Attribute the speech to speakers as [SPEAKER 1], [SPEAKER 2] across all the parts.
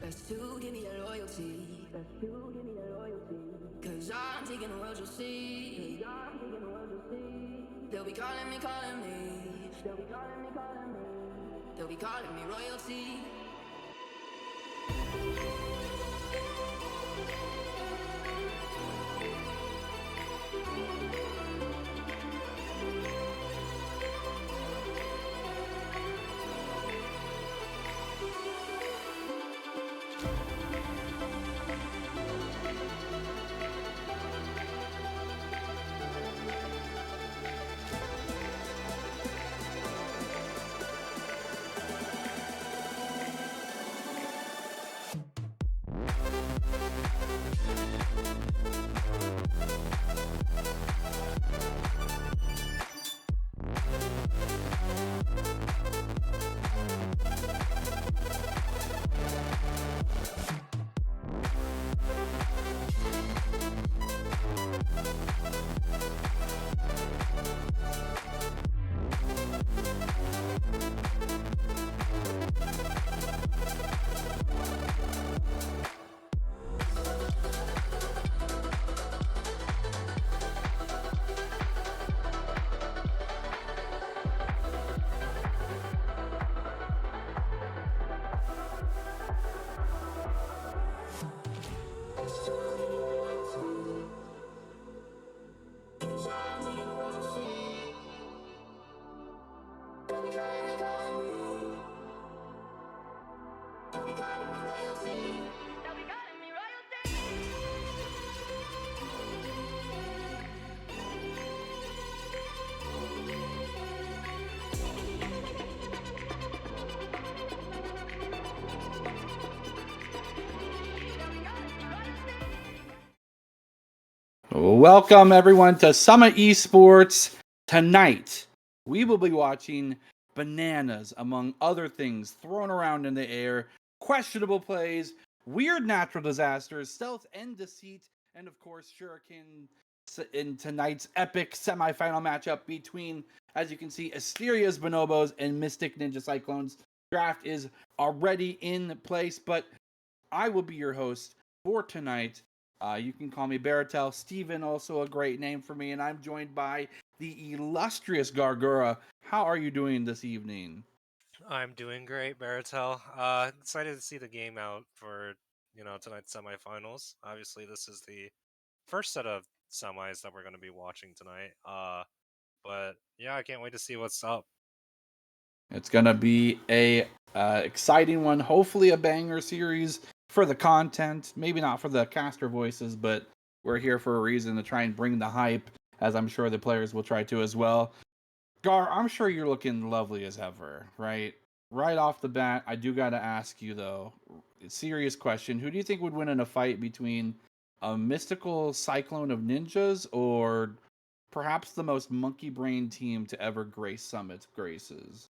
[SPEAKER 1] Best to give me the loyalty. Best to give me the loyalty. Cause I'm taking the world, you'll see. Cause I'm taking the world, you'll see. They'll be calling me, calling me. They'll be calling me, calling me. They'll be calling me royalty.
[SPEAKER 2] Welcome everyone to Summit Esports. Tonight, we will be watching bananas, among other things, thrown around in the air, questionable plays, weird natural disasters, stealth and deceit, and of course, Shuriken in tonight's epic semifinal matchup between, as you can see, Asteria's Bonobos and Mystic Ninja Cyclones. Draft is already in place, but I will be your host for tonight. You can call me Baratel. Steven, also a great name for me, and I'm joined by the illustrious Gargura. How are you doing this evening?
[SPEAKER 3] I'm doing great, Baratel. Excited to see the game out for tonight's semifinals. Obviously, this is the first set of semis that we're going to be watching tonight. But yeah, I can't wait to see what's up.
[SPEAKER 2] It's gonna be a exciting one. Hopefully, a banger series for the content. Maybe not for the caster voices, but we're here for a reason to try and bring the hype, as I'm sure the players will try to as well. Gar, I'm sure you're looking lovely as ever, right? Right off the bat, I do got to ask you though, serious question: who do you think would win in a fight between a mystical cyclone of ninjas or perhaps the most monkey brain team to ever grace Summit's graces?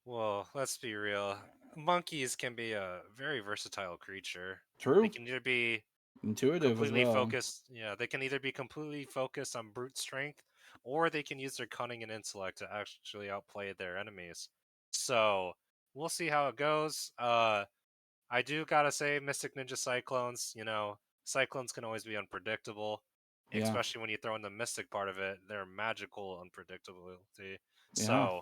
[SPEAKER 3] Well, let's be real. Monkeys can be a very versatile creature. They
[SPEAKER 2] True,
[SPEAKER 3] can either be
[SPEAKER 2] intuitive as
[SPEAKER 3] completely
[SPEAKER 2] well.
[SPEAKER 3] focused. Yeah, they can either be completely focused on brute strength, or they can use their cunning and intellect to actually outplay their enemies. So we'll see how it goes. I do gotta say, Mystic Ninja Cyclones. Cyclones can always be unpredictable,
[SPEAKER 2] Yeah,
[SPEAKER 3] especially when you throw in the mystic part of it. They're magical unpredictability.
[SPEAKER 2] yeah.
[SPEAKER 3] So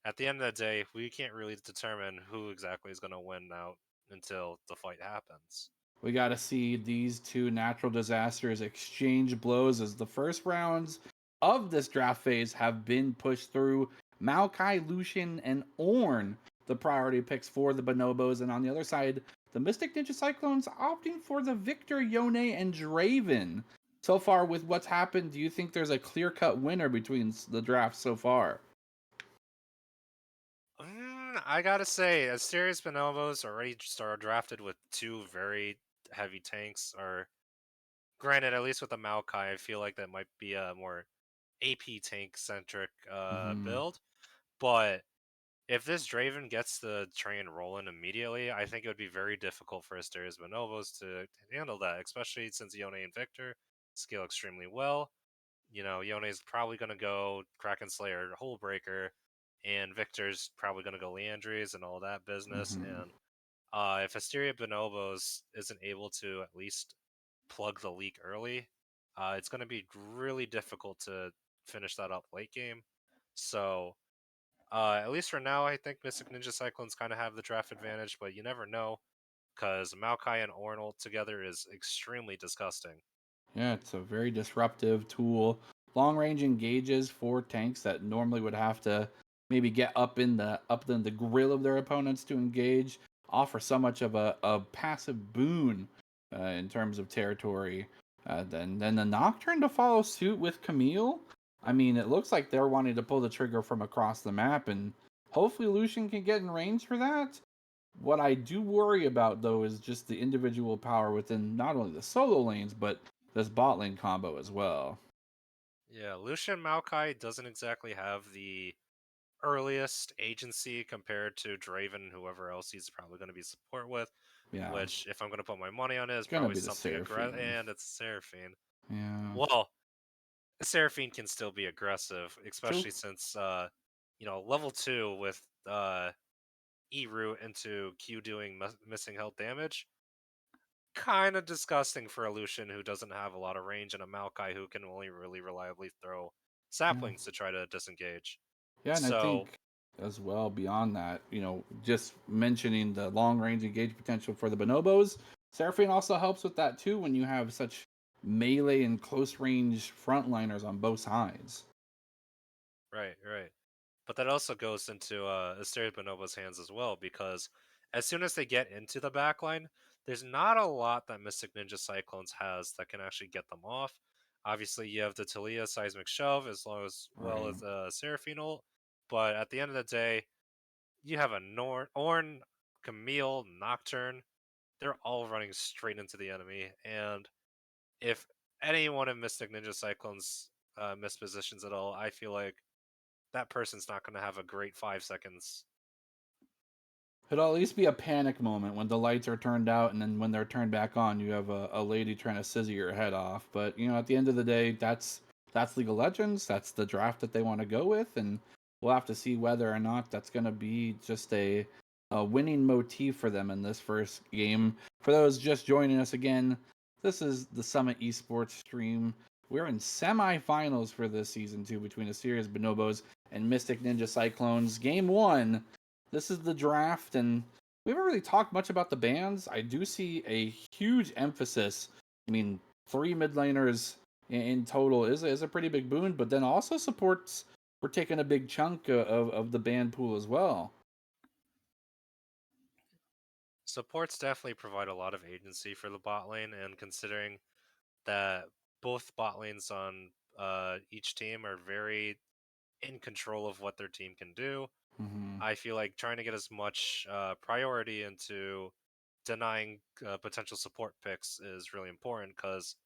[SPEAKER 3] at the end of the day, we can't really determine who exactly is going to win out until the fight happens.
[SPEAKER 2] We got to see these two natural disasters exchange blows as the first rounds of this draft phase have been pushed through. Maokai, Lucian, and Ornn, the priority picks for the Bonobos. And on the other side, the Mystic Ninja Cyclones opting for the Victor, Yone, and Draven. So far, with what's happened, do you think there's a clear cut winner between the drafts so far?
[SPEAKER 3] I gotta say, Asteria's Bonobos already started drafted with two very heavy tanks. Or granted, at least with the Maokai, I feel like that might be a more AP tank centric
[SPEAKER 2] Mm-hmm.
[SPEAKER 3] build. But if this Draven gets the train rolling immediately, I think it would be very difficult for Asteria's Bonobos to handle that, especially since Yone and Victor scale extremely well. Yone's probably going to go Kraken Slayer, Hullbreaker, and Victor's probably going to go Leandries and all that business.
[SPEAKER 2] Mm-hmm.
[SPEAKER 3] And If Asteria Bonobos isn't able to at least plug the leak early, it's going to be really difficult to finish that up late game. So, at least for now, I think Mystic Ninja Cyclones kind of have the draft advantage, but you never know because Maokai and Ornal together is extremely disgusting.
[SPEAKER 2] Yeah, it's a very disruptive tool. Long range engages for tanks that normally would have to maybe get up in the grill of their opponents to engage. Offer so much of a passive boon in terms of territory. Then the Nocturne to follow suit with Camille. I mean, it looks like they're wanting to pull the trigger from across the map, and hopefully Lucian can get in range for that. What I do worry about though is just the individual power within not only the solo lanes but this bot lane combo as well.
[SPEAKER 3] Yeah, Lucian Maokai doesn't exactly have the earliest agency compared to Draven and whoever else he's probably going to be support with.
[SPEAKER 2] Yeah,
[SPEAKER 3] Which, if I'm going to put my money on it, is
[SPEAKER 2] it's gonna
[SPEAKER 3] probably
[SPEAKER 2] be the
[SPEAKER 3] something aggressive,
[SPEAKER 2] Seraphine.
[SPEAKER 3] and it's Seraphine.
[SPEAKER 2] Yeah,
[SPEAKER 3] Well, Seraphine can still be aggressive,
[SPEAKER 2] true.
[SPEAKER 3] especially since level 2 with E root into Q doing missing health damage. Kind of disgusting for a Lucian who doesn't have a lot of range and a Maokai who can only really reliably throw
[SPEAKER 2] Yeah,
[SPEAKER 3] saplings to try to disengage.
[SPEAKER 2] yeah, and I
[SPEAKER 3] So,
[SPEAKER 2] think as well beyond that, just mentioning the long range engage potential for the bonobos, Seraphine also helps with that too when you have such melee and close range frontliners on both sides.
[SPEAKER 3] right, right. But that also goes into Asteria Bonobo's hands as well, because as soon as they get into the backline, there's not a lot that Mystic Ninja Cyclones has that can actually get them off. Obviously, you have the Talia Seismic Shove as well
[SPEAKER 2] Right.
[SPEAKER 3] as Seraphine ult, but at the end of the day, you have a Orn, Camille, Nocturne. They're all running straight into the enemy, and if anyone in Mystic Ninja Cyclones mispositions at all, I feel like that person's not going to have a great 5 seconds.
[SPEAKER 2] It'll at least be a panic moment when the lights are turned out, and then when they're turned back on, you have a lady trying to scissor your head off. But at the end of the day, that's League of Legends. That's the draft that they want to go with, and we'll have to see whether or not that's going to be just a winning motif for them in this first game. For those just joining us again, this is the Summit Esports stream. We're in semifinals for this season two between Asteria's Bonobos and Mystic Ninja Cyclones. Game one, this is the draft, and we haven't really talked much about the bans. I do see a huge emphasis. I mean, three mid laners in total is a pretty big boon, but then also supports we're taking a big chunk of the ban pool as well.
[SPEAKER 3] Supports definitely provide a lot of agency for the bot lane, and considering that both bot lanes on each team are very in control of what their team can do,
[SPEAKER 2] Mm-hmm.
[SPEAKER 3] I feel like trying to get as much priority into denying potential support picks is really important because,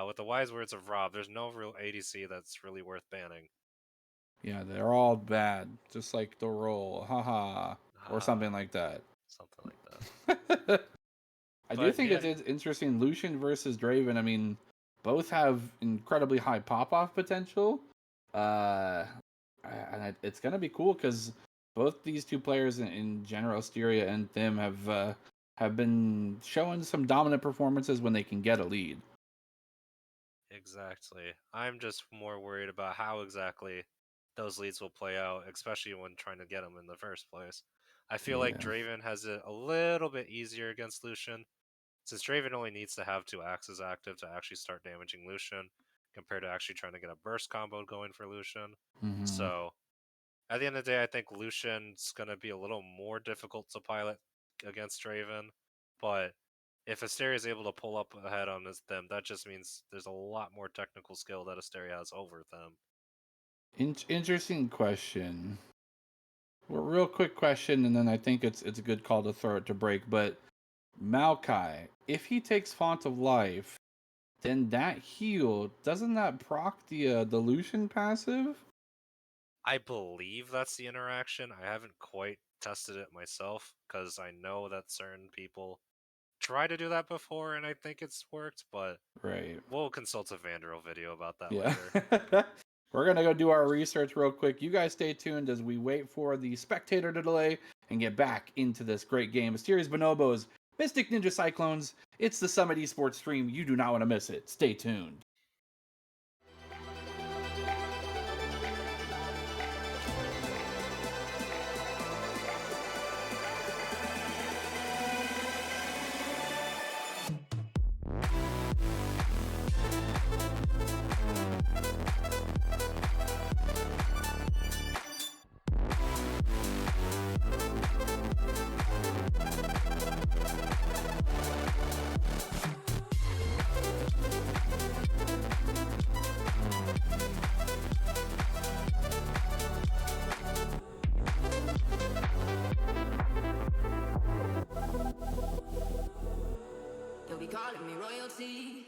[SPEAKER 3] with the wise words of Rob, there's no real ADC that's really worth banning.
[SPEAKER 2] Yeah, they're all bad, just like the roll, haha, or something
[SPEAKER 3] Haha,
[SPEAKER 2] like that.
[SPEAKER 3] something like that.
[SPEAKER 2] I do
[SPEAKER 3] But
[SPEAKER 2] think
[SPEAKER 3] yeah,
[SPEAKER 2] it's interesting. Lucian versus Draven. I mean, both have incredibly high pop off potential. Uh, and it's gonna be cool because both these two players in general, Asteria and Thim, have been showing some dominant performances when they can get a lead.
[SPEAKER 3] exactly. I'm just more worried about how exactly those leads will play out, especially when trying to get them in the first place. I feel like
[SPEAKER 2] Yeah.
[SPEAKER 3] Draven has it a little bit easier against Lucian, since Draven only needs to have two axes active to actually start damaging Lucian, compared to actually trying to get a burst combo going for Lucian.
[SPEAKER 2] Hmm.
[SPEAKER 3] So, at the end of the day, I think Lucian's going to be a little more difficult to pilot against Draven, but if Asteria is able to pull up ahead on them, that just means there's a lot more technical skill that Asteria has over them.
[SPEAKER 2] Interesting question. Well, real quick question, and then I think it's a good call to throw it to break. But Maokai, if he takes Font of Life, then that heal doesn't that proc the Lucian passive?
[SPEAKER 3] I believe that's the interaction. I haven't quite tested it myself because I know that certain people try to do that before and I think it's worked, but
[SPEAKER 2] Right.
[SPEAKER 3] we'll consult a Vandero video about that
[SPEAKER 2] Yeah.
[SPEAKER 3] later.
[SPEAKER 2] We're gonna go do our research real quick. You guys stay tuned as we wait for the spectator to delay and get back into this great game. Asteria's Bonobos, Mystic Ninja Cyclones. It's the Summit Esports stream. You do not want to miss it. Stay tuned.
[SPEAKER 1] They'll be calling me royalty.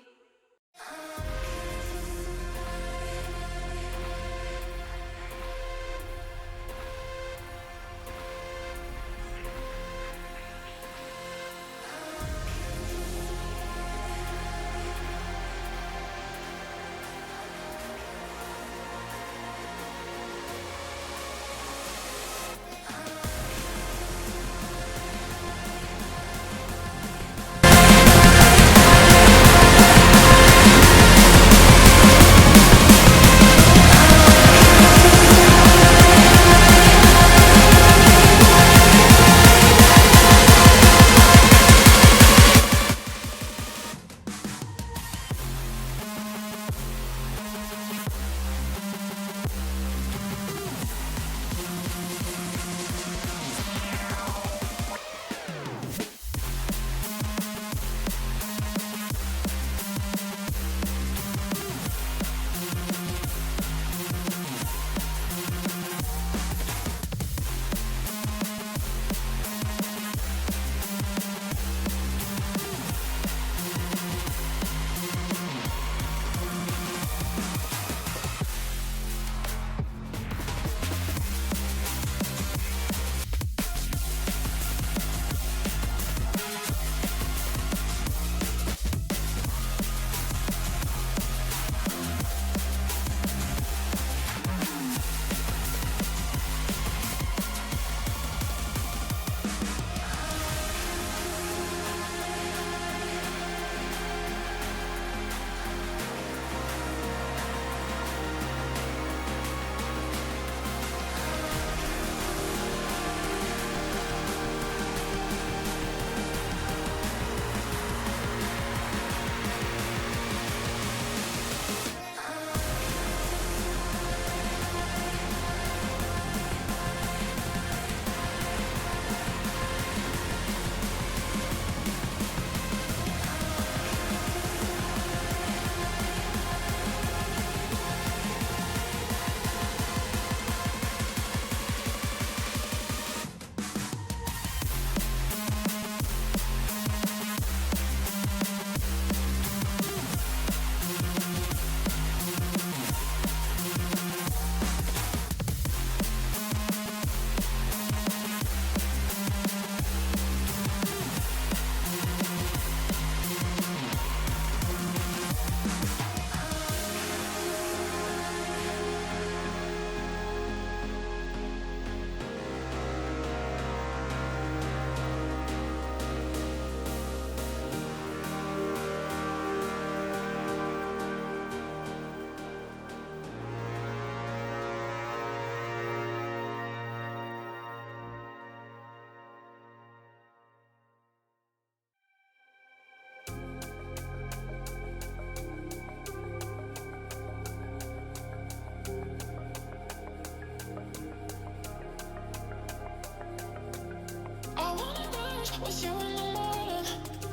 [SPEAKER 4] With you in the morning,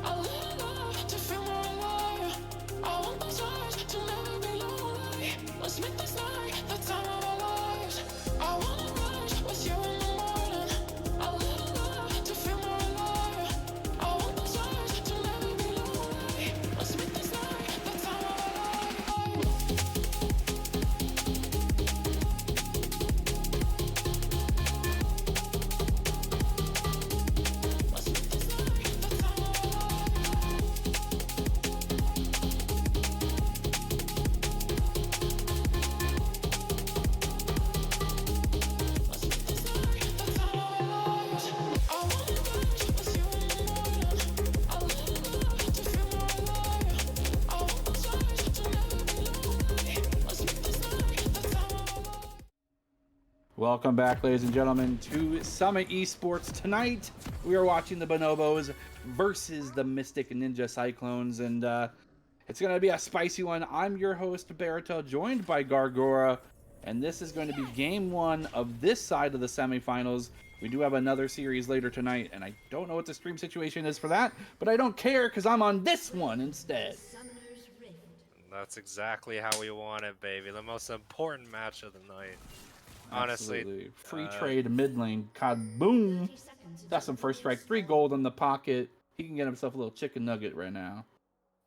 [SPEAKER 4] I live love to feel more alive. I want those eyes to never be lonely. Let's make this night the time of our lives. I wanna rise with you in the morning. I live love to feel more alive. I want those eyes to never be lonely. Let's make this night the time of our lives. Let's make this night.
[SPEAKER 2] Welcome back, ladies and gentlemen, to Summit Esports. Tonight, we are watching the Bonobos versus the Mystic Ninja Cyclones, and it's going to be a spicy one. I'm your host, Barito, joined by Gargora, and this is going to be game one of this side of the semifinals. We do have another series later tonight, and I don't know what the stream situation is for that, but I don't care because I'm on this one instead.
[SPEAKER 3] That's exactly how we want it, baby. The most important match of the night. Honestly,
[SPEAKER 2] Absolutely. Free trade mid lane. God, boom. That's some first strike. 3 gold in the pocket. He can get himself a little chicken nugget right now.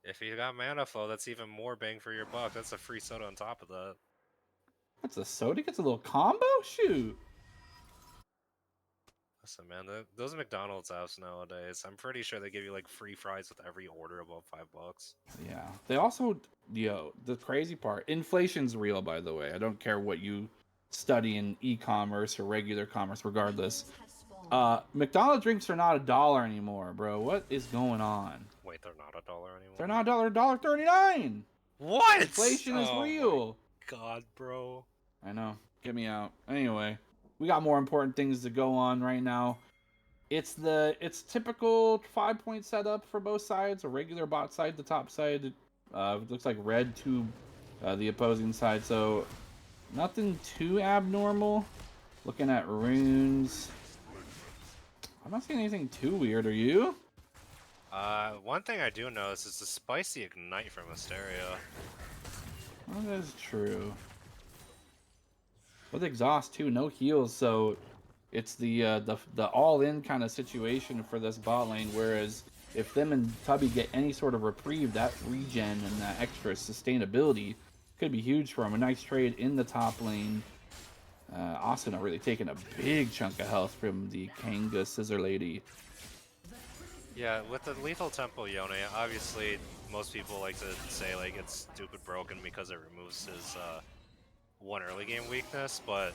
[SPEAKER 3] if you got mana flow, that's even more bang for your buck. That's a free soda on top of that.
[SPEAKER 2] That's a soda. Gets a little combo. Shoot.
[SPEAKER 3] Listen, man, those McDonald's apps nowadays, I'm pretty sure they give you like free fries with every order above $5.
[SPEAKER 2] Yeah. They also, the crazy part, inflation's real, by the way. I don't care what you study in e-commerce or regular commerce, regardless. McDonald's drinks are not $1 anymore, bro. What is going on?
[SPEAKER 3] Wait, they're not $1 anymore?
[SPEAKER 2] They're not $1.39.
[SPEAKER 3] What?
[SPEAKER 2] Inflation is real.
[SPEAKER 3] God, bro.
[SPEAKER 2] I know. Get me out. Anyway, we got more important things to go on right now. It's typical 5-point setup for both sides. A regular bot side, the top side. It looks like red to the opposing side. So nothing too abnormal. Looking at runes. I'm not seeing anything too weird. Are you?
[SPEAKER 3] One thing I do notice is the spicy ignite from Asteria.
[SPEAKER 2] Well, that is true. With exhaust too, no heals, so it's the all-in kind of situation for this bot lane. Whereas if them and Tubby get any sort of reprieve, that regen and that extra sustainability could be huge for him. A nice trade in the top lane. Asuna really taking a big chunk of health from the Kanga Scissor Lady.
[SPEAKER 3] Yeah, with the lethal tempo Yone, obviously most people like to say like it's stupid broken because it removes his one early game weakness, but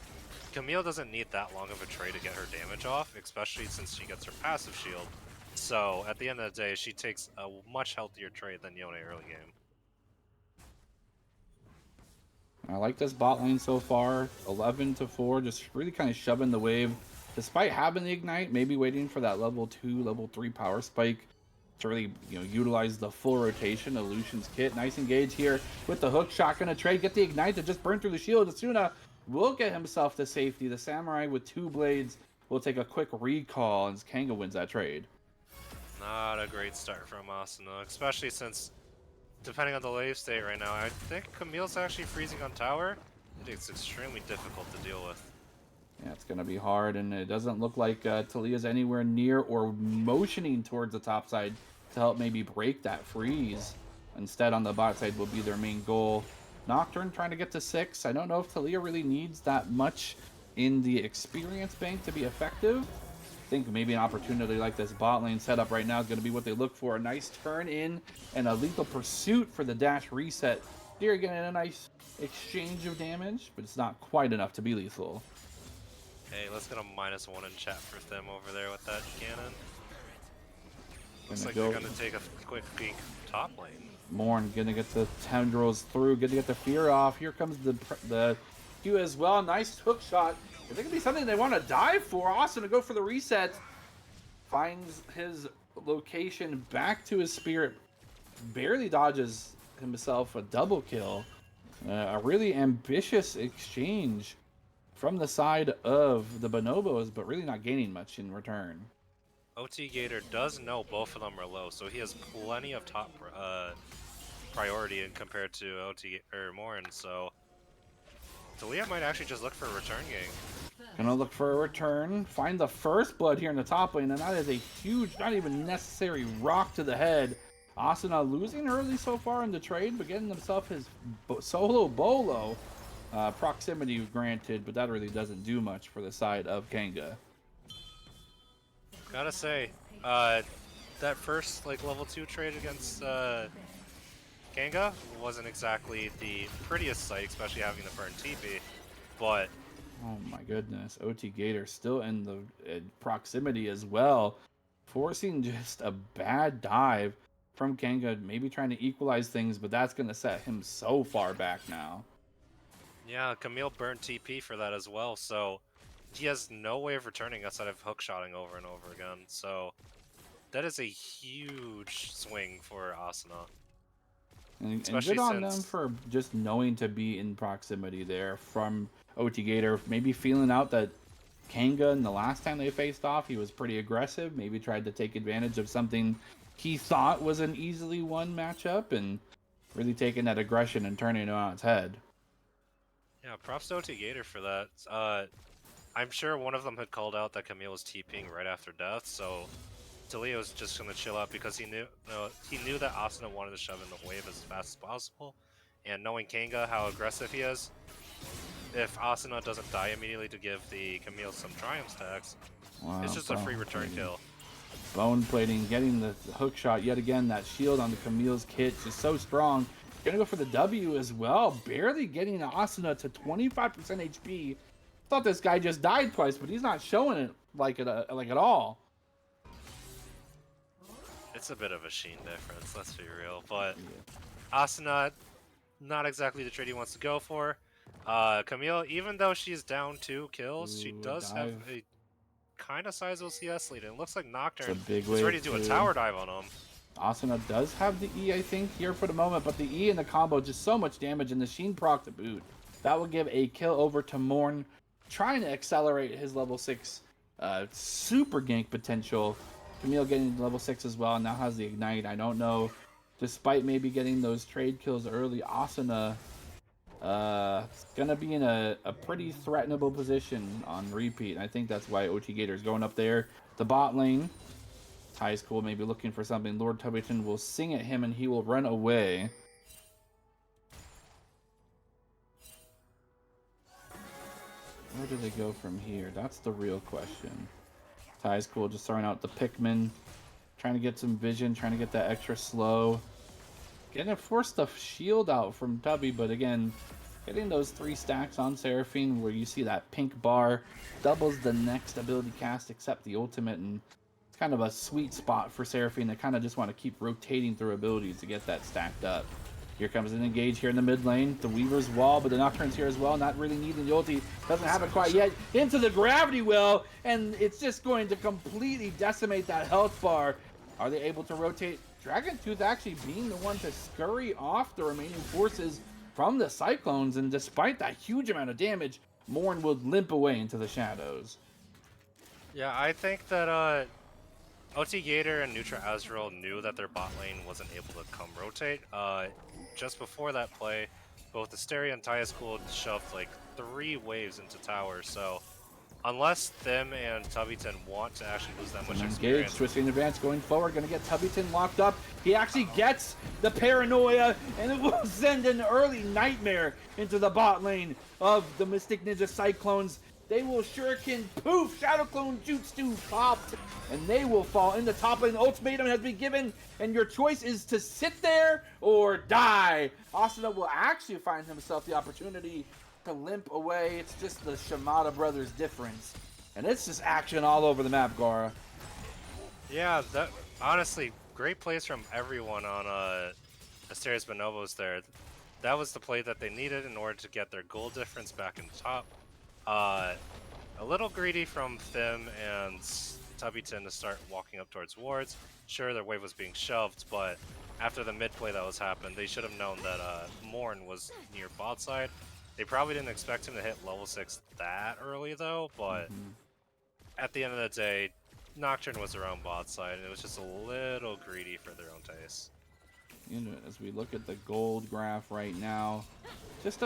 [SPEAKER 3] Camille doesn't need that long of a trade to get her damage off, especially since she gets her passive shield. So at the end of the day, she takes a much healthier trade than Yone early game.
[SPEAKER 2] I like this bot lane so far. 11-4, just really kind of shoving the wave. Despite having the ignite, maybe waiting for that level 2, level 3 power spike to really, utilize the full rotation of Lucian's kit. Nice engage here with the hook shot. Gonna trade, get the ignite to just burn through the shield. Asuna will get himself to safety. The Samurai with 2 blades will take a quick recall, and Kanga wins that trade.
[SPEAKER 3] Not a great start from Asuna, especially since, depending on the wave state right now, I think Camille's actually freezing on tower. I think it's extremely difficult to deal with.
[SPEAKER 2] Yeah, it's going to be hard, and it doesn't look like Talia's anywhere near or motioning towards the top side to help maybe break that freeze. Instead, on the bot side will be their main goal. Nocturne trying to get to 6. I don't know if Talia really needs that much in the experience bank to be effective. I think maybe an opportunity like this bot lane setup right now is going to be what they look for. A nice turn in and a lethal pursuit for the dash reset. Here getting a nice exchange of damage, but it's not quite enough to be lethal.
[SPEAKER 3] Hey, let's get a -1 in chat for them over there with that cannon. Looks like they're gonna take a quick peek top lane.
[SPEAKER 2] Morn gonna get the tendrils through, gonna get the fear off. Here comes the Q as well. Nice hook shot. Is it gonna be something they want to dive for? Awesome to go for the reset. Finds his location back to his spirit. Barely dodges himself a double kill. A really ambitious exchange from the side of the Bonobos, but really not gaining much in return.
[SPEAKER 3] OT Gator does know both of them are low, so he has plenty of top priority in compared to OT or Morn. So Talia might actually just look for a return game.
[SPEAKER 2] Gonna look for a return, find the first blood here in the top lane, and that is a huge, not even necessary rock to the head. Asuna losing early so far in the trade, but getting himself his solo bolo. Proximity granted, but that really doesn't do much for the side of Kanga.
[SPEAKER 3] Gotta say, that first level 2 trade against Kanga wasn't exactly the prettiest sight, especially having the burn TP, but
[SPEAKER 2] oh my goodness, OT Gator still in the proximity as well, forcing just a bad dive from Kanga, maybe trying to equalize things, but that's going to set him so far back now.
[SPEAKER 3] Yeah, Camille burned TP for that as well, so he has no way of returning outside of hookshotting over and over again. So that is a huge swing for Asuna.
[SPEAKER 2] And
[SPEAKER 3] Especially
[SPEAKER 2] good on them
[SPEAKER 3] since
[SPEAKER 2] for just knowing to be in proximity there from OT Gator. Maybe feeling out that Kanga, and the last time they faced off, he was pretty aggressive. Maybe tried to take advantage of something he thought was an easily won matchup and really taking that aggression and turning it on its head.
[SPEAKER 3] yeah, props to OT Gator for that. I'm sure one of them had called out that Camille was TPing right after death, so Talia was just gonna chill out because he knew that Asuna wanted to shove in the wave as fast as possible, and knowing Kanga how aggressive he is, if Asuna doesn't die immediately to give the Camille some triumph stacks,
[SPEAKER 2] Wow,
[SPEAKER 3] it's just a free return kill.
[SPEAKER 2] Bone plating, getting the hook shot yet again. That shield on the Camille's kit is so strong. Gonna go for the W as well. Barely getting Asuna to 25% HP. Thought this guy just died twice, but he's not showing it like at all.
[SPEAKER 3] It's a bit of a sheen difference, let's be real. But Asuna, not exactly the trade he wants to go for. Camille, even though she's down 2 kills, she does have a kind of sizable CS lead. And it looks like Nocturne is ready to do a tower dive on him.
[SPEAKER 2] Asuna does have the E, I think, here for the moment, but the E and the combo just so much damage, and the Sheen proc to boot. That will give a kill over to Morn, trying to accelerate his level 6 super gank potential. Camille getting level 6 as well, now has the Ignite. I don't know, despite maybe getting those trade kills early, Asuna gonna be in a pretty threatenable position on repeat. I think that's why OT Gator is going up there. The bot lane. Ty's cool, maybe looking for something. Lord Tubbyton will sing at him and he will run away. Where do they go from here? That's the real question. Ty's cool, just throwing out the Pikmin. Trying to get some vision, trying to get that extra slow. Getting to force the shield out from Tubby, but again, getting those 3 stacks on Seraphine where you see that pink bar doubles the next ability cast except the ultimate, and it's kind of a sweet spot for Seraphine to kind of just want to keep rotating through abilities to get that stacked up. Here comes an engage here in the mid lane. The Weaver's wall, but the Nocturne's here as well. Not really needing the ulti. Doesn't have it quite yet. Into the gravity well, and it's just going to completely decimate that health bar. Are they able to rotate? Dragon Tooth actually being the one to scurry off the remaining forces from the Cyclones, and despite that huge amount of damage, Morn would limp away into the shadows.
[SPEAKER 3] Yeah, I think that OT Gator and Nutra Azrael knew that their bot lane wasn't able to come rotate. Just before that play, both Asteria and Tyascool shoved like 3 waves into tower, so unless them and Tubbyton want to actually lose that much experience.
[SPEAKER 2] Twisting advance going forward, gonna get Tubbyton locked up. He actually gets the paranoia, and it will send an early nightmare into the bot lane of the Mystic Ninja Cyclones. They will shuriken, poof, Shadow Clone Jutsu popped, and they will fall in the top lane. The ultimatum has been given, and your choice is to sit there or die. Asuna will actually find himself the opportunity to limp away. It's just the Shimada brothers difference, and it's just action all over the map, Gora.
[SPEAKER 3] Yeah, that honestly, great plays from everyone on Asteria's Bonobos there. That was the play that they needed in order to get their goal difference back in the top. A little greedy from Thim and Tubbyton to start walking up towards wards. Sure, their wave was being shoved, but after the mid play that was happened, they should have known that Morn was near bot side. They probably didn't expect him to hit level 6 that early though, but at the end of the day, Nocturne was their own bot side, and it was just a little greedy for their own taste.
[SPEAKER 2] You know, as we look at the gold graph right now, just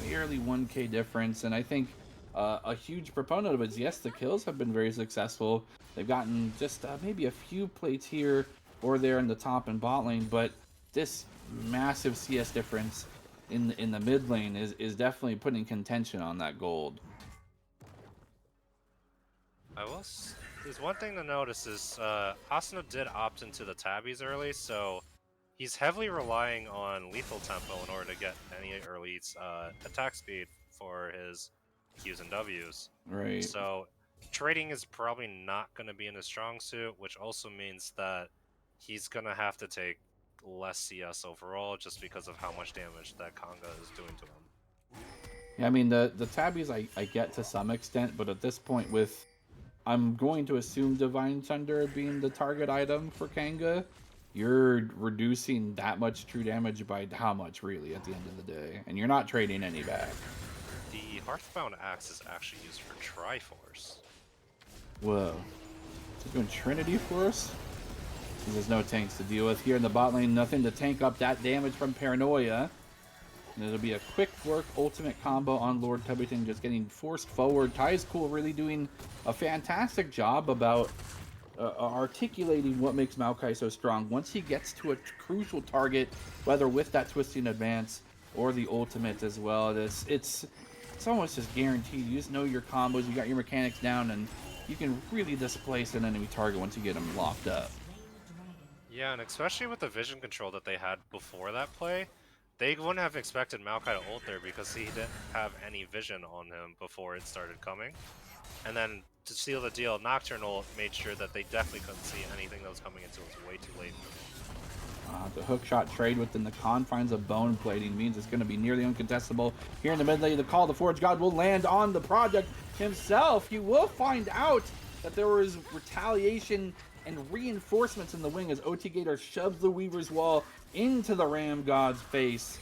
[SPEAKER 2] barely 1k difference, and I think a huge proponent of it is, yes, the kills have been very successful. They've gotten just maybe a few plates here or there in the top and bot lane, but this massive CS difference in the mid lane is definitely putting contention on that gold.
[SPEAKER 3] There's one thing to notice is Asuna did opt into the tabbies early, so he's heavily relying on lethal tempo in order to get any early attack speed for his Qs and Ws.
[SPEAKER 2] Right.
[SPEAKER 3] So trading is probably not going to be in his strong suit, which also means that he's going to have to take less CS overall just because of how much damage that Kanga is doing to him.
[SPEAKER 2] Yeah, I mean, the tabbies I get to some extent, but at this point with, I'm going to assume Divine Thunder being the target item for Kanga, you're reducing that much true damage by how much, really, at the end of the day? And you're not trading any back.
[SPEAKER 3] The Hearthbound Axe is actually used for Triforce.
[SPEAKER 2] Whoa. Is he doing Trinity Force? There's no tanks to deal with here in the bot lane. Nothing to tank up that damage from Paranoia. And it'll be a quick work ultimate combo on Lord Tubbyton, just getting forced forward. Ty's Cool really doing a fantastic job about articulating what makes Maokai so strong. Once he gets to a crucial target, whether with that twisting advance or the ultimate as well, it's almost just guaranteed. You just know your combos, you got your mechanics down, and you can really displace an enemy target once you get them locked up.
[SPEAKER 3] Yeah, and especially with the vision control that they had before that play, they wouldn't have expected Maokai to ult there because he didn't have any vision on him before it started coming. And then to seal the deal, Nocturne ult made sure that they definitely couldn't see anything that was coming until it was way too late.
[SPEAKER 2] The hookshot trade within the confines of bone plating means it's going to be nearly uncontestable. Here in the mid lane, the call of the Forge God will land on the project himself. You will find out that there was retaliation and reinforcements in the wing as OT Gator shoves the Weaver's Wall into the Ram God's face.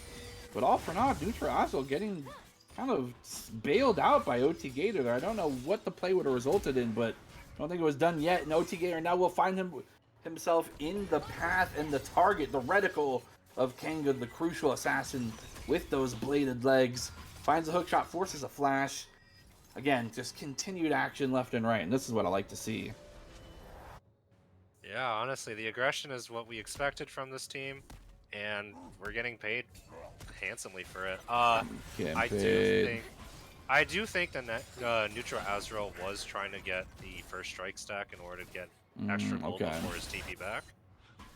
[SPEAKER 2] But all for naught, Neutral Azul getting kind of bailed out by OT Gator there. I don't know what the play would have resulted in, but I don't think it was done yet. And OT Gator now will find himself in the path and the target, the reticle of Kanga, the crucial assassin with those bladed legs. Finds a hookshot, forces a flash. Again, just continued action left and right, and this is what I like to see.
[SPEAKER 3] Yeah, honestly, the aggression is what we expected from this team, and we're getting paid handsomely for it. I do think that Neutral Azrael was trying to get the first strike stack in order to get extra gold before his TP back.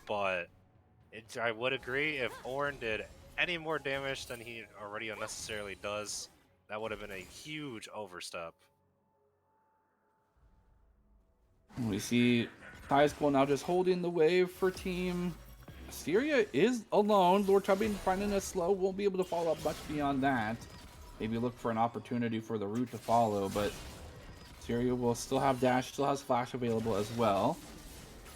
[SPEAKER 3] But I would agree, if Ornn did any more damage than he already unnecessarily does, that would have been a huge overstep.
[SPEAKER 2] We see Ty's now just holding the wave for team. Asteria is alone. Lord Tubbing finding us slow. Won't be able to follow up much beyond that. Maybe look for an opportunity for the root to follow, but Asteria will still have dash, still has flash available as well.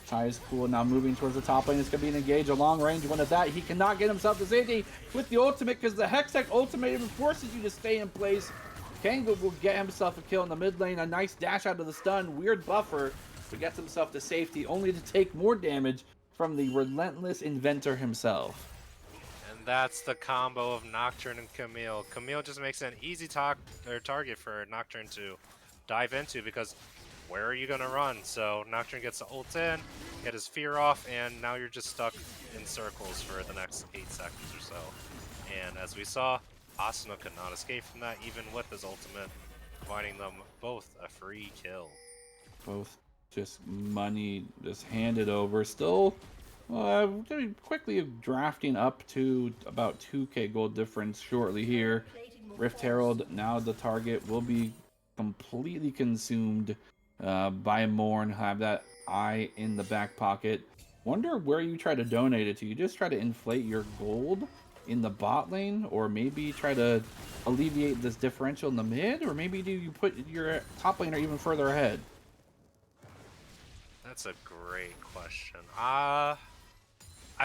[SPEAKER 2] Ty's cool now moving towards the top lane. It's going to be an engage, a long range one at that. He cannot get himself to safety with the ultimate because the Hextech ultimate even forces you to stay in place. Kanga will get himself a kill in the mid lane. A nice dash out of the stun. Weird buffer, but gets himself to safety, only to take more damage from the relentless inventor himself.
[SPEAKER 3] And that's the combo of Nocturne and Camille. Camille just makes it an easy target for Nocturne to dive into because where are you going to run? So Nocturne gets the ult in, get his fear off, and now you're just stuck in circles for the next 8 seconds or so. And as we saw, Asuna could not escape from that, even with his ultimate, providing them both a free kill.
[SPEAKER 2] Both just money just handed over. Still quickly drafting up to about 2k gold difference shortly here. Rift Herald, now the target will be completely consumed by Morn. Have that eye in the back pocket. Wonder where you try to donate it to. You just try to inflate your gold in the bot lane, or maybe try to alleviate this differential in the mid, or maybe do you put your top laner even further ahead?
[SPEAKER 3] That's a great question. I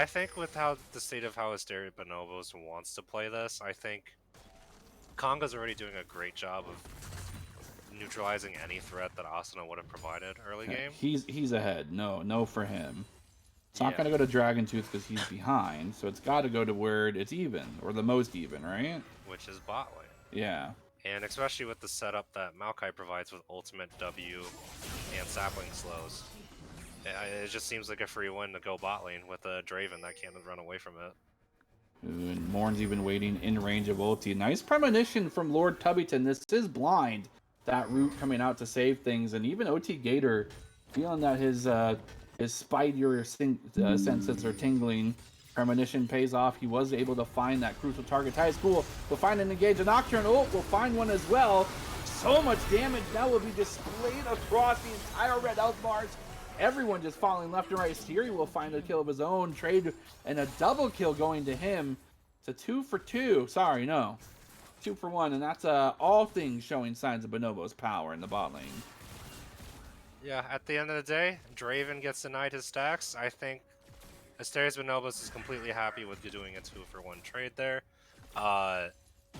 [SPEAKER 3] think with the state of how Asteria Bonobos wants to play this, I think Kanga's already doing a great job of neutralizing any threat that Asuna would have provided early game.
[SPEAKER 2] He's ahead. No for him. It's not going to go to Dragon Tooth because he's behind, so it's got to go to where it's even, or the most even, right?
[SPEAKER 3] Which is bot lane.
[SPEAKER 2] Yeah.
[SPEAKER 3] And especially with the setup that Maokai provides with ultimate W and sapling slows. It just seems like a free win to go bot lane with a Draven that can't run away from it.
[SPEAKER 2] And Morn's even waiting in range of ulti. Nice premonition from Lord Tubbington. This is blind. That root coming out to save things, and even OT Gator feeling that his spider senses are tingling. Premonition pays off. He was able to find that crucial target. Ty's cool. Will find an engage. A Nocturne ult will find one as well. So much damage now will be displayed across the entire red health bars. Everyone just falling left and right. Asteria will find a kill of his own. Trade and a double kill going to him. It's a 2 for 2. Sorry, no. 2 for 1, and that's all things showing signs of Bonobos' power in the bot lane.
[SPEAKER 3] Yeah, at the end of the day, Draven gets denied his stacks. I think Asteria's Bonobos is completely happy with doing a 2 for 1 trade there.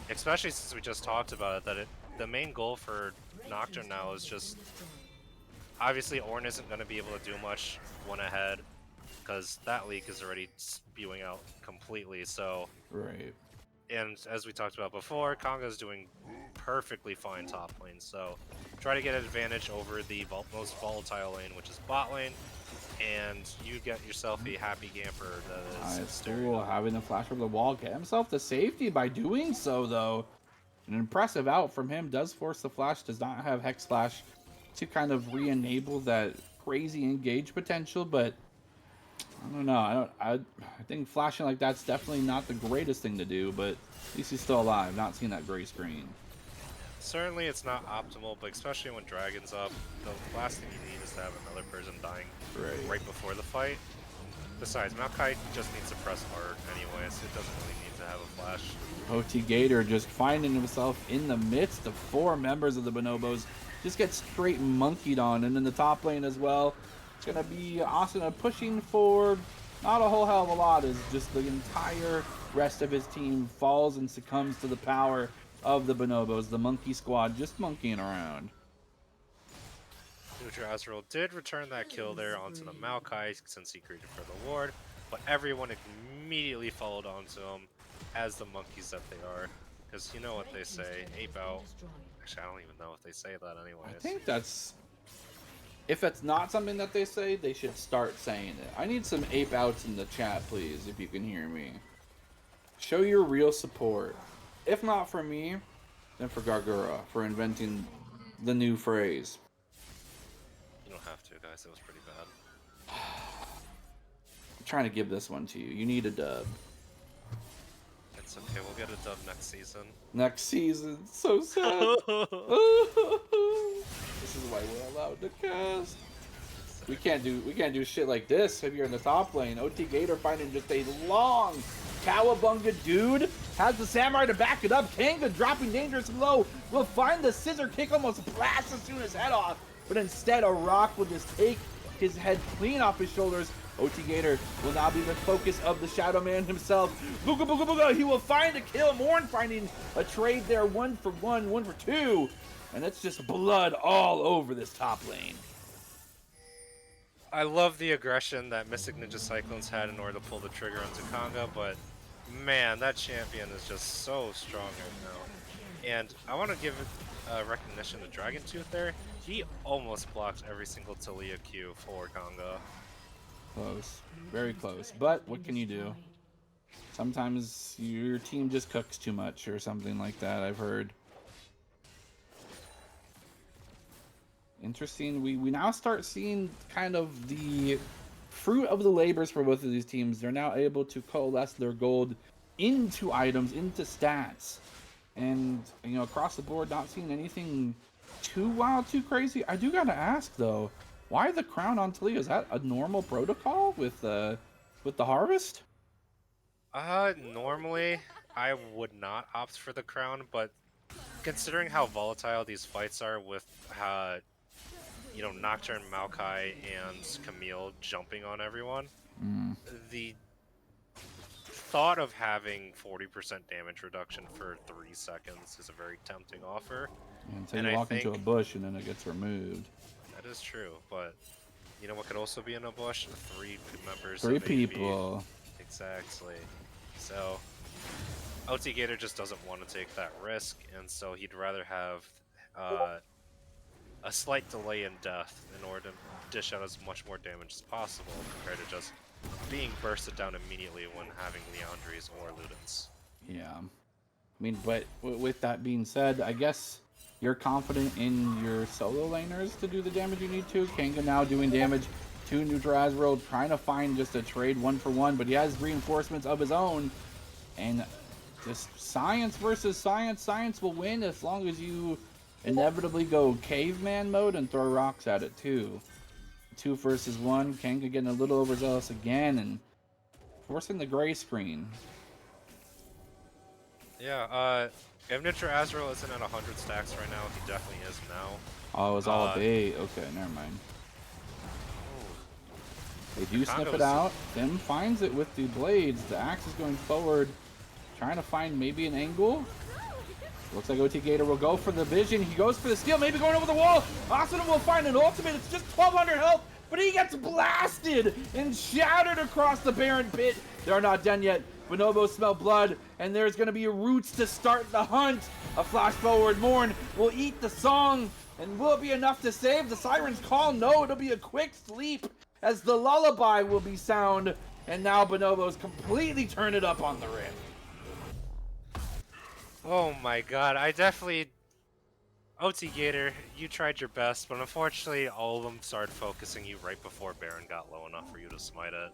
[SPEAKER 3] Especially since we just talked about it, that the main goal for Nocturne now is just... Obviously, Ornn isn't going to be able to do much one ahead, because that leak is already spewing out completely, so...
[SPEAKER 2] Right.
[SPEAKER 3] And as we talked about before, Konga's doing perfectly fine top lane, so try to get an advantage over the most volatile lane, which is bot lane, and you get yourself a happy camper that is
[SPEAKER 2] Still having the flash over the wall, get himself to safety by doing so, though. An impressive out from him, does force the flash, does not have Hex Flash to kind of re-enable that crazy engage potential, but I don't know. I think flashing like that's definitely not the greatest thing to do, but at least he's still alive, not seeing that gray screen.
[SPEAKER 3] Certainly it's not optimal, but especially when Dragon's up, the last thing you need is to have another person dying right before the fight. Besides, Maokai just needs to press hard anyways, it doesn't really need to have a flash.
[SPEAKER 2] OT Gator just finding himself in the midst of 4 members of the Bonobos, just gets straight monkeyed on, and in the top lane as well. It's going to be Asuna pushing for not a whole hell of a lot, as just the entire rest of his team falls and succumbs to the power of the Bonobos, the monkey squad just monkeying around.
[SPEAKER 3] Azrael did return that kill there onto the Maokai since he greeted for the ward, but everyone immediately followed onto him as the monkeys that they are. Because you know what they say, ape out. Actually, I don't even know if they say that anyways.
[SPEAKER 2] I think that's... If it's not something that they say, they should start saying it. I need some ape outs in the chat, please, if you can hear me. Show your real support. If not for me, then for Gargura, for inventing the new phrase.
[SPEAKER 3] You don't have to, guys. It was pretty bad.
[SPEAKER 2] I'm trying to give this one to you. You need a dub.
[SPEAKER 3] It's okay. We'll get a dub next season.
[SPEAKER 2] Next season. So sad. This is why we're allowed to cast. We can't do shit like this if you're in the top lane. OT Gator finding just a long Cowabunga dude. Has the Samurai to back it up. Kanga dropping dangerous low. Will find the scissor kick, almost blast as soon as head off. But instead a rock will just take his head clean off his shoulders. OT Gator will now be the focus of the Shadow Man himself. Booga booga booga. He will find a kill. Morn finding a trade there. 1 for 1, 1 for 2. And it's just blood all over this top lane.
[SPEAKER 3] I love the aggression that Mystic Ninja Cyclones had in order to pull the trigger on Zakanga, but man, that champion is just so strong right now. And I want to give recognition to Dragon Tooth there. He almost blocked every single Talia Q for Kanga.
[SPEAKER 2] Close. Very close. But what can you do? Sometimes your team just cooks too much or something like that, I've heard. Interesting. We now start seeing kind of the fruit of the labors for both of these teams. They're now able to coalesce their gold into items, into stats. And, you know, across the board, not seeing anything too wild, too crazy. I do gotta ask, though, why the crown on Talia? Is that a normal protocol with the harvest?
[SPEAKER 3] Normally, I would not opt for the crown, but considering how volatile these fights are with, you know, Nocturne, Maokai, and Camille jumping on everyone, the thought of having 40% damage reduction for 3 seconds is a very tempting offer.
[SPEAKER 2] Until you walk into a bush and then it gets removed.
[SPEAKER 3] That is true, but you know what could also be in a bush? 3 members.
[SPEAKER 2] 3 people.
[SPEAKER 3] Exactly. So OT Gator just doesn't want to take that risk, and so he'd rather have a slight delay in death in order to dish out as much more damage as possible compared to just being bursted down immediately when having Leandries or Ludens.
[SPEAKER 2] Yeah. I mean, but with that being said, I guess you're confident in your solo laners to do the damage you need to. Kanga now doing damage to neutral Azrael, trying to find just a trade 1 for 1, but he has reinforcements of his own. And just science versus science. Science will win as long as you inevitably go caveman mode and throw rocks at it too. 2 versus 1. Kanga getting a little overzealous again and forcing the gray screen.
[SPEAKER 3] Yeah, If Nitra Azrael isn't at 100 stacks right now, he definitely is now.
[SPEAKER 2] Oh, it was all a bait. Okay, never mind. They do sniff it out. Tim finds it with the blades. The axe is going forward, trying to find maybe an angle. Looks like OT Gator will go for the vision. He goes for the steal, maybe going over the wall. Austin will find an ultimate. It's just 1,200 health, but he gets blasted and shattered across the barren pit. They're not done yet. Bonobos smell blood, and there's going to be roots to start the hunt. A flash forward. Morn will eat the song, and will it be enough to save? The sirens call. No, it'll be a quick sleep as the lullaby will be sound, and now Bonobos completely turn it up on the rift.
[SPEAKER 3] Oh my god, I definitely... OT Gator, you tried your best, but unfortunately all of them started focusing you right before Baron got low enough for you to smite it.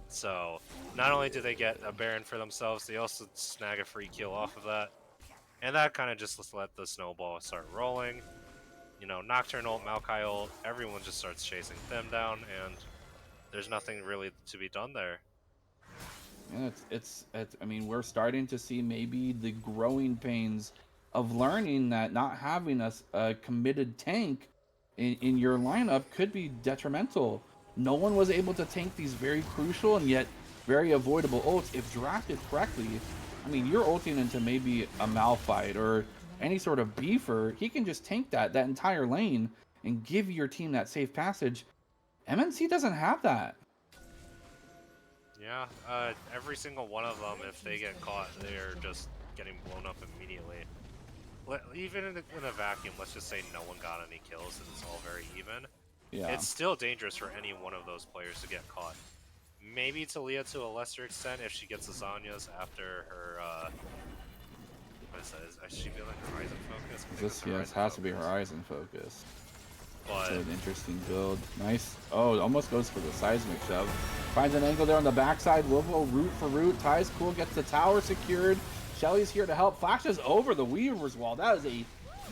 [SPEAKER 3] So, not only do they get a Baron for themselves, they also snag a free kill off of that. And that kind of just let the snowball start rolling. You know, Nocturne ult, Maokai ult, everyone just starts chasing them down, and there's nothing really to be done there.
[SPEAKER 2] Yeah, it's I mean, we're starting to see maybe the growing pains of learning that not having a committed tank in your lineup could be detrimental. No one was able to tank these very crucial and yet very avoidable ults if drafted correctly. I mean, you're ulting into maybe a Malphite or any sort of beefer. He can just tank that entire lane and give your team that safe passage. MNC doesn't have that.
[SPEAKER 3] Yeah, every single one of them, if they get caught, they're just getting blown up immediately. Even in a vacuum, let's just say no one got any kills and it's all very even.
[SPEAKER 2] Yeah.
[SPEAKER 3] It's still dangerous for any one of those players to get caught. Maybe Talia to a lesser extent if she gets lasagnas after her, what is that? Is she feeling Horizon focus?
[SPEAKER 2] This, yes, has to be Horizon focus.
[SPEAKER 3] But
[SPEAKER 2] an interesting build. Nice. Oh, it almost goes for the seismic shove. Finds an angle there on the backside. Wilvo root for root. Ty's cool. Gets the tower secured. Shelly's here to help. Flashes over the Weaver's wall. That is a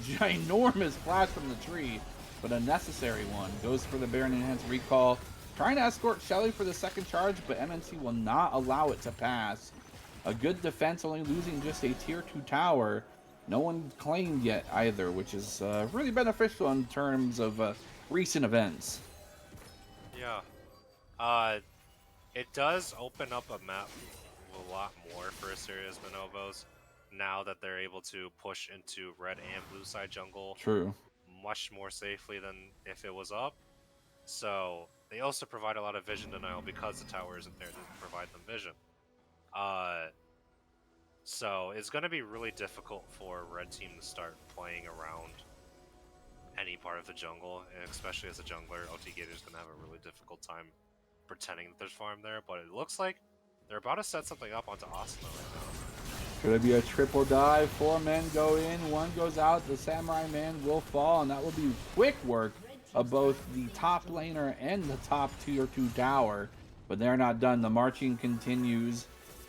[SPEAKER 2] ginormous flash from the tree, but a necessary one. Goes for the Baron Enhanced Recall. Trying to escort Shelly for the second charge, but MNC will not allow it to pass. A good defense, only losing just a tier 2 tower. No one claimed yet either, which is really beneficial in terms of recent events.
[SPEAKER 3] yeah, it does open up a map a lot more for Asteria's Bonobos now that they're able to push into red and blue side jungle.
[SPEAKER 2] True.
[SPEAKER 3] Much more safely than if it was up. So they also provide a lot of vision denial because the tower isn't there to provide them vision. So it's going to be really difficult for red team to start playing around any part of the jungle, and especially as a jungler, OT Gator's going to have a really difficult time pretending that there's farm there, but it looks like they're about to set something up onto Asuna right now.
[SPEAKER 2] Could it be a triple dive? 4 men go in, 1 goes out. The Samurai Man will fall, and that will be quick work of both the top laner and the top tier 2 tower. But they're not done. The marching continues.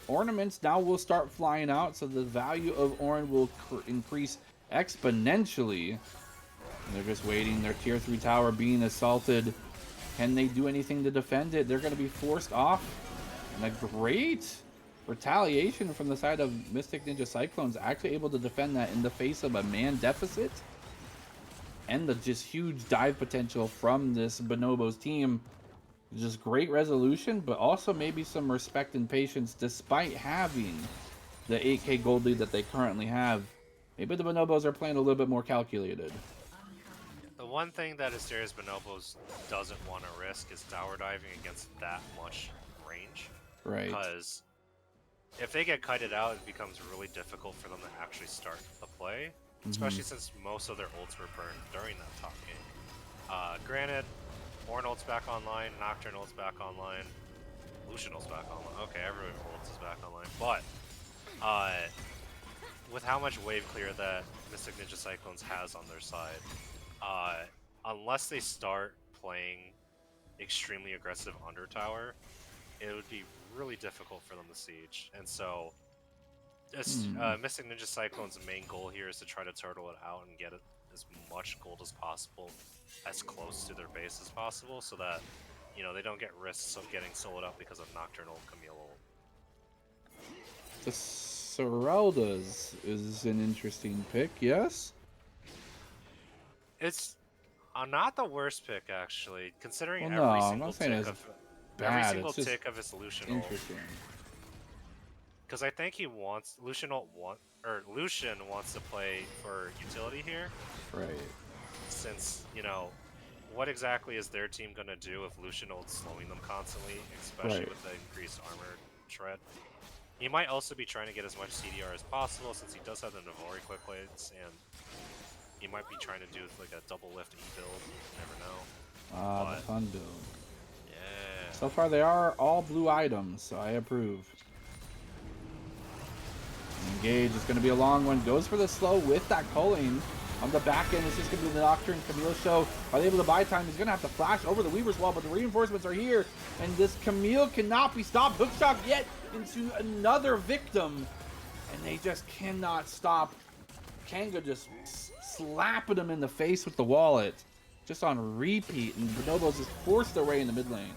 [SPEAKER 2] Ornaments now will start flying out, so the value of Ornn will increase exponentially. And they're just waiting. Their tier 3 tower being assaulted. Can they do anything to defend it? They're going to be forced off. And a great retaliation from the side of Mystic Ninja Cyclones, actually able to defend that in the face of a man deficit. And the just huge dive potential from this Bonobos team. Just great resolution, but also maybe some respect and patience despite having the 8k gold lead that they currently have. Maybe the Bonobos are playing a little bit more calculated.
[SPEAKER 3] The one thing that Asteria's Bonobos doesn't want to risk is tower diving against that much range.
[SPEAKER 2] Right.
[SPEAKER 3] Because if they get kited out, it becomes really difficult for them to actually start the play, especially since most of their ults were burned during that top game. Granted, Ornn ult's back online, Nocturne ult's back online, Lucian ult's back online. Okay, everyone ult's is back online, but with how much wave clear that Mystic Ninja Cyclones has on their side, unless they start playing extremely aggressive under tower, it would be really difficult for them to siege. And so, Mystic Ninja Cyclone's main goal here is to try to turtle it out and get as much gold as possible, as close to their base as possible, so that, you know, they don't get risks of getting soloed up because of Nocturnal Camille ult.
[SPEAKER 2] Serelda's is an interesting pick, yes?
[SPEAKER 3] It's not the worst pick actually, considering
[SPEAKER 2] Well, no, I'm not saying it's
[SPEAKER 3] every
[SPEAKER 2] bad.
[SPEAKER 3] single
[SPEAKER 2] It's just
[SPEAKER 3] tick of his Lucian ult.
[SPEAKER 2] interesting.
[SPEAKER 3] Because I think he wants Lucian wants to play for utility here.
[SPEAKER 2] Right.
[SPEAKER 3] Since, you know, what exactly is their team gonna do if Lucian ult's slowing them constantly, especially
[SPEAKER 2] Right.
[SPEAKER 3] with the increased armor shred? He might also be trying to get as much CDR as possible since he does have the Navori quick plates, and he might be trying to do like a double lift E build. You never know.
[SPEAKER 2] The
[SPEAKER 3] But-
[SPEAKER 2] fun build.
[SPEAKER 3] Yeah.
[SPEAKER 2] So far, they are all blue items, so I approve. Engage is going to be a long one. Goes for the slow with that culling. On the back end, it's just going to be the Nocturne Camille show. Are they able to buy time? He's going to have to flash over the Weaver's Wall, but the reinforcements are here. And this Camille cannot be stopped. Hookshot yet into another victim. And they just cannot stop Kanga just slapping him in the face with the wallet. Just on repeat. And Bonobos just forced their way in the mid lane.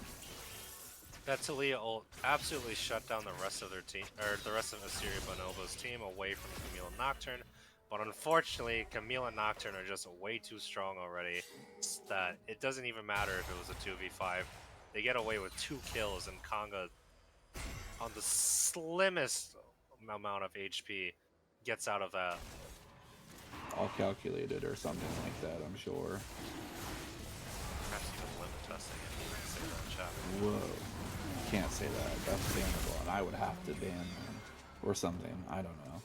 [SPEAKER 3] That Talia ult absolutely shut down the rest of their team, or the rest of Asteria Bonobos team away from Camille and Nocturne. But unfortunately, Camille and Nocturne are just way too strong already that it doesn't even matter if it was a 2v5. They get away with 2 kills, and Kanga, on the slimmest amount of HP, gets out of that.
[SPEAKER 2] All calculated or something like that, I'm sure.
[SPEAKER 3] Perhaps even limit testing it. You can say that in chat.
[SPEAKER 2] Whoa. Can't say that. That's bannable, and I would have to ban them. Or something. I don't know.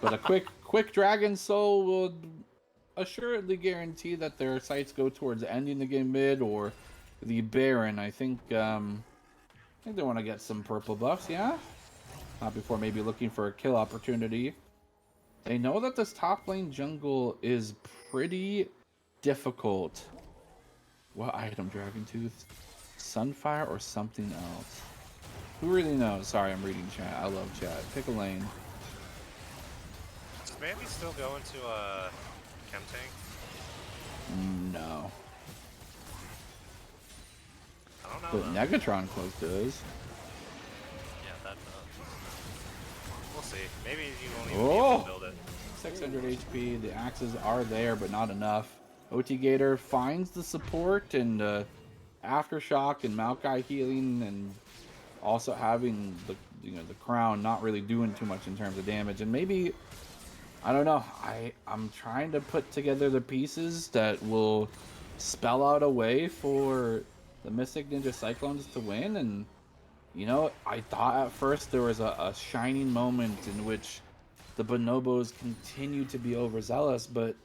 [SPEAKER 2] But a quick Dragon Soul will assuredly guarantee that their sights go towards ending the game mid or the Baron. I think they want to get some purple buffs, yeah? Not before maybe looking for a kill opportunity. They know that this top lane jungle is pretty difficult. What item, Dragon Tooth? Sunfire or something else? Who really knows? Sorry, I'm reading chat. I love chat. Pick a lane.
[SPEAKER 3] Does Bambi still go into a chem tank?
[SPEAKER 2] No.
[SPEAKER 3] I don't know.
[SPEAKER 2] But
[SPEAKER 3] though.
[SPEAKER 2] Negatron close does.
[SPEAKER 3] Yeah, that does. We'll see. Maybe you won't even be able to build it.
[SPEAKER 2] 600 HP. The axes are there, but not enough. OT Gator finds the support and Aftershock and Maokai healing, and also having the the crown not really doing too much in terms of damage. And maybe, I don't know, I'm trying to put together the pieces that will spell out a way for the Mystic Ninja Cyclones to win. And I thought at first there was a shining moment in which the Bonobos continue to be overzealous, but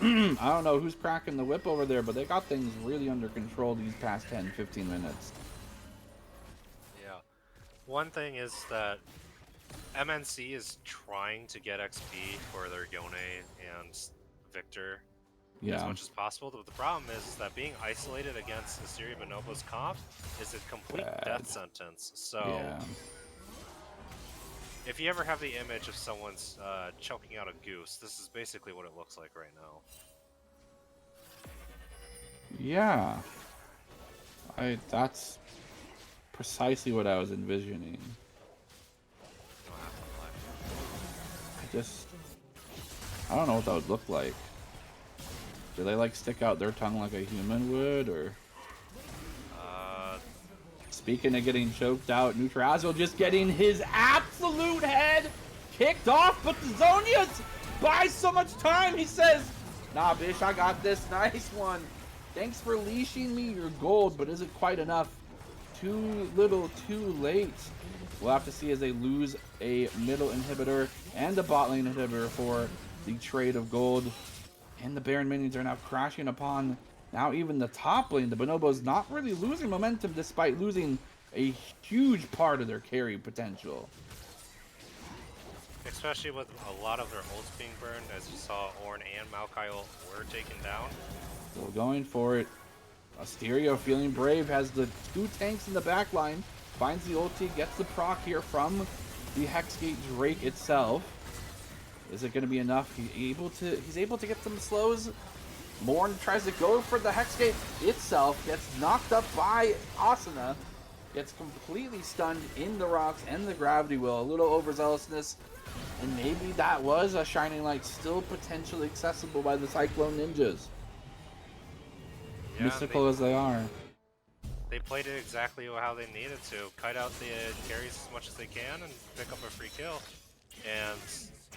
[SPEAKER 2] I don't know who's cracking the whip over there, but they got things really under control these past 10-15 minutes.
[SPEAKER 3] Yeah. One thing is that MNC is trying to get XP for their Yone and Victor as
[SPEAKER 2] Yeah.
[SPEAKER 3] much as possible. But the problem is that being isolated against Asteria Bonobos comp is a complete
[SPEAKER 2] Bad.
[SPEAKER 3] death sentence. So
[SPEAKER 2] Yeah.
[SPEAKER 3] if you ever have the image of someone's choking out a goose, this is basically what it looks like right now.
[SPEAKER 2] Yeah. That's precisely what I was envisioning.
[SPEAKER 3] You don't have to play.
[SPEAKER 2] I don't know what that would look like. Do they like stick out their tongue like a human would, or? Speaking of getting choked out, Neutrazil just getting his absolute head kicked off, but the Zonias buys so much time. He says, "Nah, bitch, I got this." Nice one. Thanks for leashing me your gold, but is it quite enough? Too little, too late. We'll have to see as they lose a middle inhibitor and a bot lane inhibitor for the trade of gold. And the Baron minions are now crashing upon now even the top lane. The Bonobos not really losing momentum despite losing a huge part of their carry potential.
[SPEAKER 3] Especially with a lot of their ults being burned, as you saw Ornn and Maokai ult were taken down.
[SPEAKER 2] Still going for it. Asteria feeling brave, has the 2 tanks in the back line, finds the ulti, gets the proc here from the Hexgate Drake itself. Is it going to be enough? He's able to get some slows. Morn tries to go for the Hexgate itself, gets knocked up by Asuna. gets completely stunned in the rocks and the gravity wheel. A little overzealousness, and maybe that was a shining light still potentially accessible by the Cyclone Ninjas.
[SPEAKER 3] Yeah,
[SPEAKER 2] Mystical as they are.
[SPEAKER 3] they played it exactly how they needed to. Kite out the carries as much as they can and pick up a free kill. And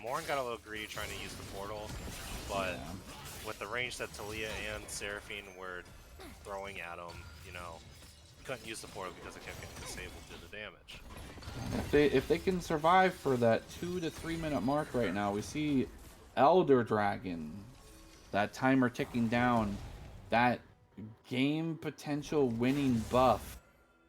[SPEAKER 3] Morn got a little greedy trying to use the portal, but with the range that Talia and Seraphine were throwing at him, you know, he couldn't use the portal because it kept getting disabled due to the damage.
[SPEAKER 2] If they can survive for that 2 to 3 minute mark right now, we see Elder Dragon, that timer ticking down, that game potential winning buff.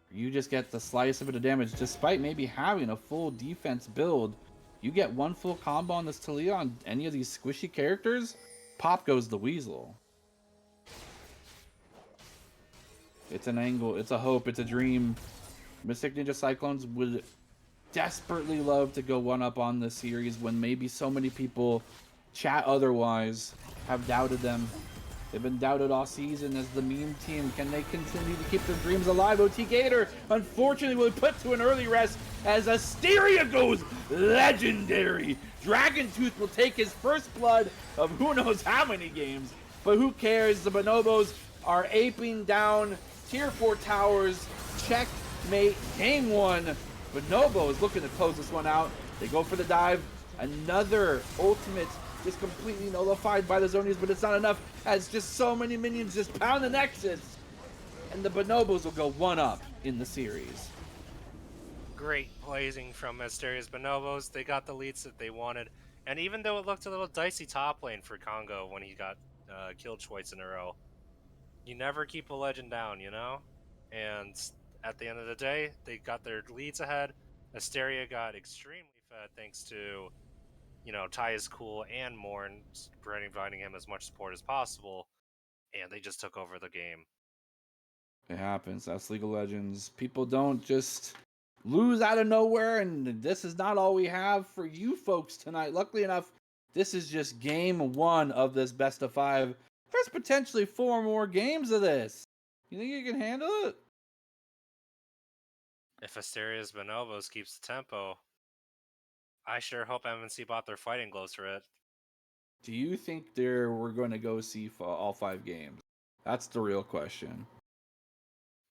[SPEAKER 2] You just get the slightest bit of damage, despite maybe having a full defense build. You get one full combo on this Talia on any of these squishy characters, pop goes the Weasel. It's an angle, it's a hope, it's a dream. Mystic Ninja Cyclones would desperately love to go one up on this series when maybe so many people chat otherwise have doubted them. They've been doubted all season as the meme team. Can they continue to keep their dreams alive? OT Gator, unfortunately, will be put to an early rest as Asteria goes legendary. Dragon Tooth will take his first blood of who knows how many games, but who cares? The Bonobos are aping down tier 4 towers. Checkmate, game 1. Bonobos looking to close this one out. They go for the dive. Another ultimate just completely nullified by the Zonies, but it's not enough as just so many minions just pound the Nexus. And the Bonobos will go one up in the series.
[SPEAKER 3] Great blazing from Asteria's Bonobos. They got the leads that they wanted. And even though it looked a little dicey top lane for Congo when he got killed twice in a row, you never keep a legend down, you know? And at the end of the day, they got their leads ahead. Asteria got extremely fed thanks to, you know, Ty is cool and Morn providing him as much support as possible. And they just took over the game.
[SPEAKER 2] It happens. That's League of Legends. People don't just lose out of nowhere, and this is not all we have for you folks tonight. Luckily enough, this is just game 1 of this best of 5. There's potentially 4 more games of this. You think you can handle it?
[SPEAKER 3] If Asteria's Bonobos keeps the tempo, I sure hope MNC bought their fighting gloves for it.
[SPEAKER 2] Do you think we're going to go see all 5 games? That's the real question.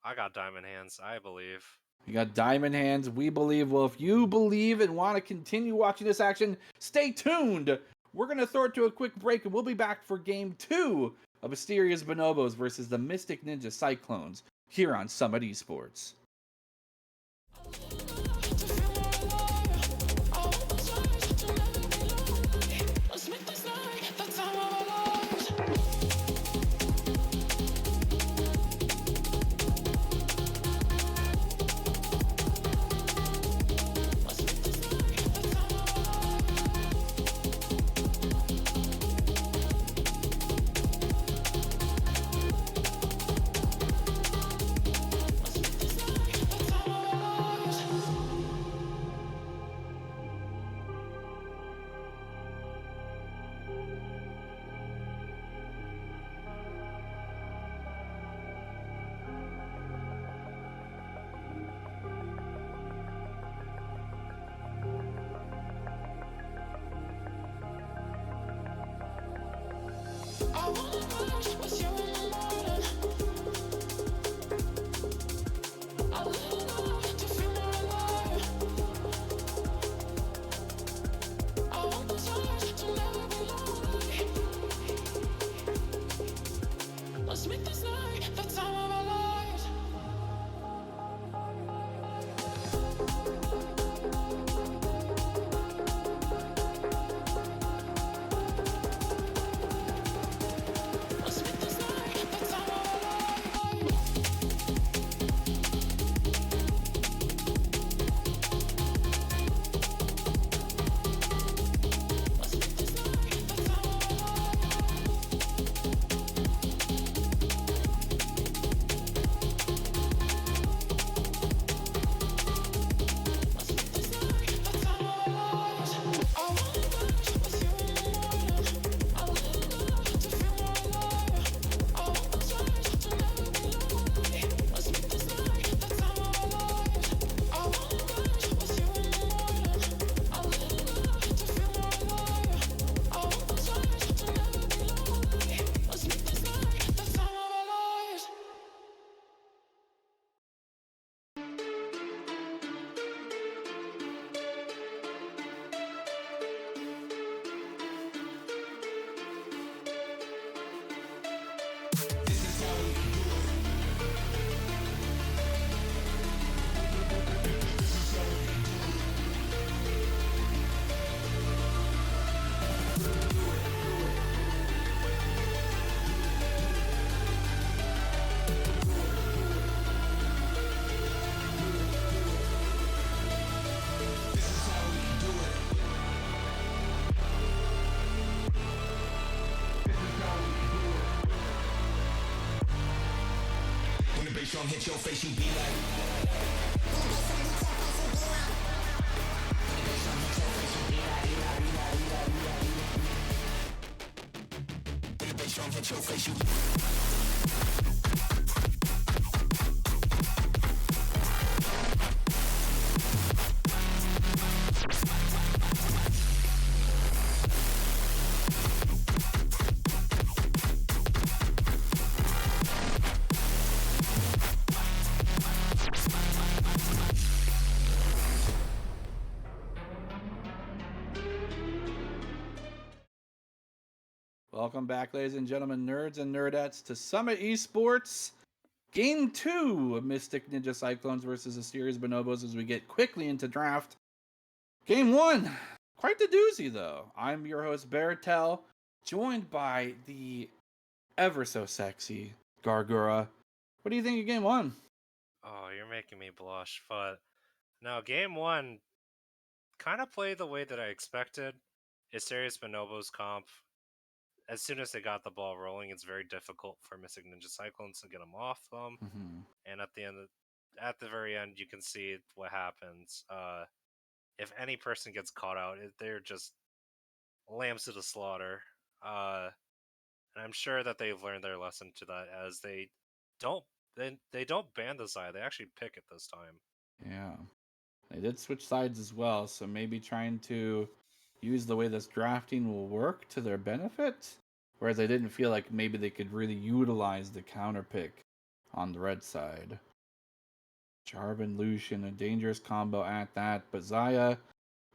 [SPEAKER 3] I got diamond hands, I believe.
[SPEAKER 2] You got diamond hands. We believe. Well, if you believe and want to continue watching this action, stay tuned. We're going to throw it to a quick break, and we'll be back for game 2 of Asteria's Bonobos versus the Mystic Ninja Cyclones here on Summit Esports.
[SPEAKER 4] I wanna know what's you in the morning. I lean on to feel more alive. I want the touch to never be lonely. Let's make this night the time of our lives. Let's make this night
[SPEAKER 1] drum hit your face, you be like. Drum hit your face, you.
[SPEAKER 2] Welcome back, ladies and gentlemen, nerds and nerdettes, to Summit Esports Game 2 of Mystic Ninja Cyclones versus Asteria's Bonobos as we get quickly into draft. Game 1, quite the doozy though. I'm your host, Baratel, joined by the ever so sexy Gargura. What do you think of Game 1?
[SPEAKER 3] Oh, you're making me blush. But no, game 1 kind of played the way that I expected. Asteria's Bonobos comp. As soon as they got the ball rolling, it's very difficult for Mystic Ninja Cyclones to get them off them.
[SPEAKER 2] Mm-hmm.
[SPEAKER 3] And at the very end, you can see what happens. If any person gets caught out, they're just lambs to the slaughter. And I'm sure that they've learned their lesson to that, as don't they don't ban the side; they actually pick it this time.
[SPEAKER 2] Yeah. They did switch sides as well, so maybe trying to use the way this drafting will work to their benefit. Whereas I didn't feel like maybe they could really utilize the counter pick on the red side. Jarvan Lucian, a dangerous combo at that, but Zaya,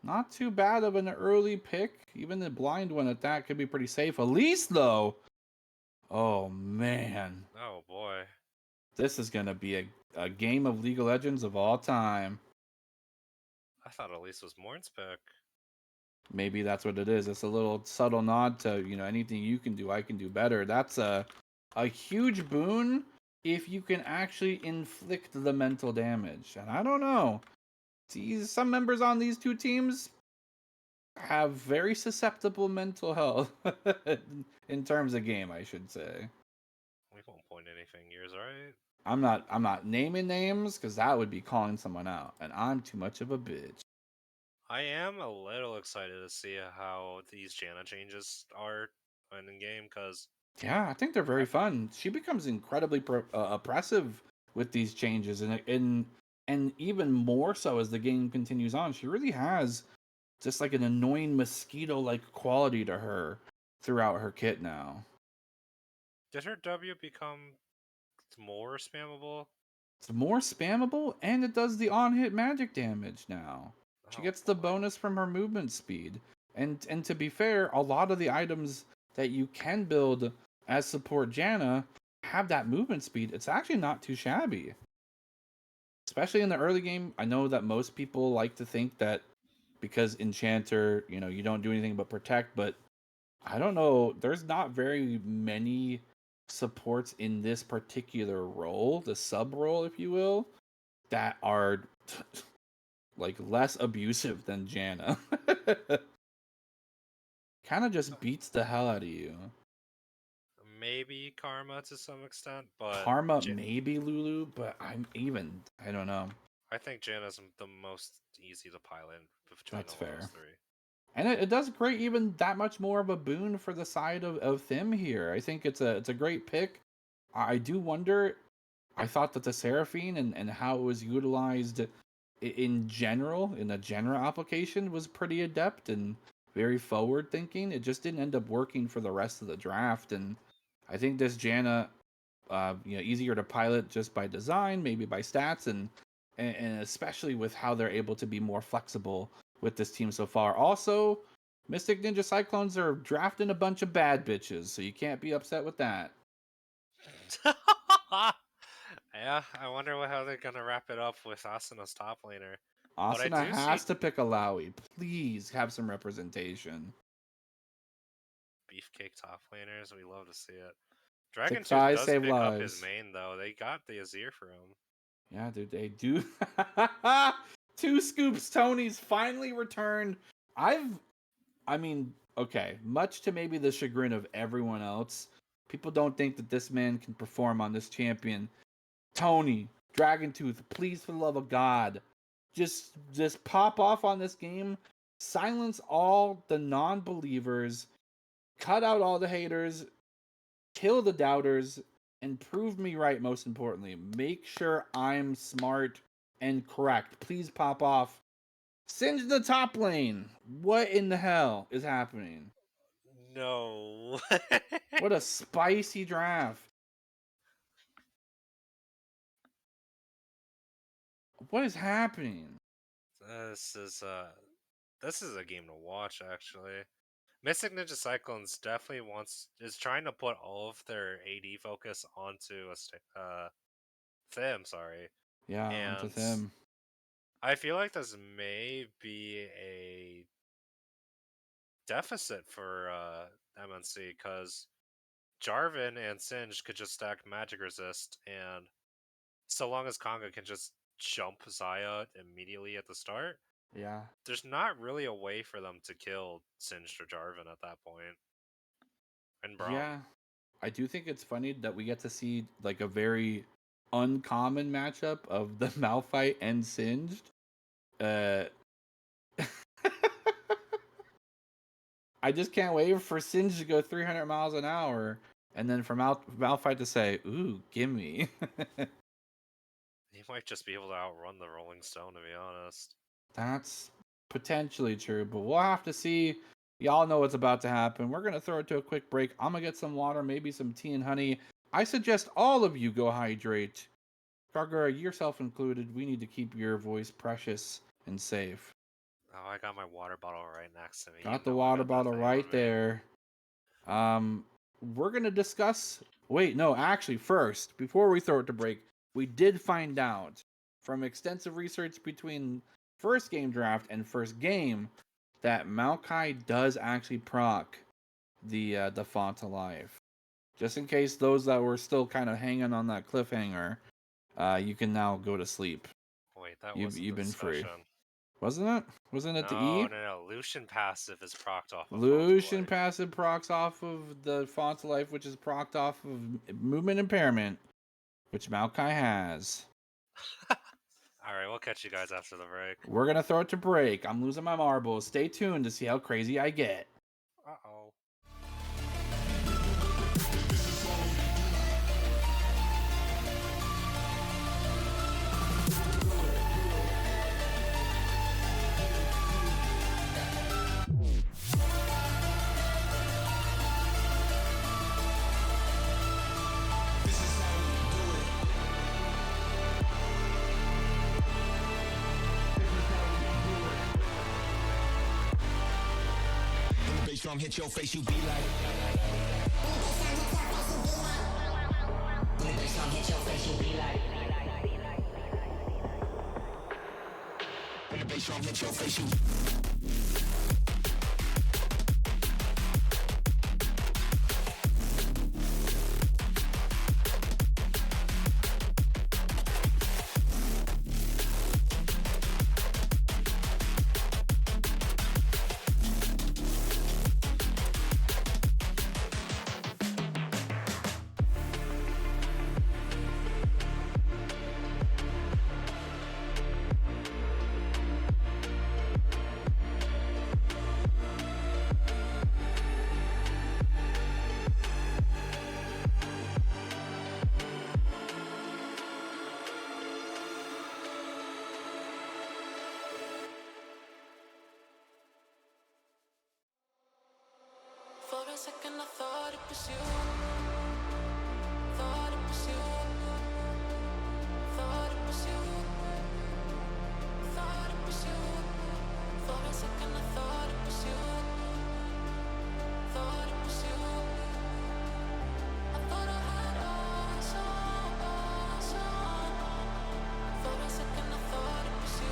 [SPEAKER 2] not too bad of an early pick. Even the blind one at that could be pretty safe. Elise, though, oh man.
[SPEAKER 3] Oh boy.
[SPEAKER 2] This is going to be a game of League of Legends of all time.
[SPEAKER 3] I thought Elise was Morn's pick.
[SPEAKER 2] Maybe that's what it is. It's a little subtle nod to, anything you can do, I can do better. That's a huge boon if you can actually inflict the mental damage. And I don't know. Some members on these two teams have very susceptible mental health in terms of game, I should say.
[SPEAKER 3] We won't point any fingers, right?
[SPEAKER 2] I'm not naming names because that would be calling someone out, and I'm too much of a bitch.
[SPEAKER 3] I am a little excited to see how these Janna changes are in game, because
[SPEAKER 2] yeah, I think they're very fun. She becomes incredibly oppressive with these changes, and even more so as the game continues on. She really has just like an annoying mosquito-like quality to her throughout her kit now.
[SPEAKER 3] did her W become more spammable?
[SPEAKER 2] It's more spammable, and it does the on-hit magic damage now. She
[SPEAKER 3] Oh,
[SPEAKER 2] gets the
[SPEAKER 3] boy.
[SPEAKER 2] bonus from her movement speed. And to be fair, a lot of the items that you can build as support Janna have that movement speed. It's actually not too shabby. Especially in the early game, I know that most people like to think that because Enchanter, you don't do anything but protect, but I don't know, there's not very many supports in this particular role, the sub role, if you will, that are like less abusive than Janna. Kind of just beats the hell out of you.
[SPEAKER 3] Maybe Karma to some extent, but
[SPEAKER 2] Karma, maybe Lulu, but I don't know.
[SPEAKER 3] I think Janna's the most easy to pilot between
[SPEAKER 2] That's
[SPEAKER 3] all
[SPEAKER 2] fair.
[SPEAKER 3] those three.
[SPEAKER 2] And it does great, even that much more of a boon for the side of Thim here. I think it's a great pick. I do wonder, I thought that the Seraphine and how it was utilized in general, in a general application, was pretty adept and very forward thinking. It just didn't end up working for the rest of the draft. And I think this Janna, easier to pilot just by design, maybe by stats, and especially with how they're able to be more flexible with this team so far. Also, Mystic Ninja Cyclones are drafting a bunch of bad bitches, so you can't be upset with that.
[SPEAKER 3] Yeah, I wonder how they're gonna wrap it up with Asana's top laner.
[SPEAKER 2] Asuna has to pick a Lowy. Please have some representation.
[SPEAKER 3] Beefcake top laners, we love to see it. Dragon
[SPEAKER 2] Six
[SPEAKER 3] Tooth
[SPEAKER 2] eyes
[SPEAKER 3] does
[SPEAKER 2] save
[SPEAKER 3] pick up
[SPEAKER 2] lives.
[SPEAKER 3] his main though. They got the Azir for him.
[SPEAKER 2] Yeah, dude, they do. 2 scoops. Tony's finally returned. Okay, much to maybe the chagrin of everyone else, people don't think that this man can perform on this champion. Tony, Dragon Tooth, please, for the love of God, just pop off on this game. Silence all the non-believers. Cut out all the haters. Kill the doubters. And prove me right, most importantly. Make sure I'm smart and correct. Please pop off. Singe the top lane. What in the hell is happening?
[SPEAKER 3] No.
[SPEAKER 2] What a spicy draft. What is happening?
[SPEAKER 3] This is a game to watch, actually. Mystic Ninja Cyclones definitely is trying to put all of their AD focus onto Thim, sorry.
[SPEAKER 2] Yeah, onto
[SPEAKER 3] And
[SPEAKER 2] them.
[SPEAKER 3] I feel like this may be a deficit for MNC, because Jarvan and Singe could just stack magic resist, and so long as Konga can just jump Zaya immediately at the start,
[SPEAKER 2] Yeah.
[SPEAKER 3] there's not really a way for them to kill Singed or Jarvan at that point. And Braum.
[SPEAKER 2] Yeah. I do think it's funny that we get to see like a very uncommon matchup of the Malphite and Singed. I just can't wait for Singe to go 300 miles an hour and then for Malphite to say, "Ooh, gimme."
[SPEAKER 3] He might just be able to outrun the Rolling Stone, to be honest.
[SPEAKER 2] That's potentially true, but we'll have to see. Y'all know what's about to happen. We're going to throw it to a quick break. I'm going to get some water, maybe some tea and honey. I suggest all of you go hydrate. Gargara, yourself included. We need to keep your voice precious and safe.
[SPEAKER 3] Oh, I got my water bottle right next to me.
[SPEAKER 2] Got the water bottle right there. We're going to discuss... Wait, no, actually, first, before we throw it to break, we did find out from extensive research between first game draft and first game that Maokai does actually proc the Font to Life. Just in case those that were still kind of hanging on that cliffhanger, you can now go to sleep.
[SPEAKER 3] Wait, that
[SPEAKER 2] You've been
[SPEAKER 3] discussion.
[SPEAKER 2] free. Wasn't it? Wasn't it the E?
[SPEAKER 3] No. Lucian passive is procced off of
[SPEAKER 2] Lucian passive procs off of the Font to Life, which is procced off of movement impairment, which Maokai has.
[SPEAKER 3] Alright, we'll catch you guys after the break.
[SPEAKER 2] We're going to throw it to break. I'm losing my marbles. Stay tuned to see how crazy I get.
[SPEAKER 3] Uh-oh.
[SPEAKER 5] Drum hit your face, you be like. When the bass drum hit your face, you be like. When the bass drum hit your face, you.
[SPEAKER 4] For a second I thought it was you. Thought it was you. Thought it was you. Thought it was you. For a second I thought it was you. Thought it was you. I thought I had eyes on. For a second I thought it was you.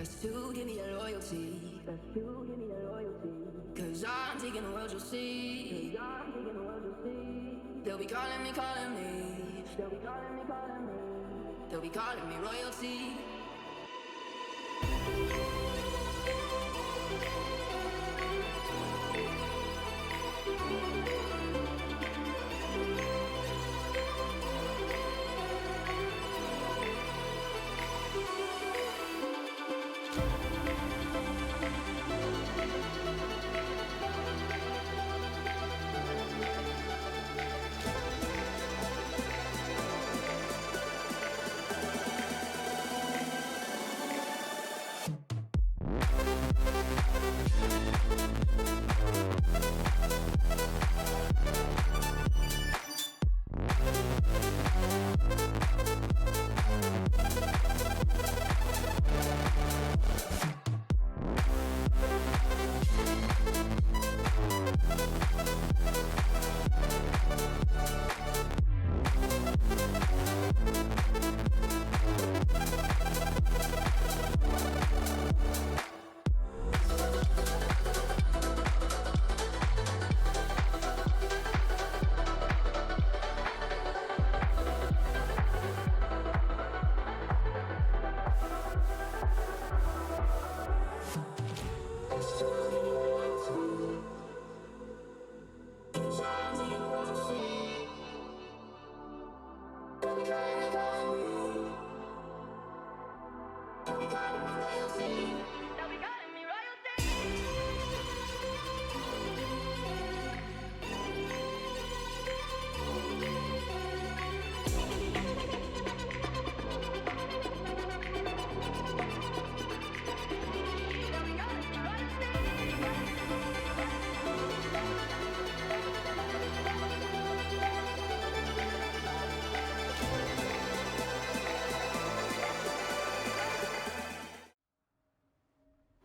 [SPEAKER 1] Best to give me that loyalty. Best to give me that loyalty. Cause I'm taking the world, you'll see. Cause I'm taking the world, you'll see. They'll be calling me, calling me. They'll be calling me, calling me. They'll be calling me royalty.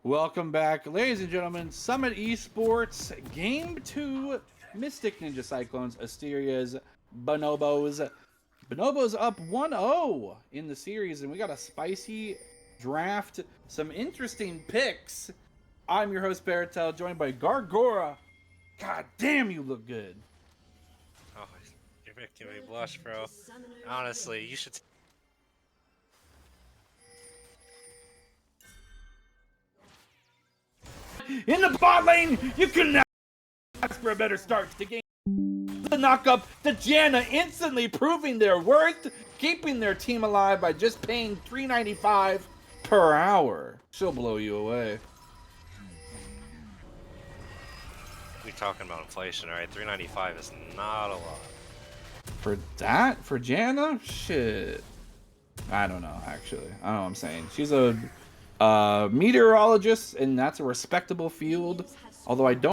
[SPEAKER 2] Welcome back, ladies and gentlemen. Summit Esports Game 2, Mystic Ninja Cyclones, Asteria's Bonobos. Bonobos up 1-0 in the series, and we got a spicy draft, some interesting picks. I'm your host, Baratel, joined by Gargora. God damn, you look good.
[SPEAKER 3] Oh, you're making me blush, bro. Honestly, you should.
[SPEAKER 2] In the bot lane, you couldn't ask for a better start to the game. The knock up to Janna, instantly proving their worth, keeping their team alive by just paying $3.95 per hour. She'll blow you away.
[SPEAKER 3] We're talking about inflation, alright? $3.95 is not a lot.
[SPEAKER 2] For that? For Janna? Shit. I don't know, actually. I don't know what I'm saying. She's a meteorologist, and that's a respectable field. Although I don't.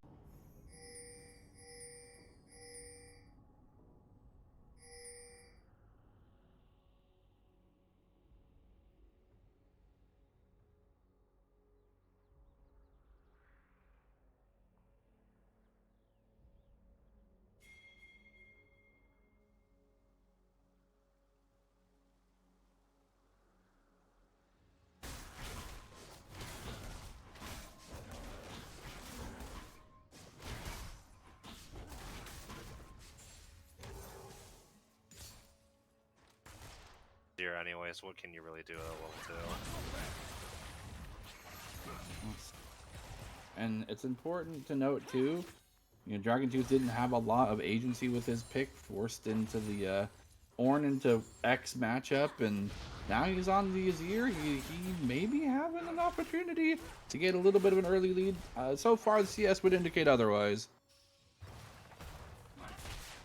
[SPEAKER 3] Here, anyways, what can you really do at level 2?
[SPEAKER 2] And it's important to note too, you know, Dragon Tooth didn't have a lot of agency with his pick, forced into the Ornn into X matchup, and now he's on the Azir. He may be having an opportunity to get a little bit of an early lead. So far, the CS would indicate otherwise.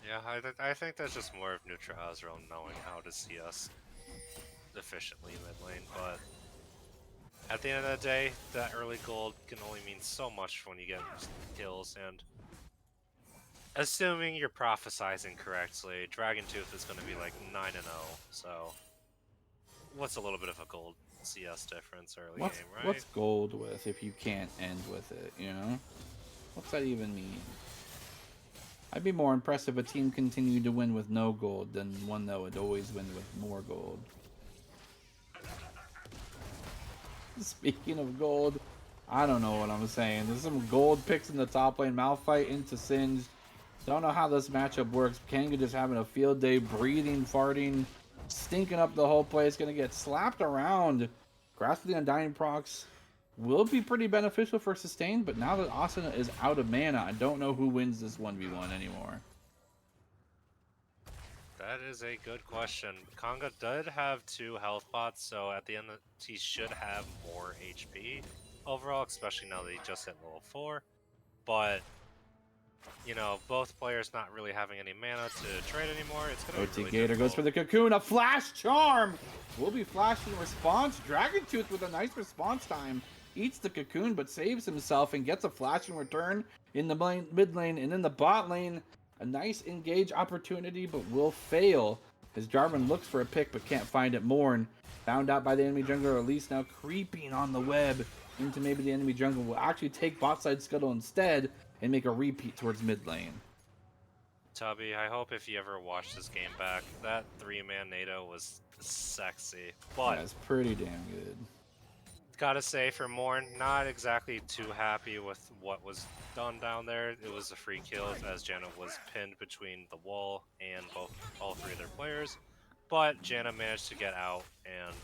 [SPEAKER 3] Yeah, I think that's just more of neutral Azrael knowing how to see us efficiently mid lane, but at the end of the day, that early gold can only mean so much when you get kills, and assuming you're prophesizing correctly, Dragon Tooth is going to be like 9-0, so what's a little bit of a gold CS difference early game, right?
[SPEAKER 2] What's gold with if you can't end with it, you know? What's that even mean? I'd be more impressed if a team continued to win with no gold than one that would always win with more gold. Speaking of gold, I don't know what I'm saying. There's some gold picks in the top lane. Malphite into Singed. Don't know how this matchup works. Kanga just having a field day, breathing, farting, stinking up the whole place. Gonna get slapped around. Grasp of the Undying procs will be pretty beneficial for sustain, but now that Asuna is out of mana, I don't know who wins this 1v1 anymore.
[SPEAKER 3] That is a good question. Kanga did have 2 health pots, so at the end he should have more HP overall, especially now that he just hit level 4. But, you know, both players not really having any mana to trade anymore. It's going to be
[SPEAKER 2] OT
[SPEAKER 3] really
[SPEAKER 2] Gator goes for the cocoon. A flash charm will be flashed in response. Dragon Tooth with a nice response time. Eats the cocoon, but saves himself and gets a flash in return in the mid lane. And in the bot lane, a nice engage opportunity, but will fail. As Jarvan looks for a pick, but can't find it. Morn, found out by the enemy jungler, or at least now creeping on the web into maybe the enemy jungle, will actually take bot side scuttle instead and make a repeat towards mid lane.
[SPEAKER 3] Tubby, I hope if you ever watch this game back, that 3-man NATO was sexy. But
[SPEAKER 2] That's pretty damn good.
[SPEAKER 3] gotta say, for Morn, not exactly too happy with what was done down there. It was a free kill as Janna was pinned between the wall and all 3 of their players. But Janna managed to get out, and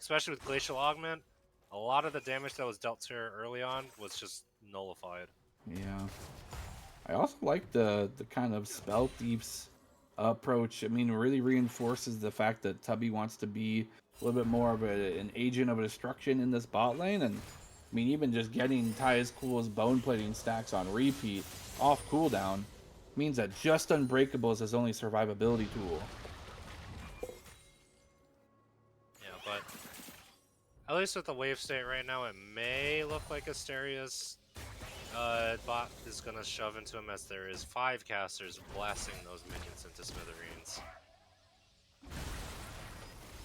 [SPEAKER 3] especially with Glacial Augment, a lot of the damage that was dealt to her early on was just nullified.
[SPEAKER 2] Yeah. I also like the kind of spell thieves approach. I mean, it really reinforces the fact that Tubby wants to be a little bit more of an agent of destruction in this bot lane. And I mean, even just getting Ty's Cool's bone plating stacks on repeat off cooldown means that just Unbreakable is his only survivability tool.
[SPEAKER 3] Yeah, but at least with the wave state right now, it may look like Asteria's bot is gonna shove into him, as there is 5 casters blasting those minions into smithereens.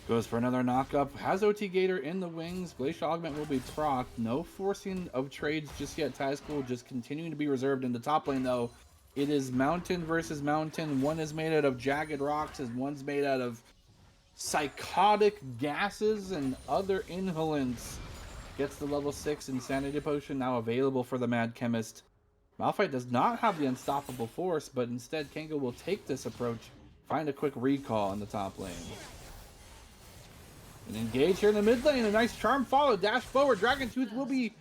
[SPEAKER 2] Goes for another knockup. Has OT Gator in the wings. Glacial Augment will be proc. No forcing of trades just yet. Ty's Cool just continuing to be reserved in the top lane, though. It is mountain versus mountain. One is made out of jagged rocks, and one's made out of psychotic gases and other inhalants. Gets the level 6 Insanity Potion now available for the Mad Chemist. Malphite does not have the Unstoppable Force, but instead Kanga will take this approach, find a quick recall in the top lane. And engage here in the mid lane. A nice charm follow, dash forward. Dragon Tooth will be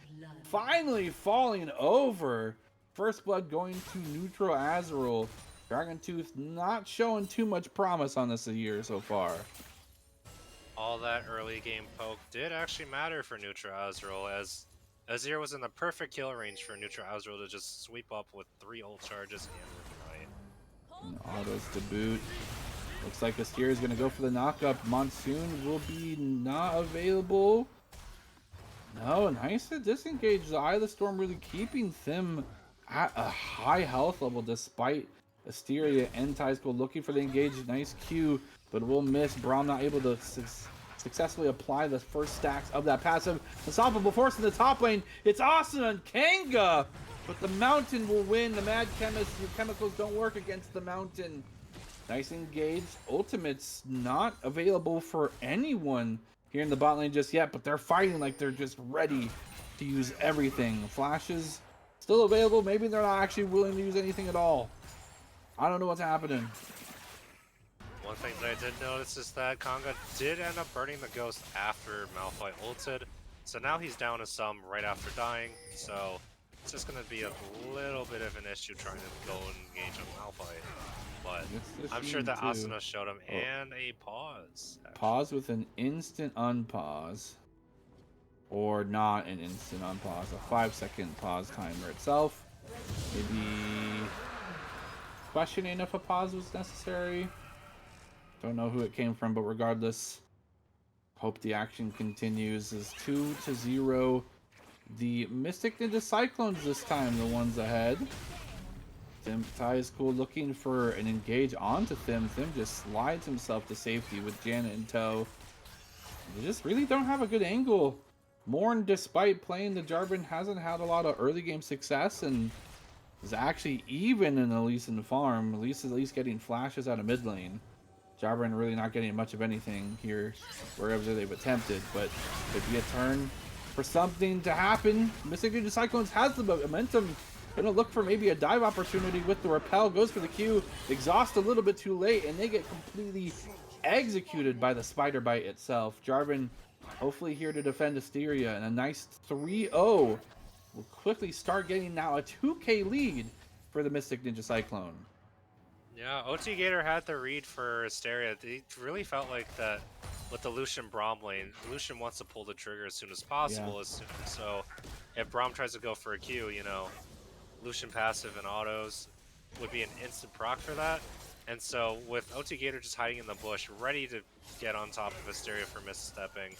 [SPEAKER 2] finally falling over. First blood going to neutral Azrael. Dragon Tooth not showing too much promise on this year so far.
[SPEAKER 3] All that early game poke did actually matter for neutral Azrael, as Azir was in the perfect kill range for neutral Azrael to just sweep up with 3 ult charges and Rift Knight.
[SPEAKER 2] And autos to boot. Looks like Asteria is going to go for the knockup. Monsoon will be not available. No, nice to disengage. The Eye of the Storm really keeping them at a high health level despite Asteria and Tysko looking for the engage. Nice Q, but will miss. Braum not able to successfully apply the first stacks of that passive. Unstoppable Force in the top lane. It's Asuna and Kanga, but the Mountain will win. The Mad Chemist, your chemicals don't work against the Mountain. Nice engage. Ultimate's not available for anyone here in the bot lane just yet, but they're fighting like they're just ready to use everything. Flashes still available. Maybe they're not actually willing to use anything at all. I don't know what's happening.
[SPEAKER 3] One thing that I did notice is that Kanga did end up burning the ghost after Malphite ulted, so now he's down to some right after dying, so it's just going to be a little bit of an issue trying to go and engage on Malphite. But I'm sure that Asuna showed him, and a pause. Actually.
[SPEAKER 2] Pause with an instant unpause. Or not an instant unpause. A 5-second pause timer itself. Maybe questioning if a pause was necessary. Don't know who it came from, but regardless, hope the action continues. Is 2-0. The Mystic Ninja Cyclones this time, the ones ahead. Ty is cool, looking for an engage onto Thim. Thim just slides himself to safety with Janet in tow. They just really don't have a good angle. Morn, despite playing the Jarvan, hasn't had a lot of early game success and is actually even in Elise and farm. Elise is at least getting flashes out of mid lane. Jarvan really not getting much of anything here, wherever they've attempted, but could be a turn for something to happen. Mystic Ninja Cyclones has the momentum. Gonna look for maybe a dive opportunity with the repel. Goes for the Q. Exhaust a little bit too late, and they get completely executed by the spider bite itself. Jarvan hopefully here to defend Asteria, and a nice 3-0 will quickly start getting now a 2K lead for the Mystic Ninja Cyclone.
[SPEAKER 3] Yeah, OT Gator had the read for Asteria. It really felt like that with the Lucian Braum lane. Lucian wants to pull the trigger as soon as possible. So if Braum tries to go for a Q, you know, Lucian passive and autos would be an instant proc for that. And so with OT Gator just hiding in the bush, ready to get on top of Asteria for misstepping,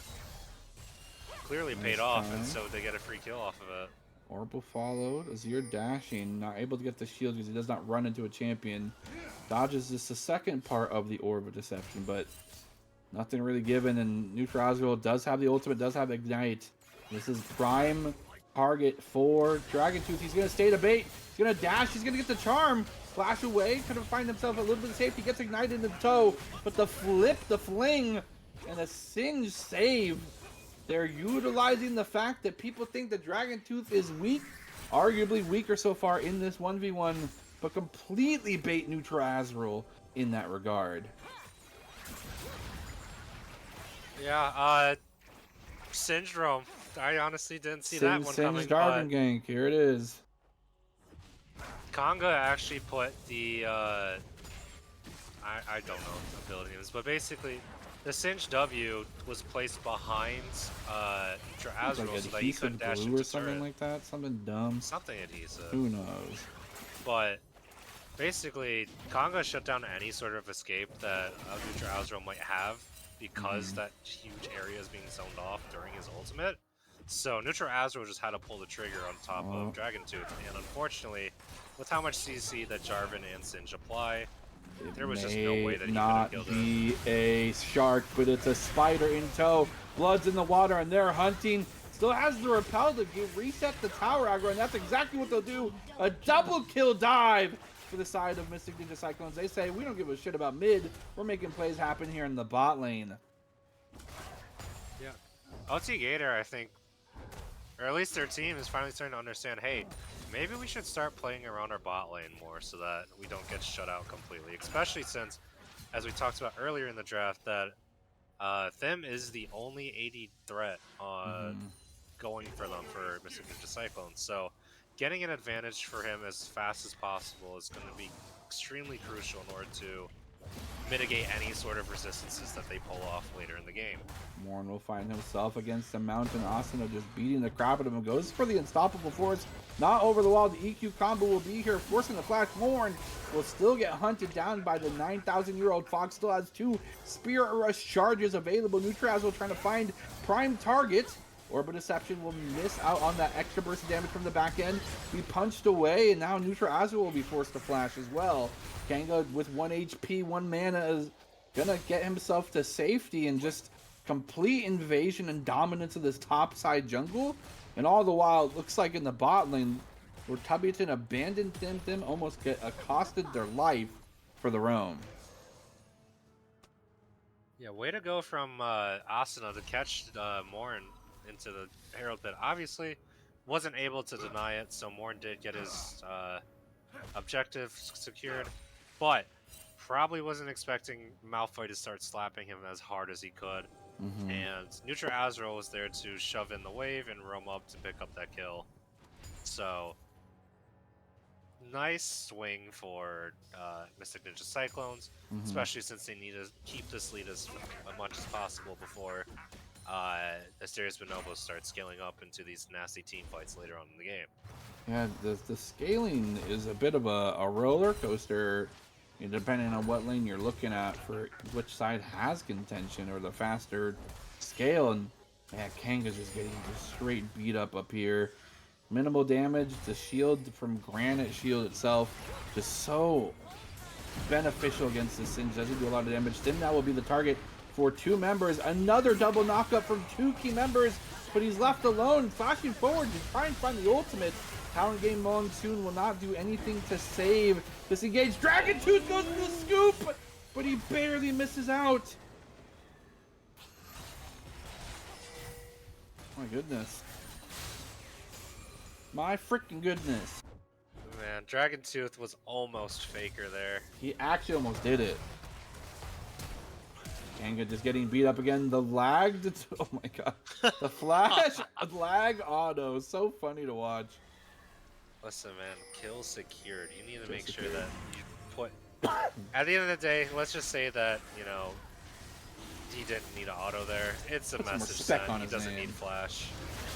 [SPEAKER 3] clearly paid off, and so they get a free kill off of it.
[SPEAKER 2] Orbital followed. Azir dashing, not able to get the shield because he does not run into a champion. Dodges just the second part of the Orb of Deception, but nothing really given. And Neutral Azrael does have the ultimate, does have Ignite. This is prime target for Dragon Tooth. He's going to stay to bait. He's going to dash. He's going to get the charm. Flash away. Could have find himself a little bit of safety. Gets Ignited in the toe. But the flip, the fling, and a Singe save. They're utilizing the fact that people think that Dragon Tooth is weak, arguably weaker so far in this 1v1, but completely bait Neutral Azrael in that regard.
[SPEAKER 3] Yeah, Syndrome. I honestly didn't see that one coming.
[SPEAKER 2] Jarvan gank, here it is.
[SPEAKER 3] Kanga actually put the, I don't know the ability names, but basically, the Singe W was placed behind Neutral Azrael
[SPEAKER 2] like
[SPEAKER 3] so that he couldn't dash into
[SPEAKER 2] or something
[SPEAKER 3] turret.
[SPEAKER 2] like that, something dumb.
[SPEAKER 3] Something adhesive.
[SPEAKER 2] Who knows?
[SPEAKER 3] But basically, Kanga shut down any sort of escape that Neutral Azrael might have because that huge area is being zoned off during his ultimate. So Neutral Azrael just had to pull the trigger on top of Dragon Tooth, and unfortunately, with how much CC that Jarvan and Singe apply, there was just no way that he could have killed it.
[SPEAKER 2] Be a shark, but it's a spider in tow. Blood's in the water, and they're hunting. Still has the repel to reset the tower aggro, and that's exactly what they'll do. A double kill dive for the side of Mystic Ninja Cyclones. They say, we don't give a shit about mid. We're making plays happen here in the bot lane.
[SPEAKER 3] Yeah. OT Gator, I think, or at least their team is finally starting to understand, hey, maybe we should start playing around our bot lane more so that we don't get shut out completely. Especially since, as we talked about earlier in the draft, that Them is the only AD threat going for them for Mystic Ninja Cyclone. So getting an advantage for him as fast as possible is going to be extremely crucial in order to mitigate any sort of resistances that they pull off later in the game.
[SPEAKER 2] Morn will find himself against the Mountain Asuna, just beating the crap out of him. Goes for the Unstoppable Force. Not over the wall. The EQ combo will be here, forcing the flash. Morn will still get hunted down by the 9,000-year-old Fox. Still has 2 Spirit Rush charges available. Neutral Azrael trying to find prime target. Orb Deception will miss out on that extra burst of damage from the back end. Be punched away, and now Neutral Azrael will be forced to flash as well. Kanga with 1 HP, 1 mana is gonna get himself to safety and just complete invasion and dominance of this top side jungle. And all the while, it looks like in the bot lane, where Tubbyton abandoned them almost get accosted their life for the roam.
[SPEAKER 3] Yeah, way to go from Asuna to catch Morn into the Herald Pit. Obviously, wasn't able to deny it, so Morn did get his objective secured, but probably wasn't expecting Malfoy to start slapping him as hard as he could. And Neutral Azrael was there to shove in the wave and roam up to pick up that kill. So, nice swing for Mystic Ninja Cyclones, especially since they need to keep this lead as much as possible before Asteria's Bonobos start scaling up into these nasty team fights later on in the game.
[SPEAKER 2] Yeah, the scaling is a bit of a roller coaster, depending on what lane you're looking at for which side has contention or the faster scale. And man, Kanga's just getting just straight beat up here. Minimal damage. The shield from Granite Shield itself just so beneficial against the Singe. Doesn't do a lot of damage. Then that will be the target for 2 members. Another double knockup from 2 key members, but he's left alone, flashing forward to try and find the ultimate. Talon Game Monsoon will not do anything to save this engage. Dragon Tooth goes for the scoop, but he barely misses out. My goodness. My freaking goodness.
[SPEAKER 3] Man, Dragon Tooth was almost faker there.
[SPEAKER 2] He actually almost did it. Kanga just getting beat up again. The lag. Oh my god. The flash lag auto. So funny to watch.
[SPEAKER 3] Listen, man, kill secured. You need to
[SPEAKER 2] Kill
[SPEAKER 3] make sure
[SPEAKER 2] secured.
[SPEAKER 3] that you put. At the end of the day, let's just say that, you know, he didn't need an auto there. It's a
[SPEAKER 2] Put some
[SPEAKER 3] message
[SPEAKER 2] respect
[SPEAKER 3] sent.
[SPEAKER 2] on
[SPEAKER 3] He
[SPEAKER 2] his
[SPEAKER 3] doesn't
[SPEAKER 2] name.
[SPEAKER 3] need flash.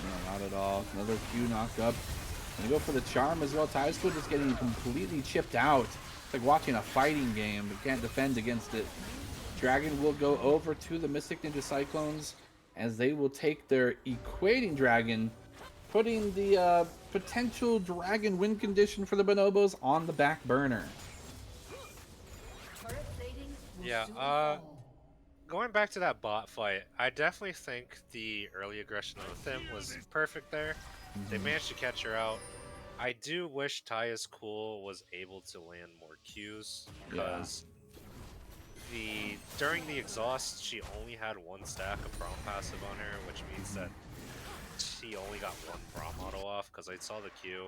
[SPEAKER 2] No, not at all. Another Q knock up. Gonna go for the charm as well. Ty School just getting completely chipped out. It's like watching a fighting game, but can't defend against it. Dragon will go over to the Mystic Ninja Cyclones as they will take their equating dragon, putting the potential dragon win condition for the Bonobos on the back burner.
[SPEAKER 3] Yeah, going back to that bot fight, I definitely think the early aggression of the Thim was perfect there. They managed to catch her out. I do wish Taya's Cool was able to land more Qs, because during the exhaust she only had one stack of Braum passive on her, which means that she only got one Braum auto off, because I saw the Q.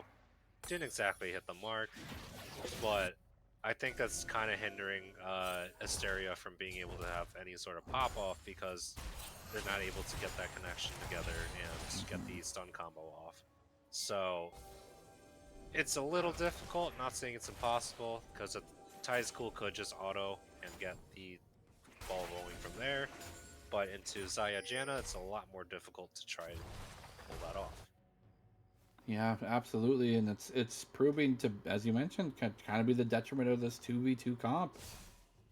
[SPEAKER 3] Didn't exactly hit the mark, but I think that's kind of hindering Asteria from being able to have any sort of pop-off, because they're not able to get that connection together and get the stun combo off. So it's a little difficult, not saying it's impossible, because Ty's Cool could just auto and get the ball rolling from there, but into Zaya Janna, it's a lot more difficult to try and pull that off.
[SPEAKER 2] Yeah, absolutely, and it's proving to, as you mentioned, kind of be the detriment of this 2v2 comp.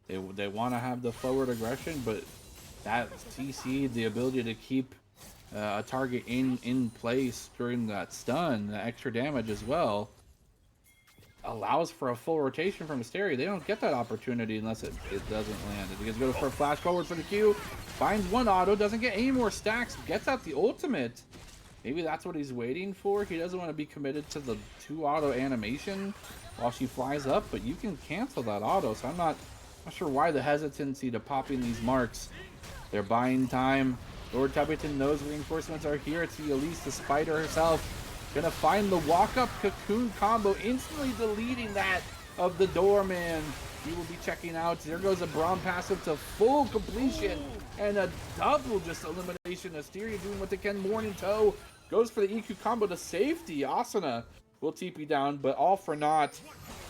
[SPEAKER 2] They want to have the forward aggression, but that CC, the ability to keep a target in place during that stun, the extra damage as well, allows for a full rotation from Asteria. They don't get that opportunity unless it doesn't land. He goes for a flash forward for the Q, finds one auto, doesn't get any more stacks, gets out the ultimate. Maybe that's what he's waiting for. He doesn't want to be committed to the 2 auto animation while she flies up, but you can cancel that auto, so I'm not sure why the hesitancy to popping these marks. They're buying time. Lord Tubbington knows reinforcements are here. It's the Elise, the spider herself. Gonna find the walk-up cocoon combo, instantly deleting that of the doorman. He will be checking out. There goes a Braum passive to full completion. And a double just elimination. Asteria doing what they can. Morn in tow. Goes for the EQ combo to safety. Asuna will TP down, but all for naught.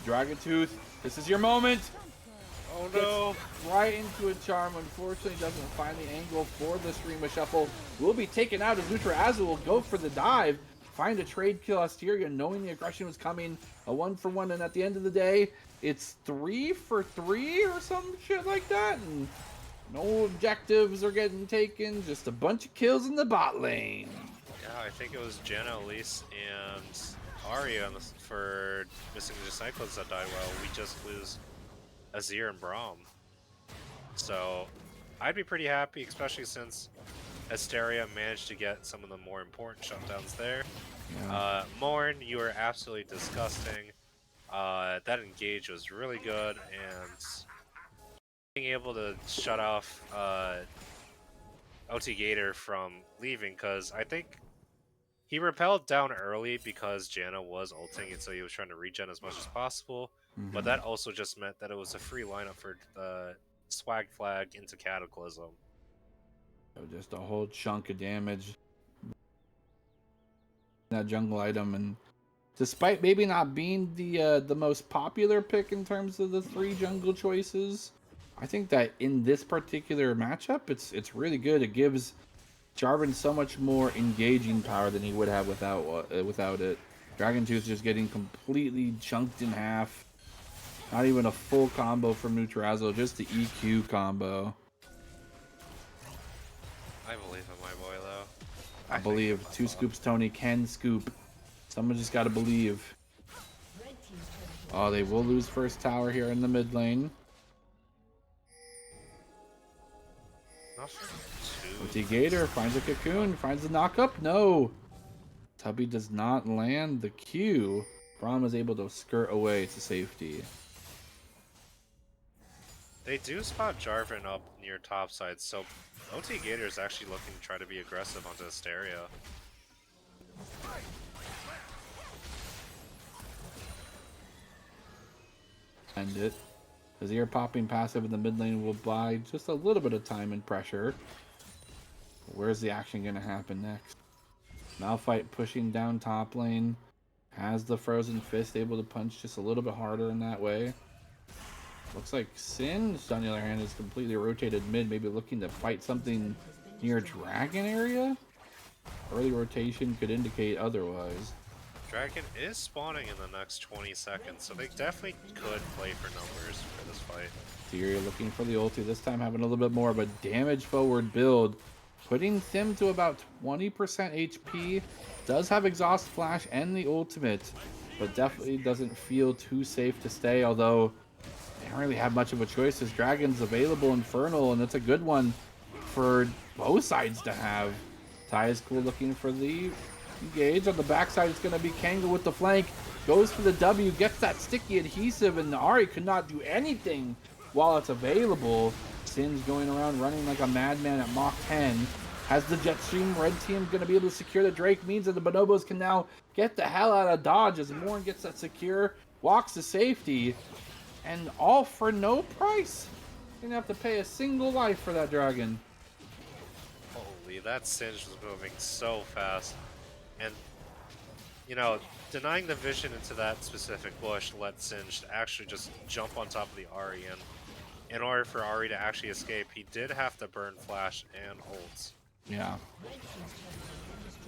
[SPEAKER 2] Dragon Tooth, this is your moment.
[SPEAKER 3] Oh no!
[SPEAKER 2] Gets right into a charm. Unfortunately, doesn't find the angle for the Stream of Shuffle. Will be taken out as Nutra Azul will go for the dive. Find a trade kill Asteria, knowing the aggression was coming. A 1-for-1, and at the end of the day, it's 3 for 3 or some shit like that. And no objectives are getting taken. Just a bunch of kills in the bot lane.
[SPEAKER 3] Yeah, I think it was Janna, Elise, and Aria for Missing the Cyclones that died well. We just lose Azir and Braum. So I'd be pretty happy, especially since Asteria managed to get some of the more important shutdowns there.
[SPEAKER 2] Yeah.
[SPEAKER 3] Morn, you were absolutely disgusting. That engage was really good, and being able to shut off OT Gator from leaving, because I think he repelled down early because Janna was ulting, and so he was trying to regen as much as possible. But that also just meant that it was a free lineup for the swag flag into Cataclysm.
[SPEAKER 2] So just a whole chunk of damage. That jungle item, and despite maybe not being the most popular pick in terms of the 3 jungle choices, I think that in this particular matchup, it's really good. It gives Jarvan so much more engaging power than he would have without it. Dragon Tooth just getting completely chunked in half. Not even a full combo from Neutrazzo, just the EQ combo.
[SPEAKER 3] I believe in my boy, though.
[SPEAKER 2] I believe 2 scoops Tony can scoop. Someone just gotta believe. Oh, they will lose first tower here in the mid lane. OT Gator finds a cocoon, finds the knockup. No! Tubby does not land the Q. Braum is able to skirt away to safety.
[SPEAKER 3] They do spot Jarvan up near top side, so OT Gator is actually looking to try to be aggressive onto Asteria.
[SPEAKER 2] End it. His ear popping passive in the mid lane will buy just a little bit of time and pressure. Where's the action going to happen next? Malphite pushing down top lane. Has the Frozen Fist able to punch just a little bit harder in that way. Looks like Singed, on the other hand, is completely rotated mid, maybe looking to fight something near Dragon area? Early rotation could indicate otherwise.
[SPEAKER 3] Dragon is spawning in the next 20 seconds, so they definitely could play for numbers for this fight.
[SPEAKER 2] Asteria looking for the ulti, this time having a little bit more of a damage forward build. Putting Sim to about 20% HP. Does have Exhaust Flash and the ultimate, but definitely doesn't feel too safe to stay, although they don't really have much of a choice as Dragon's available Infernal, and it's a good one for both sides to have. Ty is cool looking for the engage. On the backside, it's going to be Kanga with the flank. Goes for the W, gets that sticky adhesive, and Ari could not do anything while it's available. Sin's going around running like a madman at Mach 10. Has the Jetstream, red team going to be able to secure the Drake, means that the Bonobos can now get the hell out of dodge as Morn gets that secure, walks to safety, and all for no price. You're going to have to pay a single life for that dragon.
[SPEAKER 3] Holy, that Singe was moving so fast. And, you know, denying the vision into that specific bush let Singe actually just jump on top of the Ahri. And in order for Ahri to actually escape, he did have to burn Flash and ults.
[SPEAKER 2] Yeah.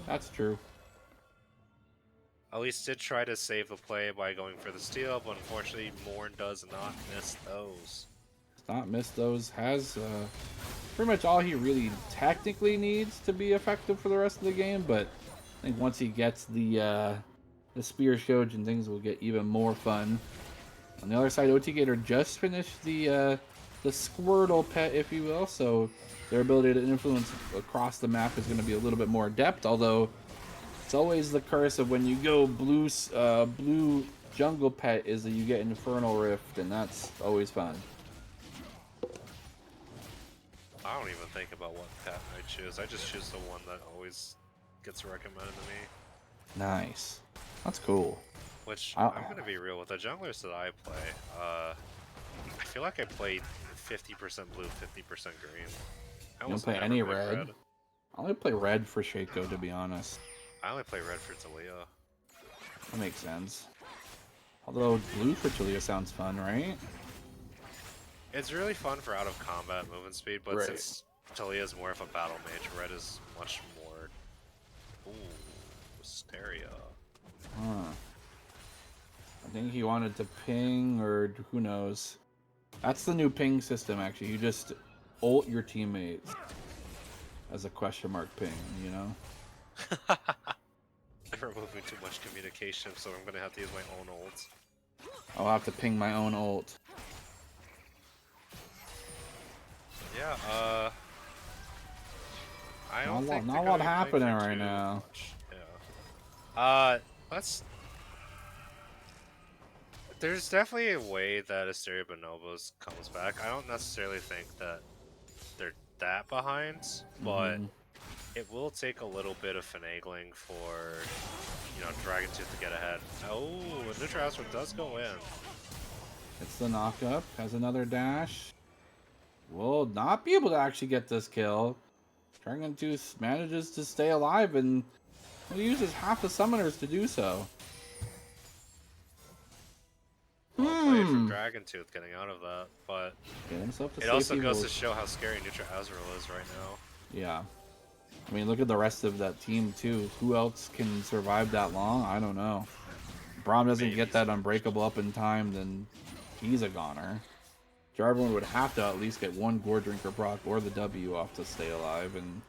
[SPEAKER 2] That's true.
[SPEAKER 3] At least did try to save the play by going for the steal, but unfortunately Morn does not miss those.
[SPEAKER 2] Does not miss those. Has pretty much all he really technically needs to be effective for the rest of the game, but I think once he gets the Spear Shojin, things will get even more fun. On the other side, OT Gator just finished the Squirtle pet, if you will, so their ability to influence across the map is going to be a little bit more adept, although it's always the curse of when you go blue jungle pet is that you get Infernal Rift, and that's always fun.
[SPEAKER 3] I don't even think about what pet I choose. I just choose the one that always gets recommended to me.
[SPEAKER 2] Nice. That's cool.
[SPEAKER 3] Which, I'm going to be real, with the junglers that I play, I feel like I play 50% blue, 50% green.
[SPEAKER 2] You don't play any red? I only play red for Shaco, to be honest.
[SPEAKER 3] I only play red for Talia.
[SPEAKER 2] That makes sense. Although blue for Talia sounds fun, right?
[SPEAKER 3] It's really fun for out of combat movement speed, but
[SPEAKER 2] Right.
[SPEAKER 3] since Talia is more of a battle mage, red is much more. Ooh, Asteria.
[SPEAKER 2] Huh. I think he wanted to ping, or who knows. That's the new ping system, actually. You just ult your teammates as a question mark ping, you know?
[SPEAKER 3] They're removing too much communication, so I'm gonna have to use my own ults.
[SPEAKER 2] I'll have to ping my own ult.
[SPEAKER 3] Yeah, I don't
[SPEAKER 2] Not
[SPEAKER 3] think
[SPEAKER 2] a
[SPEAKER 3] they're
[SPEAKER 2] lot
[SPEAKER 3] gonna be
[SPEAKER 2] happening
[SPEAKER 3] playing for
[SPEAKER 2] right
[SPEAKER 3] too
[SPEAKER 2] now.
[SPEAKER 3] much. Yeah. There's definitely a way that Asteria Bonobos comes back. I don't necessarily think that they're that behind, but it will take a little bit of finagling for, you know, Dragon Tooth to get ahead. Oh, and Neutral Aspect does go in.
[SPEAKER 2] It's the knockup. Has another dash. Will not be able to actually get this kill. Dragon Tooth manages to stay alive and he uses half the summoners to do so.
[SPEAKER 3] Well played from Dragon Tooth getting out of that, but
[SPEAKER 2] Get himself to
[SPEAKER 3] it also
[SPEAKER 2] safety
[SPEAKER 3] goes to
[SPEAKER 2] mode.
[SPEAKER 3] show how scary Neutral Azrael is right now.
[SPEAKER 2] Yeah. I mean, look at the rest of that team, too. Who else can survive that long? I don't know. Braum doesn't
[SPEAKER 3] Maybe
[SPEAKER 2] get that Unbreakable up in time, then he's a goner. Jarvan would have to at least get one Gore Drinker proc or the W off to stay alive, and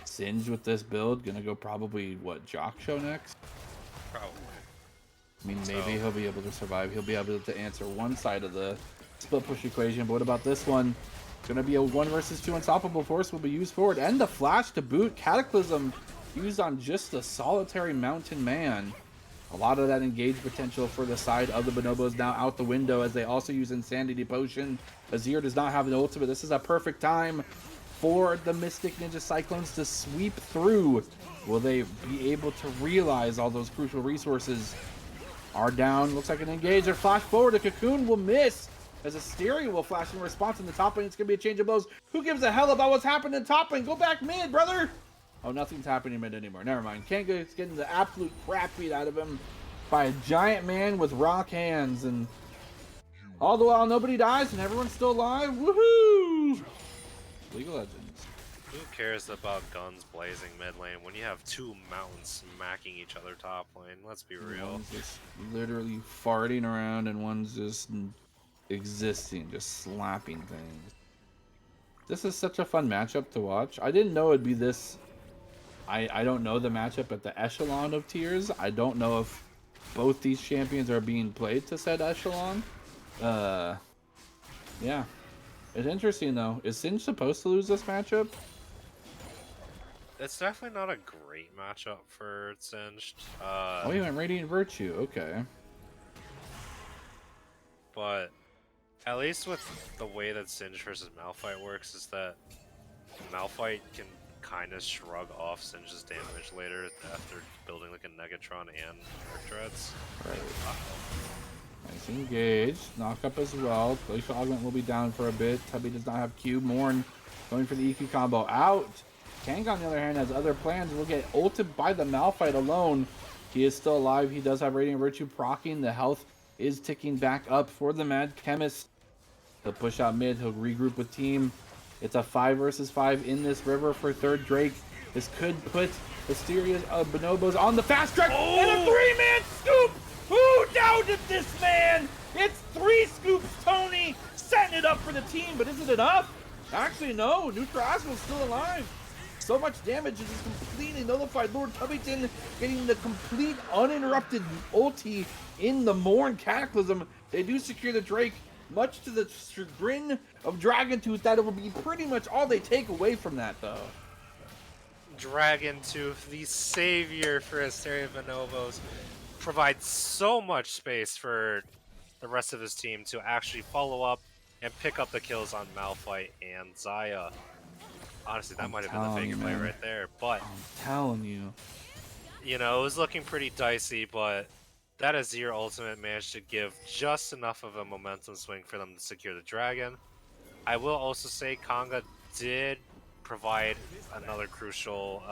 [SPEAKER 2] Singe with this build, gonna go probably, what, Jock Show next?
[SPEAKER 3] Probably.
[SPEAKER 2] I mean, maybe he'll be able to survive. He'll be able to answer one side of the split push equation, but what about this one? It's going to be a 1 versus 2 unstoppable force will be used forward, and the flash to boot. Cataclysm used on just a solitary mountain man. A lot of that engage potential for the side of the Bonobos now out the window as they also use Insanity Potion. Azir does not have an ultimate. This is a perfect time for the Mystic Ninja Cyclones to sweep through. Will they be able to realize all those crucial resources? Are down. Looks like an engage. Or flash forward. A Cocoon will miss as Asteria will flash in response in the top lane. It's going to be a change of blows. Who gives a hell about what's happening in top lane? Go back mid, brother. Oh, nothing's happening mid anymore. Never mind. Kanga's getting the absolute crap beat out of him by a giant man with rock hands. And all the while, nobody dies and everyone's still alive. Woohoo! League of Legends.
[SPEAKER 3] Who cares about guns blazing mid lane when you have two mountains smacking each other top lane? Let's be real.
[SPEAKER 2] One's just literally farting around and one's just existing, just slapping things. This is such a fun matchup to watch. I didn't know it'd be this. I don't know the matchup at the echelon of tiers. I don't know if both these champions are being played to said echelon. Yeah. It's interesting though. Is Singe supposed to lose this matchup?
[SPEAKER 3] It's definitely not a great matchup for Singed.
[SPEAKER 2] Oh, he went Radiant Virtue. Okay.
[SPEAKER 3] But at least with the way that Singe versus Malphite works is that Malphite can kind of shrug off Singe's damage later after building like a Negatron and Dark Dreads.
[SPEAKER 2] Right. Nice engage. Knock up as well. Glacial Augment will be down for a bit. Tubby does not have Q. Morn going for the EQ combo out. Kang, on the other hand, has other plans. Will get ulted by the Malphite alone. He is still alive. He does have Radiant Virtue proccing. The health is ticking back up for the Mad Chemist. He'll push out mid. He'll regroup with team. It's a 5 versus 5 in this river for third Drake. This could put Asteria's Bonobos on the fast track. Oh! And a 3-man scoop! Who doubted this man? It's 3 scoops, Tony! Setting it up for the team, but is it enough? Actually, no. Neutral still alive. So much damage is just completely nullified. Lord Tubbington getting the complete uninterrupted ulti in the Morn Cataclysm. They do secure the Drake, much to the chagrin of Dragontooth. That it will be pretty much all they take away from that, though.
[SPEAKER 3] Dragontooth, the savior for Asteria Bonobos, provides so much space for the rest of his team to actually follow up and pick up the kills on Malphite and Xayah. Honestly, that might have been the Vega play right there, but
[SPEAKER 2] I'm telling you.
[SPEAKER 3] You know, it was looking pretty dicey, but that Azir ultimate managed to give just enough of a momentum swing for them to secure the dragon. I will also say Kanga did provide another crucial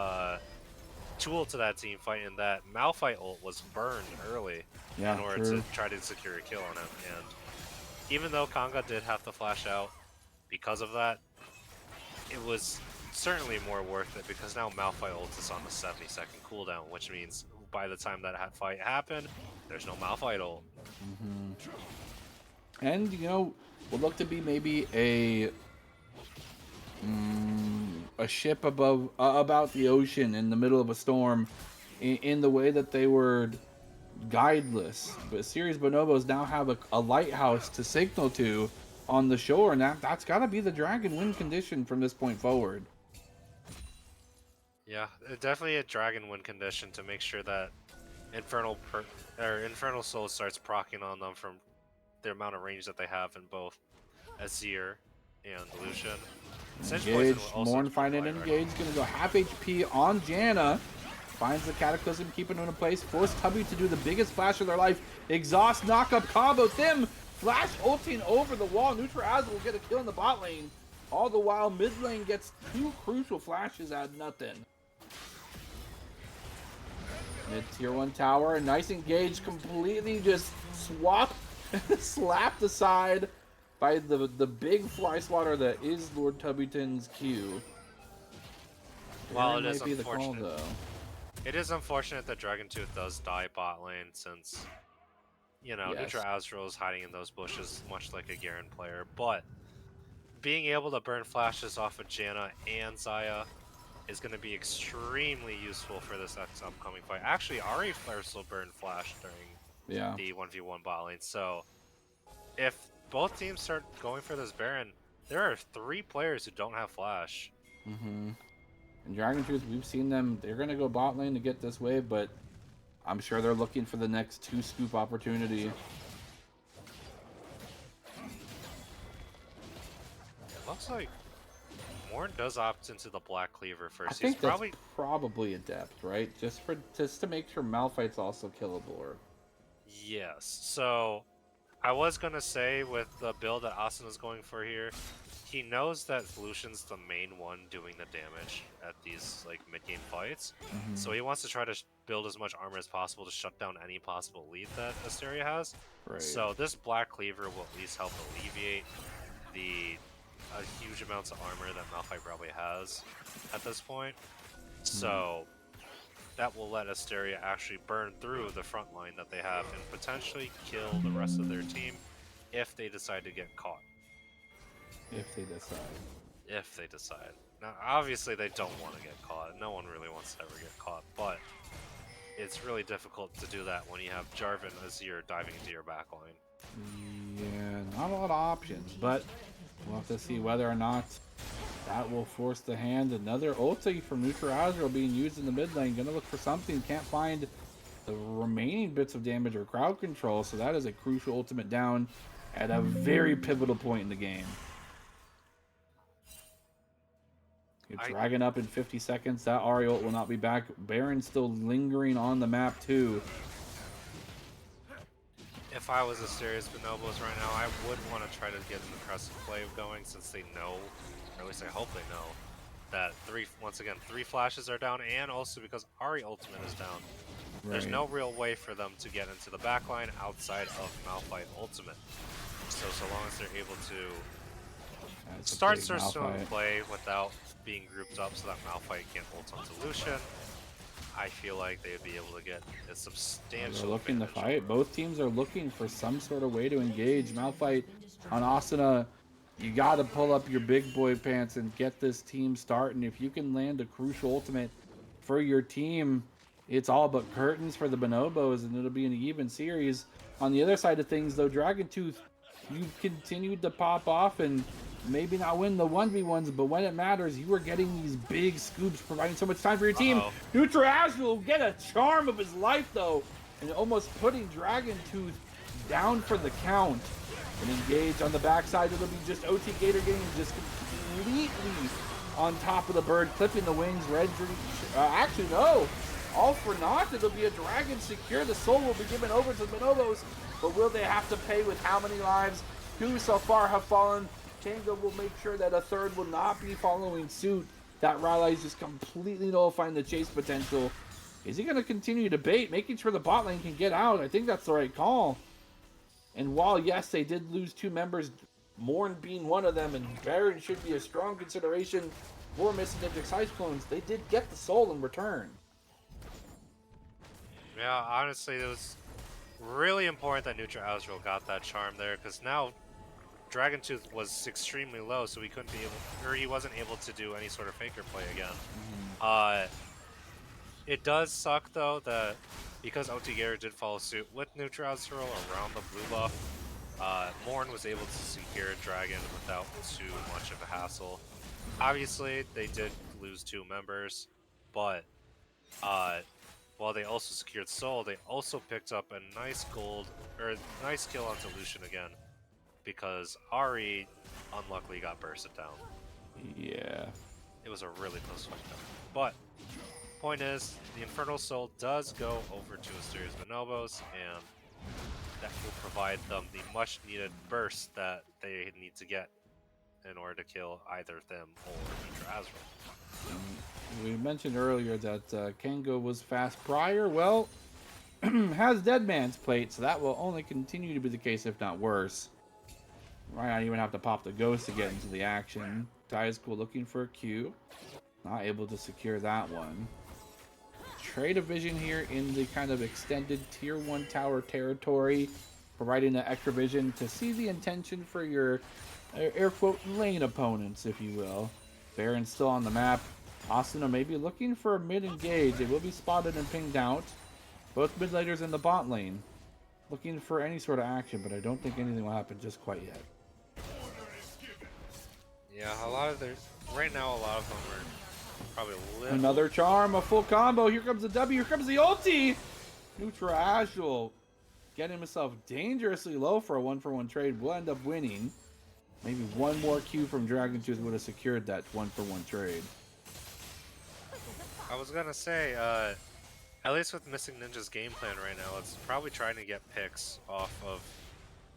[SPEAKER 3] tool to that team fight in that Malphite ult was burned early in order to try to secure a kill on him. And even though Kanga did have to flash out because of that, it was certainly more worth it because now Malphite ult is on the 70-second cooldown, which means by the time that fight happened, there's no Malphite ult.
[SPEAKER 2] And, you know, will look to be maybe a ship above about the ocean in the middle of a storm in the way that they were guideless. But Series Bonobos now have a lighthouse to signal to on the shore, and that's got to be the dragon win condition from this point forward.
[SPEAKER 3] Yeah, definitely a dragon win condition to make sure that Infernal Soul starts proccing on them from the amount of range that they have in both Azir and Lucian.
[SPEAKER 2] Engage, Morn finding an engage, gonna go half HP on Janna. Finds the Cataclysm, keeping him in place. Force Tubby to do the biggest flash of their life. Exhaust knockup combo. Them flash ulting over the wall. Neutral will get a kill in the bot lane. All the while, mid lane gets 2 crucial flashes out of nothing. Mid tier 1 tower, nice engage, completely just slapped aside by the big fly swatter that is Lord Tubbington's Q.
[SPEAKER 3] Well, it is unfortunate. It is unfortunate that Dragontooth does die bot lane since, you know, Neutral Azrael is hiding in those bushes, much like a Garen player. But being able to burn flashes off of Janna and Xayah is going to be extremely useful for this upcoming fight. Actually, Ahri Flare still burned flash during the 1v1 bot lane. So if both teams start going for this Baron, there are 3 players who don't have flash.
[SPEAKER 2] And Dragontooth, we've seen them. They're going to go bot lane to get this wave, but I'm sure they're looking for the next 2-scoop opportunity.
[SPEAKER 3] It looks like Morn does opt into the Black Cleaver
[SPEAKER 2] I
[SPEAKER 3] first.
[SPEAKER 2] think
[SPEAKER 3] He's
[SPEAKER 2] that's probably Adept, right? Just to make sure Malphite's also killable. Or...
[SPEAKER 3] Yes. So I was gonna say with the build that Asuna's going for here, he knows that Lucian's the main one doing the damage at these like mid-game fights. So he wants to try to build as much armor as possible to shut down any possible lead that Asteria has.
[SPEAKER 2] Right.
[SPEAKER 3] So this Black Cleaver will at least help alleviate the huge amounts of armor that Malphite probably has at this point. So that will let Asteria actually burn through the front line that they have and potentially kill the rest of their team if they decide to get caught.
[SPEAKER 2] If they decide.
[SPEAKER 3] If they decide. Now, obviously, they don't want to get caught. No one really wants to ever get caught, but it's really difficult to do that when you have Jarvan as you're diving into your backline.
[SPEAKER 2] Yeah, not a lot of options, but we'll have to see whether or not that will force the hand. Another ulti from Neutral Azrael being used in the mid lane. Gonna look for something. Can't find the remaining bits of damage or crowd control, so that is a crucial ultimate down at a very pivotal point in the game. Dragon up in 50 seconds. That Ahri ult will not be back. Baron's still lingering on the map too.
[SPEAKER 3] If I was Asteria's Bonobos right now, I would want to try to get an aggressive play going since they know, or at least I hope they know, that once again, 3 flashes are down, and also because Ahri ultimate is down. Right. There's no real way for them to get into the backline outside of Malphite ultimate. So long as they're able to start Surstone play without being grouped up so that Malphite can't ult onto Lucian, I feel like they would be able to get a substantial
[SPEAKER 2] They're looking to fight.
[SPEAKER 3] over.
[SPEAKER 2] Both teams are looking for some sort of way to engage. Malphite on Asuna, you got to pull up your big boy pants and get this team starting. If you can land a crucial ultimate for your team, it's all but curtains for the Bonobos, and it'll be an even series. On the other side of things, though, Dragontooth, you've continued to pop off and maybe not win the 1v1s, but when it matters, you are getting these big scoops, providing so much time for your team. Neutral Azrael will get a charm of his life, though, and almost putting Dragontooth down for the count. And engage on the backside, it'll be just OT Gator getting just completely on top of the bird, clipping the wings. Actually, no. All for naught. It'll be a dragon secure. The soul will be given over to the Bonobos, but will they have to pay with how many lives? 2 so far have fallen. Tango will make sure that a third will not be following suit. That Raleigh is just completely nullifying the chase potential. Is he going to continue to bait, making sure the bot lane can get out? I think that's the right call. And while, yes, they did lose 2 members, Morn being one of them, and Baron should be a strong consideration for missing Ninja Cyclones, they did get the soul in return.
[SPEAKER 3] Yeah, honestly, it was really important that Neutral Azrael got that charm there, because now Dragontooth was extremely low, so he couldn't be able, or he wasn't able to do any sort of faker play again. It does suck though that because OT Gator did follow suit with Neutral Azrael around the blue buff, Morn was able to secure a dragon without too much of a hassle. Obviously, they did lose 2 members, but while they also secured Soul, they also picked up a nice nice kill onto Lucian again, because Ahri unluckily got bursted down.
[SPEAKER 2] Yeah.
[SPEAKER 3] It was a really close fight though. But point is, the Infernal Soul does go over to Asteria's Bonobos, and that will provide them the much needed burst that they need to get in order to kill either them or Neutral Azrael.
[SPEAKER 2] We mentioned earlier that Kengo was fast prior. Well, has Dead Man's plate, so that will only continue to be the case, if not worse. Might not even have to pop the ghost to get into the action. Diascool looking for a Q. Not able to secure that one. Trade a vision here in the kind of extended tier 1 tower territory, providing the extra vision to see the intention for your air quote lane opponents, if you will. Baron's still on the map. Asuna may be looking for a mid engage. They will be spotted and pinged out. Both mid laners in the bot lane looking for any sort of action, but I don't think anything will happen just quite yet.
[SPEAKER 3] Yeah, right now a lot of them are probably a little...
[SPEAKER 2] Another charm, a full combo. Here comes the W. Here comes the ulti. Neutral Azul getting himself dangerously low for a 1-for-1 trade. Will end up winning. Maybe one more Q from Dragon Tooth would have secured that 1-for-1 trade.
[SPEAKER 3] I was gonna say, at least with Missing Ninja's game plan right now, it's probably trying to get picks off of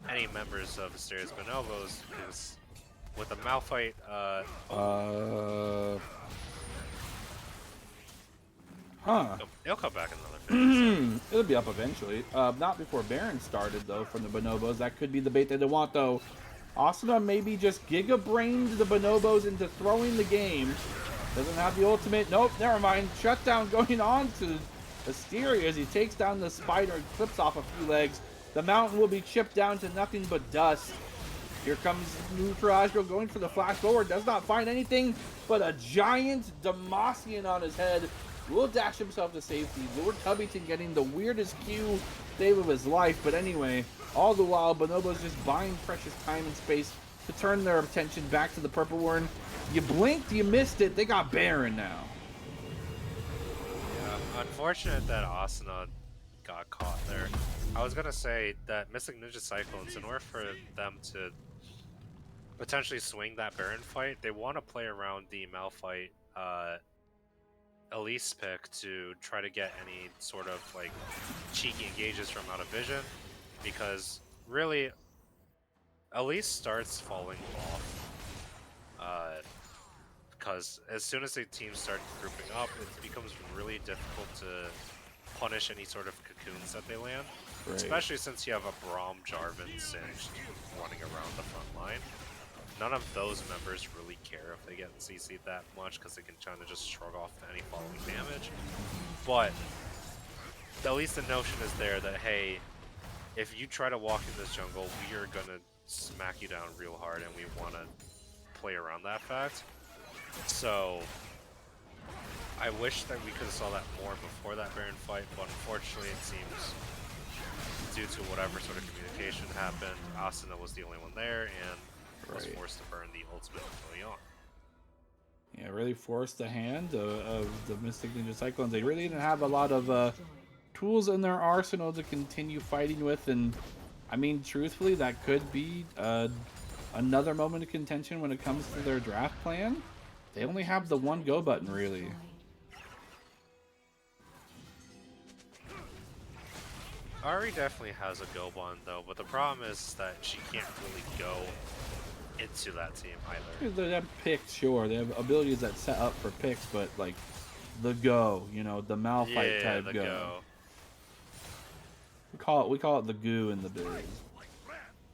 [SPEAKER 3] any members of Asteria's Bonobos, because with the Malphite, it'll come back in another phase.
[SPEAKER 2] It'll be up eventually. Not before Baron started, though, from the Bonobos. That could be the bait that they want, though. Asuna maybe just Giga-brained the Bonobos into throwing the game. Doesn't have the ultimate. Nope, never mind. Shutdown going on to Asteria as he takes down the spider and clips off a few legs. The mountain will be chipped down to nothing but dust. Here comes Neutral going for the flash forward. Does not find anything but a giant Demacian on his head. Will dash himself to safety. Lord Covington getting the weirdest Q save of his life. But anyway, all the while, Bonobos just buying precious time and space to turn their attention back to the Purple Warren. You blinked, you missed it. They got Baron now.
[SPEAKER 3] Yeah, unfortunate that Asuna got caught there. I was gonna say that Missing Ninja Cyclones, in order for them to potentially swing that Baron fight, they want to play around the Malphite Elise pick to try to get any sort of like cheeky engages from out of vision, because really Elise starts falling off because as soon as the teams start grouping up, it becomes really difficult to punish any sort of cocoons that they land, especially since you have a Braum, Jarvan, Singed running around the front line. None of those members really care if they get CC'd that much, because they can kind of just shrug off any following damage. But at least the notion is there that, hey, if you try to walk in this jungle, we are going to smack you down real hard, and we want to play around that fact. So I wish that we could have saw that more before that Baron fight, but unfortunately it seems due to whatever sort of communication happened, Asuna was the only one there, and was forced to burn the ultimate early on.
[SPEAKER 2] Yeah, really forced the hand of the Mystic Ninja Cyclones. They really didn't have a lot of tools in their arsenal to continue fighting with, and I mean, truthfully, that could be another moment of contention when it comes to their draft plan. They only have the one go button, really.
[SPEAKER 3] Ari definitely has a go button, though, but the problem is that she can't really go into that team either.
[SPEAKER 2] They have picks, sure. They have abilities that set up for picks, but like the go, you know, the Malphite type
[SPEAKER 3] the
[SPEAKER 2] go. We call it the goo in the biz.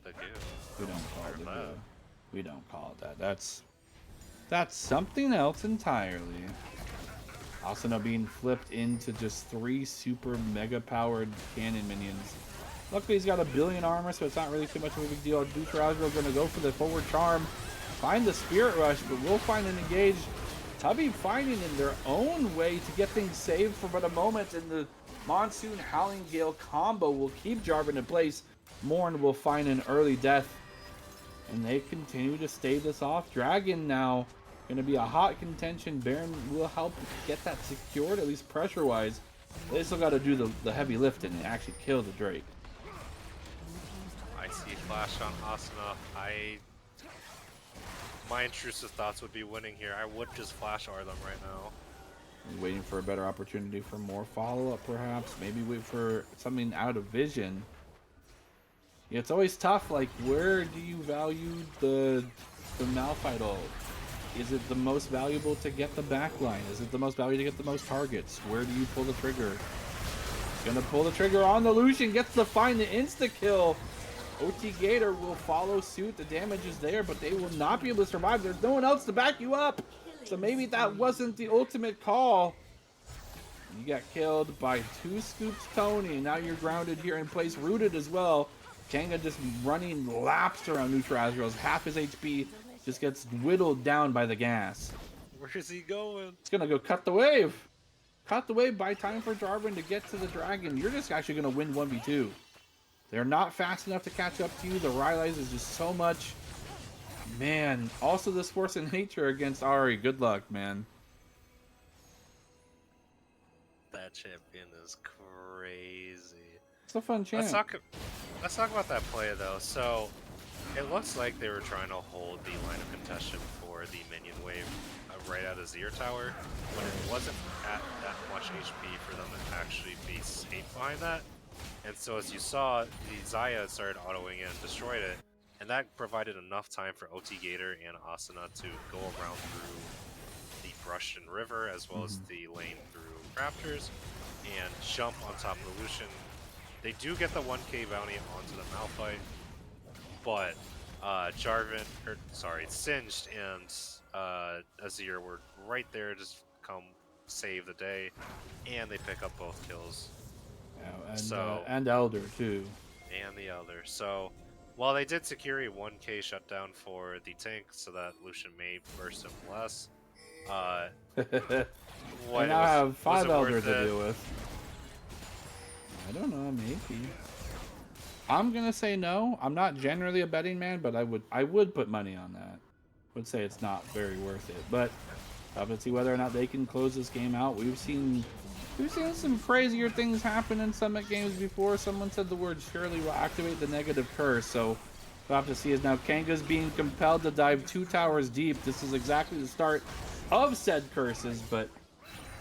[SPEAKER 3] The goo.
[SPEAKER 2] We don't call it the goo. We don't call it that. That's something else entirely. Asuna being flipped into just 3 super mega powered cannon minions. Luckily he's got a billion armor, so it's not really too much of a big deal. Dutra Azrael gonna go for the forward charm. Find the Spirit Rush, but we'll find an engage. Tubby finding in their own way to get things saved for but a moment, and the Monsoon Howling Gale combo will keep Jarvan in place. Morn will find an early death, and they continue to stave this off. Dragon now going to be a hot contention. Baron will help get that secured, at least pressure-wise. They still got to do the heavy lifting and actually kill the Drake.
[SPEAKER 3] I see flash on Asuna. My intrusive thoughts would be winning here. I would just flash R them right now.
[SPEAKER 2] Waiting for a better opportunity for more follow-up, perhaps. Maybe wait for something out of vision. Yeah, it's always tough. Like, where do you value the Malphite ult? Is it the most valuable to get the backline? Is it the most valuable to get the most targets? Where do you pull the trigger? Gonna pull the trigger on the Lucian. Gets to find the insta-kill. OT Gator will follow suit. The damage is there, but they will not be able to survive. There's no one else to back you up. So maybe that wasn't the ultimate call. You got killed by 2 scoops Tony, and now you're grounded here in place, rooted as well. Kanga just running laps around Neutral Azrael's. Half his HP just gets whittled down by the gas.
[SPEAKER 3] Where's he going?
[SPEAKER 2] It's gonna go cut the wave. Cut the wave, buy time for Jarvan to get to the dragon. You're just actually gonna win 1v2. They're not fast enough to catch up to you. The Rylai's is just so much. Man, also this force of nature against Ari. Good luck, man.
[SPEAKER 3] The That champion is crazy.
[SPEAKER 2] It's a fun champ.
[SPEAKER 3] Let's talk about that play though. So it looks like they were trying to hold the line of contention for the minion wave right out of Zir Tower, when it wasn't at that much HP for them to actually be safe behind that. And so as you saw, the Zaya started autoing it and destroyed it, and that provided enough time for OT Gator and Asuna to go around through the Brush and River, as well as the lane through Raptors, and jump on top of the Lucian. They do get the 1k bounty onto the Malphite, but Singed and Azir were right there to just come save the day, and they pick up both kills.
[SPEAKER 2] Yeah, and Elder too.
[SPEAKER 3] And the Elder. So while they did secure a 1k shutdown for the tank so that Lucian may burst him less,
[SPEAKER 2] and I have 5 Elders to deal with. I don't know, maybe. I'm gonna say no. I'm not generally a betting man, but I would put money on that. Would say it's not very worth it, but I'll have to see whether or not they can close this game out. We've seen some crazier things happen in Summit games before. Someone said the word surely will activate the negative curse, so we'll have to see. As now Kanga's being compelled to dive 2 towers deep. This is exactly the start of said curses, but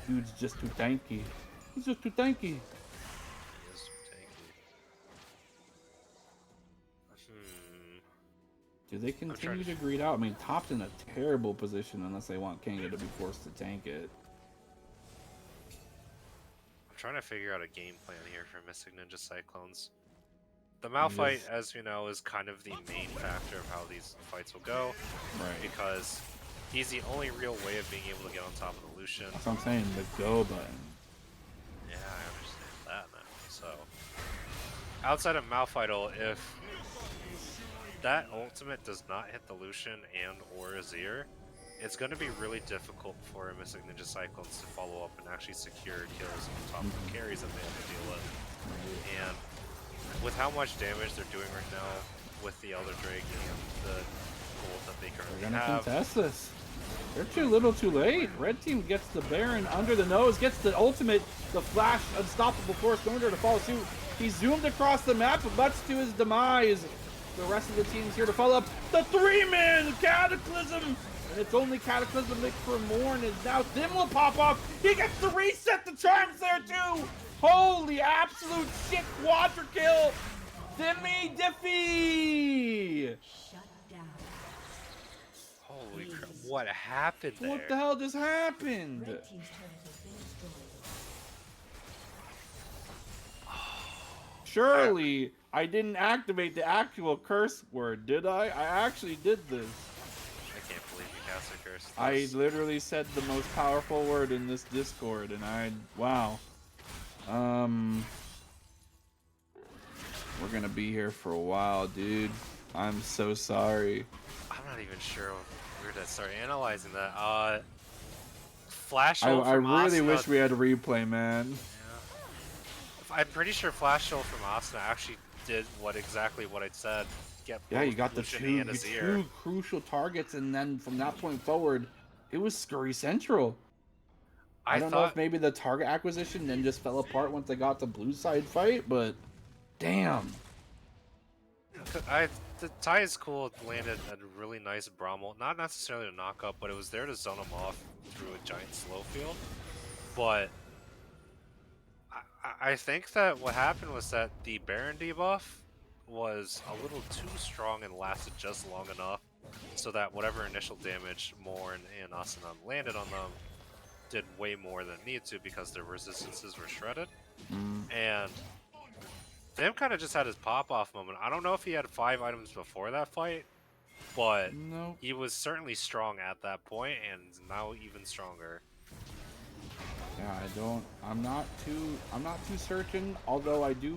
[SPEAKER 2] dude's just too tanky. He's just too tanky. Do they continue to greed out? I mean, top's in a terrible position unless they want Kanga to be forced to tank it.
[SPEAKER 3] I'm trying to figure out a game plan here for Mystic Ninja Cyclones. The Malphite, as we know, is kind of the main factor of how these fights will go.
[SPEAKER 2] Right.
[SPEAKER 3] Because he's the only real way of being able to get on top of the Lucian.
[SPEAKER 2] That's what I'm saying, the go button.
[SPEAKER 3] Yeah, I understand that now. So, outside of Malphite, if that ultimate does not hit the Lucian and or Azir, it's going to be really difficult for Mystic Ninja Cyclones to follow up and actually secure kills on top of the carries that they have to deal with. And with how much damage they're doing right now with the Elder Drake and the gold that they currently have.
[SPEAKER 2] They're going to contest this. They're too little too late. Red team gets the Baron under the nose, gets the ultimate, the flash, unstoppable force going there to follow suit. He zoomed across the map, but much to his demise. The rest of the team's here to follow up the 3-man Cataclysm. And it's only Cataclysmic for Morn, and now Dim will pop off. He gets to reset the charms there too. Holy absolute shit, quadra kill. Dimmy Diffy.
[SPEAKER 1] Shut down.
[SPEAKER 3] Holy crap, what happened there?
[SPEAKER 2] What the hell just happened?
[SPEAKER 1] Red team's turret has been destroyed.
[SPEAKER 2] Surely I didn't activate the actual curse word, did I? I actually did this.
[SPEAKER 3] I can't believe you cast a curse.
[SPEAKER 2] I literally said the most powerful word in this Discord, and wow. We're gonna be here for a while, dude. I'm so sorry.
[SPEAKER 3] I'm not even sure where to start analyzing that. Flash
[SPEAKER 2] I
[SPEAKER 3] from
[SPEAKER 2] really
[SPEAKER 3] Asuna,
[SPEAKER 2] wish we had a replay, man.
[SPEAKER 3] Yeah. I'm pretty sure Flash Show from Asuna actually did exactly what I said. Get
[SPEAKER 2] Yeah, you got the
[SPEAKER 3] Lucian and
[SPEAKER 2] two crucial targets, and then from that point forward, it was Scurry Central. I don't know if maybe the target acquisition then just fell apart once they got the blue side fight, but damn.
[SPEAKER 3] The tie is cool. It landed a really nice Brommel. Not necessarily a knock up, but it was there to zone him off through a giant slow field. But I think that what happened was that the Baron debuff was a little too strong and lasted just long enough so that whatever initial damage Morn and Asuna landed on them did way more than it needed to because their resistances were shredded. And Them kind of just had his pop-off moment. I don't know if he had 5 items before that fight, but he was certainly strong at that point, and now even stronger.
[SPEAKER 2] Yeah, I'm not too certain, although I do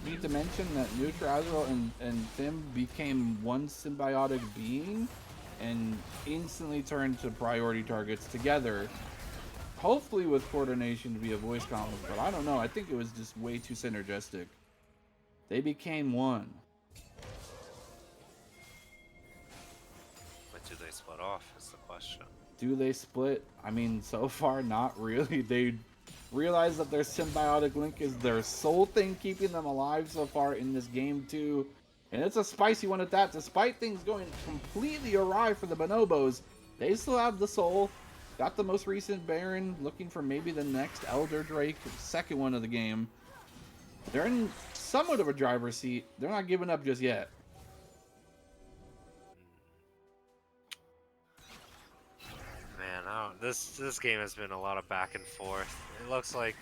[SPEAKER 2] need to mention that Neutra, Azrael, and Thim became one symbiotic being and instantly turned to priority targets together. Hopefully with coordination via voice comms, but I don't know. I think it was just way too synergistic. They became one.
[SPEAKER 3] But do they split off is the question.
[SPEAKER 2] Do they split? I mean, so far, not really. realize that their symbiotic link is their sole thing keeping them alive so far in this game too. And it's a spicy one at that. Despite things going completely awry for the Bonobos, they still have the soul. Got the most recent Baron, looking for maybe the next Elder Drake, second one of the game. They're in somewhat of a driver's seat. They're not giving up just yet.
[SPEAKER 3] Man, this game has been a lot of back and forth. It looks like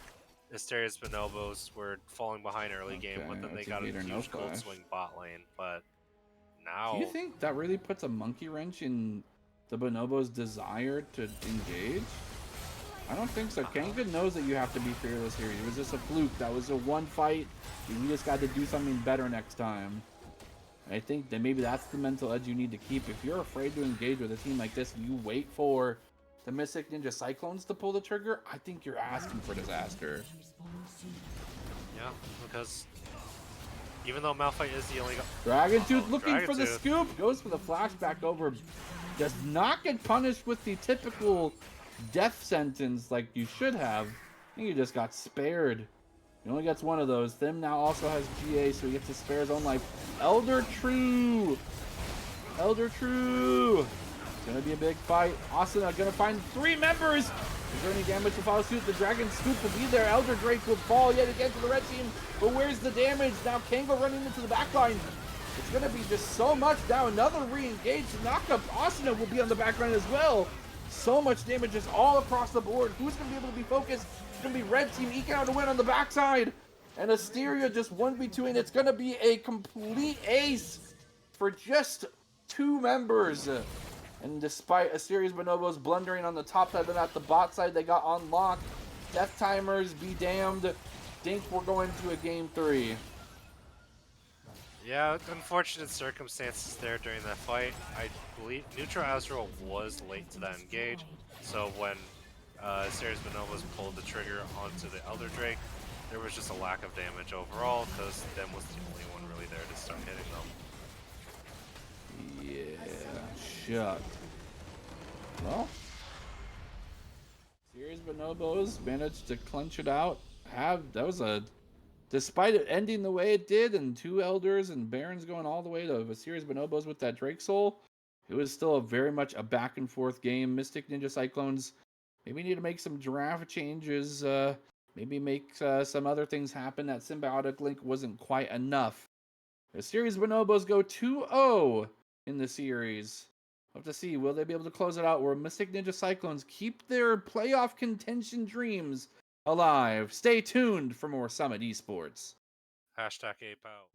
[SPEAKER 3] Asteria's Bonobos were falling behind early game, but then they got a huge cold swing bot lane. But now,
[SPEAKER 2] do you think that really puts a monkey wrench in the Bonobos' desire to engage? I don't think so. Kangan knows that you have to be fearless here. It was just a fluke. That was a one fight. You just got to do something better next time. I think that maybe that's the mental edge you need to keep. If you're afraid to engage with a team like this, you wait for the Mystic Ninja Cyclones to pull the trigger, I think you're asking for disaster.
[SPEAKER 3] yeah, because even though Malphite is the only guy...
[SPEAKER 2] Dragon Tooth looking for the scoop. Goes for the flashback over. Does not get punished with the typical death sentence like you should have. I think he just got spared. He only gets one of those. Thim now also has GA, so he gets to spare his own life. Elder True! Elder True! It's gonna be a big fight. Asuna gonna find 3 members! Is there any damage to follow suit? The Dragon Scoop will be there. Elder Drake will fall yet again to the red team. But where's the damage? Now Kango running into the backline. It's gonna be just so much now. Another re-engage. Knockup. Asuna will be on the backline as well. So much damage just all across the board. Who's gonna be able to be focused? It's gonna be red team eking out a win on the backside. And Asteria just 1v2, and it's gonna be a complete ace for just 2 members. And despite Asteria's Bonobos blundering on the top side and at the bot side, they got unlocked. Death timers, be damned. Think we're going to a game 3.
[SPEAKER 3] Yeah, unfortunate circumstances there during that fight. I believe Neutral Azrael was late to that engage, so when Asteria's Bonobos pulled the trigger onto the Elder Drake, there was just a lack of damage overall, because Them was the only one really there to start hitting them.
[SPEAKER 2] Yeah, shut. Well, Series Bonobos managed to clinch it out. Despite it ending the way it did, and 2 Elders and Barons going all the way to a Series Bonobos with that Drake Soul, it was still very much a back and forth game. Mystic Ninja Cyclones maybe need to make some draft changes. Maybe make some other things happen. That symbiotic link wasn't quite enough. The Series Bonobos go 2-0 in the series. We'll have to see. Will they be able to close it out? Or Mystic Ninja Cyclones keep their playoff contention dreams alive? Stay tuned for more Summit Esports.
[SPEAKER 3] Hashtag Ape out.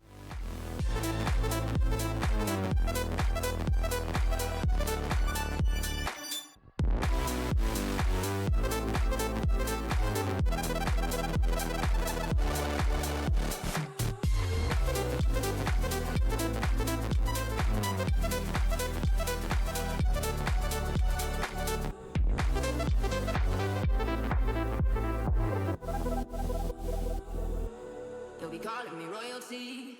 [SPEAKER 1] They'll be calling me royalty.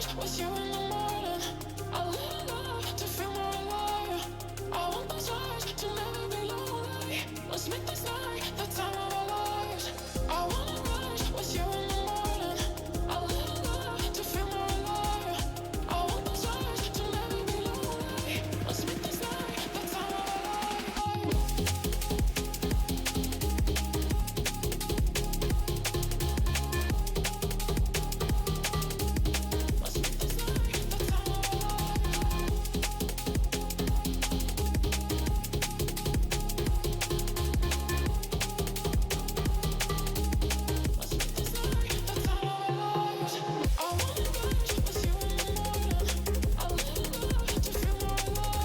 [SPEAKER 4] sunrise with you in the morning. I lit up to feel more alive. I want those eyes to never be lonely. Let's make this night the time of our lives. I wanna rise with you in the morning. I lit up to feel more alive. I want those eyes to never be lonely. Let's make this night the time of our lives. Let's make this night the time of our lives. Let's make this night the time of our lives. I wanna rise with you in the morning. I lit up to feel more alive.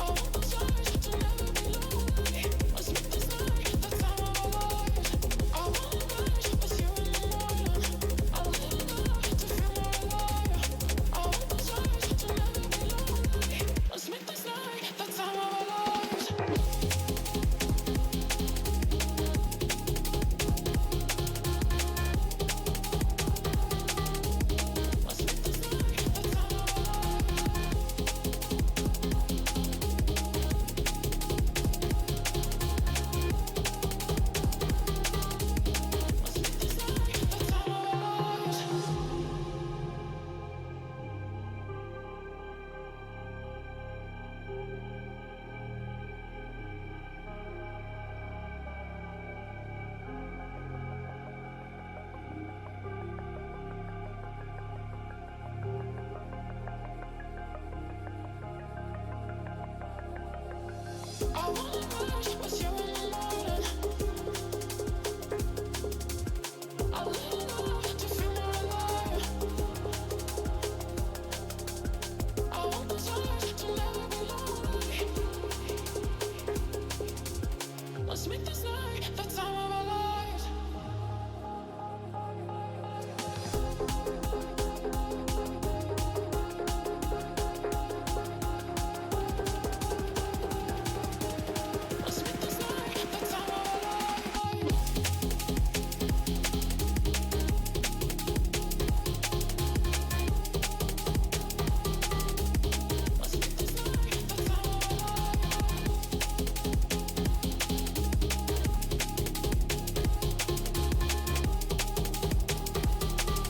[SPEAKER 4] I want those eyes to never be lonely. Let's make this night the time of our lives. I wanna rise with you in the morning. I lit up to feel more alive. I want those eyes to never be lonely. Let's make this night the time of our lives. Let's make this night the time of our lives. Let's make this night the time of our lives. I wanna rise with you in the morning. I lit up to feel more alive. I want those eyes to never be lonely. Let's make this night the time of our lives. Let's make this night the time of our lives.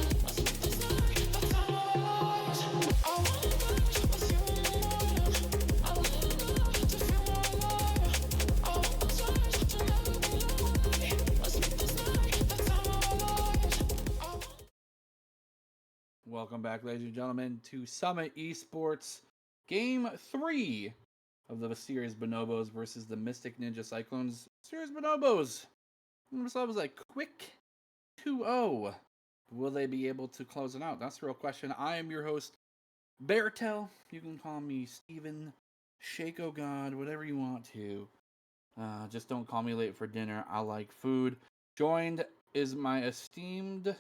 [SPEAKER 4] Let's make this night the time of our lives. Let's make this night the time of our lives. I wanna rise with you in the morning. I lit up to feel more alive. I want those eyes to never be lonely. Let's make this night the time of our lives. I wanna
[SPEAKER 2] Welcome back, ladies and gentlemen, to Summit Esports Game 3 of the series Bonobos versus the Mystic Ninja Cyclones. Series Bonobos themselves a quick 2-0. Will they be able to close it out? That's the real question. I am your host, Beartel. You can call me Steven, Shako God, whatever you want to. Just don't call me late for dinner. I like food. Joined is my esteemed,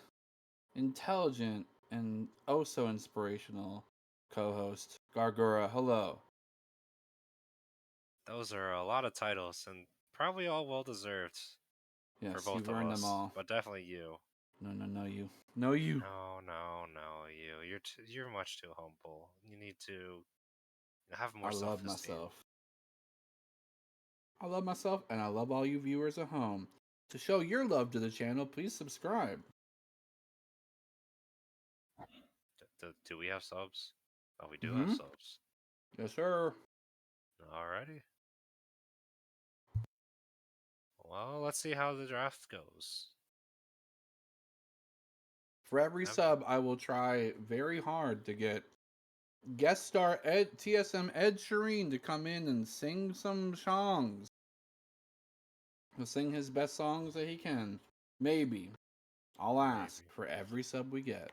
[SPEAKER 2] intelligent, and oh so inspirational co-host, Gargura. Hello.
[SPEAKER 3] Those are a lot of titles, and probably all well deserved for
[SPEAKER 2] Yes,
[SPEAKER 3] both
[SPEAKER 2] you've
[SPEAKER 3] of
[SPEAKER 2] earned
[SPEAKER 3] us.
[SPEAKER 2] them all.
[SPEAKER 3] But definitely you.
[SPEAKER 2] No, you. No, you.
[SPEAKER 3] No, you. You're much too humble. You need to have more
[SPEAKER 2] I love
[SPEAKER 3] self-esteem.
[SPEAKER 2] myself. I love myself, and I love all you viewers at home. To show your love to the channel, please subscribe.
[SPEAKER 3] Do we have subs? Oh, we do
[SPEAKER 2] Mm-hmm.
[SPEAKER 3] have subs.
[SPEAKER 2] Yes, sir.
[SPEAKER 3] Alrighty. Well, let's see how the draft goes.
[SPEAKER 2] For every
[SPEAKER 3] Have-
[SPEAKER 2] sub, I will try very hard to get guest star TSM Ed Sheeran to come in and sing some songs. He'll sing his best songs that he can. Maybe. I'll ask
[SPEAKER 3] Maybe.
[SPEAKER 2] for every sub we get.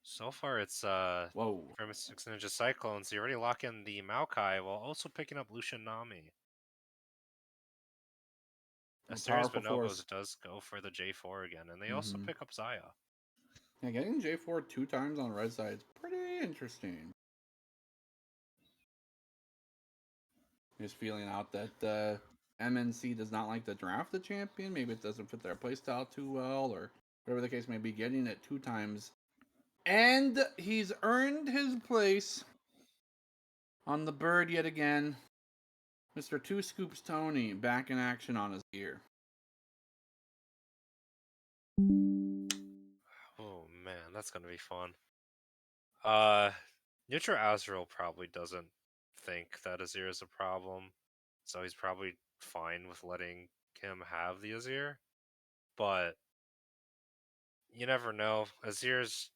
[SPEAKER 3] So far, it's
[SPEAKER 2] Whoa.
[SPEAKER 3] from 6 Ninja Cyclones. You already lock in the Maokai while also picking up Lucian Nami.
[SPEAKER 2] A
[SPEAKER 3] Asteria's
[SPEAKER 2] powerful force.
[SPEAKER 3] Bonobos does go for the J4 again, and they also
[SPEAKER 2] Mhm.
[SPEAKER 3] pick up Zaya.
[SPEAKER 2] Yeah, getting J4 2 times on the red side is pretty interesting. Just feeling out that MNC does not like to draft the champion. Maybe it doesn't fit their playstyle too well, or whatever the case may be. Getting it 2 times, and he's earned his place on the bird yet again. Mr. Two Scoops Tony back in action on his gear.
[SPEAKER 3] Oh man, that's gonna be fun. Neutral Azrael probably doesn't think that Azir is a problem, so he's probably fine with letting him have the Azir. But you never know. Azir's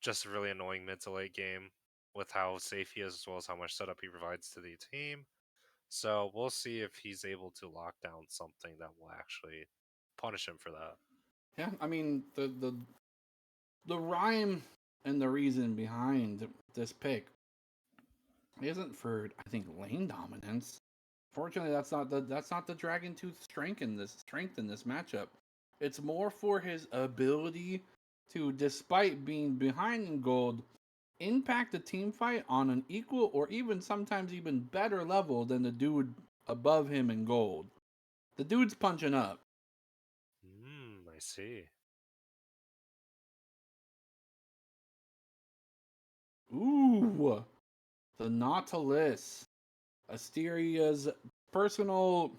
[SPEAKER 3] just a really annoying mid to late game with how safe he is as well as how much setup he provides to the team. So we'll see if he's able to lock down something that will actually punish him for that.
[SPEAKER 2] Yeah, I mean the rhyme and the reason behind this pick isn't for, I think, lane dominance. Fortunately, that's not the Dragon Tooth strength in this matchup. It's more for his ability to, despite being behind in gold, impact the team fight on an equal or even sometimes even better level than the dude above him in gold. The dude's punching up.
[SPEAKER 3] I see.
[SPEAKER 2] Ooh, the Nautilus, Asteria's personal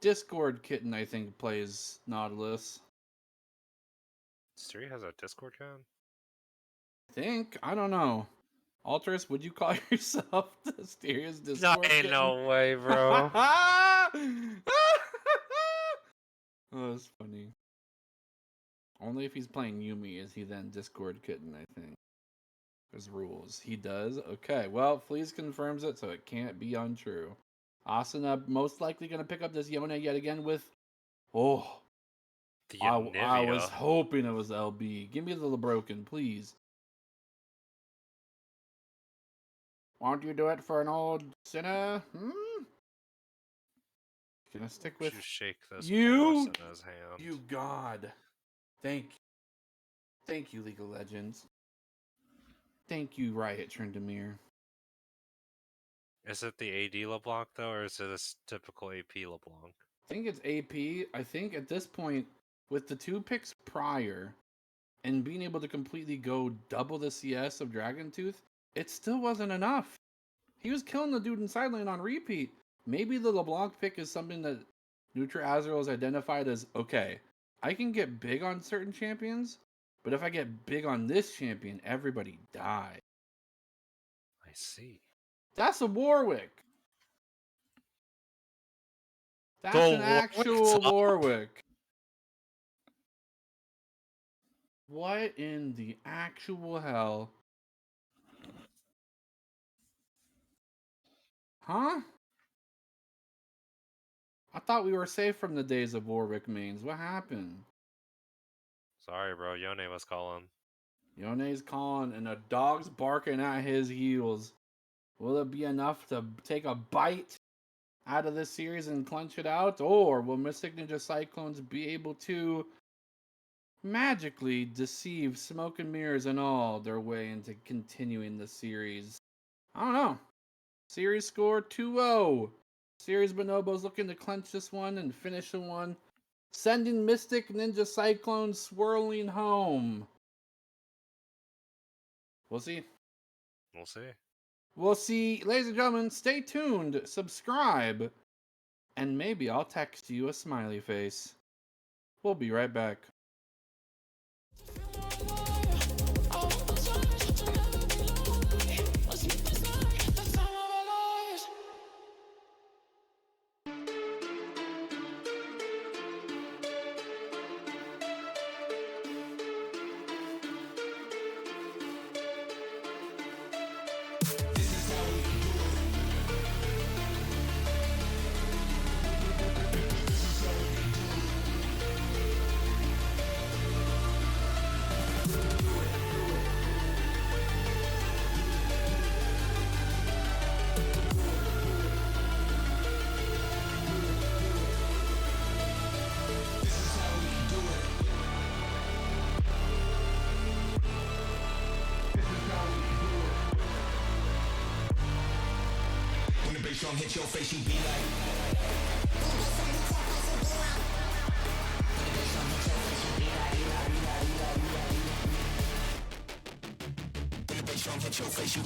[SPEAKER 2] Discord kitten, I think, plays Nautilus.
[SPEAKER 3] Siri has a Discord account?
[SPEAKER 2] I don't know. Altruis, would you call yourself Asteria's Discord
[SPEAKER 3] No, ain't
[SPEAKER 2] kitten?
[SPEAKER 3] no way, bro.
[SPEAKER 2] Oh, that's funny. Only if he's playing Yumi is he then Discord kitten, I think. There's rules. He does? Okay, well, Fleas confirms it, so it can't be untrue. Asuna most likely going to pick up this Yone yet again with... Oh,
[SPEAKER 3] The
[SPEAKER 2] I was
[SPEAKER 3] Anivia.
[SPEAKER 2] hoping it was LB. Give me the LeBroken, please. Won't you do it for an old sinner? Gonna stick with
[SPEAKER 3] You shake this
[SPEAKER 2] you.
[SPEAKER 3] porous in his hand.
[SPEAKER 2] You God. Thank you. Thank you, League of Legends. Thank you, Riot Trendemir.
[SPEAKER 3] Is it the AD LeBlanc though, or is it a typical AP LeBlanc?
[SPEAKER 2] I think it's AP. I think at this point, with the 2 picks prior and being able to completely go double the CS of Dragon Tooth, it still wasn't enough. He was killing the dude in side lane on repeat. Maybe the LeBlanc pick is something that Nutra Azrael has identified as, okay, I can get big on certain champions, but if I get big on this champion, everybody dies.
[SPEAKER 3] I see.
[SPEAKER 2] That's a Warwick. That's
[SPEAKER 3] The
[SPEAKER 2] an actual Warwick. What in the actual hell? Huh? I thought we were safe from the days of Warwick mains. What happened?
[SPEAKER 3] Sorry, bro. Yone was calling.
[SPEAKER 2] Yone's calling and the dog's barking at his heels. Will it be enough to take a bite out of this series and clench it out? Or will Mystic Ninja Cyclones be able to magically deceive Smoke and Mirrors and all their way into continuing the series? I don't know. Series score 2-0. Series Bonobos looking to clench this one and finish the one, sending Mystic Ninja Cyclones swirling home. We'll see.
[SPEAKER 3] We'll see.
[SPEAKER 2] We'll see. Ladies and gentlemen, stay tuned, subscribe, and maybe I'll text you a smiley face. We'll be right back.
[SPEAKER 5] When the bass drum hits your face, you be like. hit your face, you.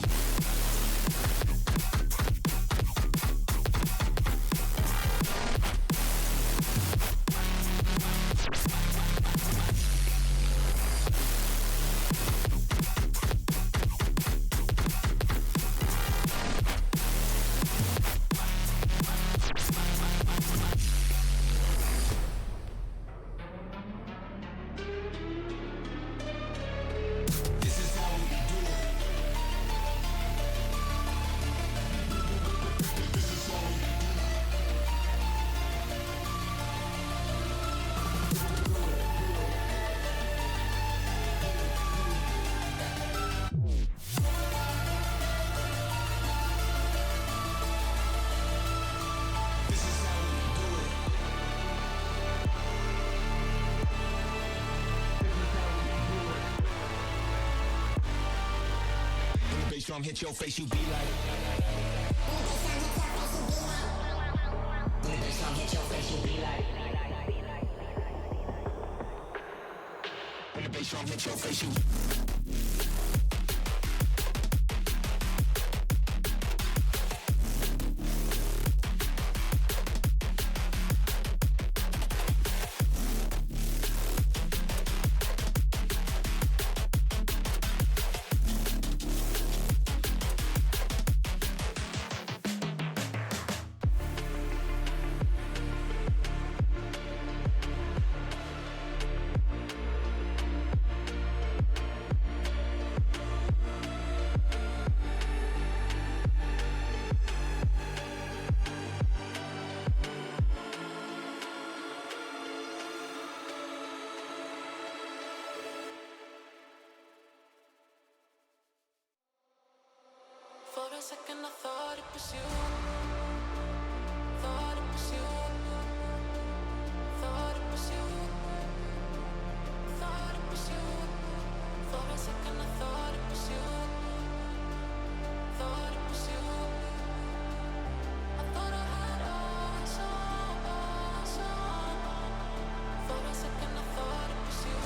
[SPEAKER 5] Drum hit your face, you be like. When the bass drum hit your face, you be like. When the bass drum hit your face, you.
[SPEAKER 4] For a second I thought it was you. Thought it was you. Thought it was you. Thought it was you. For a second I thought it was you. Thought it was you. I thought I had eyes on. For a second I thought it was you.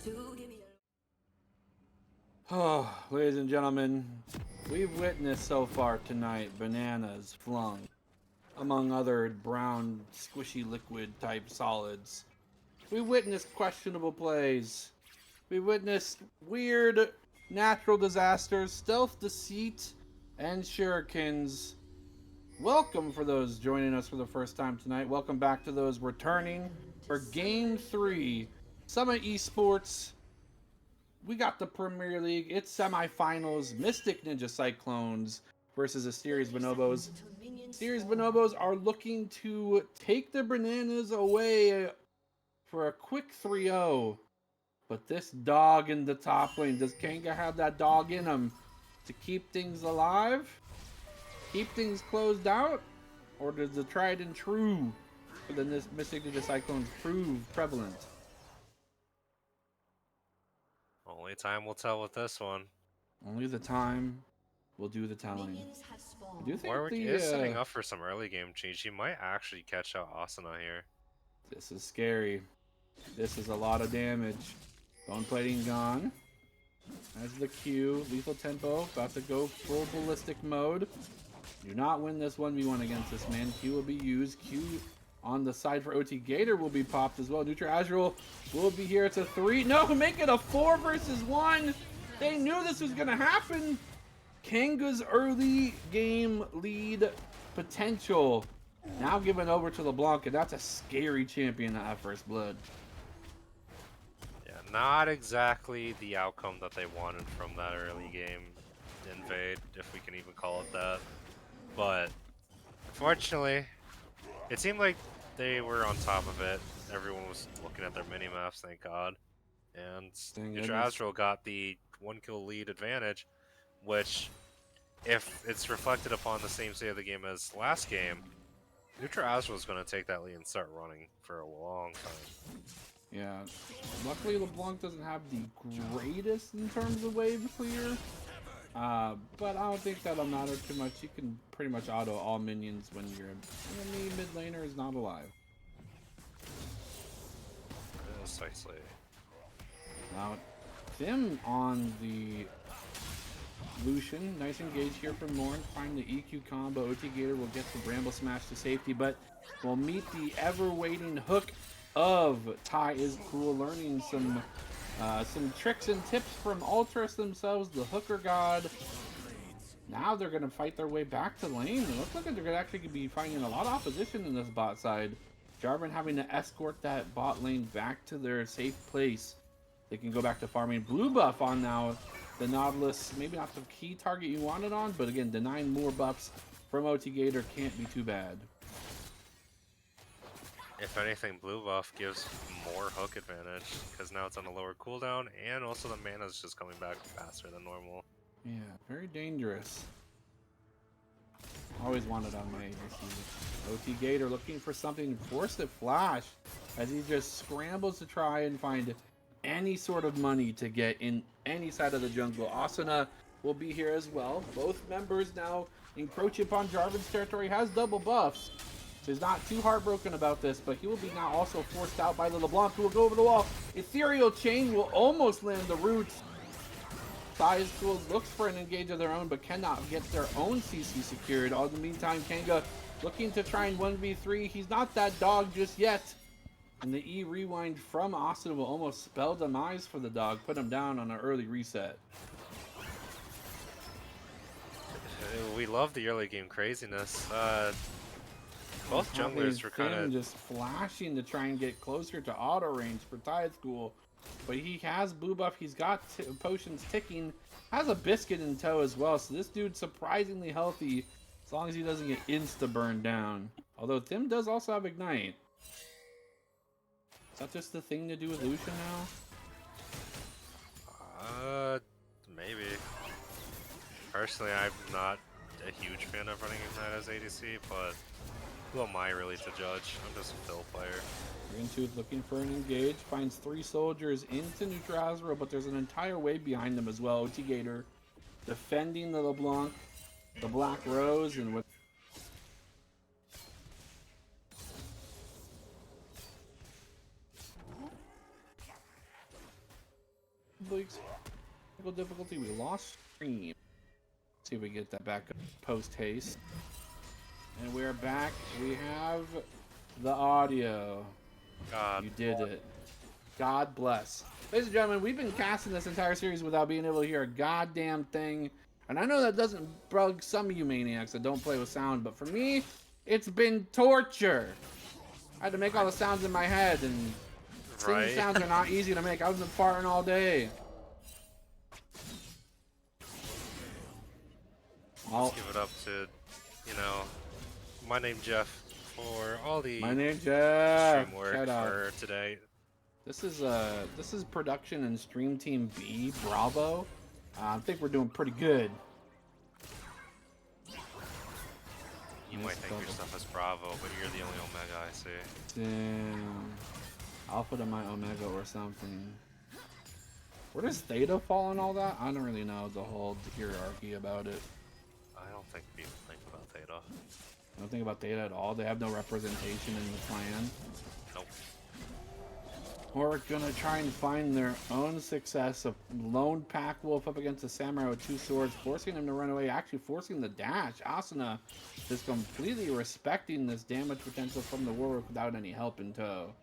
[SPEAKER 1] to give me
[SPEAKER 2] Oh, ladies and gentlemen, we've witnessed so far tonight bananas flung, among other brown, squishy liquid type solids. We witnessed questionable plays. We witnessed weird natural disasters, stealth deceit, and shurikens. Welcome for those joining us for the first time tonight. Welcome back to those returning for Game 3, Summit Esports. We got the Premier League. It's semifinals. Mystic Ninja Cyclones versus Asteria's Bonobos. Asteria's Bonobos are looking to take the bananas away for a quick 3-0. But this dog in the top lane, does Kanga have that dog in him to keep things alive? Keep things closed out? Or does the tried and true for the Mystic Ninja Cyclones prove prevalent?
[SPEAKER 3] Only time will tell with this one.
[SPEAKER 2] Only the time will do the telling. I do think
[SPEAKER 3] Warwick is setting up for some early game change. He might actually catch out Asuna here.
[SPEAKER 2] This is scary. This is a lot of damage. Bone plating gone. As the Q, lethal tempo, about to go full ballistic mode. Do not win this 1v1 against this man. Q will be used. Q on the side for OT Gator will be popped as well. Neutral Azrael will be here. It's a 3. No, make it a 4 versus 1. They knew this was going to happen. Kanga's early game lead potential now given over to LeBlanc, and that's a scary champion at first blood.
[SPEAKER 3] Yeah, not exactly the outcome that they wanted from that early game invade, if we can even call it that. But unfortunately, it seemed like they were on top of it. Everyone was looking at their mini-maps, thank God. And Neutral Azrael got the 1-kill lead advantage, which, if it's reflected upon the same state of the game as last game, Neutral Azrael is going to take that lead and start running for a long time.
[SPEAKER 2] Yeah, luckily LeBlanc doesn't have the greatest in terms of wave clear, but I don't think that'll matter too much. You can pretty much auto all minions when your enemy mid laner is not alive.
[SPEAKER 3] Precisely.
[SPEAKER 2] Now, Tim on the Lucian. Nice engage here from Morn. Find the EQ combo. OT Gator will get the Bramble Smash to safety, but will meet the ever-waiting hook of Ty is cool. Learning some tricks and tips from Ultras themselves, the hooker god. Now they're going to fight their way back to lane. It looks like they're going to actually be finding a lot of opposition in this bot side. Jarvan having to escort that bot lane back to their safe place. They can go back to farming. Blue buff on now. The Nautilus, maybe not the key target you wanted on, but again, denying more buffs from OT Gator can't be too bad.
[SPEAKER 3] If anything, blue buff gives more hook advantage, because now it's on a lower cooldown, and also the mana is just coming back faster than normal.
[SPEAKER 2] Yeah, very dangerous. Always wanted on May this season. OT Gator looking for something to force the flash as he just scrambles to try and find any sort of money to get in any side of the jungle. Asuna will be here as well. Both members now encroach upon Jarvan's territory, has double buffs. So he's not too heartbroken about this, but he will be now also forced out by the LeBlanc, who will go over the wall. Ethereal Chain will almost land the roots. Size Tools looks for an engage of their own, but cannot get their own CC secured. All in the meantime, Kanga looking to try and 1v3. He's not that dog just yet. And the E rewind from Austin will almost spell demise for the dog, put him down on an early reset.
[SPEAKER 3] We love the early game craziness. Both junglers were kind of
[SPEAKER 2] just flashing to try and get closer to auto range for Tide School. But he has blue buff, he's got potions ticking, has a biscuit in tow as well. So this dude's surprisingly healthy as long as he doesn't get insta-burned down. Although Tim does also have Ignite. Is that just the thing to do with Lucian now?
[SPEAKER 3] Maybe. Personally, I'm not a huge fan of running Ignite as ADC, but who am I really to judge? I'm just a fill player.
[SPEAKER 2] Green looking for an engage, finds 3 soldiers into Neutral Azrael, but there's an entire wave behind them as well. OT Gator defending the LeBlanc, the Black Rose, and with possibly technical difficulty. We lost stream. See if we get that back up post haste. And we're back. We have the audio.
[SPEAKER 3] God.
[SPEAKER 2] You did it. God bless. Ladies and gentlemen, we've been casting this entire series without being able to hear a goddamn thing. And I know that doesn't bug some of you maniacs that don't play with sound, but for me, it's been torture. I had to make all the sounds in my head, and singing
[SPEAKER 3] Right.
[SPEAKER 2] sounds are not easy to make. I was been farting all day.
[SPEAKER 3] Let's give it up to, you know, my name Jeff for all the
[SPEAKER 2] My name's Jeff.
[SPEAKER 3] stream work
[SPEAKER 2] Shout out.
[SPEAKER 3] for today.
[SPEAKER 2] This is production and stream team B. Bravo. I think we're doing pretty good.
[SPEAKER 3] You might think yourself as Bravo, but you're the only Omega I see.
[SPEAKER 2] Damn. Alpha to my Omega or something. Where does Theta fall in all that? I don't really know the whole hierarchy about it.
[SPEAKER 3] I don't think people think about Theta.
[SPEAKER 2] I don't think about Theta at all. They have no representation in the clan.
[SPEAKER 3] Nope.
[SPEAKER 2] Or gonna try and find their own success. A lone pack wolf up against a samurai with 2 swords, forcing him to run away, actually forcing the dash. Asuna is completely respecting this damage potential from the warwick without any help in tow.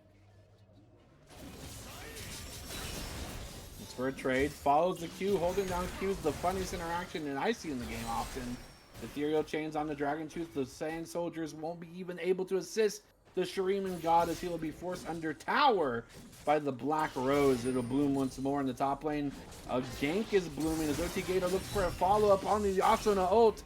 [SPEAKER 2] It's for a trade, follows the Q, holding down Q is the funniest interaction and I see in the game often. Ethereal chains on the Dragon Tooth, the Sand Soldiers won't be even able to assist the Shuriman God as he will be forced under tower by the Black Rose. It'll bloom once more in the top lane. A gank is blooming as OT Gator looks for a follow-up on the Asuna ult.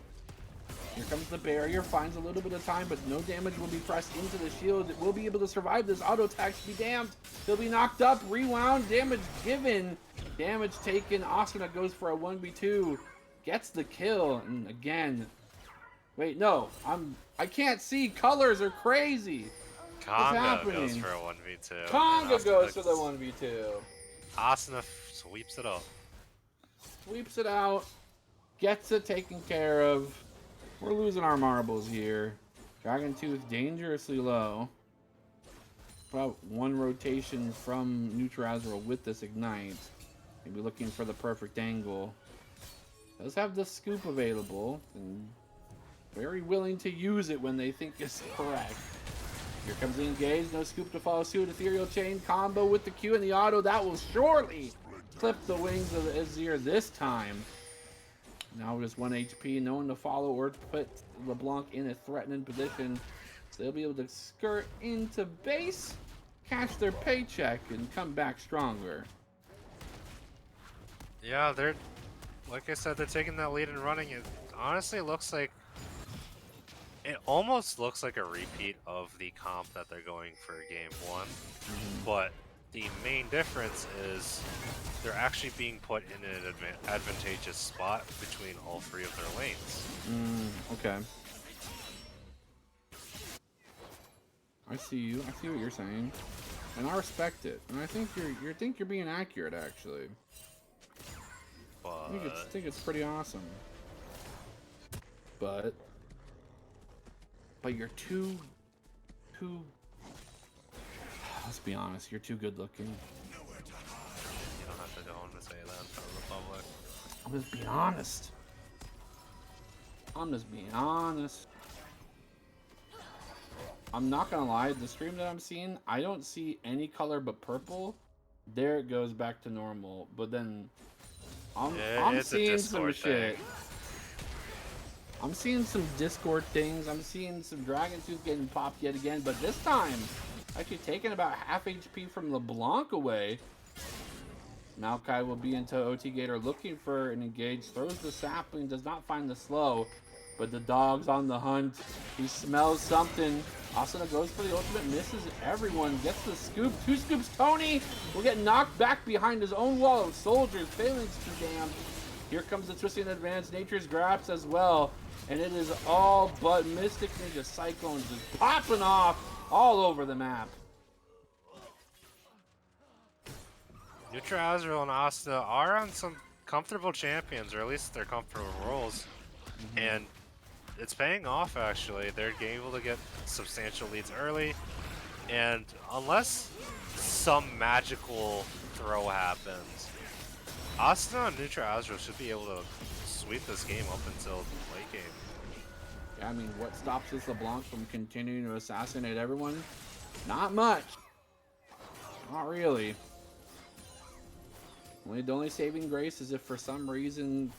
[SPEAKER 2] Here comes the barrier, finds a little bit of time, but no damage will be pressed into the shield. It will be able to survive this auto attack. Be damned. He'll be knocked up, rewound, damage given, damage taken. Asuna goes for a 1v2, gets the kill, and again, wait, no, I can't see. Colors are crazy.
[SPEAKER 3] Conga goes for a 1v2.
[SPEAKER 2] Conga goes for the 1v2.
[SPEAKER 3] Asuna sweeps it up.
[SPEAKER 2] Sweeps it out. Gets it taken care of. We're losing our marbles here. Dragon Tooth dangerously low. About 1 rotation from Neutralizal with this Ignite. Maybe looking for the perfect angle. Does have the scoop available. And very willing to use it when they think it's correct. Here comes the engage, no scoop to follow suit. Ethereal chain combo with the Q and the auto. That will surely clip the wings of the Azir this time. Now just 1 HP, no one to follow or put LeBlanc in a threatening position. So they'll be able to skirt into base, cash their paycheck, and come back stronger.
[SPEAKER 3] Yeah, they're, like I said, they're taking that lead and running it. Honestly, it almost looks like a repeat of the comp that they're going for game 1, but the main difference is they're actually being put in an advantageous spot between all 3 of their lanes.
[SPEAKER 2] Okay. I see you. I see what you're saying, and I respect it. And I think you're being accurate, actually.
[SPEAKER 3] But
[SPEAKER 2] I think it's pretty awesome. But you're too. Let's be honest. You're too good looking.
[SPEAKER 3] you don't have to go on to say that in front of the public.
[SPEAKER 2] I'm just being honest. I'm not gonna lie. The stream that I'm seeing, I don't see any color but purple. There it goes back to normal. But then I'm seeing some shit. I'm seeing some Discord things. I'm seeing some Dragon Tooth getting popped yet again. But this time, actually taking about half HP from LeBlanc away. Maokai will be into OT Gator looking for an engage. Throws the sapling, does not find the slow. But the dog's on the hunt. He smells something. Asuna goes for the ultimate, misses everyone. Gets the scoop. 2 scoops. Tony will get knocked back behind his own wall of soldiers. Failing to be damned. Here comes the twisting advance. Nature's grasp as well. And it is all but Mystic Ninja Cyclonez just popping off all over the map.
[SPEAKER 3] Neutral Azrael and Asta are on some comfortable champions, or at least their comfortable roles. And it's paying off, actually. They're able to get substantial leads early. And unless some magical throw happens, Asuna and Neutral Azure should be able to sweep this game up until the late game.
[SPEAKER 2] Yeah, I mean, what stops this LeBlanc from continuing to assassinate everyone? Not much. Not really. The only saving grace is if for some reason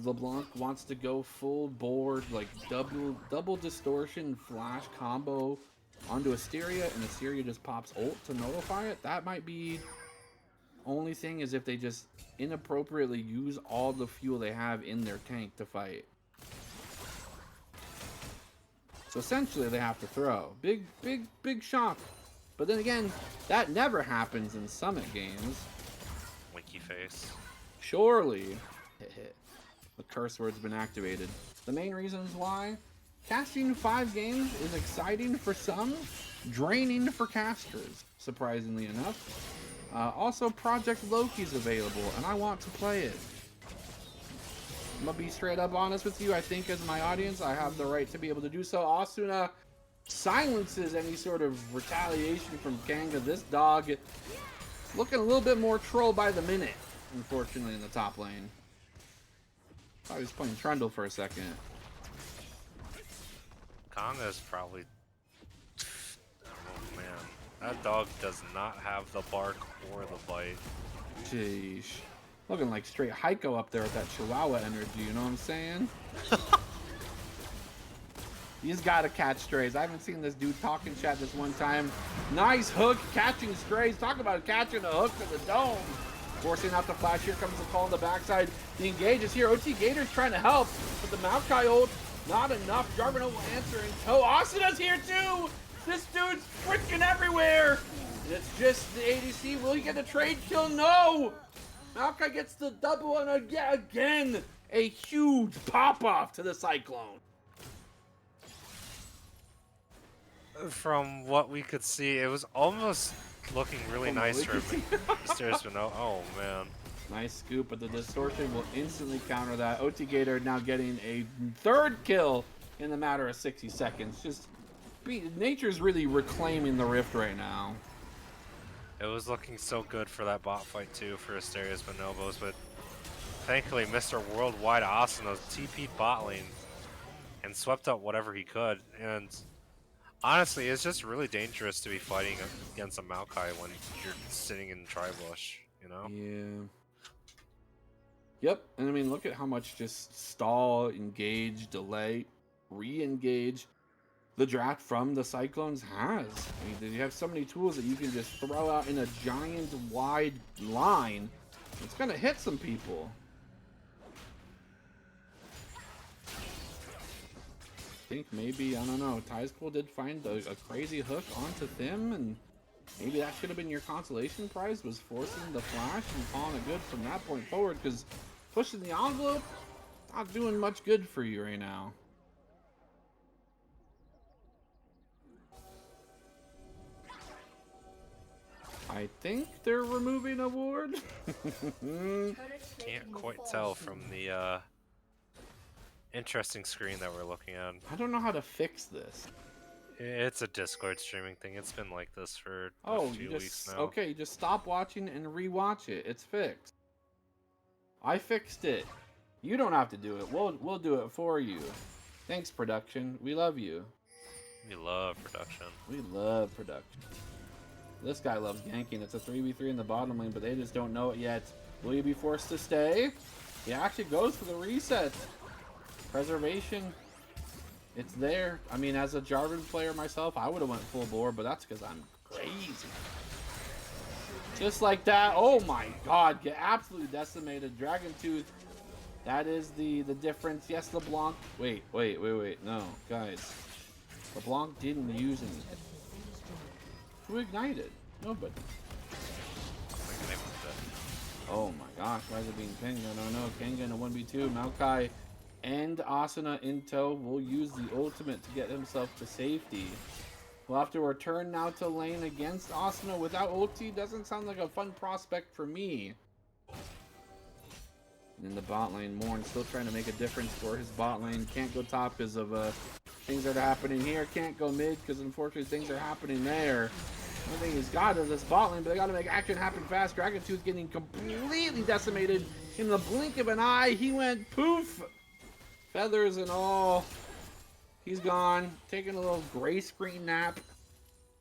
[SPEAKER 2] LeBlanc wants to go full board, like double distortion flash combo onto Asteria, and Asteria just pops ult to nullify it. That might be only thing, is if they just inappropriately use all the fuel they have in their tank to fight. So essentially they have to throw. Big shock. But then again, that never happens in Summit games.
[SPEAKER 3] Winky face.
[SPEAKER 2] Surely. The curse word's been activated. The main reasons why: casting 5 games is exciting for some, draining for casters, surprisingly enough. Also, Project Loki's available, and I want to play it. I'm gonna be straight up honest with you. I think as my audience, I have the right to be able to do so. Asuna silences any sort of retaliation from Kanga. This dog looking a little bit more troll by the minute, unfortunately, in the top lane. I was playing Trundle for a second.
[SPEAKER 3] Kanga's probably... Oh man, that dog does not have the bark or the bite.
[SPEAKER 2] Jeez. Looking like straight Heiko up there with that Chihuahua energy, you know what I'm saying? He's gotta catch strays. I haven't seen this dude talk in chat this one time. Nice hook, catching strays. Talk about catching a hook to the dome. Forcing out the flash. Here comes the call on the backside. The engage is here. OT Gator's trying to help, but the Maokai ult, not enough. Jarvino will answer in tow. Asuna's here too! This dude's freaking everywhere! And it's just the ADC. Will he get a trade kill? No! Maokai gets the double, and again, a huge pop-off to the Cyclone.
[SPEAKER 3] From what we could see, it was almost looking really nice for Mysterious Minnow. Oh man.
[SPEAKER 2] Nice scoop, but the distortion will instantly counter that. OT Gator now getting a 3rd kill in the matter of 60 seconds. Just nature's really reclaiming the rift right now.
[SPEAKER 3] It was looking so good for that bot fight too for Asteria's Bonobos, but thankfully Mr. Worldwide Asuna TP'd bot lane and swept up whatever he could. And honestly, it's just really dangerous to be fighting against a Maokai when you're sitting in Tribush, you know?
[SPEAKER 2] Yeah. Yep, and I mean, look at how much just stall, engage, delay, re-engage the draft from the Cyclones has. I mean, you have so many tools that you can just throw out in a giant wide line. It's gonna hit some people. I think maybe, I don't know, Tyzpool did find a crazy hook onto Thim, and maybe that should have been your consolation prize, was forcing the flash and calling it good from that point forward, because pushing the envelope, not doing much good for you right now. I think they're removing a ward.
[SPEAKER 3] Can't quite tell from the interesting screen that we're looking at.
[SPEAKER 2] I don't know how to fix this.
[SPEAKER 3] It's a Discord streaming thing. It's been like this for
[SPEAKER 2] Oh,
[SPEAKER 3] a few weeks now.
[SPEAKER 2] okay, just stop watching and rewatch it. It's fixed. I fixed it. You don't have to do it. We'll do it for you. Thanks, production. We love you.
[SPEAKER 3] We love production.
[SPEAKER 2] We love production. This guy loves ganking. It's a 3v3 in the bottom lane, but they just don't know it yet. Will you be forced to stay? He actually goes for the reset. Preservation. It's there. I mean, as a Jarvan player myself, I would have went full bore, but that's because I'm crazy. Just like that. Oh my god. Get absolutely decimated. Dragon Tooth. That is the difference. Yes, LeBlanc. Wait. No, guys. LeBlanc didn't use anything. Who ignited? Nobody. Oh my gosh, why is it being pinged? I don't know. Kanga in a 1v2. Maokai and Asuna in tow will use the ultimate to get himself to safety. We'll have to return now to lane against Asuna without ulti. Doesn't sound like a fun prospect for me. And in the bot lane, Morn still trying to make a difference for his bot lane. Can't go top because of things that are happening here. Can't go mid because unfortunately things are happening there. I think he's got it, this bot lane, but they gotta make action happen fast. Dragon Tooth getting completely decimated in the blink of an eye. He went poof! Feathers and all. He's gone, taking a little gray screen nap.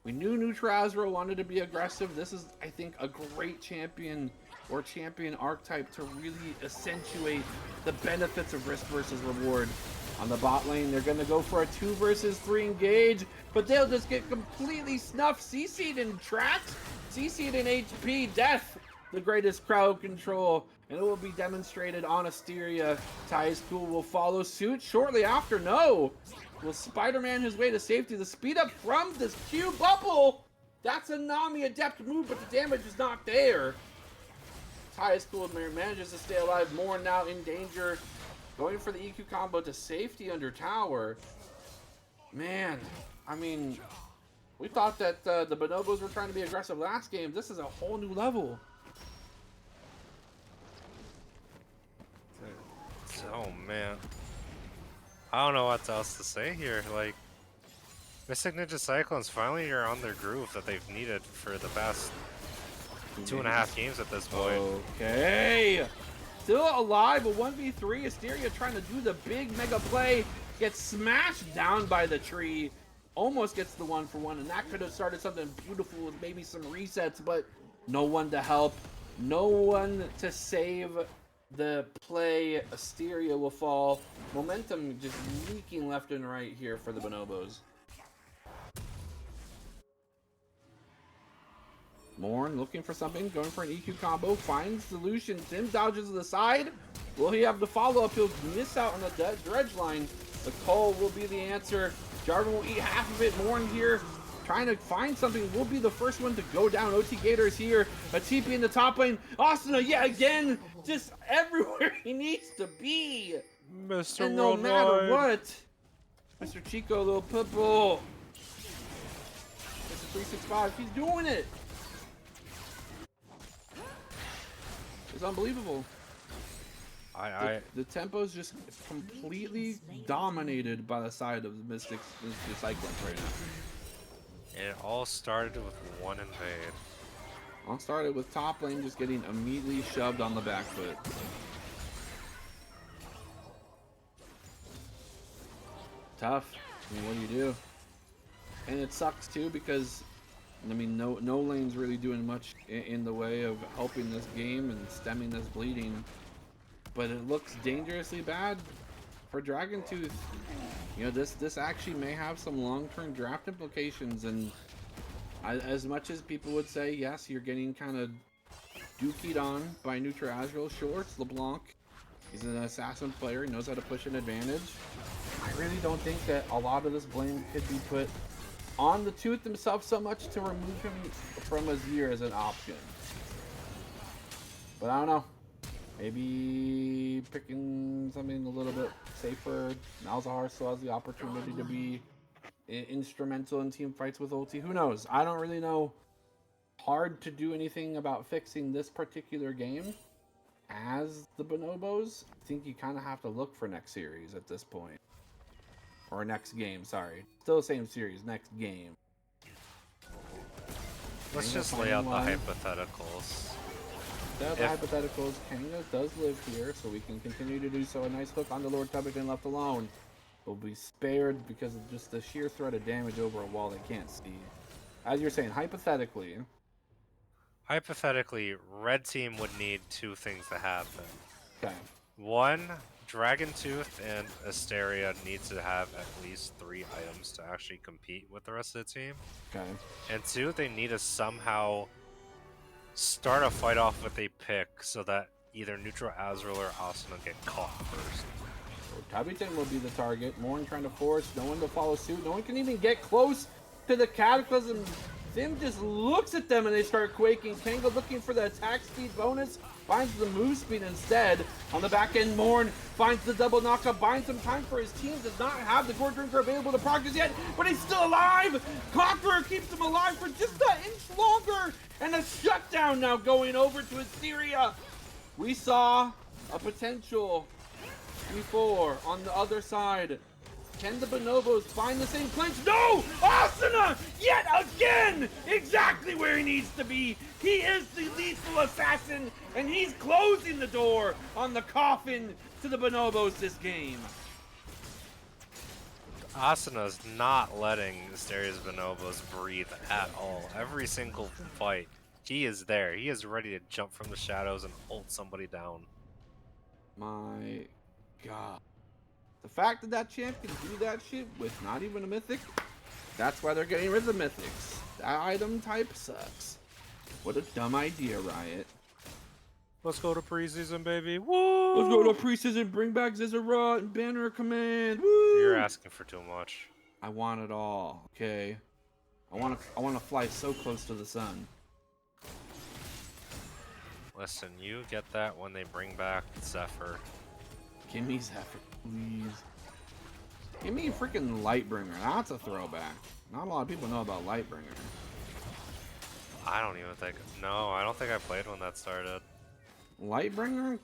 [SPEAKER 2] We knew Neutrazero wanted to be aggressive. This is, I think, a great champion or champion archetype to really accentuate the benefits of risk versus reward. On the bot lane, they're going to go for a 2 versus 3 engage, but they'll just get completely snuffed. CC'd in tracks, CC'd in HP, death, the greatest crowd control, and it will be demonstrated on Asteria. Ty's Cool will follow suit shortly after. No! Will Spider-Man his way to safety? The speed up from this Q bubble! That's a Nami adept move, but the damage is not there. Ty's Cool manages to stay alive. More now in danger. Going for the EQ combo to safety under tower. Man, I mean, we thought that the Bonobos were trying to be aggressive last game. This is a whole new level.
[SPEAKER 3] Oh man, I don't know what else to say here. Like, Mystic Ninja Cyclones finally are on their groove that they've needed for the past 2.5 games at this point.
[SPEAKER 2] Okay. Still alive, a 1v3. Asteria trying to do the big mega play. Gets smashed down by the tree. Almost gets the 1-for-1, and that could have started something beautiful with maybe some resets, but no one to help. No one to save the play. Asteria will fall. Momentum just leaking left and right here for the Bonobos. Morn looking for something, going for an EQ combo, finds the Lucian. Tim dodges to the side. Will he have the follow-up? He'll miss out on the dredge line. The Cole will be the answer. Jarvan will eat half of it. Morn here trying to find something. Will be the first one to go down. OT Gator's here. A TP in the top lane. Asuna yet again, just everywhere he needs to be.
[SPEAKER 3] Mr.
[SPEAKER 2] And no
[SPEAKER 3] Worldwide.
[SPEAKER 2] matter what, Mr. Chico, little purple. Mr. 365, he's doing it. It's unbelievable. The tempo's just completely dominated by the side of the Mystic Cyclones right now.
[SPEAKER 3] And it all started with one invade.
[SPEAKER 2] All started with top lane just getting immediately shoved on the back foot. Tough. I mean, what do you do? And it sucks too because, I mean, no lane's really doing much in the way of helping this game and stemming this bleeding. But it looks dangerously bad for Dragon Tooth. You know, this actually may have some long-term draft implications, and as much as people would say, yes, you're getting kind of dookied on by Neutrazero. Sure, it's LeBlanc. He's an assassin player. He knows how to push an advantage. I really don't think that a lot of this blame could be put on the Tooth himself so much to remove him from Azir as an option. But I don't know. Maybe picking something a little bit safer. Malzahar still has the opportunity to be instrumental in team fights with ulti. Who knows? I don't really know. Hard to do anything about fixing this particular game. As the Bonobos, I think you kind of have to look for next series at this point. Or next game, sorry. Still the same series, next game.
[SPEAKER 3] Let's just lay out the hypotheticals.
[SPEAKER 2] The hypotheticals, Kanga does live here, so we can continue to do so. A nice hook onto Lord Tubington left alone. Will be spared because of just the sheer threat of damage over a wall they can't see. As you're saying, hypothetically.
[SPEAKER 3] Hypothetically, red team would need 2 things to happen.
[SPEAKER 2] Okay.
[SPEAKER 3] 1, Dragon Tooth and Asteria need to have at least 3 items to actually compete with the rest of the team.
[SPEAKER 2] Okay.
[SPEAKER 3] And 2, they need to somehow start a fight off with a pick so that either Neutral Azrael or Asuna get caught first.
[SPEAKER 2] So Tubington will be the target. Morn trying to force, no one to follow suit. No one can even get close to the Cataclysm. Sim just looks at them and they start quaking. Kanga looking for the attack speed bonus. Finds the move speed instead. On the back end, Morn finds the double knockup. Binds some time for his team. Does not have the Gore Drinker available to practice yet, but he's still alive. Conqueror keeps him alive for just an inch longer. And a shutdown now going over to Asteria. We saw a potential before on the other side. Can the Bonobos find the same clinch? No! Asuna! Yet again exactly where he needs to be. He is the lethal assassin, and he's closing the door on the coffin to the Bonobos this game.
[SPEAKER 3] Asana's not letting Asteria's Bonobos breathe at all. Every single fight, he is there. He is ready to jump from the shadows and hold somebody down.
[SPEAKER 2] My God. The fact that that champ can do that shit with not even a mythic, that's why they're getting rid of the mythics. That item type sucks. What a dumb idea, Riot.
[SPEAKER 3] Let's go to preseason, baby. Woo!
[SPEAKER 2] Let's go to preseason, bring back Zizarot and Banner Command. Woo!
[SPEAKER 3] You're asking for too much.
[SPEAKER 2] I want it all, okay? I want to fly so close to the sun.
[SPEAKER 3] Listen, you get that when they bring back Zephyr.
[SPEAKER 2] Give me Zephyr, please. Give me freaking Lightbringer. That's a throwback. Not a lot of people know about Lightbringer.
[SPEAKER 3] I don't even think. No, I don't think I played when that started.
[SPEAKER 2] Lightbringer?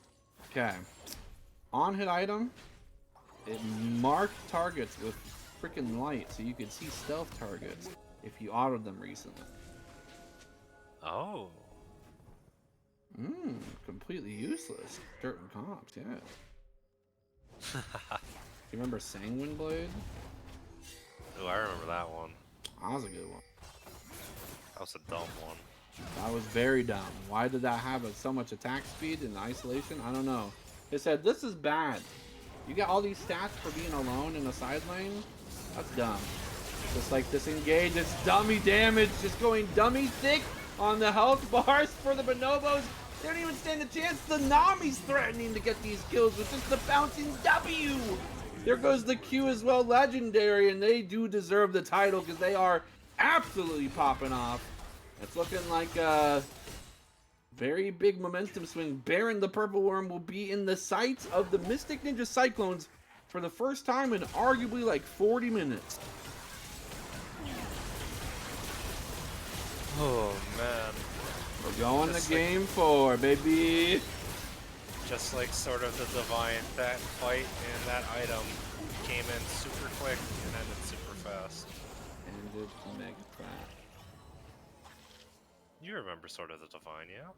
[SPEAKER 2] Okay. On-hit item. It marked targets with freaking light so you could see stealth targets if you autoed them recently.
[SPEAKER 3] Oh.
[SPEAKER 2] Completely useless. Certain comps, yeah. You remember Sanguine Blade?
[SPEAKER 3] Oh, I remember that one.
[SPEAKER 2] That was a good one.
[SPEAKER 3] That was a dumb one.
[SPEAKER 2] That was very dumb. Why did that have so much attack speed in isolation? I don't know. They said, this is bad. You got all these stats for being alone in a side lane? That's dumb. Just like disengage, it's dummy damage. Just going dummy thick on the health bars for the Bonobos. They don't even stand a chance. The Nami's threatening to get these kills with just the bouncing W. There goes the Q as well, legendary, and they do deserve the title because they are absolutely popping off. It's looking like a very big momentum swing. Baron the Purple Worm will be in the sights of the Mystic Ninja Cyclones for the first time in arguably like 40 minutes.
[SPEAKER 3] Oh, man.
[SPEAKER 2] We're going
[SPEAKER 3] Just
[SPEAKER 2] to game 4, baby.
[SPEAKER 3] Just like sort of the Divine, that fight and that item came in super quick and ended super fast.
[SPEAKER 2] Ended mega fast.
[SPEAKER 3] You remember sort of the Divine, yeah?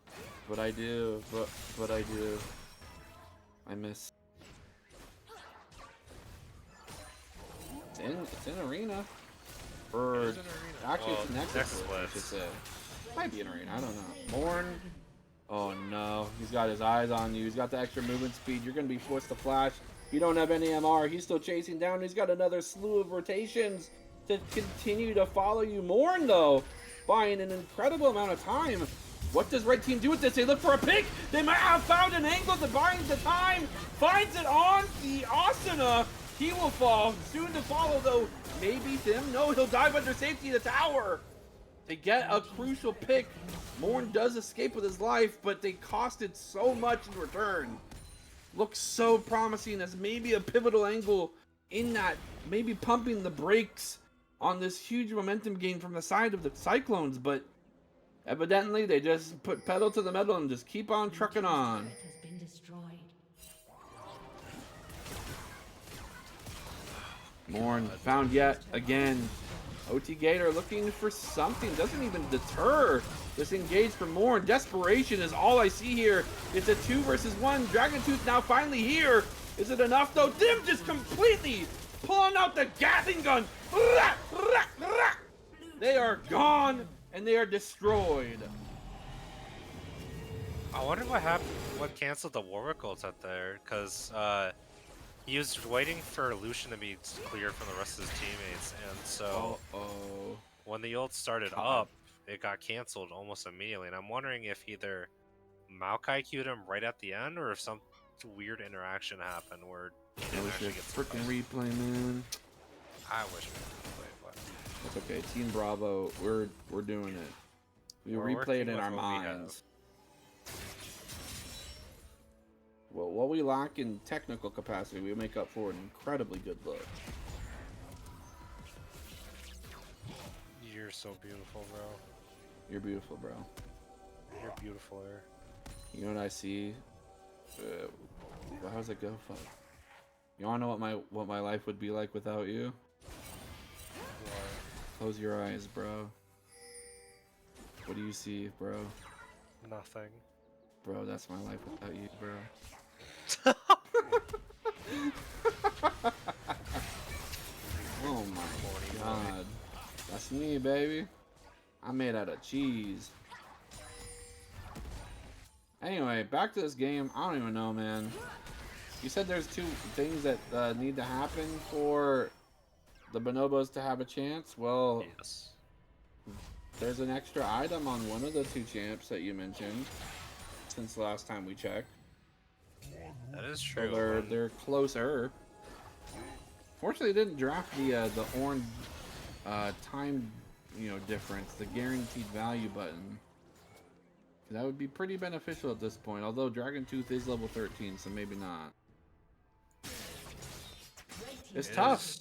[SPEAKER 2] But I do, but I do. I miss. It's in arena. Or
[SPEAKER 3] It's in arena.
[SPEAKER 2] actually,
[SPEAKER 3] Well,
[SPEAKER 2] it's next
[SPEAKER 3] next
[SPEAKER 2] to it, I should
[SPEAKER 3] splits.
[SPEAKER 2] say. Might be in arena. I don't know. Morn. Oh no, he's got his eyes on you. He's got the extra movement speed. You're gonna be forced to flash. You don't have any MR. He's still chasing down. He's got another slew of rotations to continue to follow you. Morn though, buying an incredible amount of time. What does red team do with this? They look for a pick. They might have found an angle to buy the time. Finds it on the Asuna. He will fall. Soon to follow though. Maybe Tim. No, he'll dive under safety of the tower. They get a crucial pick. Morn does escape with his life, but they costed so much in return. Looks so promising as maybe a pivotal angle in that, maybe pumping the brakes on this huge momentum gain from the side of the Cyclones, but evidently they just put pedal to the metal and just keep on trucking on.
[SPEAKER 5] Has been destroyed.
[SPEAKER 2] Morn found yet again. OT Gator looking for something. Doesn't even deter this engage from Morn. Desperation is all I see here. It's a 2 versus 1. Dragon Tooth now finally here. Is it enough though? Dim just completely pulling out the Gatling gun. They are gone and they are destroyed.
[SPEAKER 3] I wonder what happened, what canceled the Warwick ult out there, because he was waiting for Lucian to be cleared from the rest of his teammates, and so when the ult started up, it got canceled almost immediately, and I'm wondering if either Maokai queued him right at the end, or if some weird interaction happened where he
[SPEAKER 2] I
[SPEAKER 3] didn't
[SPEAKER 2] wish
[SPEAKER 3] actually
[SPEAKER 2] a
[SPEAKER 3] get
[SPEAKER 2] freaking
[SPEAKER 3] surprised.
[SPEAKER 2] replay, man.
[SPEAKER 3] I wish we could play, but
[SPEAKER 2] That's okay. Team Bravo, we're doing it. We
[SPEAKER 3] We're
[SPEAKER 2] replay
[SPEAKER 3] working
[SPEAKER 2] it in
[SPEAKER 3] with
[SPEAKER 2] our
[SPEAKER 3] what we have.
[SPEAKER 2] minds. Well, what we lack in technical capacity, we make up for an incredibly good look.
[SPEAKER 3] You're so beautiful, bro.
[SPEAKER 2] You're beautiful, bro.
[SPEAKER 3] You're beautiful, Air.
[SPEAKER 2] You know what I see? How does it go? Fuck. You wanna know what my life would be like without you? Close your eyes, bro. What do you see, bro?
[SPEAKER 3] Nothing.
[SPEAKER 2] Bro, that's my life without you, bro. Oh my god. That's me, baby. I'm made out of cheese. Anyway, back to this game. I don't even know, man. You said there's two things that need to happen for the Bonobos to have a chance. Well,
[SPEAKER 3] Yes.
[SPEAKER 2] there's an extra item on one of the two champs that you mentioned since the last time we checked.
[SPEAKER 3] That is
[SPEAKER 2] So
[SPEAKER 3] true.
[SPEAKER 2] they're closer. Fortunately, they didn't draft the orange time difference, the guaranteed value button. That would be pretty beneficial at this point. Although Dragon Tooth is level 13, so maybe not. It's tough.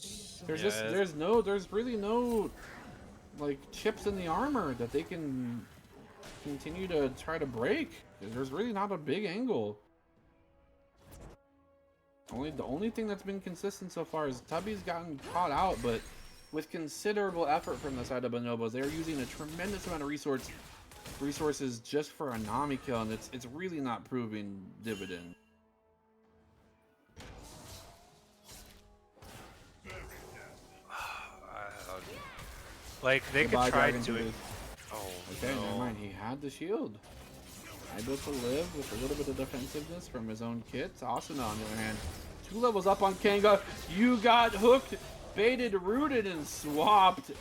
[SPEAKER 2] There's really no like chips in the armor that they can continue to try to break. There's really not a big angle. The only thing that's been consistent so far is Tubby's gotten caught out, but with considerable effort from the side of Bonobos, they're using a tremendous amount of resources just for a Nami kill, and it's really not proving dividend.
[SPEAKER 3] Like they
[SPEAKER 2] Goodbye,
[SPEAKER 3] could try
[SPEAKER 2] Dragon
[SPEAKER 3] to.
[SPEAKER 2] Tooth.
[SPEAKER 3] Oh
[SPEAKER 2] Okay,
[SPEAKER 3] no.
[SPEAKER 2] never mind. He had the shield. Able to live with a little bit of defensiveness from his own kit. Asuna, on the other hand, 2 levels up on Kanga. You got hooked, baited, rooted, and swapped.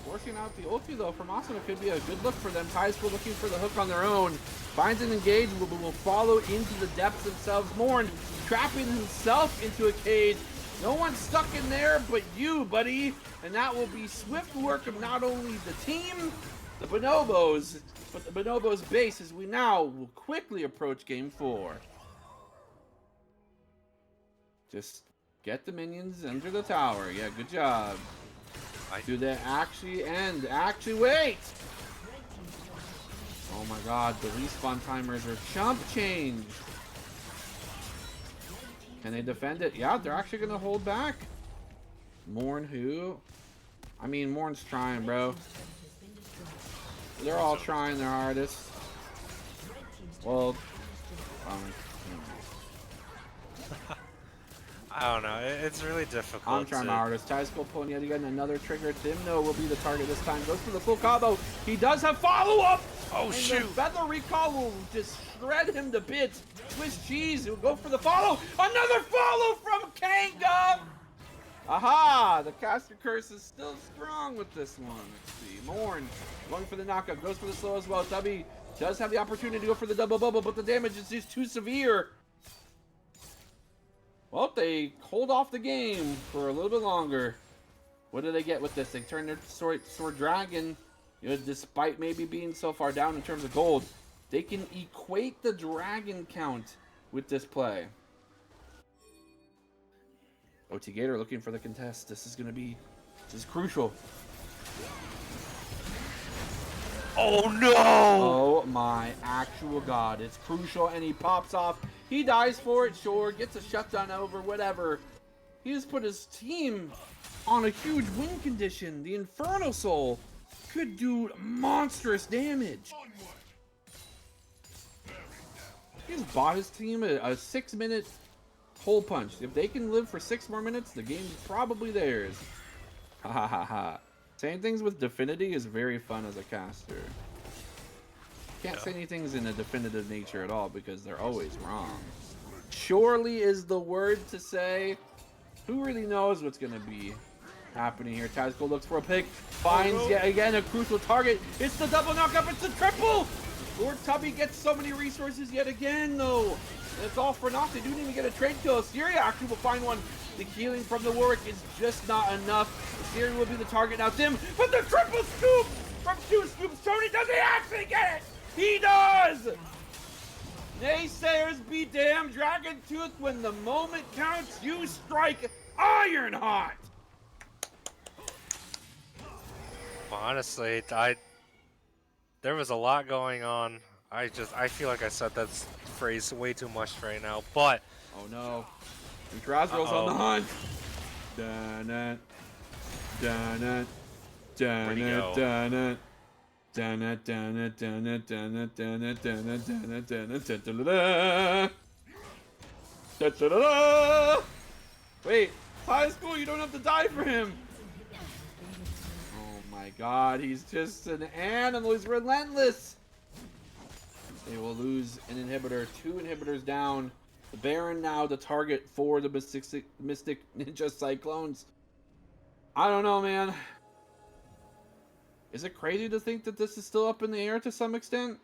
[SPEAKER 2] Forcing out the ulti, though, from Asuna could be a good look for them. Tysko looking for the hook on their own. Finds an engage, but will follow into the depths themselves. Morn trapping himself into a cage. No one's stuck in there but you, buddy. And that will be swift work of not only the team, the Bonobos, but the Bonobos base as we now will quickly approach game 4. Just get the minions under the tower. Yeah, good job. Do they actually end? Actually, wait! Oh my god, the respawn timers are chump change. Can they defend it? Yeah, they're actually going to hold back. Morn who? I mean, Morn's trying, bro. They're all trying their hardest. Well,
[SPEAKER 3] I don't know. It's really difficult.
[SPEAKER 2] I'm trying my hardest. Tysko pulling yet again another trigger. Dimno will be the target this time. Goes for the full combo. He does have follow-up.
[SPEAKER 3] Oh,
[SPEAKER 2] and
[SPEAKER 3] shoot.
[SPEAKER 2] The Feather Recall will just shred him to bits. Swiss Cheese will go for the follow. Another follow from Kanga. Aha! The caster curse is still strong with this one. Let's see. Morn going for the knockup. Goes for the slow as well. Tubby does have the opportunity to go for the double bubble, but the damage is just too severe. Well, they hold off the game for a little bit longer. What do they get with this? They turn their sword dragon, despite maybe being so far down in terms of gold. They can equate the dragon count with this play. OT Gator looking for the contest. This is crucial.
[SPEAKER 3] Oh no!
[SPEAKER 2] Oh my actual god. It's crucial, and he pops off. He dies for it, sure. Gets a shutdown over, whatever. He just put his team on a huge win condition. The Inferno Soul could do monstrous damage. He just bought his team a 6-minute hole punch. If they can live for 6 more minutes, the game's probably theirs. Ha ha ha ha. Saying things with definity is very fun as a caster. Can't say anything's in a definitive nature at all because they're always wrong. Surely is the word to say. Who really knows what's going to be happening here? Tazko looks for a pick. Finds yet again a crucial target. It's the double knockup. It's the triple. Lord Tubby gets so many resources yet again, though. And it's all for naught. They don't even get a trade kill. Asteria actually will find one. The healing from the Warwick is just not enough. Asteria will be the target now. Dim, but the triple scoop from 2 scoops. Tony, does he actually get it? He does! Naysayers be damned. Dragon Tooth, when the moment counts, you strike iron hot.
[SPEAKER 3] Honestly, there was a lot going on. I feel like I said that phrase way too much right now, but
[SPEAKER 2] Oh no. Razrill's on the hunt. Dun it. Dun it. Dun
[SPEAKER 3] Where'd he
[SPEAKER 2] it.
[SPEAKER 3] go?
[SPEAKER 2] Dun it. Dun-na, dun-na, dun-na, dun-na, dun-na, dun-na, dun-na, dun-na, dun-da-da-da. Da-da-da-da. Wait, high school, you don't have to die for him. Oh my god, he's just an animal. He's relentless. They will lose an inhibitor. 2 inhibitors down. The Baron now the target for the Mystic Ninja Cyclones. I don't know, man. Is it crazy to think that this is still up in the air to some extent?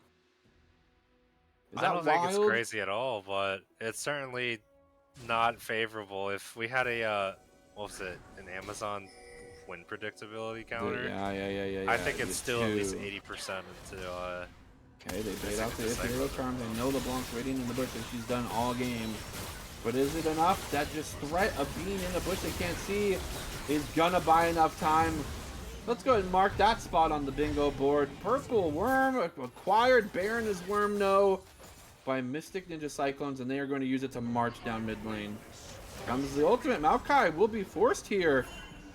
[SPEAKER 2] Is
[SPEAKER 3] I
[SPEAKER 2] that
[SPEAKER 3] don't think it's
[SPEAKER 2] wild?
[SPEAKER 3] crazy at all, but it's certainly not favorable. If we had a what was it, an Amazon win predictability counter,
[SPEAKER 2] Yeah.
[SPEAKER 3] I think it's still at least
[SPEAKER 2] 2.
[SPEAKER 3] 80% into
[SPEAKER 2] Okay, they bait
[SPEAKER 3] missing
[SPEAKER 2] out the
[SPEAKER 3] the cycle.
[SPEAKER 2] hero charm. They know LeBlanc's waiting in the bush and she's done all game. But is it enough? That just threat of being in the bush they can't see is gonna buy enough time. Let's go ahead and mark that spot on the bingo board. Purple Worm acquired. Baron is Worm no by Mystic Ninja Cyclones, and they are going to use it to march down mid lane. Comes the ultimate. Maokai will be forced here.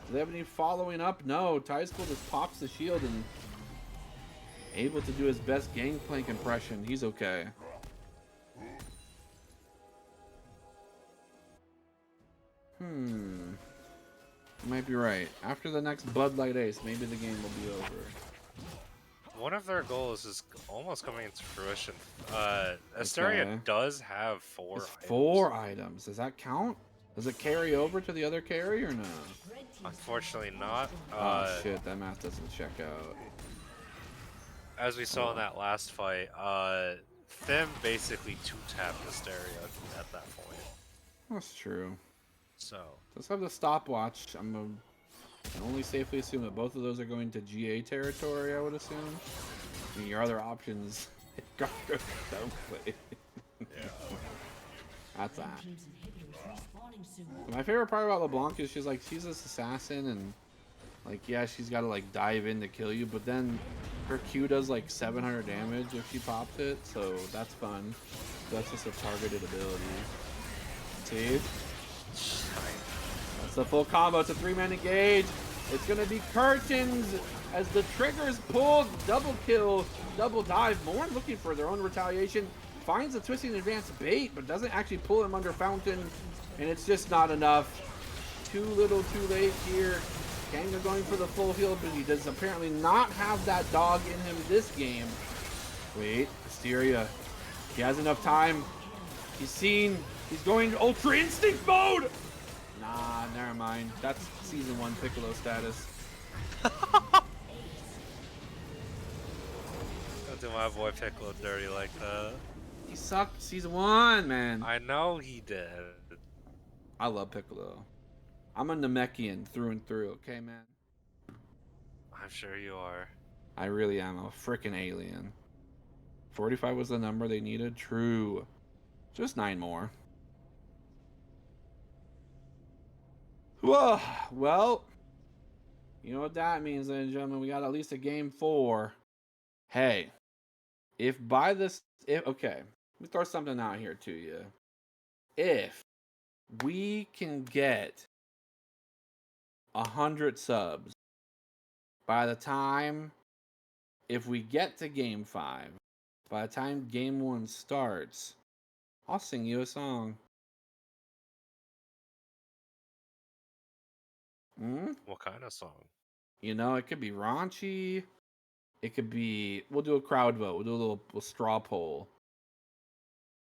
[SPEAKER 2] Do they have any following up? No. Tideschool just pops the shield and able to do his best Gangplank impression. He's okay. You might be right. After the next Bud Light Ace, maybe the game will be over.
[SPEAKER 3] One of their goals is almost coming into fruition. Asteria
[SPEAKER 2] Okay.
[SPEAKER 3] does have 4
[SPEAKER 2] It's
[SPEAKER 3] items.
[SPEAKER 2] 4 items. Does that count? Does it carry over to the other carry or no?
[SPEAKER 3] Unfortunately not.
[SPEAKER 2] Oh shit, that math doesn't check out.
[SPEAKER 3] As we saw in that last fight, Thim basically 2-tapped Asteria at that point.
[SPEAKER 2] That's true.
[SPEAKER 3] So,
[SPEAKER 2] Let's have the stopwatch. I can only safely assume that both of those are going to GA territory, I would assume. I mean, your other options don't play.
[SPEAKER 3] yeah.
[SPEAKER 2] That's that. My favorite part about LeBlanc is she's this assassin and yeah, she's got to dive in to kill you, but then her Q does 700 damage if she pops it, so that's fun. That's just a targeted ability. See? That's the full combo. It's a 3-man engage. It's gonna be curtains as the triggers pulled. Double kill, double dive. Morn looking for their own retaliation. Finds a twisting advance bait, but doesn't actually pull him under fountain, and it's just not enough. Too little, too late here. Kanga going for the full heal, but he does apparently not have that dog in him this game. Wait, Asteria. He has enough time. He's seen. He's going Ultra Instinct mode! Nah, never mind. That's Season 1 Piccolo status.
[SPEAKER 3] Don't do my boy Piccolo dirty like that.
[SPEAKER 2] He sucked Season 1, man.
[SPEAKER 3] I know he did.
[SPEAKER 2] I love Piccolo. I'm a Namekian through and through, okay, man?
[SPEAKER 3] I'm sure you are.
[SPEAKER 2] I really am a frickin' alien. 45 was the number they needed? True. Just 9 more. Whoa, well, you know what that means, ladies and gentlemen. We got at least a game 4. Hey, okay, let me throw something out here to you. If we can get 100 subs by the time, if we get to game 5, by the time game 1 starts, I'll sing you a song.
[SPEAKER 3] What kind of song?
[SPEAKER 2] You know, it could be raunchy. It could be, we'll do a crowd vote. We'll do a little straw poll.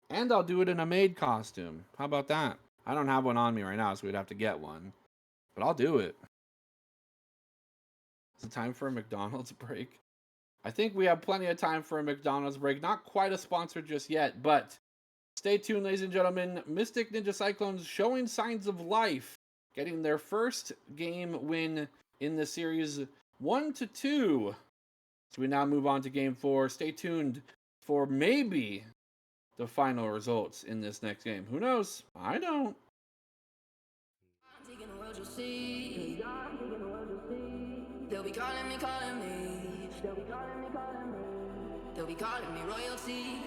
[SPEAKER 2] And I'll do it in a maid costume. How about that? I don't have one on me right now, so we'd have to get one. But I'll do it. Is it time for a McDonald's break? I think we have plenty of time for a McDonald's break. Not quite a sponsor just yet, but stay tuned, ladies and gentlemen. Mystic Ninja Cyclones showing signs of life. Getting their first game win in the series 1-2. So we now move on to game 4. Stay tuned for maybe the final results in this next game. Who knows? I don't.
[SPEAKER 1] I'm taking the world, you'll see. They'll be calling me, calling me. They'll be calling me, calling me. They'll be calling me royalty.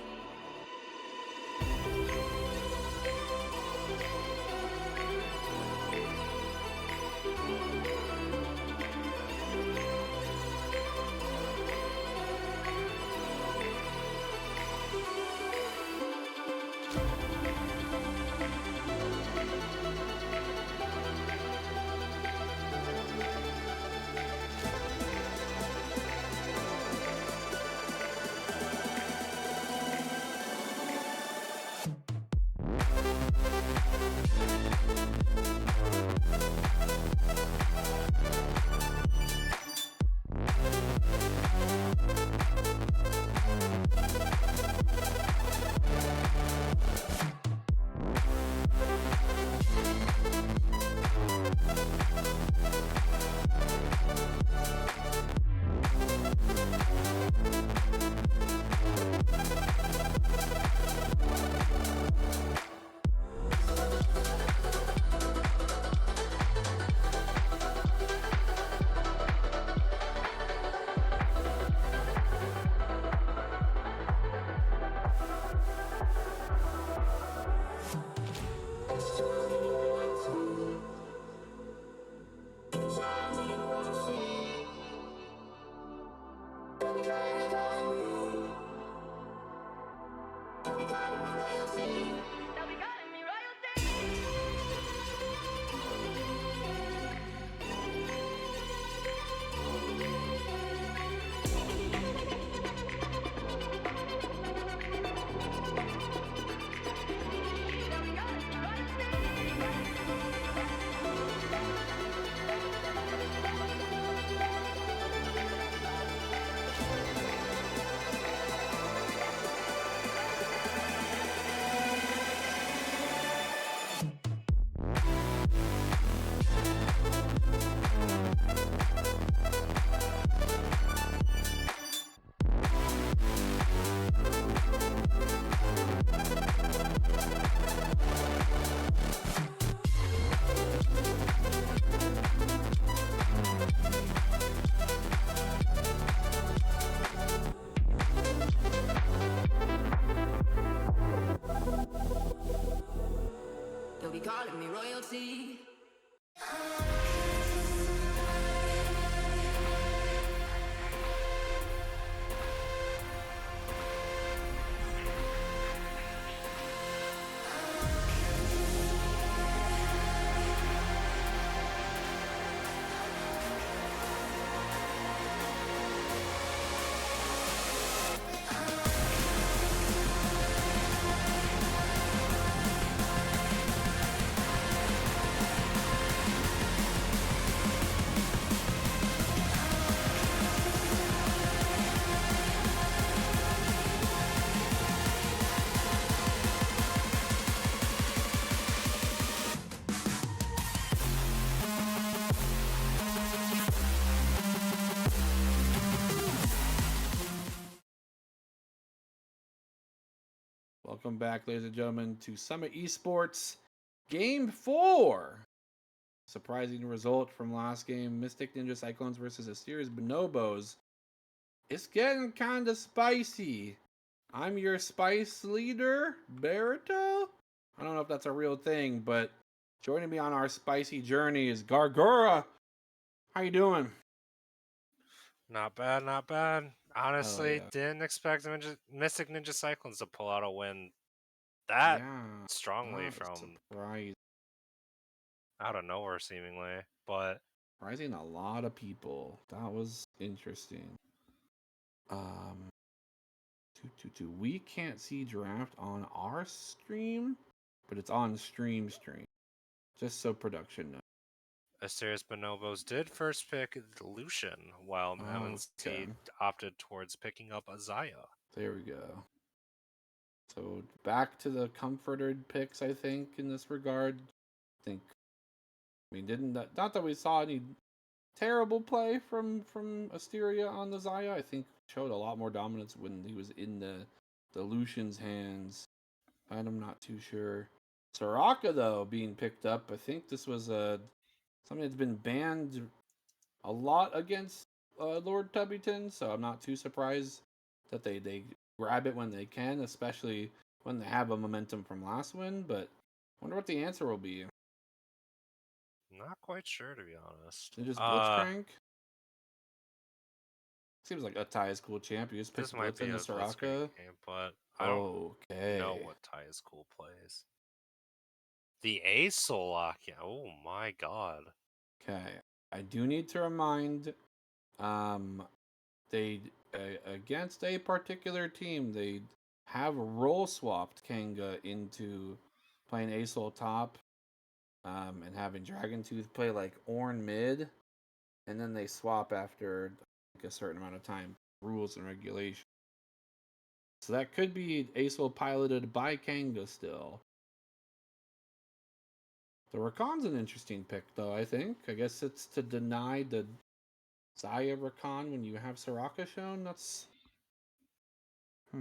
[SPEAKER 1] They'll be calling me royalty.
[SPEAKER 2] Welcome back, ladies and gentlemen, to Summit Esports Game 4. Surprising result from last game, Mystic Ninja Cyclones versus Asteria's Bonobos. It's getting kind of spicy. I'm your spice leader, Barito? I don't know if that's a real thing, but joining me on our spicy journey is Gargura. How you doing?
[SPEAKER 3] Not bad, not bad.
[SPEAKER 2] Hell
[SPEAKER 3] Honestly,
[SPEAKER 2] yeah.
[SPEAKER 3] didn't expect Mystic Ninja Cyclones to pull out a win that
[SPEAKER 2] Yeah,
[SPEAKER 3] strongly
[SPEAKER 2] that was
[SPEAKER 3] from out of nowhere, seemingly. But
[SPEAKER 2] surprising a lot of people. That was interesting. Um, we can't see draft on our stream, but it's on stream. Just so production knows.
[SPEAKER 3] Asteria's Bonobos did first pick Lucian, while
[SPEAKER 2] Okay,
[SPEAKER 3] MNC opted towards picking up Azaya.
[SPEAKER 2] there we go. So back to the comforted picks, I think, in this regard. Didn't that, not that we saw any terrible play from Asteria on the Zaya. I think showed a lot more dominance when he was in the Lucian's hands. And I'm not too sure. Soraka though being picked up, I think this was something that's been banned a lot against Lord Tubbyton, so I'm not too surprised that they grab it when they can, especially when they have a momentum from last win. But I wonder what the answer will be.
[SPEAKER 3] Not quite sure, to be honest.
[SPEAKER 2] Is it just Blitzcrank? Seems like a Tai is cool champ. You just
[SPEAKER 3] This
[SPEAKER 2] picked
[SPEAKER 3] might
[SPEAKER 2] Blitz
[SPEAKER 3] be
[SPEAKER 2] and
[SPEAKER 3] a
[SPEAKER 2] the
[SPEAKER 3] Blitzcrank
[SPEAKER 2] Soraka.
[SPEAKER 3] game, but I don't know what Tai is cool plays. The Ace Solakia. Oh my god.
[SPEAKER 2] Okay. I do need to remind, they against a particular team, they have role swapped Kanga into playing Asol top, and having Dragon Tooth play like Ornn mid, and then they swap after like a certain amount of time, rules and regulations. So that could be Asol piloted by Kanga still. The Rakan's an interesting pick, though, I think. I guess it's to deny the Zaya Rakan when you have Soraka shown. That's. I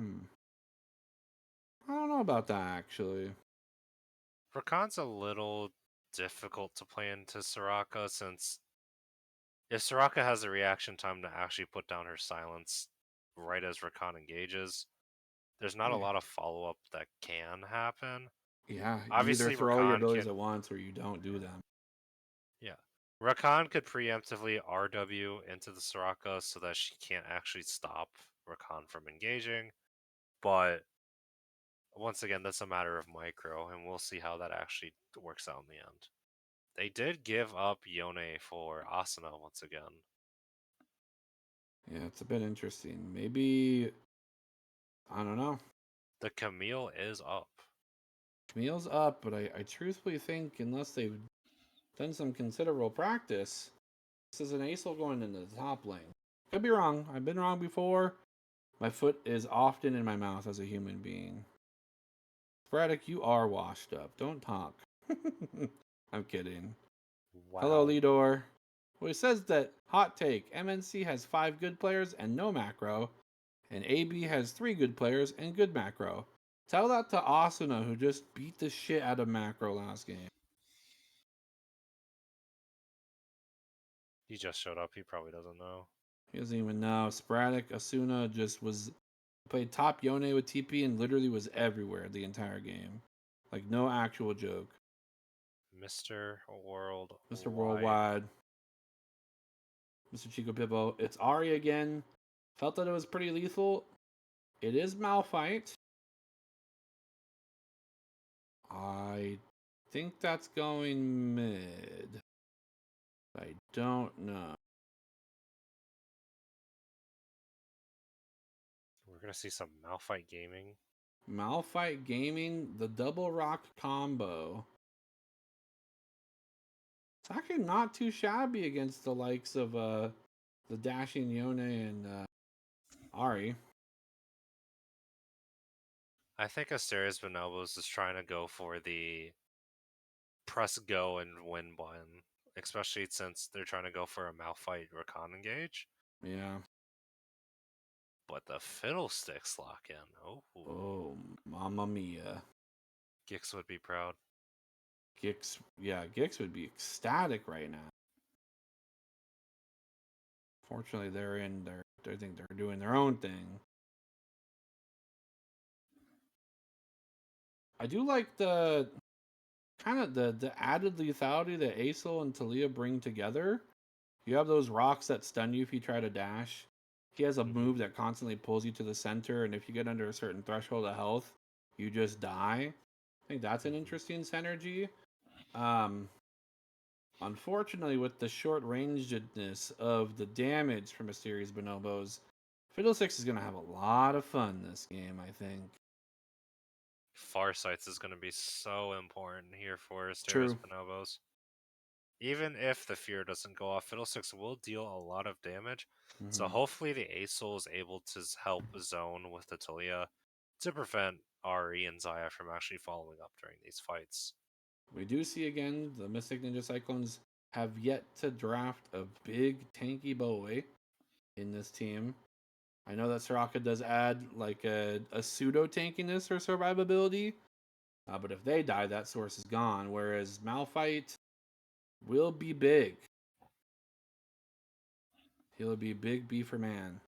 [SPEAKER 2] don't know about that, actually.
[SPEAKER 3] Rakan's a little difficult to play into Soraka, since if Soraka has a reaction time to actually put down her silence right as Rakan engages, there's not a lot of follow-up that can happen.
[SPEAKER 2] Yeah, you either
[SPEAKER 3] Obviously,
[SPEAKER 2] throw your
[SPEAKER 3] Rakan
[SPEAKER 2] abilities
[SPEAKER 3] can...
[SPEAKER 2] at once or you don't do them.
[SPEAKER 3] Yeah. Rakan could preemptively RW into the Soraka so that she can't actually stop Rakan from engaging, but once again, that's a matter of micro, and we'll see how that actually works out in the end. They did give up Yone for Asuna once again.
[SPEAKER 2] Yeah, it's a bit interesting. Maybe, I don't know.
[SPEAKER 3] The Camille is up.
[SPEAKER 2] Camille's up, but I truthfully think unless they've done some considerable practice, this is an Acel going into the top lane. Could be wrong. I've been wrong before. My foot is often in my mouth as a human being. Sporadic, you are washed up. Don't talk. I'm kidding.
[SPEAKER 3] Wow.
[SPEAKER 2] Hello, Lidor. Well, it says that, hot take, MNC has 5 good players and no macro, and AB has 3 good players and good macro. Tell that to Asuna, who just beat the shit out of macro last game.
[SPEAKER 3] He just showed up. He probably doesn't know.
[SPEAKER 2] He doesn't even know. Sporadic, Asuna just played top Yone with TP and literally was everywhere the entire game. Like, no actual joke.
[SPEAKER 3] Mr. Worldwide.
[SPEAKER 2] Mr. Worldwide. Mr. Chico Pippo. It's Ari again. Felt that it was pretty lethal. It is Malphite. I think that's going mid. I don't know.
[SPEAKER 3] We're going to see some Malphite gaming.
[SPEAKER 2] Malphite Gaming, the double rock combo. It's actually not too shabby against the likes of the dashing Yone and Ari.
[SPEAKER 3] I think Asteria's Bonobos is trying to go for the press go and win button, especially since they're trying to go for a Malphite Rakan engage.
[SPEAKER 2] Yeah.
[SPEAKER 3] But the Fiddlesticks lock in.
[SPEAKER 2] Oh, mamma mia.
[SPEAKER 3] Gix would be proud.
[SPEAKER 2] Gix would be ecstatic right now. Fortunately, I think they're doing their own thing. I do like the kind of the added lethality that Acel and Talia bring together. You have those rocks that stun you if you try to dash. He has a move that constantly pulls you to the center, and if you get under a certain threshold of health, you just die. I think that's an interesting synergy. Unfortunately, with the short rangedness of the damage from Asteria's Bonobos, Fiddlesticks is going to have a lot of fun this game, I think.
[SPEAKER 3] Farsights is going to be so important here for Asteria's Bonobos. Even if the fear doesn't go off, Fiddlesticks will deal a lot of damage. Mm-hmm. So hopefully the Acel is able to help zone with the Talia to prevent Ari and Zaya from actually following up during these fights.
[SPEAKER 2] We do see again the Mystic Ninja Cyclones have yet to draft a big tanky boy in this team. I know that Soraka does add like a pseudo tankiness or survivability, but if they die, that source is gone. Whereas Malphite will be big. He'll be big beefer man.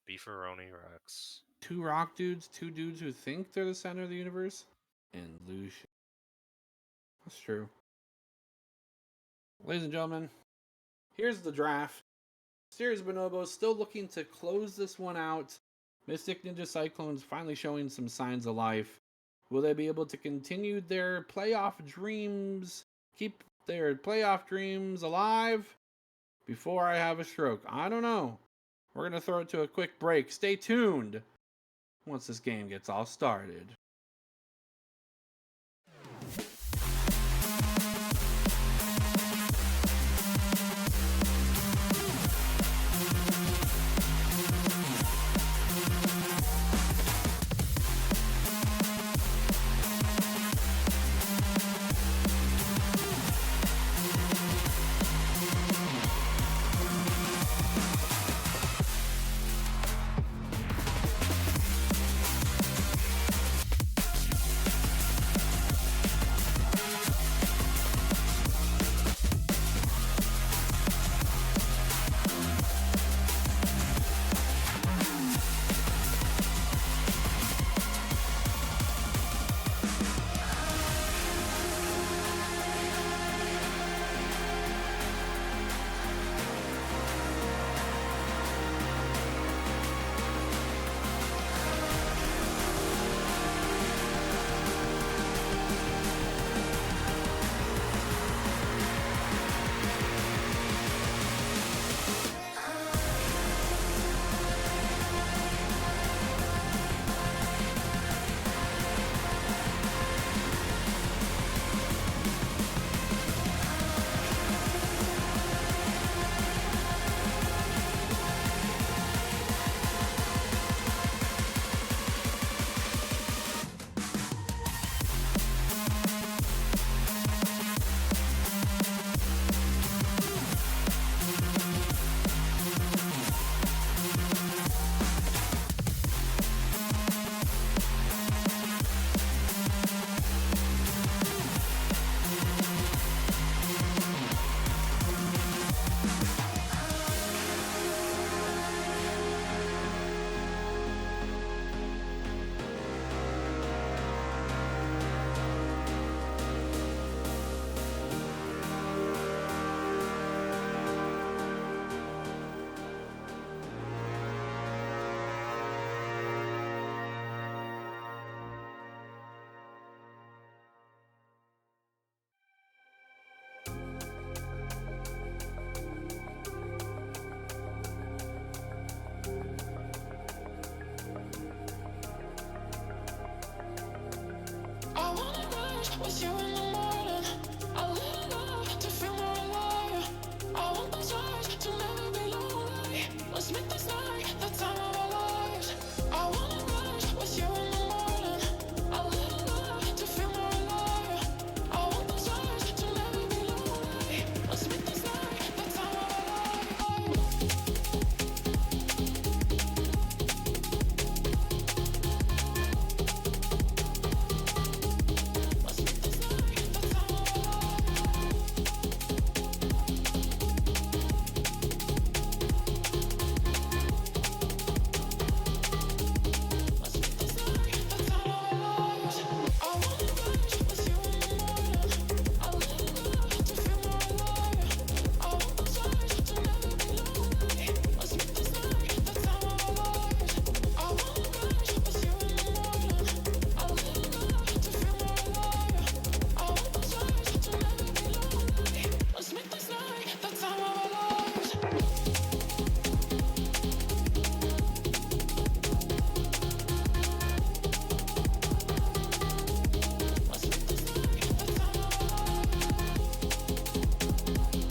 [SPEAKER 3] Beeferoni Rex.
[SPEAKER 2] 2 rock dudes, 2 dudes who think they're the center of the universe, and Lucian. That's true. Ladies and gentlemen, here's the draft. Asteria's Bonobos still looking to close this one out. Mystic Ninja Cyclones finally showing some signs of life. Will they be able to continue their playoff dreams? Keep their playoff dreams alive? Before I have a stroke. I don't know. We're going to throw it to a quick break. Stay tuned once this game gets all started.
[SPEAKER 4] with you in the morning. I lit it up to feel more alive. I want those eyes to never be lonely. Let's make this night the time of our lives. I wanna ride with you in the morning. I lit it up to feel more alive. I want those eyes to never be lonely. Let's make this night the time of our lives. Let's make this night the time of our lives. Let's make this night the time of our lives. I wanna ride with you in the morning. I lit it up to feel more alive.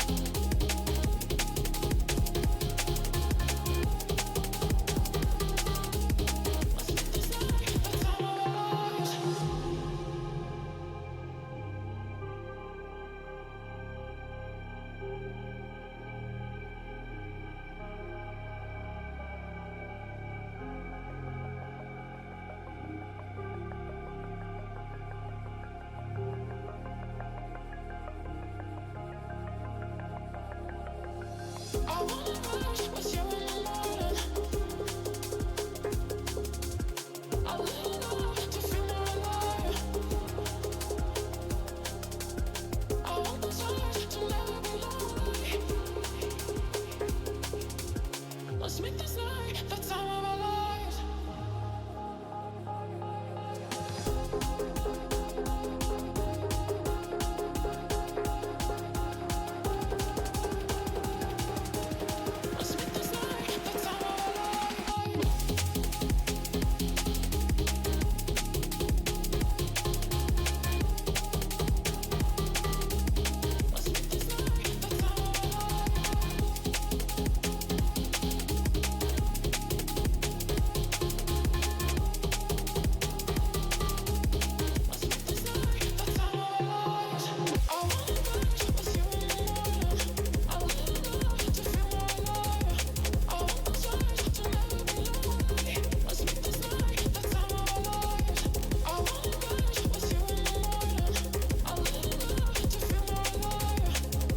[SPEAKER 4] I want those eyes to never be lonely. Let's make this night the time of our lives. I wanna ride with you in the morning. I lit it up to feel more alive. I want those eyes to never be lonely. Let's make this night the time of our lives. Let's make this night the time of our lives. Let's make this night the time of our lives. I wanna ride with you in the morning. I lit it up to feel more alive. I want those eyes to never be lonely. Let's make this night the time of our lives. Let's make this night the time of our lives. Let's make this night the time of our lives. Let's make this night the time of our lives. I wanna ride with you in the morning. I lit it up to feel more alive.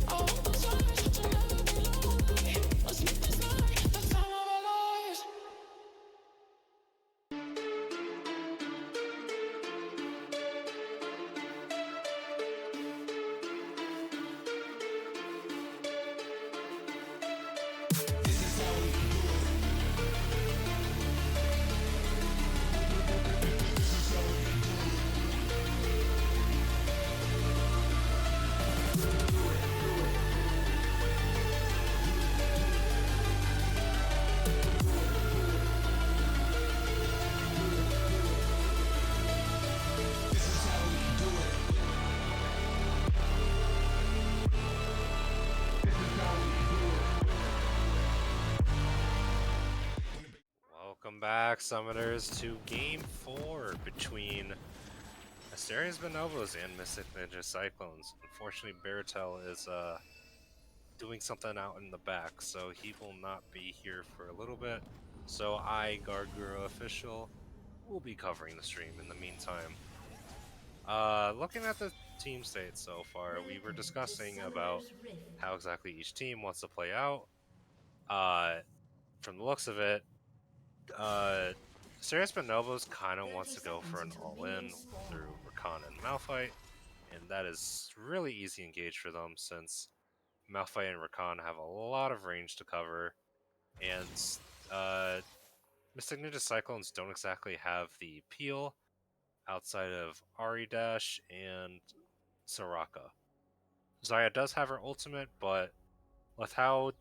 [SPEAKER 4] I want those eyes to never be lonely. Let's make this night the time of our lives. I wanna ride with you in the morning. I lit it up to feel more alive. I want those eyes to never be lonely. Let's make this night the time of our lives.
[SPEAKER 3] Welcome back, Summoners, to Game 4 between Asteria's Bonobos and Mystic Ninja Cyclones. Unfortunately, Baratel is doing something out in the back, so he will not be here for a little bit. So I, Garguro Official, will be covering the stream in the meantime. Looking at the team state so far, we were discussing about how exactly each team wants to play out. From the looks of it, Serious Bonobos kind of wants to go for an all-in through Rakan and Malphite, and that is really easy engage for them since Malphite and Rakan have a lot of range to cover, and Mystic Ninja Cyclones don't exactly have the peel outside of Ari Dash and Soraka. Zaya does have her ultimate, but with how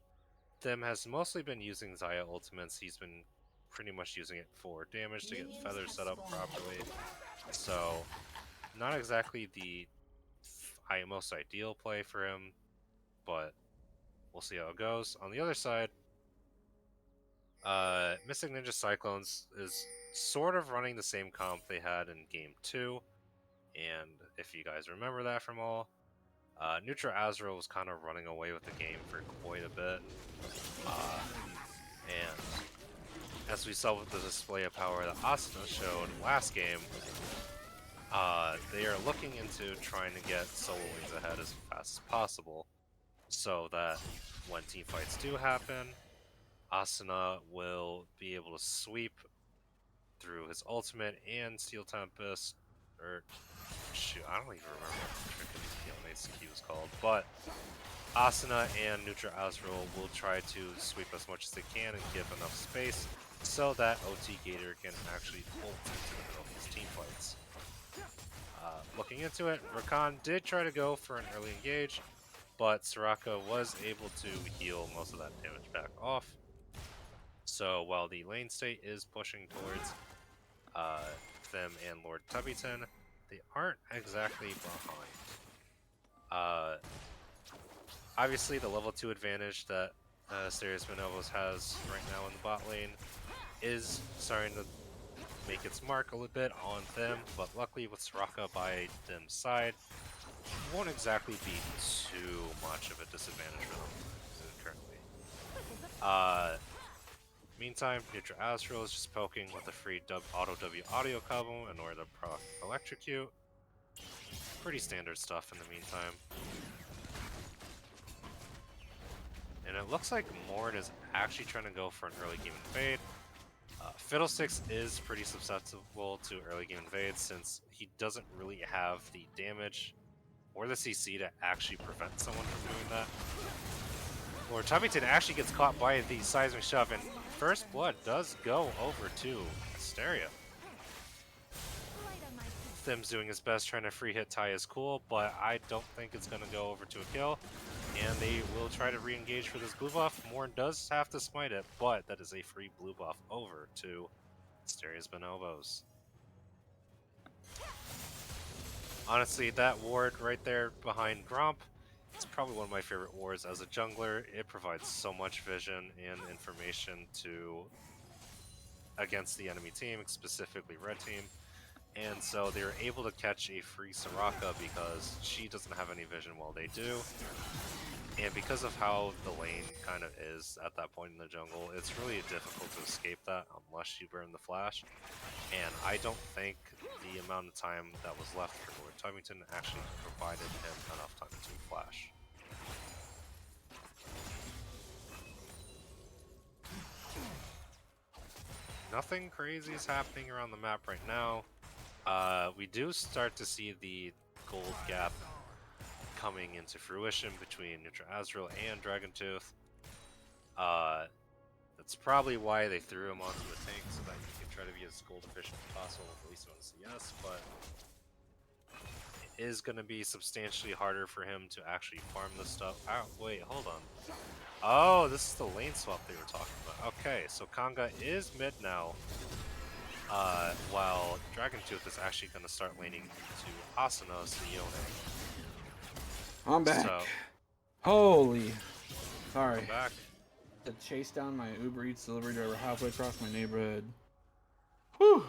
[SPEAKER 3] Them has mostly been using Zaya ultimates, he's been pretty much using it for damage to get feathers set up properly. So not exactly the most ideal play for him, but we'll see how it goes. On the other side, Mystic Ninja Cyclones is sort of running the same comp they had in Game 2, and if you guys remember that from all, Neutral Azrael was kind of running away with the game for quite a bit, and as we saw with the display of power that Asuna showed last game, they are looking into trying to get solo lanes ahead as fast as possible, so that when team fights do happen, Asuna will be able to sweep through his ultimate and Steel Tempest, or shoot, I don't even remember what the freaking Q is called, but Asuna and Neutral Azrael will try to sweep as much as they can and give enough space so that OT Gator can actually ult into the middle of these team fights. Looking into it, Rakan did try to go for an early engage, but Soraka was able to heal most of that damage back off. So while the lane state is pushing towards them and Lord Tubbington, they aren't exactly behind. Obviously, the level 2 advantage that Asteria Bonobos has right now in the bot lane is starting to make its mark a little bit on them, but luckily with Soraka by them's side, it won't exactly be too much of a disadvantage for them currently. Meantime, Neutral Azrael is just poking with a free auto W audio combo in order to proc electrocute. Pretty standard stuff in the meantime. And it looks like Morn is actually trying to go for an early game invade. Fiddlesticks is pretty susceptible to early game invades since he doesn't really have the damage or the CC to actually prevent someone from doing that. Lord Tubbington actually gets caught by the seismic shove, and first blood does go over to Asteria. Thim's doing his best trying to free hit Ty is cool, but I don't think it's going to go over to a kill. And they will try to re-engage for this blue buff. Morn does have to smite it, but that is a free blue buff over to Asteria's Bonobos. Honestly, that ward right there behind Gromp, it's probably one of my favorite wards as a jungler. It provides so much vision and information against the enemy team, specifically red team. And so they're able to catch a free Soraka because she doesn't have any vision while they do. And because of how the lane kind of is at that point in the jungle, it's really difficult to escape that unless you burn the flash. And I don't think the amount of time that was left for Lord Tubbington actually provided him enough time to flash. Nothing crazy is happening around the map right now. We do start to see the gold gap coming into fruition between Neutral Azrael and Dragontooth. That's probably why they threw him onto the tank, so that he can try to be as gold efficient as possible, at least on CS, but it is going to be substantially harder for him to actually farm this stuff. Oh, wait, hold on. Oh, this is the lane swap they were talking about. Okay, so Kanga is mid now. While Dragontooth is actually going to start laning to Asuna's Yone.
[SPEAKER 2] I'm back.
[SPEAKER 3] So,
[SPEAKER 2] Holy. Sorry.
[SPEAKER 3] I'm back.
[SPEAKER 2] To chase down my Uber Eats delivery driver halfway across my neighborhood. Whew.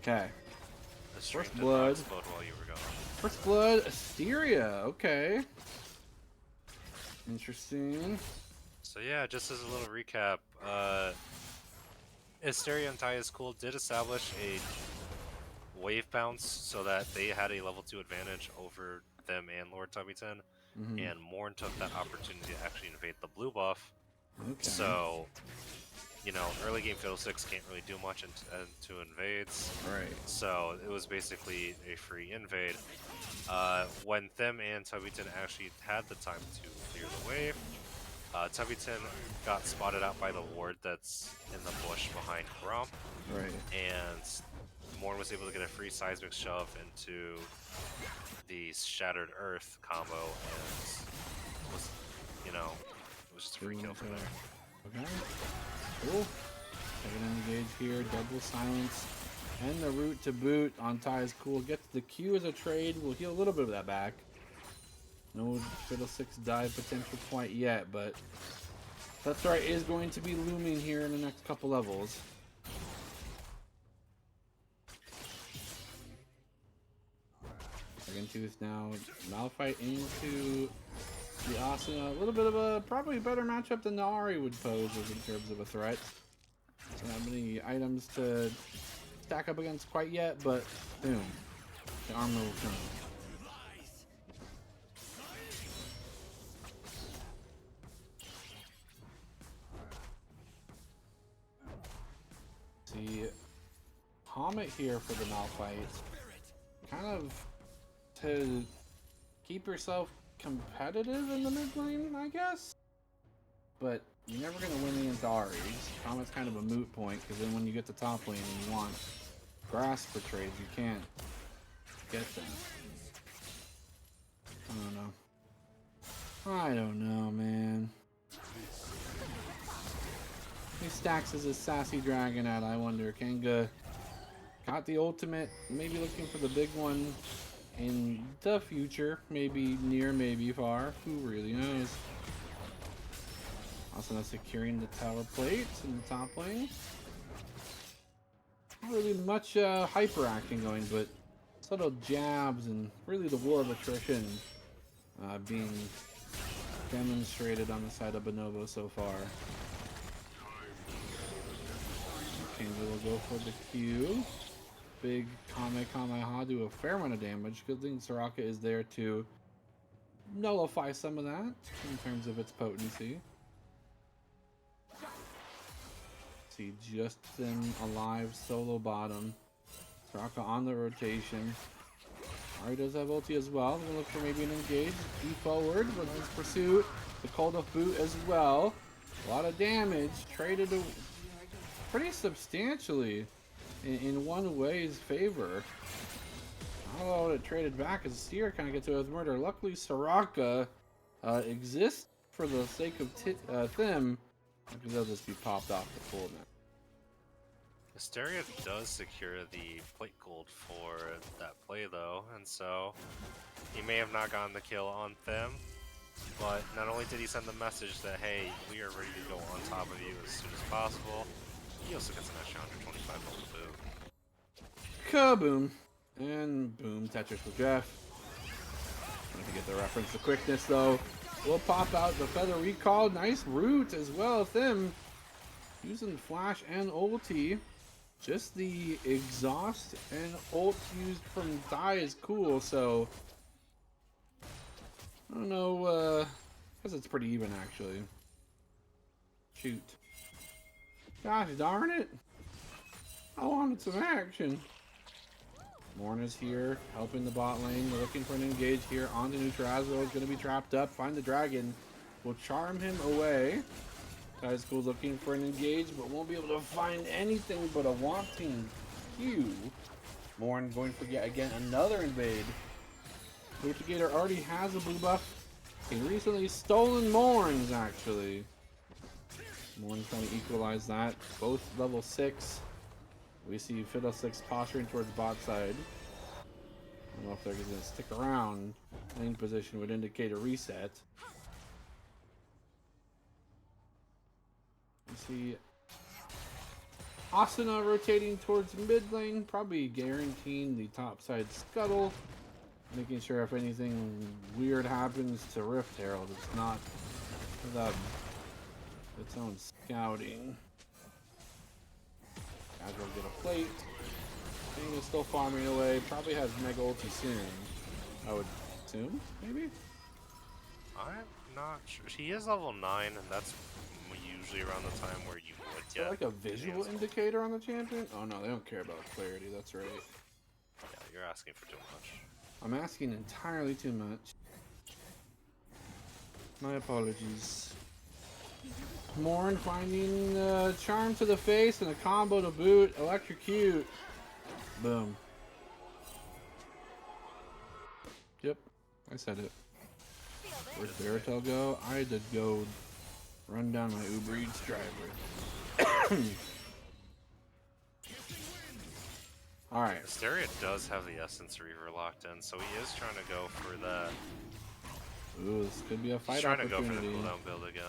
[SPEAKER 2] Okay.
[SPEAKER 3] The stream
[SPEAKER 2] First
[SPEAKER 3] did
[SPEAKER 2] blood.
[SPEAKER 3] not explode while you were gone.
[SPEAKER 2] First blood, Asteria. Okay. Interesting.
[SPEAKER 3] So yeah, just as a little recap, Asteria and Ty is Cool did establish a wave bounce so that they had a level 2 advantage over them and Lord Tubbington, and Morn took that opportunity to actually invade the blue buff.
[SPEAKER 2] Okay.
[SPEAKER 3] So, you know, early game Fiddlesticks can't really do much into invades.
[SPEAKER 2] Right.
[SPEAKER 3] So it was basically a free invade. When them and Tubbington actually had the time to clear the wave, Tubbington got spotted out by the ward that's in the bush behind Gromp.
[SPEAKER 2] Right.
[SPEAKER 3] And Morn was able to get a free seismic shove into the Shattered Earth combo, and was, you know, it was just a free kill from there.
[SPEAKER 2] Okay. Cool. Second engage here, double silence. And the root to boot on Ty is cool. Gets the Q as a trade. We'll heal a little bit of that back. No Fiddlesticks dive potential quite yet, but that's right, is going to be looming here in the next couple levels. Dragon Tooth now Malphite into the Asuna. A little bit of a probably better matchup than the Ari would pose in terms of a threat. So not many items to stack up against quite yet, but boom, the armor will come. See, Comet here for the Malphite. Kind of to keep yourself competitive in the mid lane, I guess. But you're never going to win against Aries. Comet's kind of a moot point, because then when you get to top lane and you want grass for trades, you can't get them. I don't know, man. He stacks as a sassy dragon at, I wonder. Kanga got the ultimate, maybe looking for the big one in the future. Maybe near, maybe far. Who really knows? Also not securing the tower plates in the top lane. Not really much hyper acting going, but subtle jabs and really the war of attrition being demonstrated on the side of Bonobos so far. Kanga will go for the Q. Big Kamehameha do a fair amount of damage. Good thing Soraka is there to nullify some of that in terms of its potency. See, just them alive, solo bottom. Soraka on the rotation. Ari does have ulti as well. We're gonna look for maybe an engage. Be forward, but nice pursuit. The called off boot as well. A lot of damage. Traded pretty substantially in one way's favor. Although it traded back as Asteria kind of gets away with murder. Luckily, Soraka exists for the sake of Thim, because they'll just be popped off the full net.
[SPEAKER 3] Asteria does secure the plate gold for that play though, and so he may have not gotten the kill on Thim, but not only did he send the message that, hey, we are ready to go on top of you as soon as possible, he also gets an extra 125 gold boom.
[SPEAKER 2] Kaboom! And boom, Tetris for Jeff. Trying to get the reference to quickness though. We'll pop out the Feather Recall. Nice root as well. Thim using Flash and ulti. Just the exhaust and ult used from Die is cool, so I don't know, I guess it's pretty even actually. Shoot. Gosh darn it! I wanted some action. Morna's here, helping the bot lane. We're looking for an engage here onto Neutrazo. Is going to be trapped up. Find the dragon. Will charm him away. Guy's cool looking for an engage, but won't be able to find anything but a wanting Q. Morn going for yet again another invade. Litigator already has a blue buff. He recently stolen Morn's actually. Morn's trying to equalize that. Both level 6. We see Fiddlesticks posturing towards bot side. I don't know if they're going to stick around. Lane position would indicate a reset. You see Asuna rotating towards mid lane, probably guaranteeing the top side scuttle. Making sure if anything weird happens to Rift Herald, it's not without its own scouting. Guys will get a plate. Thing is still farming away. Probably has mega ulti soon. I would assume, maybe?
[SPEAKER 3] I'm not sure. He is level 9, and that's usually around the time where you would
[SPEAKER 2] Is there
[SPEAKER 3] get
[SPEAKER 2] like a visual indicator on the champion? Oh no, they don't care about clarity, that's right.
[SPEAKER 3] Yeah, you're asking for too much.
[SPEAKER 2] I'm asking entirely too much. My apologies. Morn finding charm to the face and a combo to boot. Electrocute. Boom. Yep, I said it. Where's Baratel go? I had to go run down my Uber Eats driver. All right.
[SPEAKER 3] Asteria does have the Essence Reaver locked in, so he is trying to go for that.
[SPEAKER 2] Ooh, this could be a
[SPEAKER 3] He's
[SPEAKER 2] fight
[SPEAKER 3] trying to go for the
[SPEAKER 2] opportunity.
[SPEAKER 3] cooldown build again.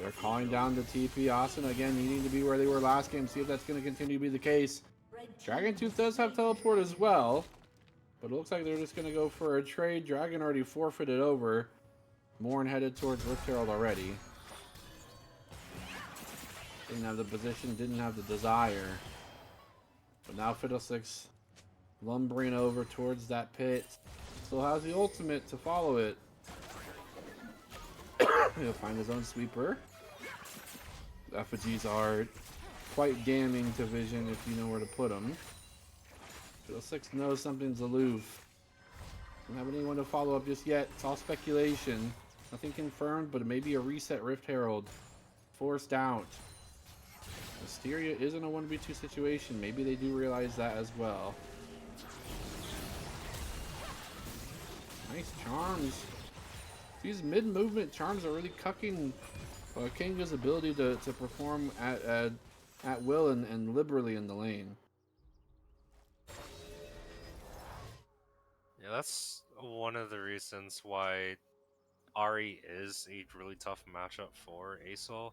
[SPEAKER 2] They're calling down the TP. Asuna again needing to be where they were last game. See if that's going to continue to be the case. Dragon Tooth does have teleport as well, but it looks like they're just going to go for a trade. Dragon already forfeited over. Morn headed towards Rift Herald already. Didn't have the position, didn't have the desire. But now Fiddlesticks lumbering over towards that pit. Still has the ultimate to follow it. He'll find his own sweeper. Effigies are quite damning to vision if you know where to put them. Fiddlesticks knows something's aloof. Don't have anyone to follow up just yet. It's all speculation. Nothing confirmed, but it may be a reset Rift Herald. Forced out. Asteria isn't a 1v2 situation. Maybe they do realize that as well. Nice charms. These mid-movement charms are really cucking Kenga's ability to perform at will and liberally in the lane.
[SPEAKER 3] Yeah, that's one of the reasons why Ari is a really tough matchup for Asol,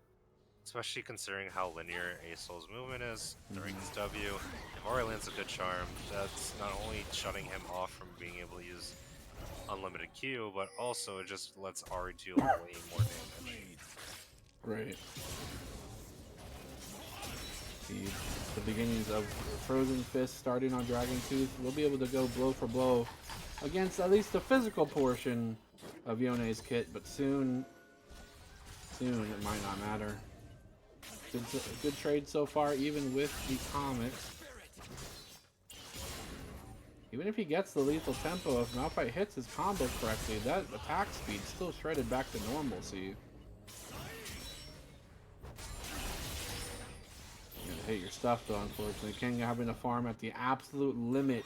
[SPEAKER 3] especially considering how linear Asol's movement is during his W. If Ari lands a good charm, that's not only shutting him off from being able to use unlimited Q, but also it just lets Ari do way more damage.
[SPEAKER 2] Right. The beginnings of Frozen Fist starting on Dragon Tooth. We'll be able to go blow for blow against at least the physical portion of Yone's kit, but soon it might not matter. Good trade so far, even with the Comet. Even if he gets the lethal tempo, if Malphite hits his combo correctly, that attack speed still shredded back to normalcy. You gotta hit your stuff though, unfortunately. Kenga having to farm at the absolute limit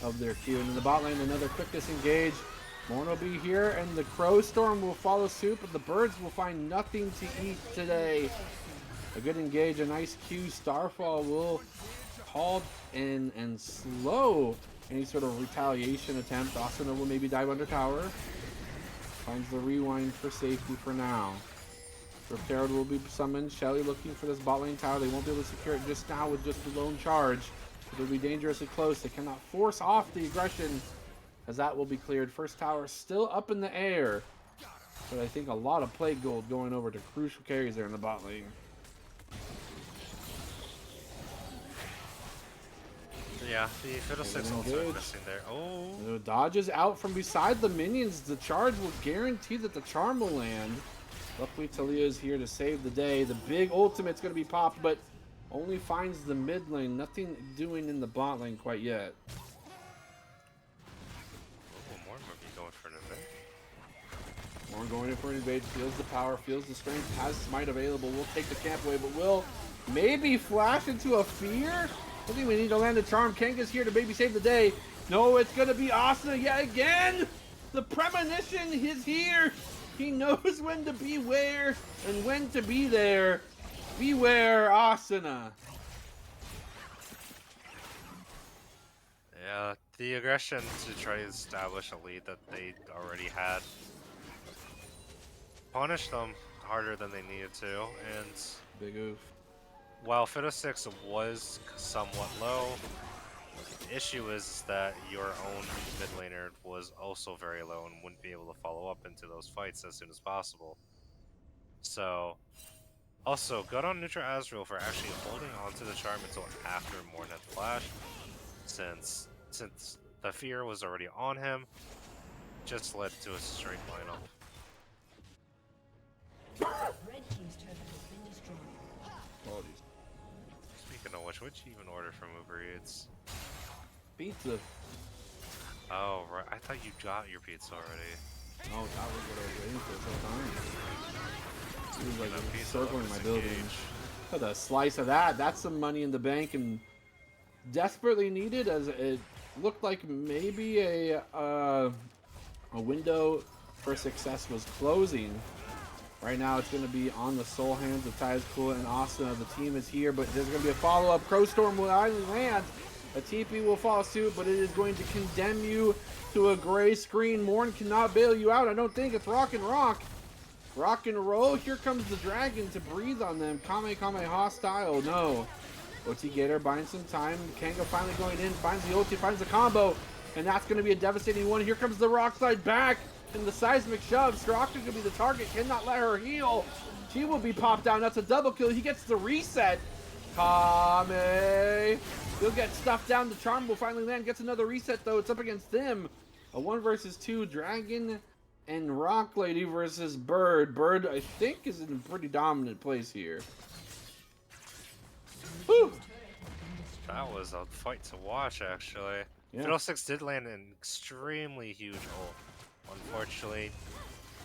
[SPEAKER 2] of their Q. And in the bot lane, another quick disengage. Morn will be here, and the Crow Storm will follow suit, but the birds will find nothing to eat today. A good engage, a nice Q. Starfall will call in and slow any sort of retaliation attempt. Asuna will maybe dive under tower. Finds the rewind for safety for now. Rift Herald will be summoned. Shelly looking for this bot lane tower. They won't be able to secure it just now with just the lone charge. It'll be dangerously close. They cannot force off the aggression, as that will be cleared. First tower still up in the air. But I think a lot of play gold going over to crucial carries there in the bot lane.
[SPEAKER 3] Yeah, the Fiddlesticks also missing there. Oh!
[SPEAKER 2] Dodges out from beside the minions. The charge will guarantee that the charm will land. Luckily, Talia is here to save the day. The big ultimate's going to be popped, but only finds the mid lane. Nothing doing in the bot lane quite yet.
[SPEAKER 3] More maybe going for an evade.
[SPEAKER 2] Morn going in for an invade. Feels the power, feels the strength, has smite available. We'll take the camp away, but will maybe flash into a fear? I think we need to land a charm. Kenga's here to maybe save the day. No, it's going to be Asuna yet again. The premonition is here. He knows when to be where and when to be there. Beware, Asuna.
[SPEAKER 3] Yeah, the aggression to try to establish a lead that they already had punished them harder than they needed to, and
[SPEAKER 2] Big oof.
[SPEAKER 3] while Fiddlesticks was somewhat low, the issue is that your own mid laner was also very low and wouldn't be able to follow up into those fights as soon as possible. So, also, good on Neutral Azrael for actually holding onto the charm until after Morn had flashed, since the fear was already on him, just led to a straight lineup.
[SPEAKER 5] Red team's turret has been destroyed.
[SPEAKER 2] Apologies.
[SPEAKER 3] Speaking of which, what'd you even order from Uber Eats?
[SPEAKER 2] Pizza.
[SPEAKER 3] Oh, right. I thought you got your pizza already.
[SPEAKER 2] Oh, that was what I was waiting for some time. It was like
[SPEAKER 3] That pizza
[SPEAKER 2] circling my
[SPEAKER 3] looks
[SPEAKER 2] building.
[SPEAKER 3] engaged.
[SPEAKER 2] Got a slice of that. That's some money in the bank and desperately needed, as it looked like maybe a window for success was closing. Right now, it's going to be on the soul hands of Ty's Cool and Asuna. The team is here, but there's going to be a follow-up. Crow Storm will either land. A TP will follow suit, but it is going to condemn you to a gray screen. Morn cannot bail you out. I don't think it's rock and rock. Rock and roll. Here comes the dragon to breathe on them. Kame hostile. No. OT Gator binds some time. Kanga finally going in. Finds the ulti. Finds the combo. And that's going to be a devastating one. Here comes the rock slide back. And the seismic shove. Straka could be the target. Cannot let her heal. She will be popped down. That's a double kill. He gets the reset. Kame. He'll get stuffed down. The charm will finally land. Gets another reset though. It's up against them. A 1 versus 2. Dragon and Rock Lady versus Bird. Bird, I think, is in a pretty dominant place here. Woo!
[SPEAKER 3] That was a fight to watch, actually.
[SPEAKER 2] Yeah.
[SPEAKER 3] Fiddlesticks did land an extremely huge ult. Unfortunately,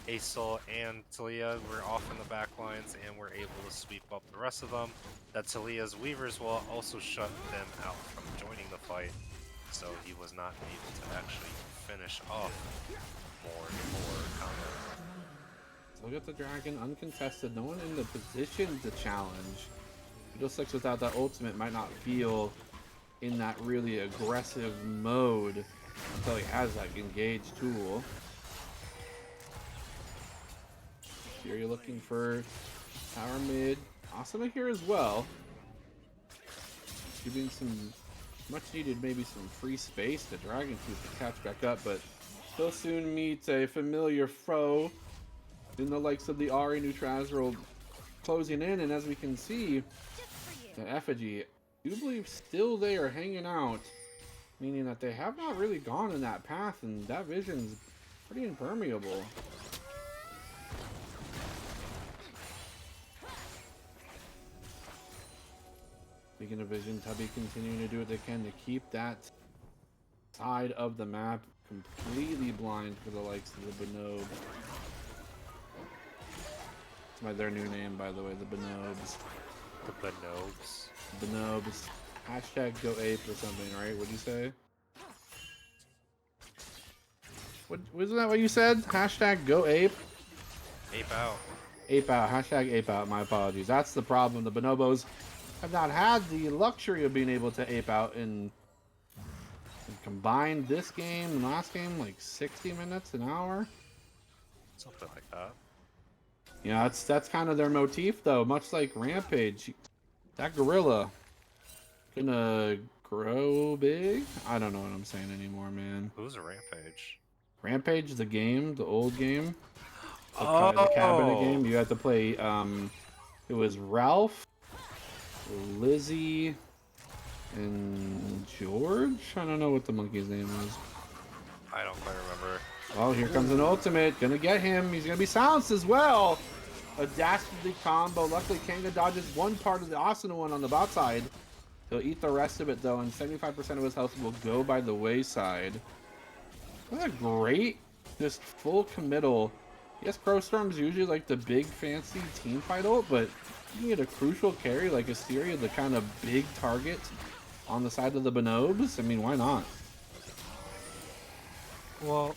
[SPEAKER 3] Acel and Talia were off in the back lines and were able to sweep up the rest of them. That Talia's Weaver's Wall also shut them out from joining the fight, so he was not able to actually finish off more combat.
[SPEAKER 2] Look at the dragon, uncontested. No one in the position to challenge. Fiddlesticks without that ultimate might not feel in that really aggressive mode until he has that engage tool. Here you're looking for tower mid. Asuna here as well. Giving some much needed, maybe some free space to Dragon Tooth to catch back up, but he'll soon meet a familiar foe in the likes of the Ari Nutrazerl closing in, and as we can see, the Effigy, I do believe still they are hanging out, meaning that they have not really gone in that path, and that vision's pretty impermeable. Speaking of vision, Tubby continuing to do what they can to keep that side of the map completely blind for the likes of the Bonobos. It's their new name, by the way, the Bonobos.
[SPEAKER 3] The Bonobos.
[SPEAKER 2] Bonobos. Hashtag go ape or something, right? What'd you say? Wasn't that what you said? Hashtag go ape?
[SPEAKER 3] Ape out.
[SPEAKER 2] Ape out. Hashtag ape out. My apologies. That's the problem. The Bonobos have not had the luxury of being able to ape out in combined this game and last game like 60 minutes, an hour.
[SPEAKER 3] Something like that.
[SPEAKER 2] Yeah, that's kind of their motif though, much like Rampage. That gorilla gonna grow big? I don't know what I'm saying anymore, man.
[SPEAKER 3] Who's a Rampage?
[SPEAKER 2] Rampage, the game, the old game.
[SPEAKER 3] Oh!
[SPEAKER 2] The cabinet game. You had to play, it was Ralph, Lizzie, and George? I don't know what the monkey's name was.
[SPEAKER 3] I don't quite remember.
[SPEAKER 2] Oh, here comes an ultimate. Gonna get him. He's gonna be silenced as well. A dastardly combo. Luckily, Kanga dodges one part of the Asuna one on the bot side. He'll eat the rest of it though, and 75% of his health will go by the wayside. What a great, just full committal. Yes, Crowstorm's usually like the big fancy team fight ult, but you can get a crucial carry like Asteria, the kind of big target on the side of the Bonobos. I mean, why not?
[SPEAKER 3] Well,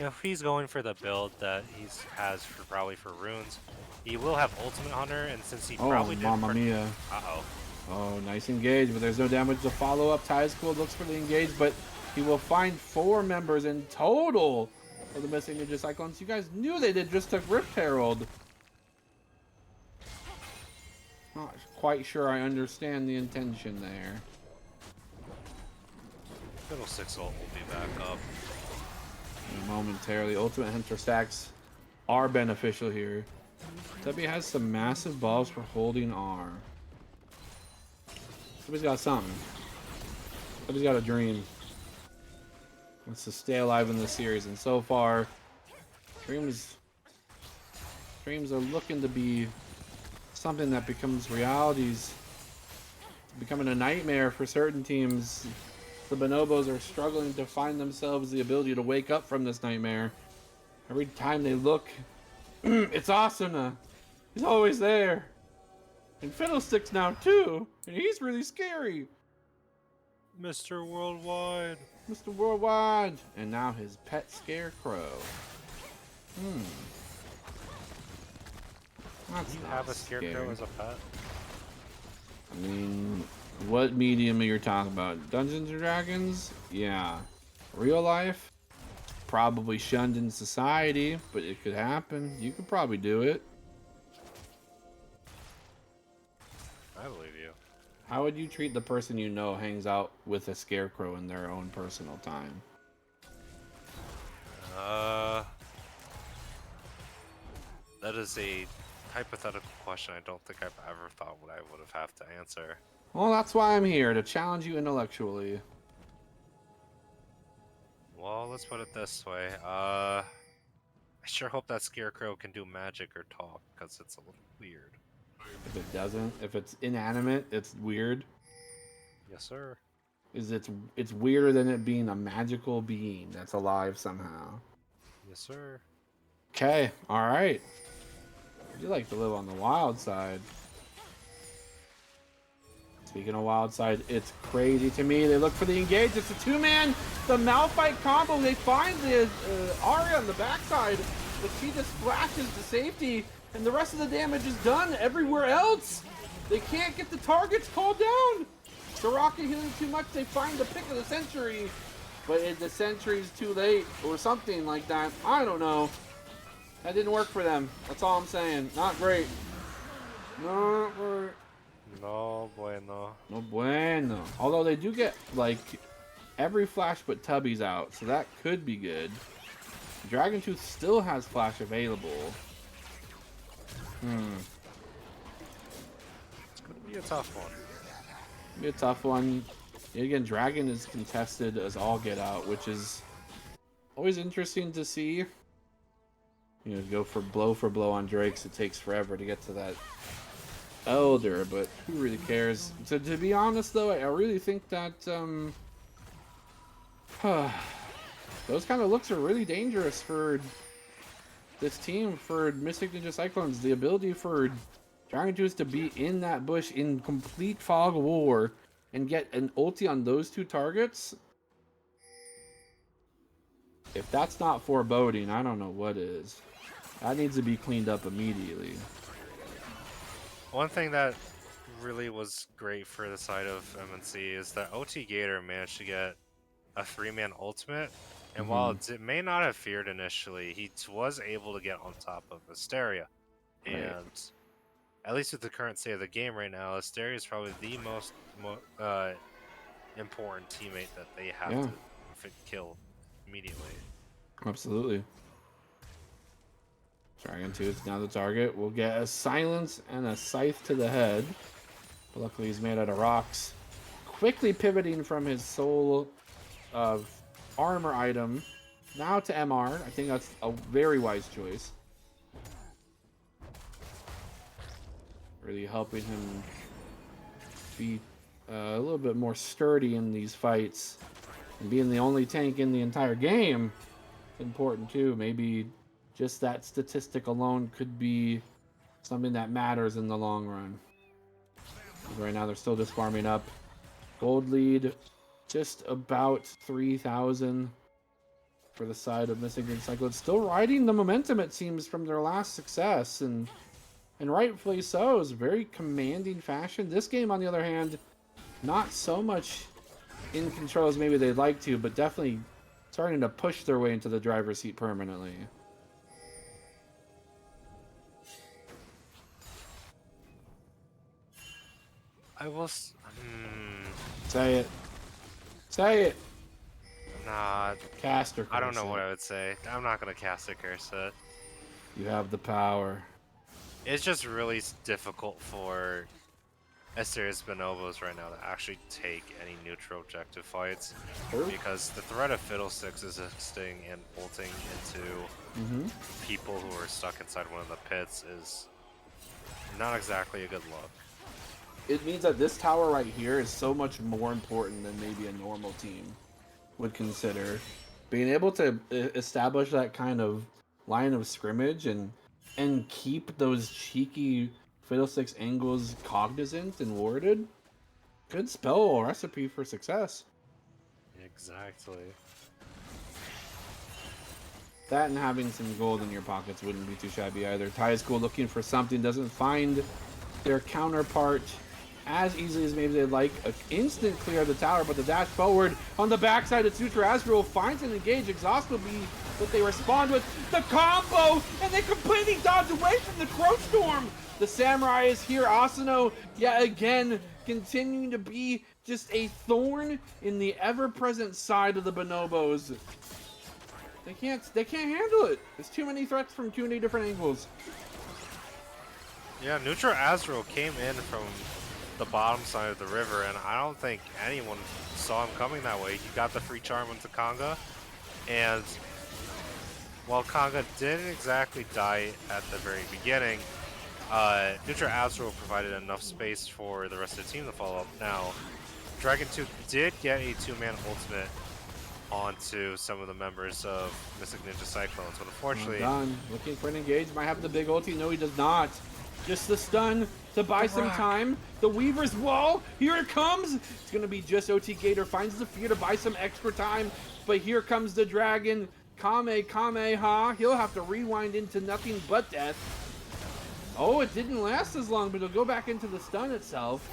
[SPEAKER 3] if he's going for the build that he has for probably for runes, he will have Ultimate Hunter, and since he probably
[SPEAKER 2] Mamma Mia.
[SPEAKER 3] Uh-oh.
[SPEAKER 2] Oh, nice engage, but there's no damage to follow up. Tyzcool looks for the engage, but he will find 4 members in total of the missing Ninja Cyclones. You guys knew they did just took Rift Herald. Not quite sure I understand the intention there.
[SPEAKER 3] Fiddlesticks ult will be back up.
[SPEAKER 2] Momentarily, Ultimate Hunter stacks are beneficial here. Tubby has some massive balls for holding R. Tubby's got something. Tubby's got a dream. Wants to stay alive in this series, and so far, dreams are looking to be something that becomes realities. Becoming a nightmare for certain teams. The Bonobos are struggling to find themselves the ability to wake up from this nightmare. Every time they look, it's Asuna. He's always there. And Fiddlesticks now too. And he's really scary.
[SPEAKER 3] Mr. Worldwide.
[SPEAKER 2] Mr. Worldwide. And now his pet Scarecrow. That's
[SPEAKER 3] Do you
[SPEAKER 2] not
[SPEAKER 3] have a Scarecrow
[SPEAKER 2] scary.
[SPEAKER 3] as a pet?
[SPEAKER 2] I mean, What medium are you talking about? Dungeons and Dragons? Yeah. Real life? Probably shunned in society, but it could happen. You could probably do it.
[SPEAKER 3] I believe you.
[SPEAKER 2] How would you treat the person you know hangs out with a scarecrow in their own personal time?
[SPEAKER 3] That is a hypothetical question I don't think I've ever thought what I would have to answer.
[SPEAKER 2] Well, that's why I'm here, to challenge you intellectually.
[SPEAKER 3] Well, let's put it this way. I sure hope that scarecrow can do magic or talk, because it's a little weird.
[SPEAKER 2] If it doesn't, if it's inanimate, it's weird.
[SPEAKER 3] Yes, sir.
[SPEAKER 2] It's weirder than it being a magical being that's alive somehow.
[SPEAKER 3] Yes, sir.
[SPEAKER 2] Okay, all right. You like to live on the wild side. Speaking of wild side, it's crazy to me. They look for the engage. It's a two-man. The Malphite combo. They find the Aria on the backside, but she just flashes to safety, and the rest of the damage is done everywhere else. They can't get the targets called down. Soraka healing too much. They find the pick of the century, but the century's too late or something like that. I don't know. That didn't work for them. That's all I'm saying. Not great. Not great.
[SPEAKER 3] No bueno.
[SPEAKER 2] No bueno. Although they do get, like, every flash but Tubby's out, so that could be good. Dragon Tooth still has flash available.
[SPEAKER 3] It's going to be a tough one.
[SPEAKER 2] Be a tough one. Yet again, Dragon is contested as all get out, which is always interesting to see. You know, go for blow on Drakes. It takes forever to get to that Elder, but who really cares? So to be honest, though, I really think that those kind of looks are really dangerous for this team, for Mystic Ninja Cyclones. The ability for Dragon Tooth to be in that bush in complete fog of war and get an ulti on those two targets. If that's not foreboding, I don't know what is. That needs to be cleaned up immediately.
[SPEAKER 3] One thing that really was great for the side of MNC is that OT Gator managed to get a 3-man ultimate, and while it may not have feared initially, he was able to get on top of Asteria. And at least with the current state of the game right now, Asteria is probably the most important teammate that they have to kill immediately.
[SPEAKER 2] Absolutely. Dragon Tooth now the target. We'll get a silence and a scythe to the head. But luckily he's made out of rocks. Quickly pivoting from his soul of armor item now to MR. I think that's a very wise choice. Really helping him be a little bit more sturdy in these fights. And being the only tank in the entire game is important too. Maybe just that statistic alone could be something that matters in the long run. Right now they're still just farming up. Gold lead just about 3,000 for the side of Mystic Ninja Cyclones. Still riding the momentum, it seems, from their last success, and rightfully so. It's very commanding fashion. This game, on the other hand, not so much in control as maybe they'd like to, but definitely starting to push their way into the driver's seat permanently.
[SPEAKER 3] I will.
[SPEAKER 2] Say it. Say it.
[SPEAKER 3] Nah.
[SPEAKER 2] Cast or curse
[SPEAKER 3] I don't know
[SPEAKER 2] it.
[SPEAKER 3] what I would say. I'm not gonna cast a curse it.
[SPEAKER 2] You have the power.
[SPEAKER 3] It's just really difficult for Asteria's Bonobos right now to actually take any neutral objective fights because the threat of Fiddlesticks existing and bolting into people who are stuck inside one of the pits is not exactly a good look.
[SPEAKER 2] It means that this tower right here is so much more important than maybe a normal team would consider. Being able to establish that kind of line of scrimmage and keep those cheeky Fiddlesticks angles cognizant and warded, good spell recipe for success.
[SPEAKER 3] Exactly.
[SPEAKER 2] That and having some gold in your pockets wouldn't be too shabby either. Ty School looking for something, doesn't find their counterpart as easily as maybe they'd like. An instant clear of the tower, but the dash forward on the backside of Sutra Azrael finds an engage. Exhaust will be what they respond with. The combo, and they completely dodge away from the Crow Storm. The Samurai is here. Asano, yet again, continuing to be just a thorn in the ever-present side of the Bonobos. They can't handle it. There's too many threats from too many different angles.
[SPEAKER 3] Yeah, Neutral Azrael came in from the bottom side of the river, and I don't think anyone saw him coming that way. He got the free charm into Kanga, and while Kanga didn't exactly die at the very beginning, Neutral Azrael provided enough space for the rest of the team to follow up. Now, Dragon 2 did get a 2-man ultimate onto some of the members of Mystic Ninja Cyclones, but unfortunately...
[SPEAKER 2] Looking for an engage, might have the big ulti. No, he does not. Just the stun to buy some time. The Weaver's Wall, here it comes. It's going to be just OT Gator, finds the fear to buy some extra time, but here comes the dragon. Kamehameha, he'll have to rewind into nothing but death. Oh, it didn't last as long, but it'll go back into the stun itself.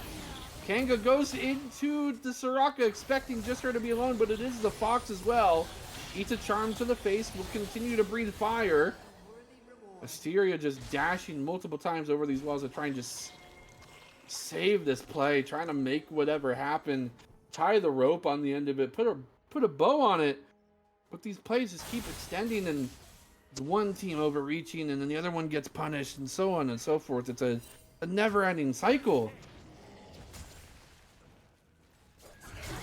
[SPEAKER 2] Kanga goes into the Soraka, expecting just her to be alone, but it is the Fox as well. Eats a charm to the face, will continue to breathe fire. Asteria just dashing multiple times over these walls to try and just save this play, trying to make whatever happen. Tie the rope on the end of it, put a bow on it. But these plays just keep extending, and it's one team overreaching, and then the other one gets punished, and so on and so forth. It's a never-ending cycle.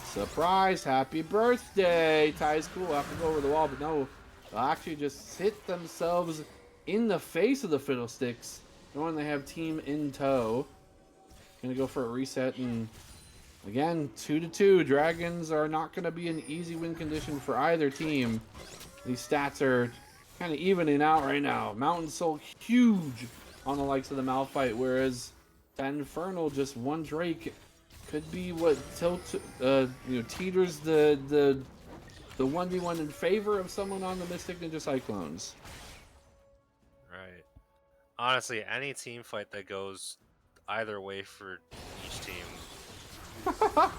[SPEAKER 2] Surprise, happy birthday. Ty's cool, have to go over the wall, but no, they'll actually just hit themselves in the face of the Fiddlesticks, knowing they have team in tow. Gonna go for a reset, and again, 2-2. Dragons are not gonna be an easy win condition for either team. These stats are kind of evening out right now. Mountain Soul huge on the likes of the Malphite, whereas Infernal, just one Drake, could be what teeters the 1v1 in favor of someone on the Mystic Ninja Cyclones.
[SPEAKER 3] Right. Honestly, any team fight that goes either way for each team. Man,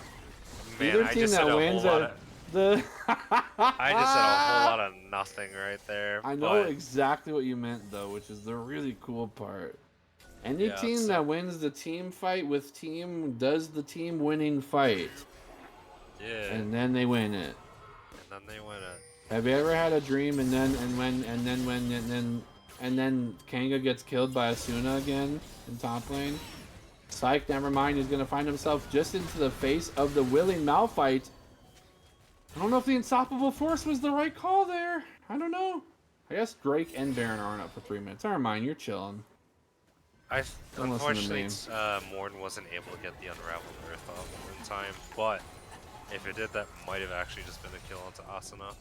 [SPEAKER 2] Either
[SPEAKER 3] I
[SPEAKER 2] team
[SPEAKER 3] just
[SPEAKER 2] that
[SPEAKER 3] said a
[SPEAKER 2] wins
[SPEAKER 3] whole lot
[SPEAKER 2] at
[SPEAKER 3] of,
[SPEAKER 2] the
[SPEAKER 3] I just said a whole lot of nothing right there.
[SPEAKER 2] I know
[SPEAKER 3] but
[SPEAKER 2] exactly what you meant though, which is the really cool part. Any
[SPEAKER 3] Yeah,
[SPEAKER 2] team
[SPEAKER 3] so-
[SPEAKER 2] that wins the team fight with team does the team winning fight,
[SPEAKER 3] yeah,
[SPEAKER 2] and then they win it.
[SPEAKER 3] and then they win it.
[SPEAKER 2] Have you ever had a dream and then Kanga gets killed by Asuna again in top lane? Psych, never mind, he's gonna find himself just into the face of the willing Malphite. I don't know if the Unstoppable Force was the right call there. I don't know. I guess Drake and Baron aren't up for 3 minutes. Never mind, you're chilling. Don't listen to me.
[SPEAKER 3] Unfortunately, Morn wasn't able to get the Unraveled Earth off in time, but if it did, that might have actually just been a kill onto Asuna.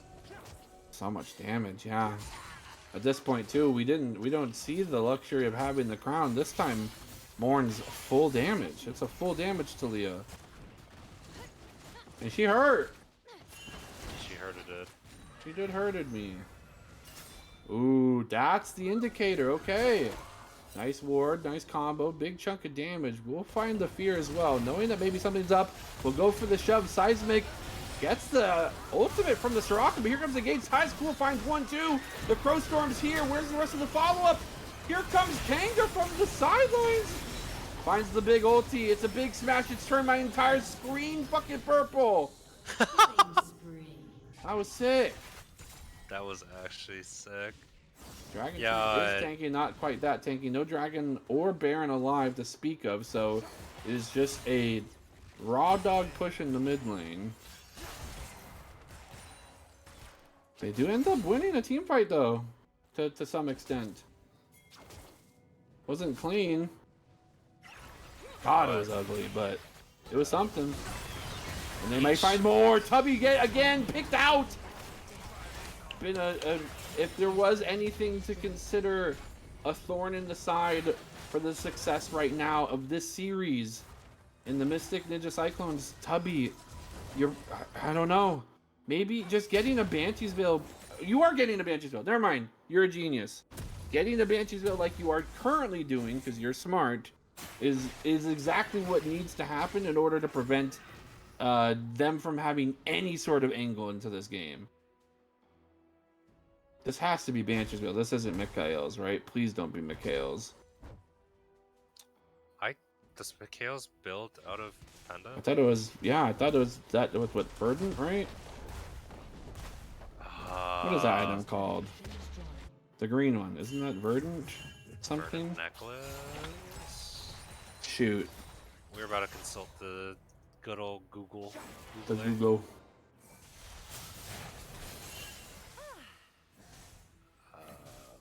[SPEAKER 2] So much damage, yeah. At this point too, we don't see the luxury of having the crown. This time, Morn's full damage. It's a full damage to Leah. And she hurt.
[SPEAKER 3] She hurted it.
[SPEAKER 2] She did hurted me. Ooh, that's the indicator. Okay. Nice ward, nice combo, big chunk of damage. We'll find the fear as well. Knowing that maybe something's up, we'll go for the shove. Seismic gets the ultimate from the Soraka, but here comes the gate. Ty's cool, finds 1-2. The Crow Storm's here. Where's the rest of the follow-up? Here comes Kanga from the sidelines. Finds the big ulti. It's a big smash. It's turned my entire screen fucking purple. That was sick.
[SPEAKER 3] That was actually sick.
[SPEAKER 2] Dragon
[SPEAKER 3] Yeah,
[SPEAKER 2] is tanky, not quite that tanky. No dragon or Baron alive to speak of, so it is just a raw dog push in the mid lane. They do end up winning a team fight though, to some extent. Wasn't clean. God, it was ugly, but it was something. And they may find more. Tubby again picked out. Been if there was anything to consider a thorn in the side for the success right now of this series in the Mystic Ninja Cyclones, Tubby, I don't know. Maybe just getting a Banshee's Veil. You are getting a Banshee's Veil. Never mind. You're a genius. Getting a Banshee's Veil like you are currently doing, because you're smart, is exactly what needs to happen in order to prevent them from having any sort of angle into this game. This has to be Banshee's build. This isn't Mikhail's, right? Please don't be Mikhail's.
[SPEAKER 3] Does Mikhail's build out of Panda?
[SPEAKER 2] I thought it was, yeah, I thought it was that with what, Verdant, right? What is that item called? The green one. Isn't that Verdant? Something?
[SPEAKER 3] Verdant necklace?
[SPEAKER 2] Shoot.
[SPEAKER 3] We're about to consult the good old Google.
[SPEAKER 2] The
[SPEAKER 3] it.
[SPEAKER 2] Google.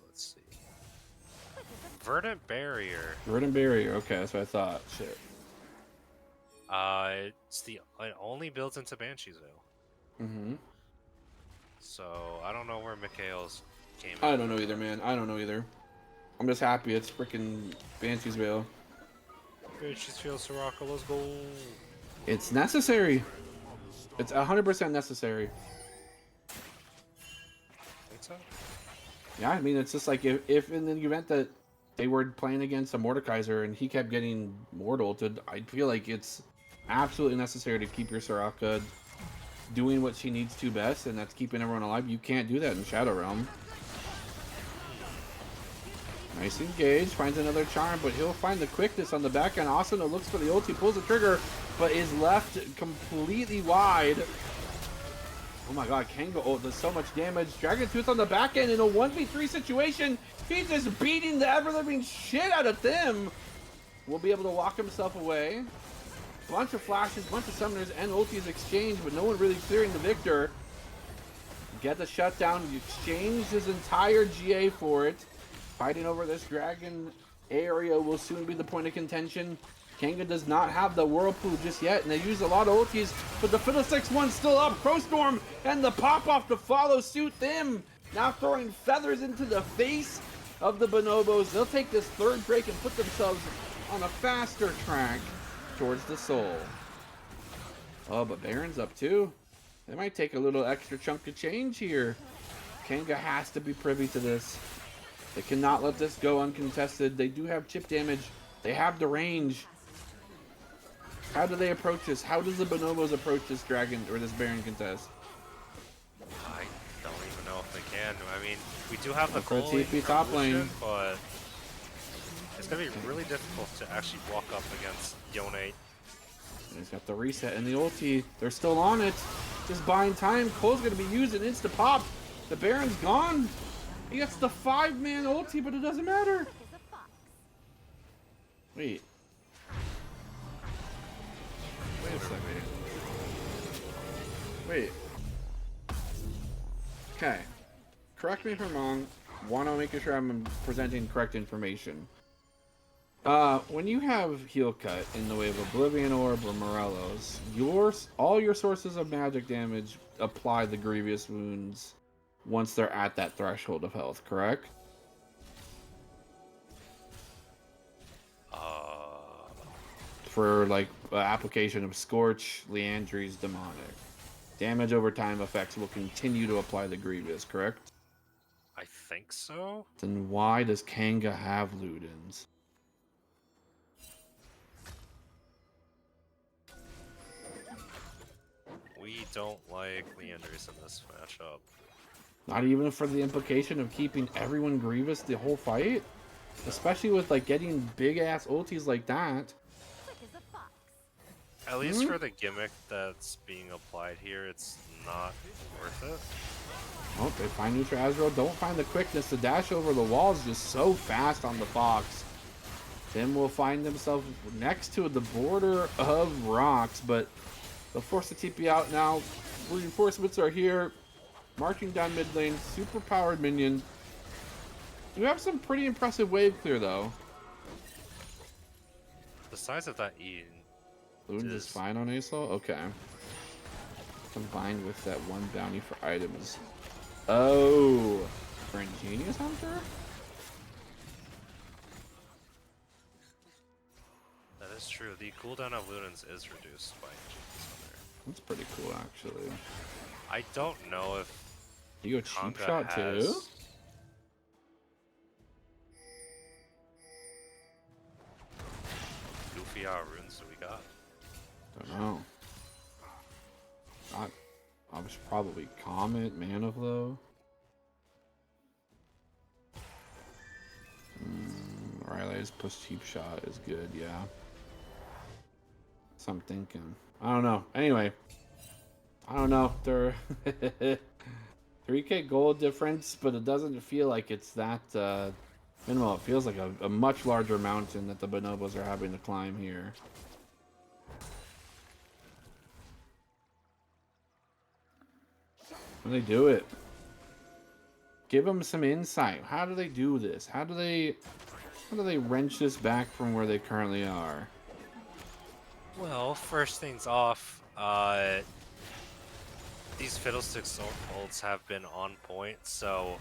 [SPEAKER 3] Let's see. Verdant barrier.
[SPEAKER 2] Verdant barrier. Okay, that's what I thought. Shit.
[SPEAKER 3] It only builds into Banshee's Veil.
[SPEAKER 2] Mm-hmm.
[SPEAKER 3] So I don't know where Mikhail's came.
[SPEAKER 2] I don't know either, man. I don't know either. I'm just happy it's freaking Banshee's Veil.
[SPEAKER 3] Banshee's Veil, Soraka, let's go.
[SPEAKER 2] It's necessary. It's 100% necessary.
[SPEAKER 3] Think so?
[SPEAKER 2] Yeah, I mean, it's just like if in the event that they were playing against a Mordekaiser and he kept getting mortaled, I feel like it's absolutely necessary to keep your Soraka doing what she needs to best, and that's keeping everyone alive. You can't do that in Shadow Realm. Nice engage, finds another charm, but he'll find the quickness on the back end. Asuna looks for the ult, he pulls the trigger, but is left completely wide. Oh my god, Kanga ult does so much damage. Dragon Tooth on the back end in a 1v3 situation. He's just beating the ever-living shit out of them. Will be able to walk himself away. Bunch of flashes, bunch of summoners, and ultis exchanged, but no one really clearing the victor. Get the shutdown. You exchange his entire GA for it. Fighting over this dragon area will soon be the point of contention. Kanga does not have the Whirlpool just yet, and they use a lot of ultis, but the Fiddlesticks one's still up. Crowstorm and the pop-off to follow suit them. Now throwing feathers into the face of the Bonobos. They'll take this third break and put themselves on a faster track towards the soul. Oh, but Baron's up too. They might take a little extra chunk of change here. Kanga has to be privy to this. They cannot let this go uncontested. They do have chip damage. They have the range. How do they approach this? How does the Bonobos approach this dragon or this Baron contest?
[SPEAKER 3] I don't even know if they can. I mean, we do have the
[SPEAKER 2] for
[SPEAKER 3] goalie
[SPEAKER 2] TP
[SPEAKER 3] from
[SPEAKER 2] top lane,
[SPEAKER 3] Lucian, but it's gonna be really difficult to actually walk up against Yone.
[SPEAKER 2] He's got the reset and the ulti. They're still on it. Just buying time. Cole's gonna be used an insta pop. The Baron's gone. He gets the 5-man ulti, but it doesn't matter. Wait. Wait a second. Wait. Okay. Correct me if I'm wrong. Want to make sure I'm presenting correct information. When you have heal cut in the way of Oblivion Orb or Morello's, all your sources of magic damage apply the grievous wounds once they're at that threshold of health, correct? For like application of Scorch, Leandry's Demonic. Damage over time effects will continue to apply the Grievous, correct?
[SPEAKER 3] I think so.
[SPEAKER 2] Then why does Kanga have Ludens?
[SPEAKER 3] We don't like Leanders in this matchup.
[SPEAKER 2] Not even for the implication of keeping everyone Grievous the whole fight? Especially with like getting big ass ultis like that.
[SPEAKER 3] At least for the gimmick that's being applied here, it's not worth it.
[SPEAKER 2] Oh, they find Neutral Azrael, don't find the quickness. The dash over the wall is just so fast on the Fox. Tim will find themselves next to the border of rocks, but they'll force the TP out now. Reinforcements are here. Marching down mid lane, super powered minion. You have some pretty impressive wave clear though.
[SPEAKER 3] The size of that E.
[SPEAKER 2] Ludens is fine on Asol? Okay. Combined with that one bounty for items. Oh, for Ingenious Hunter?
[SPEAKER 3] That is true. The cooldown of Ludens is reduced by Ingenious Hunter.
[SPEAKER 2] That's pretty cool actually.
[SPEAKER 3] I don't know if
[SPEAKER 2] You go cheap
[SPEAKER 3] Kanga
[SPEAKER 2] shot too?
[SPEAKER 3] has... runes do we got?
[SPEAKER 2] Don't know. I was probably Comet, Mana Flow. Riley's push cheap shot is good, yeah. So I'm thinking. I don't know. Anyway. I don't know. They're 3K gold difference, but it doesn't feel like it's that minimal. It feels like a much larger mountain that the Bonobos are having to climb here. How do they do it? Give them some insight. How do they do this? How do they wrench this back from where they currently are?
[SPEAKER 3] Well, first things off, these Fiddlesticks ults have been on point, so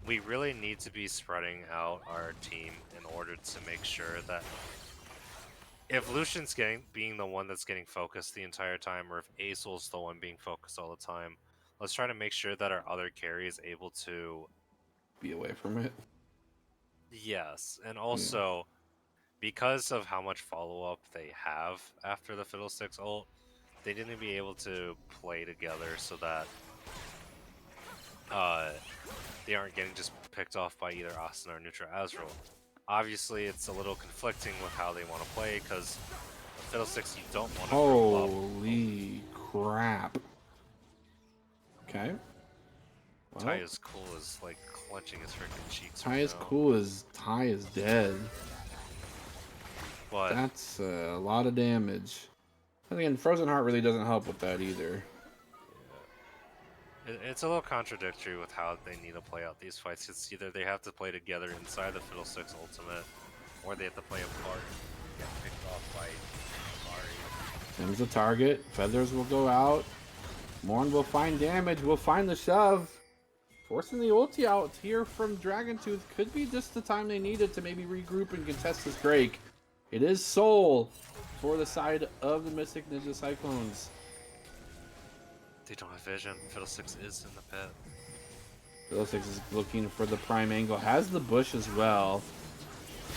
[SPEAKER 3] we really need to be spreading out our team in order to make sure that if Lucian's being the one that's getting focused the entire time, or if Acel's the one being focused all the time, let's try to make sure that our other carry is able to
[SPEAKER 2] Be away from it.
[SPEAKER 3] Yes, and also because of how much follow-up they have after the Fiddlesticks ult, they didn't be able to play together so that they aren't getting just picked off by either Asuna or Nutra Azrael. Obviously, it's a little conflicting with how they want to play, because Fiddlesticks you don't want to throw up.
[SPEAKER 2] Holy crap. Okay. Well,
[SPEAKER 3] Ty is cool as like clenching his freaking cheeks.
[SPEAKER 2] Ty
[SPEAKER 3] right
[SPEAKER 2] is
[SPEAKER 3] now.
[SPEAKER 2] cool as Ty is dead.
[SPEAKER 3] But
[SPEAKER 2] That's a lot of damage. And again, Frozen Heart really doesn't help with that either.
[SPEAKER 3] it's a little contradictory with how they need to play out these fights. It's either they have to play together inside the Fiddlesticks ultimate, or they have to play apart and get picked off by Ari.
[SPEAKER 2] Tim's the target. Feathers will go out. Morn will find damage. We'll find the shove. Forcing the ulti out here from Dragontooth could be just the time they needed to maybe regroup and contest this Drake. It is Soul for the side of the Mystic Ninja Cyclones.
[SPEAKER 3] They don't have vision. Fiddlesticks is in the pit.
[SPEAKER 2] Fiddlesticks is looking for the prime angle. Has the bush as well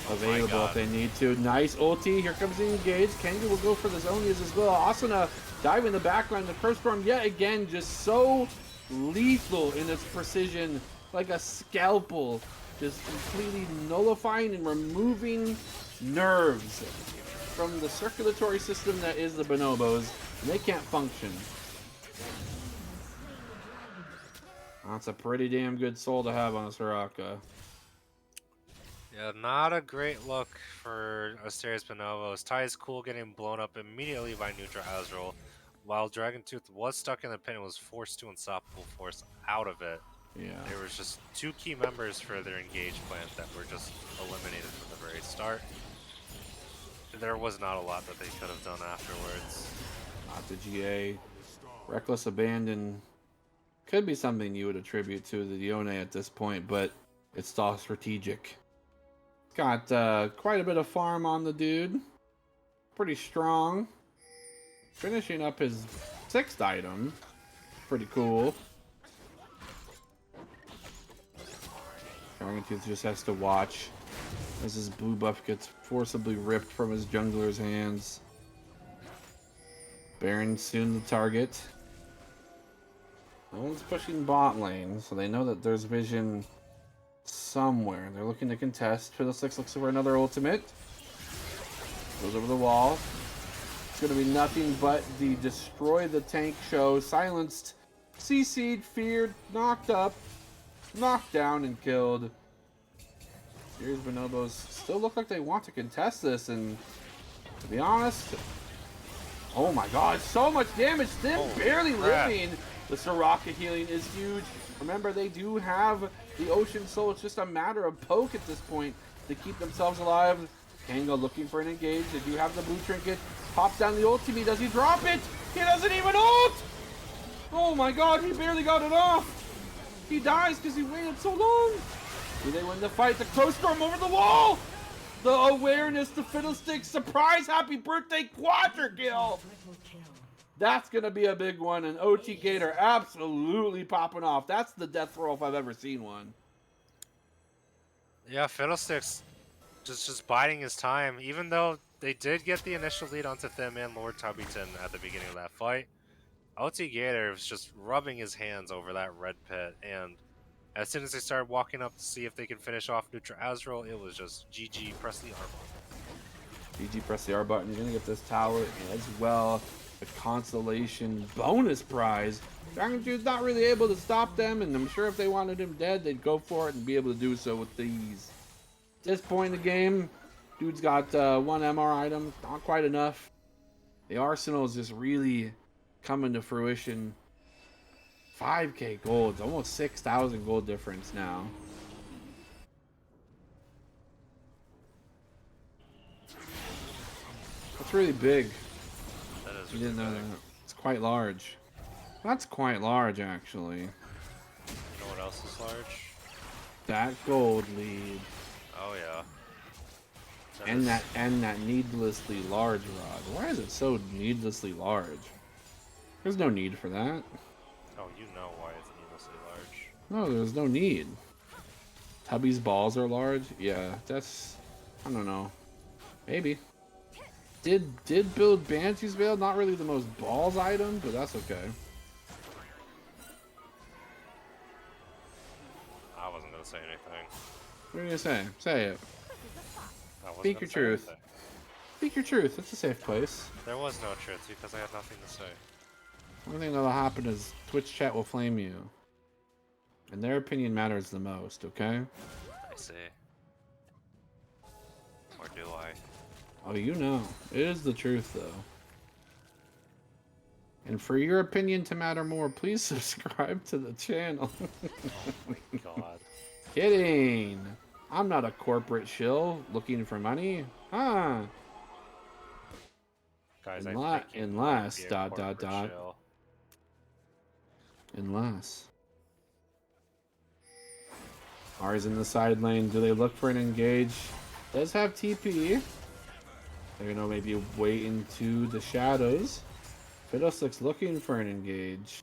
[SPEAKER 2] available if they need to. Nice ulti. Here comes the engage. Kanga will go for the zonias as well. Asuna dive in the backline. The Curse Storm yet again just so lethal in its precision. Like a scalpel. Just completely nullifying and removing nerves from the circulatory system that is the Bonobos. And they can't function. That's a pretty damn good soul to have on a Soraka.
[SPEAKER 3] Yeah, not a great look for Asteria's Bonobos. Ty is cool getting blown up immediately by Nutra Azrael, while Dragontooth was stuck in the pin and was forced to Unstoppable Force out of it.
[SPEAKER 2] Yeah.
[SPEAKER 3] There was just two key members for their engage plan that were just eliminated from the very start. There was not a lot that they could have done afterwards.
[SPEAKER 2] Not the GA. Reckless Abandon could be something you would attribute to the Yone at this point, but it's all strategic. Got quite a bit of farm on the dude. Pretty strong. Finishing up his 6th item. Pretty cool. Dragontooth just has to watch as his blue buff gets forcibly ripped from his jungler's hands. Baron soon the target. No one's pushing bot lane, so they know that there's vision somewhere. They're looking to contest. Fiddlesticks looks for another ultimate. Goes over the wall. It's going to be nothing but the destroy the tank show. Silenced, CC'd, feared, knocked up, knocked down, and killed. Here's Bonobos. Still look like they want to contest this, and to be honest, oh my god, so much damage. Them barely living. The Soraka healing is huge. Remember, they do have the Ocean Soul. It's just a matter of poke at this point to keep themselves alive. Kango looking for an engage. They do have the blue trinket. Pops down the ultimate. Does he drop it? He doesn't even ult! Oh my god, he barely got it off. He dies because he waited so long. Do they win the fight? The Crow Storm over the wall! The awareness, the Fiddlesticks, surprise, happy birthday, quadra kill! That's going to be a big one, and OT Gator absolutely popping off. That's the death roll if I've ever seen one.
[SPEAKER 3] Yeah, Fiddlesticks just biding his time. Even though they did get the initial lead onto Thin Man Lord Tubbyton at the beginning of that fight. OT Gator was just rubbing his hands over that red pit, and as soon as they started walking up to see if they could finish off Neutral Azrael, it was just GG, press the R button.
[SPEAKER 2] GG, press the R button. You're gonna get this tower as well. A consolation bonus prize. Dragon Jude's not really able to stop them, and I'm sure if they wanted him dead, they'd go for it and be able to do so with these. At this point in the game, dude's got one MR item, not quite enough. The arsenal is just really coming to fruition. 5k gold, it's almost 6,000 gold difference now. That's really big.
[SPEAKER 3] That is
[SPEAKER 2] You
[SPEAKER 3] really
[SPEAKER 2] didn't know
[SPEAKER 3] big.
[SPEAKER 2] that. It's quite large. That's quite large, actually.
[SPEAKER 3] You know what else is large?
[SPEAKER 2] That gold lead.
[SPEAKER 3] Oh yeah.
[SPEAKER 2] And that needlessly large rod. Why is it so needlessly large? There's no need for that.
[SPEAKER 3] Oh, you know why it's needlessly large.
[SPEAKER 2] No, there's no need. Tubby's balls are large? Yeah, that's... I don't know. Maybe. Did build Banshee's Veil? Not really the most balls item, but that's okay.
[SPEAKER 3] I wasn't gonna say anything.
[SPEAKER 2] What are you gonna say? Say it.
[SPEAKER 3] I wasn't
[SPEAKER 2] Speak
[SPEAKER 3] gonna
[SPEAKER 2] your
[SPEAKER 3] say
[SPEAKER 2] truth.
[SPEAKER 3] anything.
[SPEAKER 2] Speak your truth. It's a safe place.
[SPEAKER 3] There was no truth because I had nothing to say.
[SPEAKER 2] One thing that'll happen is Twitch chat will flame you. And their opinion matters the most, okay?
[SPEAKER 3] I see. Or do I?
[SPEAKER 2] Oh, you know. It is the truth, though. And for your opinion to matter more, please subscribe to the channel.
[SPEAKER 3] Oh my god.
[SPEAKER 2] Kidding! I'm not a corporate shill looking for money. Huh?
[SPEAKER 3] Guys,
[SPEAKER 2] Unless-
[SPEAKER 3] I think you
[SPEAKER 2] unless,
[SPEAKER 3] might be a
[SPEAKER 2] dot, dot,
[SPEAKER 3] corporate
[SPEAKER 2] dot.
[SPEAKER 3] shill.
[SPEAKER 2] Unless. R's in the side lane. Do they look for an engage? Does have TP. They're gonna maybe wait into the shadows. Fiddlestick's looking for an engage.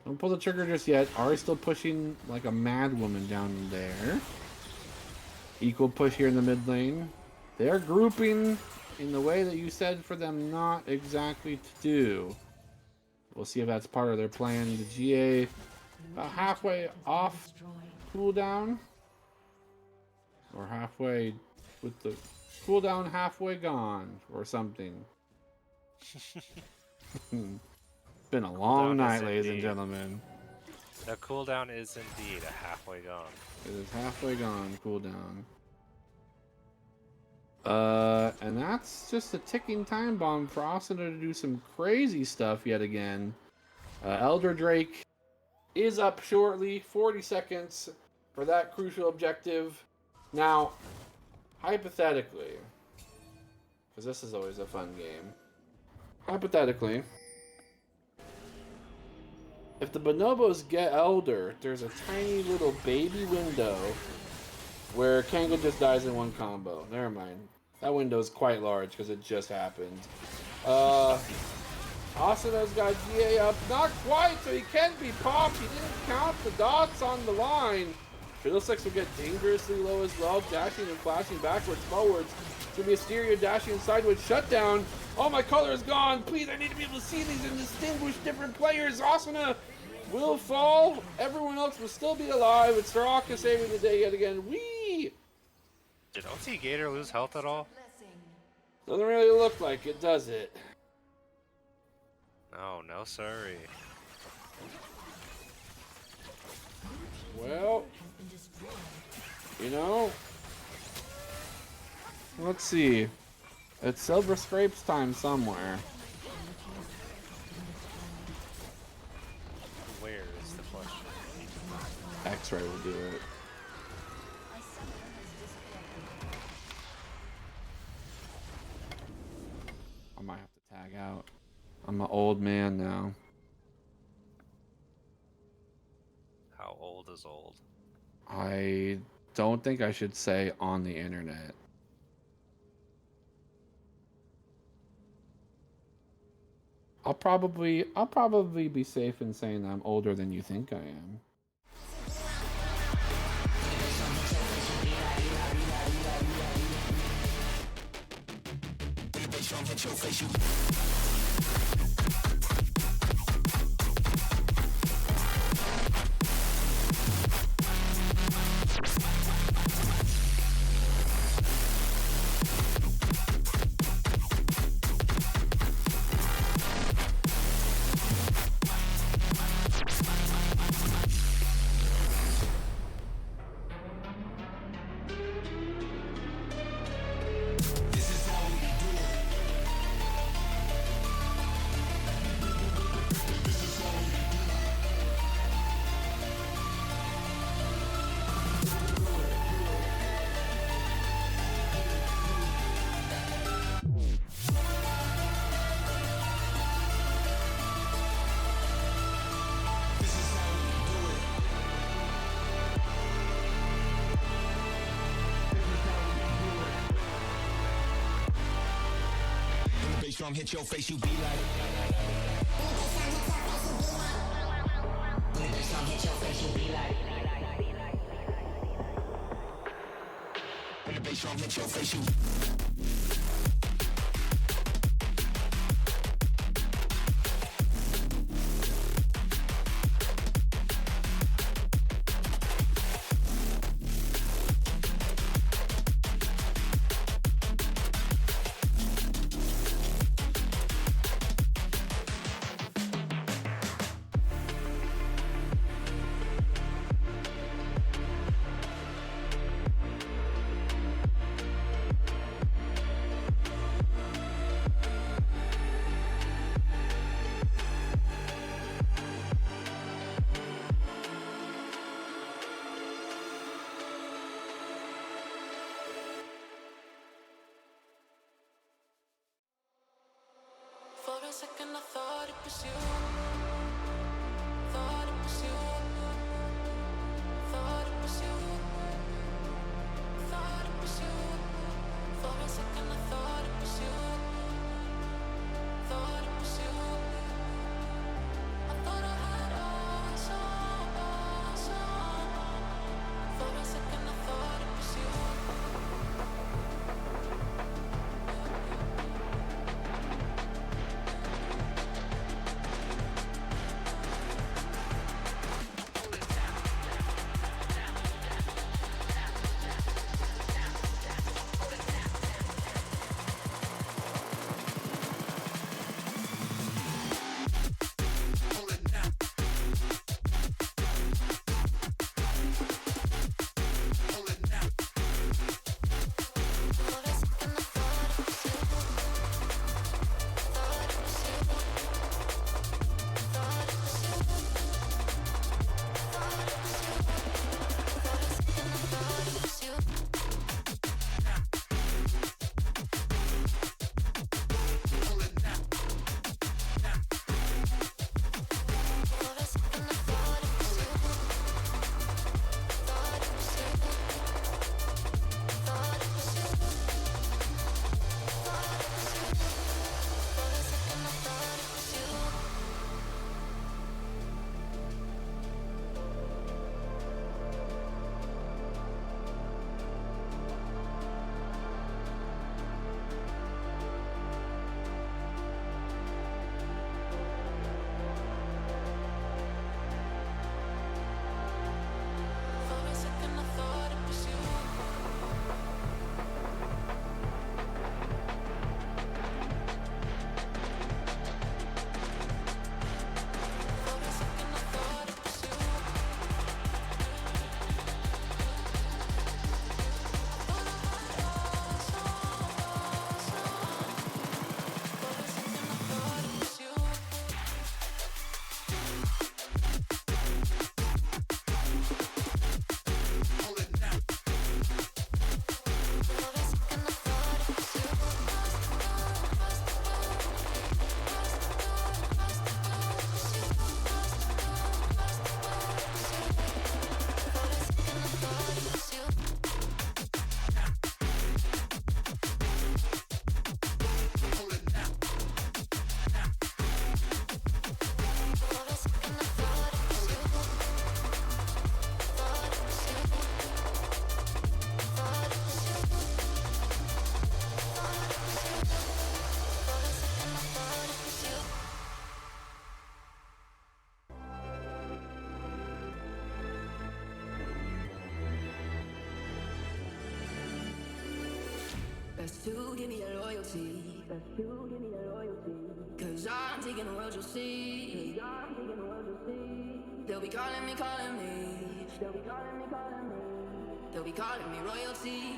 [SPEAKER 2] Don't pull the trigger just yet. Ari's still pushing like a mad woman down there. Equal push here in the mid lane. They're grouping in the way that you said for them not exactly to do. We'll see if that's part of their plan. The GA about halfway off cooldown. Or halfway with the cooldown halfway gone or something. It's been a long
[SPEAKER 3] Cooldown
[SPEAKER 2] night,
[SPEAKER 3] is
[SPEAKER 2] ladies and
[SPEAKER 3] indeed.
[SPEAKER 2] gentlemen.
[SPEAKER 3] The cooldown is indeed a halfway gone.
[SPEAKER 2] It is halfway gone, cooldown. And that's just a ticking time bomb for Asuna to do some crazy stuff yet again. Elder Drake is up shortly, 40 seconds for that crucial objective. Now, hypothetically, because this is always a fun game, hypothetically, if the Bonobos get Elder, there's a tiny little baby window where Kangol just dies in one combo. Never mind. That window is quite large because it just happened. Asuna's got GA up. Not quite, so he can be popped. He didn't count the dots on the line. Fiddlesticks will get dangerously low as well, dashing and flashing backwards, forwards. It's going to be Asteria dashing sideways, shutdown. Oh, my color is gone. Please, I need to be able to see these and distinguish different players. Asuna will fall. Everyone else will still be alive. It's Soraka saving the day yet again. Whee!
[SPEAKER 3] Did OT Gator lose health at all?
[SPEAKER 2] Doesn't really look like it, does it?
[SPEAKER 3] No, no sorry.
[SPEAKER 2] Well, you know, let's see. It's Silver Scrapes time somewhere.
[SPEAKER 3] Where is the question?
[SPEAKER 2] X-Ray will do it. I might have to tag out. I'm an old man now.
[SPEAKER 3] How old is old?
[SPEAKER 2] I don't think I should say on the internet. I'll probably be safe in saying I'm older than you think I am.
[SPEAKER 1] hit your face, you. Drum hit your face, you be like. When the bass drum hit your face, you be like. When the bass drum hit your face, you.
[SPEAKER 4] For a second I thought it was you. Thought it was you. Thought it was you. Thought it was you. For a second I thought it was you. Thought it was you. I thought I had us on. For a second I thought it was you.
[SPEAKER 1] to give me that loyalty. That's to give me that loyalty. Cause I'm taking the world, you'll see. Cause I'm taking the world, you'll see. They'll be calling me, calling me. They'll be calling me, calling me. They'll be calling me royalty.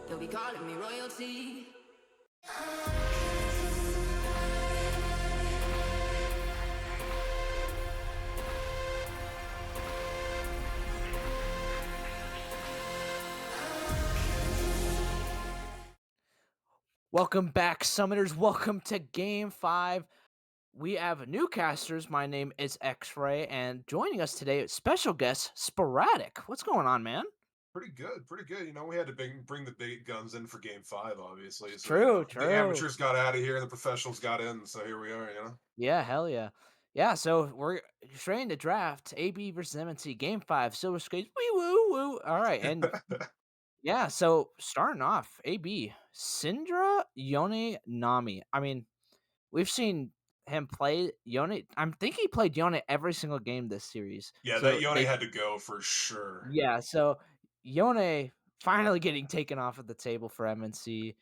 [SPEAKER 1] They'll be calling me royalty.
[SPEAKER 6] Welcome back, Summoners. Welcome to Game 5. We have new casters. My name is X-Ray, and joining us today, special guest, Sporadic. What's going on, man?
[SPEAKER 7] Pretty good, pretty good. You know, we had to bring the big guns in for Game 5, obviously. So,
[SPEAKER 6] True,
[SPEAKER 7] the
[SPEAKER 6] true.
[SPEAKER 7] amateurs got out of here and the professionals got in, so here we are, you know?
[SPEAKER 6] Yeah, hell yeah. Yeah, so we're straight into draft. AB versus MNC, Game 5, Silver Skates. Wee woo woo. All right, and yeah, so starting off, AB, Syndra, Yone, Nami. I mean, we've seen him play Yone. I think he played Yone every single game this series.
[SPEAKER 7] Yeah, that
[SPEAKER 6] So
[SPEAKER 7] Yone had to go for sure.
[SPEAKER 6] yeah, so Yone finally getting taken off of the table for MNC.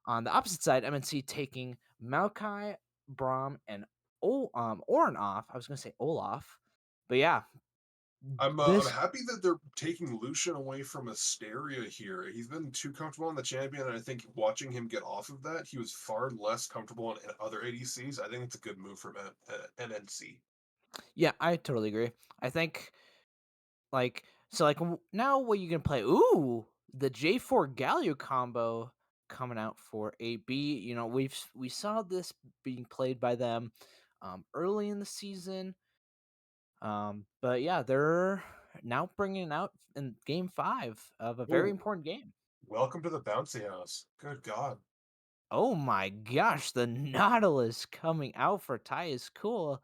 [SPEAKER 6] On the opposite side, MNC taking Maokai, Braum, and Orin off. I was gonna say Olaf, but yeah,
[SPEAKER 7] I'm
[SPEAKER 6] this
[SPEAKER 7] happy that they're taking Lucian away from Asteria here. He's been too comfortable on the champion, and I think watching him get off of that, he was far less comfortable in other ADCs. I think it's a good move from MNC.
[SPEAKER 6] yeah, I totally agree. I think now what you can play? Ooh, the J4 Galio combo coming out for AB. You know, we saw this being played by them early in the season. But yeah, they're now bringing it out in Game 5 of a very
[SPEAKER 7] Ooh,
[SPEAKER 6] important game.
[SPEAKER 7] welcome to the bouncy house. Good God.
[SPEAKER 6] Oh my gosh, the Nautilus coming out for Ty is cool.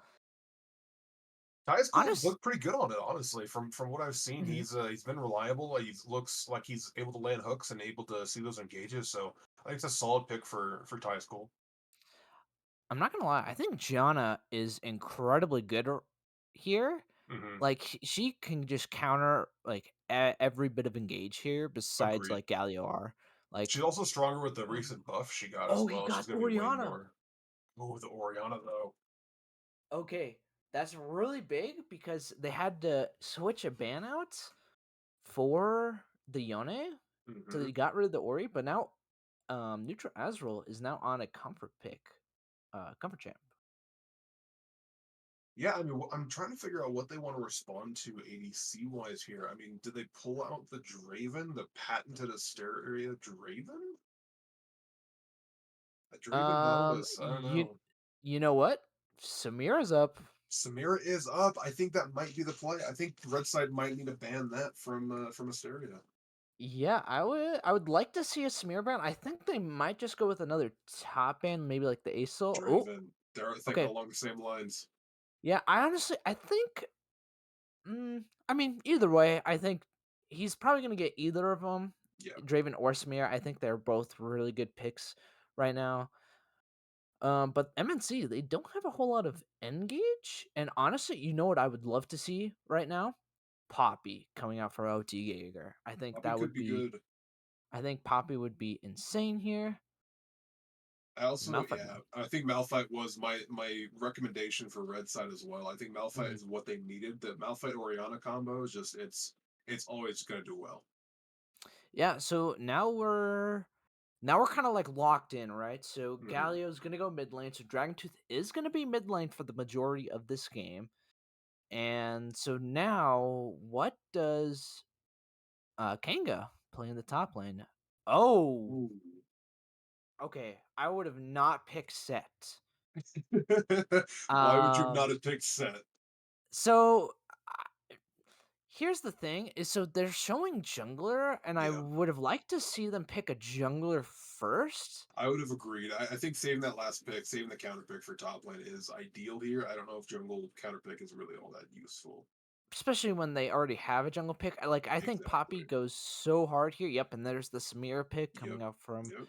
[SPEAKER 7] Ty's Cool's
[SPEAKER 6] Honest,
[SPEAKER 7] looked pretty good on it, honestly. From what I've seen,
[SPEAKER 6] Mhm.
[SPEAKER 7] he's been reliable. He looks like he's able to land hooks and able to see those engages. So I think it's a solid pick for Ty's Cool.
[SPEAKER 6] I'm not gonna lie, I think Gianna is incredibly good here. Like she can just counter like every bit of engage here besides
[SPEAKER 7] Agreed.
[SPEAKER 6] like Galio R. Like
[SPEAKER 7] She's also stronger with the recent buff she got as
[SPEAKER 6] oh, he
[SPEAKER 7] well. She's
[SPEAKER 6] got
[SPEAKER 7] gonna be way
[SPEAKER 6] Oriana.
[SPEAKER 7] more. Oh, the Oriana though.
[SPEAKER 6] Okay, that's really big because they had to switch a ban out for the Yone, so
[SPEAKER 7] Hmm.
[SPEAKER 6] they got rid of the Ori. But now, Neutral Azrael is now on a comfort pick, comfort champ.
[SPEAKER 7] Yeah, I mean, I'm trying to figure out what they want to respond to ADC wise here. I mean, did they pull out the Draven, the patented Asteria Draven? A Draven Bonobos? I don't
[SPEAKER 6] You
[SPEAKER 7] know.
[SPEAKER 6] you know what? Samira's up.
[SPEAKER 7] Samira is up. I think that might be the play. I think Red Side might need to ban that from Asteria.
[SPEAKER 6] Yeah, I would like to see a Samira ban. I think they might just go with another top ban, maybe like the Aesol. Oh,
[SPEAKER 7] Draven. They're thinking
[SPEAKER 6] okay.
[SPEAKER 7] along the same lines.
[SPEAKER 6] Yeah, I think. I mean, either way, I think he's probably gonna get either of them,
[SPEAKER 7] Yeah.
[SPEAKER 6] Draven or Samir. I think they're both really good picks right now. But MNC they don't have a whole lot of engage, and honestly, you know what I would love to see right now? Poppy coming out for OT Jaeger. I think
[SPEAKER 7] Poppy
[SPEAKER 6] that
[SPEAKER 7] could
[SPEAKER 6] would
[SPEAKER 7] be
[SPEAKER 6] be.
[SPEAKER 7] good.
[SPEAKER 6] I think Poppy would be insane here.
[SPEAKER 7] I also,
[SPEAKER 6] Malphite.
[SPEAKER 7] yeah, I think Malphite was my recommendation for Red Side as well. I think Malphite
[SPEAKER 6] Mhm.
[SPEAKER 7] is what they needed. The Malphite Oriana combo is just it's always gonna do well.
[SPEAKER 6] Yeah. So now we're kind of like locked in, right? So
[SPEAKER 7] Hmm.
[SPEAKER 6] Galio's gonna go mid lane. So Dragontooth is gonna be mid lane for the majority of this game. And so now, what does Kanga play in the top lane? Oh,
[SPEAKER 7] Ooh.
[SPEAKER 6] okay. I would have not picked Set.
[SPEAKER 7] Why would you not
[SPEAKER 6] Um,
[SPEAKER 7] have picked Set?
[SPEAKER 6] so here's the thing: is so they're showing jungler, and I
[SPEAKER 7] Yeah,
[SPEAKER 6] would have liked to see them pick a jungler first.
[SPEAKER 7] I would have agreed. I think saving that last pick, saving the counter pick for top lane is ideal here. I don't know if jungle counter pick is really all that useful.
[SPEAKER 6] Especially when they already have a jungle pick. I think Poppy
[SPEAKER 7] Exactly.
[SPEAKER 6] goes so hard here. Yep, and there's the Samira pick
[SPEAKER 7] Yep.
[SPEAKER 6] coming out from
[SPEAKER 7] Yep.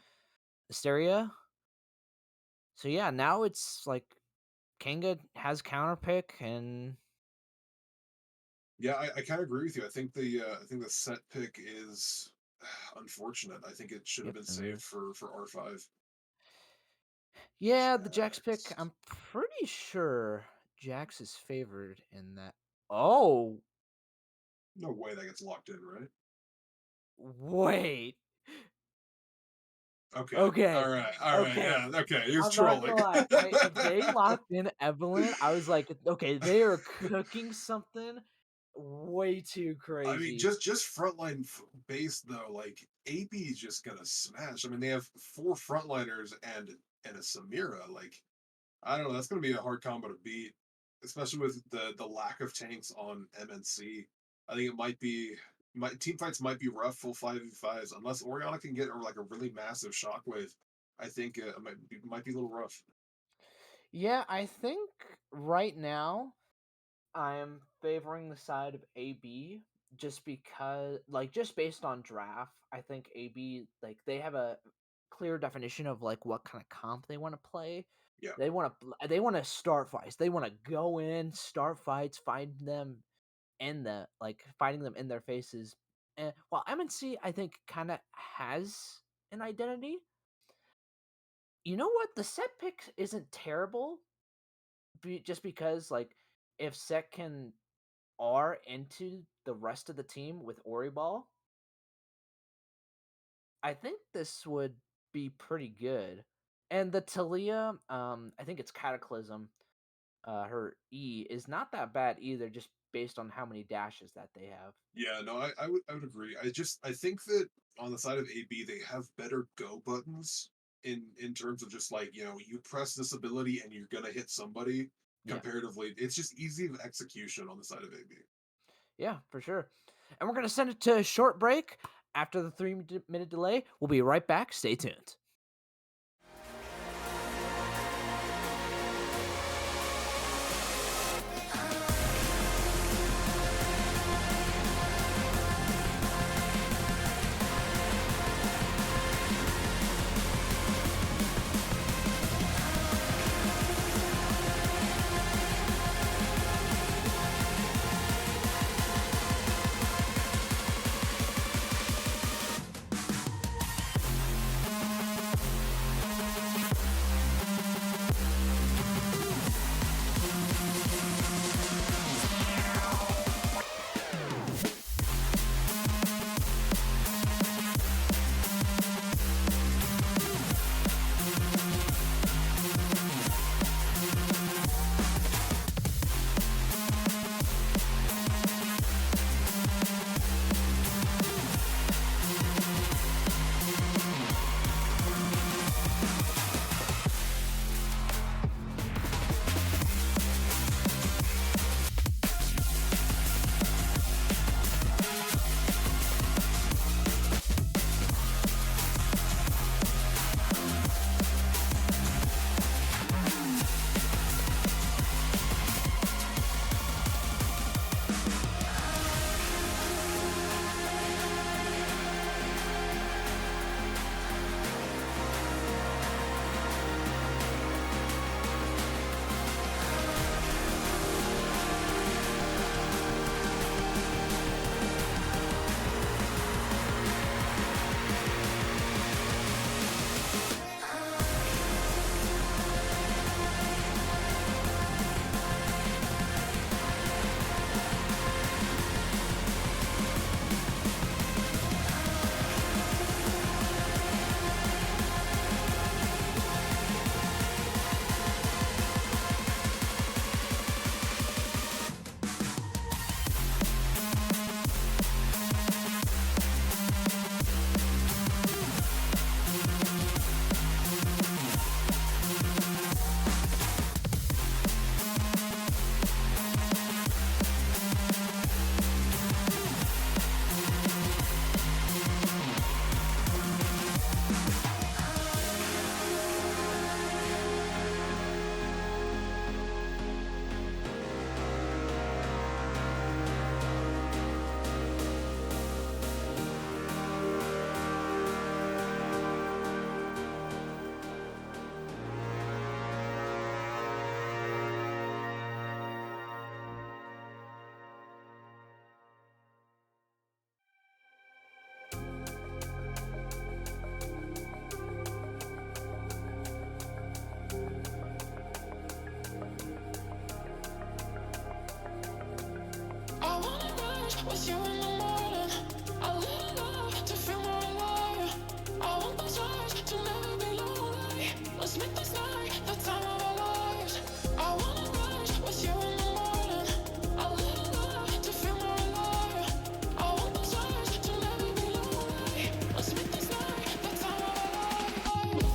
[SPEAKER 6] Asteria. So yeah, now it's like Kanga has counter pick and
[SPEAKER 7] Yeah, I kind of agree with you. I think the set pick is unfortunate. I think it should have
[SPEAKER 6] yep,
[SPEAKER 7] been
[SPEAKER 6] and
[SPEAKER 7] saved for R5.
[SPEAKER 6] yeah, the Jax pick.
[SPEAKER 7] Jax.
[SPEAKER 6] I'm pretty sure Jax is favored in that. Oh,
[SPEAKER 7] No way that gets locked in, right?
[SPEAKER 6] wait.
[SPEAKER 7] Okay. All
[SPEAKER 6] Okay.
[SPEAKER 7] right. All right.
[SPEAKER 6] Okay.
[SPEAKER 7] Yeah. Okay. He was
[SPEAKER 6] I'm not
[SPEAKER 7] trolling.
[SPEAKER 6] gonna lie. If they locked in Evelyn, I was like, okay, they are cooking something way too
[SPEAKER 7] I mean,
[SPEAKER 6] crazy.
[SPEAKER 7] just frontline base though. Like AP is just gonna smash. I mean, they have 4 frontliners and a Samira. Like I don't know. That's gonna be a hard combo to beat, especially with the lack of tanks on MNC. I think it might be. Team fights might be rough, full 5v5s, unless Oriana can get like a really massive shockwave. I think it might be a little rough.
[SPEAKER 6] Yeah, I think right now I'm favoring the side of AB just because, like, just based on draft, I think AB, like, they have a clear definition of like what kind of comp they want to play.
[SPEAKER 7] Yeah.
[SPEAKER 6] They want to start fights. They want to go in, start fights, find them in the like fighting them in their faces. And while MNC, I think, kind of has an identity. You know what? The set pick isn't terrible, just because like if Set can R into the rest of the team with Ori Ball, I think this would be pretty good. And the Talia, I think it's Cataclysm. Her E is not that bad either, just based on how many dashes that they have.
[SPEAKER 7] Yeah, no, I would agree. I think that on the side of AB they have better go buttons in terms of just like, you press this ability and you're gonna hit somebody
[SPEAKER 6] Yeah,
[SPEAKER 7] comparatively. It's just easy of execution on the side of AB.
[SPEAKER 6] yeah, for sure. And we're gonna send it to a short break. After the 3-minute delay, we'll be right back. Stay tuned.
[SPEAKER 4] Let's make this night the time of our lives. I wanna rise with you in the morning. I live love to feel more alive. I want those eyes to never be lonely. Let's make this night the time of our lives.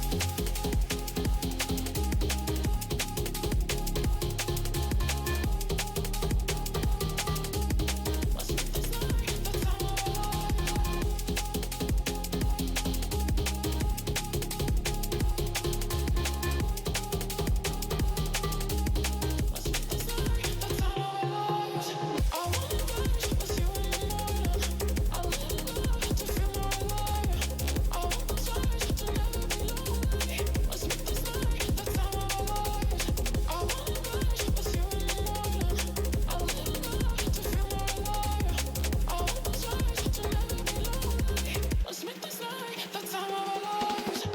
[SPEAKER 4] Let's make this night the time of our lives. Let's make this night the time of our lives.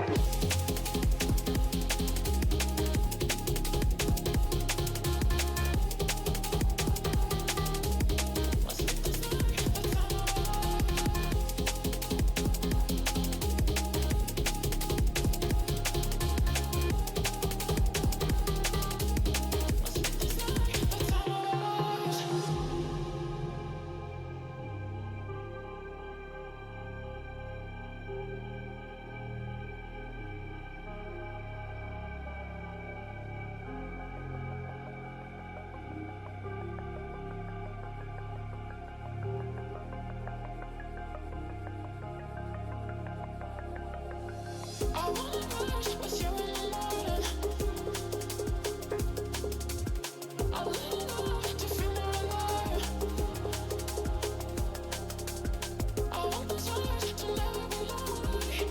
[SPEAKER 4] I wanna rise with you in the morning. I live love to feel more alive. I want those eyes to never be lonely.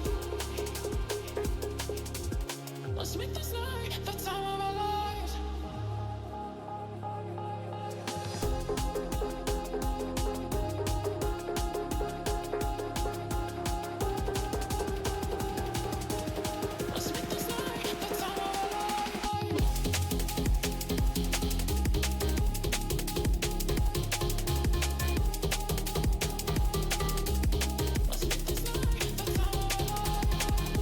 [SPEAKER 4] Let's make this night the time of our lives. I wanna rise with you in the morning. I live love to feel more alive. I want those eyes to never be lonely. Let's make this night the time of our lives. Let's make this night the time of our lives. Let's make this night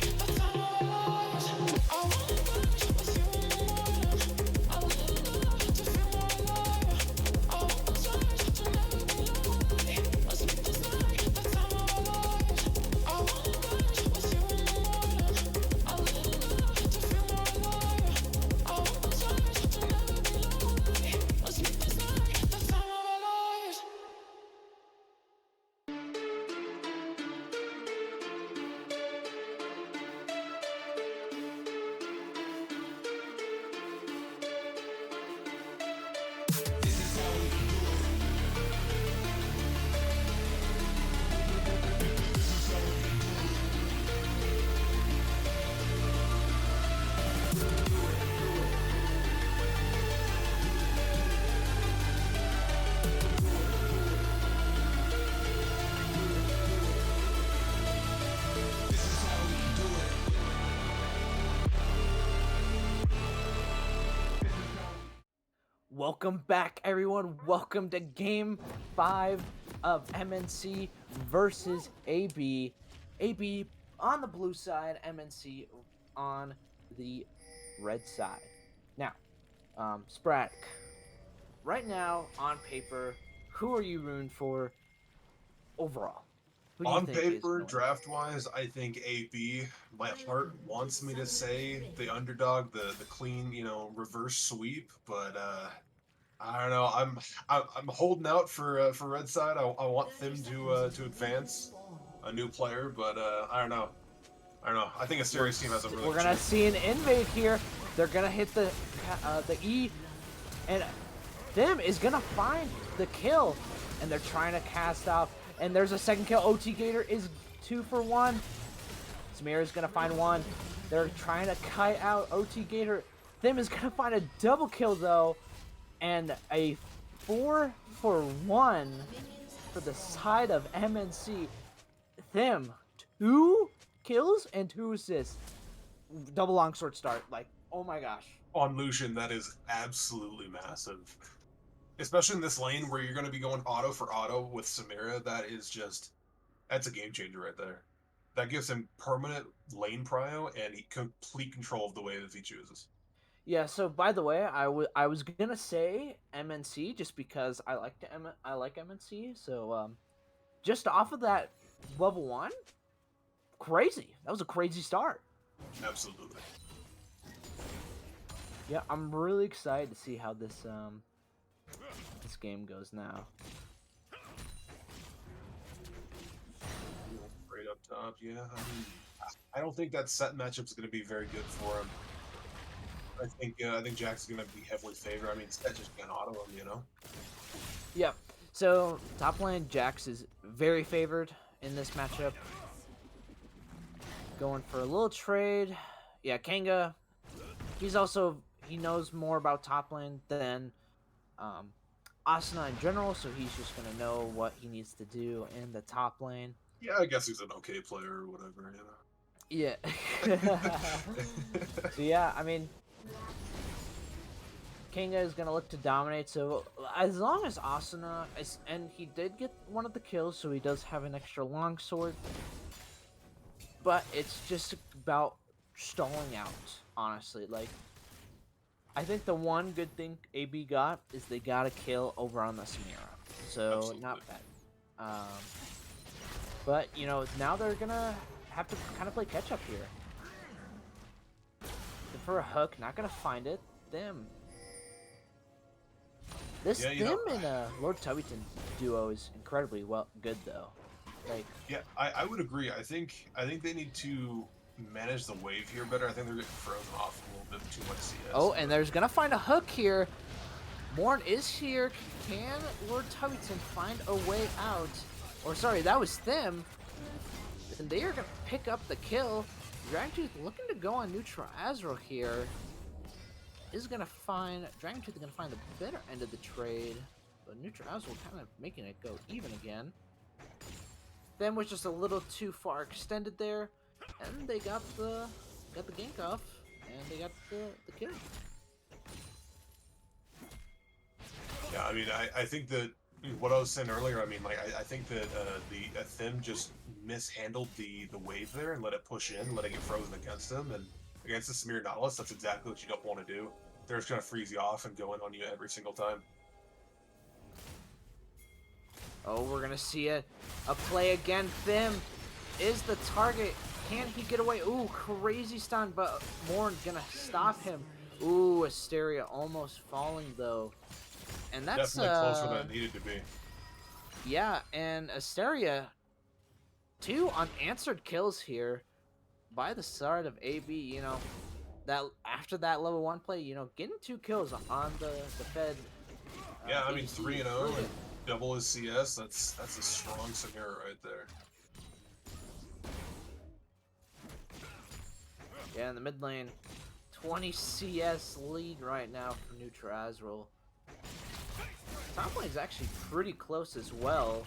[SPEAKER 4] the time of our lives. I wanna rise with you in the morning. I live love to feel more alive. I want those eyes to never be lonely. Let's make this night the time of our lives. Let's make this night the time of our lives. Let's make this night the time of our lives. Let's make this night the time of our lives. I wanna rise with you in the morning. I live love to feel more alive. I want those eyes to never be lonely. Let's make this night the time of our lives. I wanna rise with you in the morning. I live love to feel more alive. I want those eyes to never be lonely. Let's make this night the time of our lives.
[SPEAKER 6] Welcome back, everyone. Welcome to Game 5 of MNC versus AB. AB on the blue side, MNC on the red side. Now, Sprat, right now on paper, who are you rooting for overall? Who do you
[SPEAKER 7] On
[SPEAKER 6] think is
[SPEAKER 7] paper,
[SPEAKER 6] gonna win?
[SPEAKER 7] draft wise, I think AB. My heart wants me to say the underdog, the clean, reverse sweep, but I don't know. I'm holding out for Red Side. I want them to advance a new player, but I don't know. I think Asteria's team has a really
[SPEAKER 6] We're
[SPEAKER 7] good
[SPEAKER 6] gonna
[SPEAKER 7] chance.
[SPEAKER 6] see an invade here. They're gonna hit the E, and Them is gonna find the kill, and they're trying to cast off. And there's a second kill. OT Gator is 2 for 1. Samir is gonna find one. They're trying to kite out OT Gator. Them is gonna find a double kill though, and a 4 for 1 for the side of MNC. Them 2 kills and 2 assists. Double longsword start. Like, oh my gosh.
[SPEAKER 7] On Lucian, that is absolutely massive. Especially in this lane where you're going to be going auto for auto with Samira, that's a game changer right there. That gives him permanent lane prio and complete control of the wave if he chooses.
[SPEAKER 6] Yeah. So by the way, I was gonna say MNC just because I like MNC. So just off of that level 1, crazy. That was a crazy start.
[SPEAKER 7] Absolutely.
[SPEAKER 6] Yeah, I'm really excited to see how this game goes now.
[SPEAKER 7] Right up top, yeah. I don't think that set matchup's going to be very good for him. I think Jack's going to be heavily favored. I mean, Set just can't auto him, you know.
[SPEAKER 6] Yep. So top lane Jax is very favored in this matchup. Going for a little trade. Yeah, Kanga. He knows more about top lane than um, Asuna in general, so he's just gonna know what he needs to do in the top lane.
[SPEAKER 7] Yeah, I guess he's an okay player or whatever, you know.
[SPEAKER 6] Yeah. So yeah, I mean, Kanga is gonna look to dominate. So as long as Asuna and he did get one of the kills, so he does have an extra longsword. But it's just about stalling out, honestly. Like, I think the one good thing AB got is they got a kill over on the Samira, so
[SPEAKER 7] Absolutely.
[SPEAKER 6] not bad. But you know, now they're gonna have to kind of play catch up here. Looking for a hook, not gonna find it. Them. This them and Lord Tubbyton duo is incredibly good though. Like,
[SPEAKER 7] yeah, I would agree. I think they need to manage the wave here better. I think they're getting frozen off a little bit too much CS.
[SPEAKER 6] oh, and there's gonna find a hook here. Morn is here. Can Lord Tubbyton find a way out? Or sorry, that was them. And they are gonna pick up the kill. Dragoontooth looking to go on neutral Azrael here. Dragoontooth is gonna find the better end of the trade. But neutral Azrael kind of making it go even again. Them was just a little too far extended there. And they got the gank off. And they got the kill.
[SPEAKER 7] Yeah, I mean, I think that what I was saying earlier, I mean, like, I think that the Thim just mishandled the wave there and let it push in, letting it frozen against him. And against the Samir Nautilus, that's exactly what you don't want to do. They're just going to freeze you off and go in on you every single time.
[SPEAKER 6] Oh, we're going to see a play again. Thim is the target. Can he get away? Ooh, crazy stun, but Morn's going to stop him. Ooh, Asteria almost falling, though. And that's
[SPEAKER 7] definitely closer than it needed to be.
[SPEAKER 6] Yeah, and Asteria, 2 unanswered kills here by the side of AB. You know, that after that level 1 play, you know, getting 2 kills on the Fed.
[SPEAKER 7] Yeah, I mean 3-0 and double his CS. That's a strong Samira right there.
[SPEAKER 6] Yeah, in the mid lane, 20 CS lead right now for neutral Azrael. Top lane is actually pretty close as well.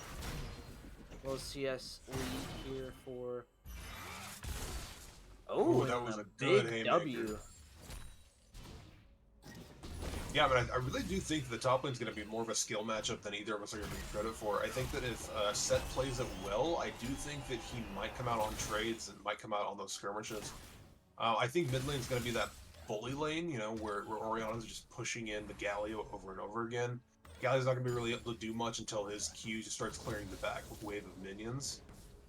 [SPEAKER 6] Low CS lead here for. Oh,
[SPEAKER 7] that was a
[SPEAKER 6] big
[SPEAKER 7] good
[SPEAKER 6] W.
[SPEAKER 7] haymaker. Yeah, but I really do think that the top lane is going to be more of a skill matchup than either of us are going to give credit for. I think that if Set plays it well, I do think that he might come out on trades and might come out on those skirmishes. I think mid lane is going to be that bully lane, you know, where Oriana's just pushing in the Galio over and over again. Galio's not going to be really able to do much until his Q just starts clearing the back wave of minions.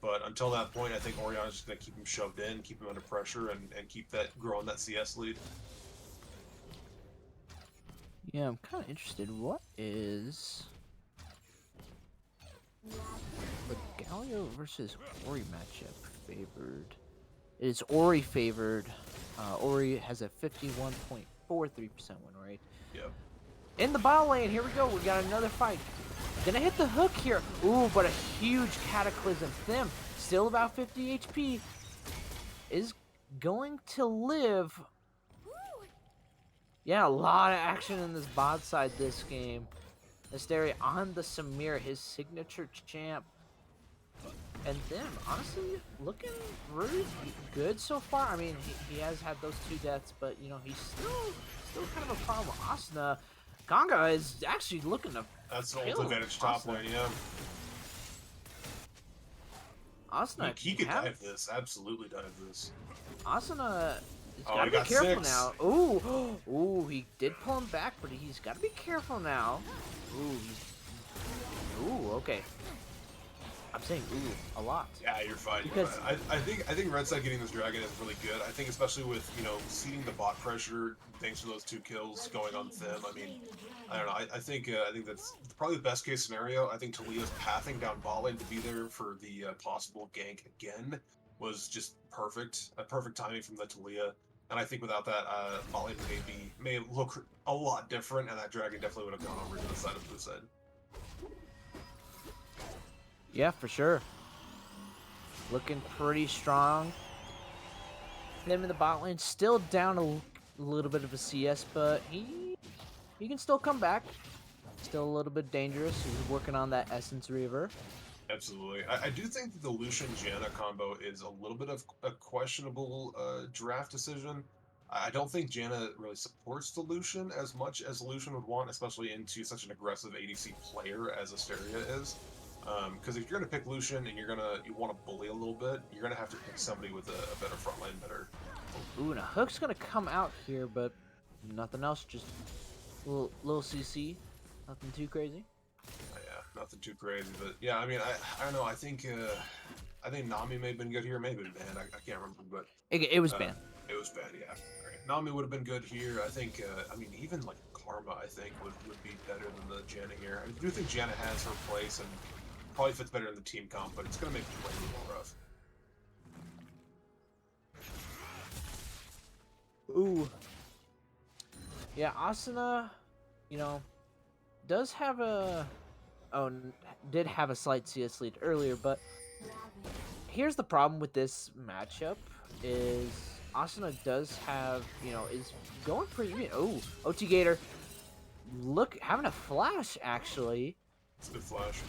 [SPEAKER 7] But until that point, I think Oriana's just going to keep him shoved in, keep him under pressure, and keep that growing that CS lead.
[SPEAKER 6] Yeah, I'm kind of interested. What is the Galio versus Ori matchup favored? It is Ori favored. Ori has a 51.43% win rate.
[SPEAKER 7] Yep.
[SPEAKER 6] In the bot lane, here we go. We got another fight. Gonna hit the hook here. Ooh, but a huge cataclysm. Thim, still about 50 HP, is going to live. Yeah, a lot of action in this bot side this game. Asteria on the Samir, his signature champ. And then, honestly, looking really good so far. I mean, he has had those 2 deaths, but, you know, he's still kind of a problem with Asuna. Kanga is actually looking to
[SPEAKER 7] That's an ult
[SPEAKER 6] kill
[SPEAKER 7] advantage top
[SPEAKER 6] Asuna.
[SPEAKER 7] lane, yeah.
[SPEAKER 6] Asuna
[SPEAKER 7] He could dive this, absolutely dive this.
[SPEAKER 6] Asuna has
[SPEAKER 7] Oh,
[SPEAKER 6] got
[SPEAKER 7] he
[SPEAKER 6] to be
[SPEAKER 7] got
[SPEAKER 6] careful
[SPEAKER 7] 6.
[SPEAKER 6] now. Ooh, ooh, he did pull him back, but he's got to be careful now. Ooh, okay. I'm saying ooh a lot.
[SPEAKER 7] Yeah, you're fine.
[SPEAKER 6] Because-
[SPEAKER 7] You're fine. I think Red Side getting this dragon is really good. I think especially with, you know, seeding the bot pressure, thanks for those 2 kills going on them. I mean, I don't know. I think that's probably the best case scenario. I think Talia's pathing down bot lane to be there for the possible gank again was just perfect. Perfect timing from the Talia. And I think without that, bot lane may look a lot different, and that dragon definitely would have gone over to the side of blue side.
[SPEAKER 6] Yeah, for sure. Looking pretty strong. Them in the bot lane, still down a little bit of a CS, but he can still come back. Still a little bit dangerous. He's working on that Essence Reaver.
[SPEAKER 7] Absolutely. I do think that the Lucian Janna combo is a little bit of a questionable draft decision. I don't think Janna really supports the Lucian as much as Lucian would want, especially into such an aggressive ADC player as Asteria is. Because if you're going to pick Lucian and you want to bully a little bit, you're going to have to pick somebody with a better front line, better.
[SPEAKER 6] Ooh, and a hook's gonna come out here, but nothing else. Just little CC. Nothing too crazy.
[SPEAKER 7] Yeah, nothing too crazy, but yeah, I mean, I don't know. I think Nami may have been good here, maybe banned. I can't remember, but
[SPEAKER 6] It was banned.
[SPEAKER 7] it was bad. Yeah, right. Nami would have been good here. I think. I mean, even like Karma, I think would be better than the Janna here. I do think Janna has her place and probably fits better in the team comp, but it's gonna make the play a little more rough.
[SPEAKER 6] Ooh. Yeah, Asuna, you know, does have did have a slight CS lead earlier, but here's the problem with this matchup is Asuna does have, is going pretty good. Oh, OT Gator, look, having a flash, actually.
[SPEAKER 7] It's a good flash.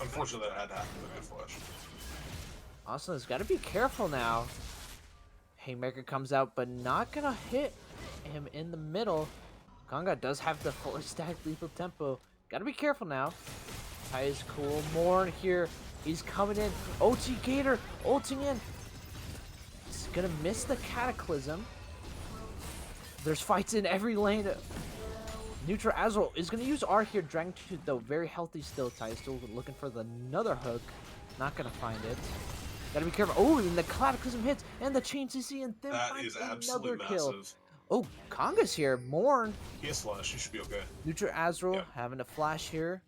[SPEAKER 7] Unfortunately, that had to happen, but good flash.
[SPEAKER 6] Asuna's got to be careful now. Haymaker comes out, but not gonna hit him in the middle. Kanga does have the fully stacked lethal tempo. Gotta be careful now. Tai is cool. Morn here. He's coming in. OT Gator ulting in. He's gonna miss the Cataclysm. There's fights in every lane. Neutral Azrael is gonna use R here. Dragon Tooth, though, very healthy still. Tai is still looking for another hook. Not gonna find it. Gotta be careful. Oh, and the Cataclysm hits, and the chain CC, and then
[SPEAKER 7] That
[SPEAKER 6] finds
[SPEAKER 7] is
[SPEAKER 6] another
[SPEAKER 7] absolutely
[SPEAKER 6] kill.
[SPEAKER 7] massive.
[SPEAKER 6] Oh, Kanga's here. Morn.
[SPEAKER 7] He has flash. He should be okay.
[SPEAKER 6] Neutral Azrael
[SPEAKER 7] Yeah.
[SPEAKER 6] having a flash here.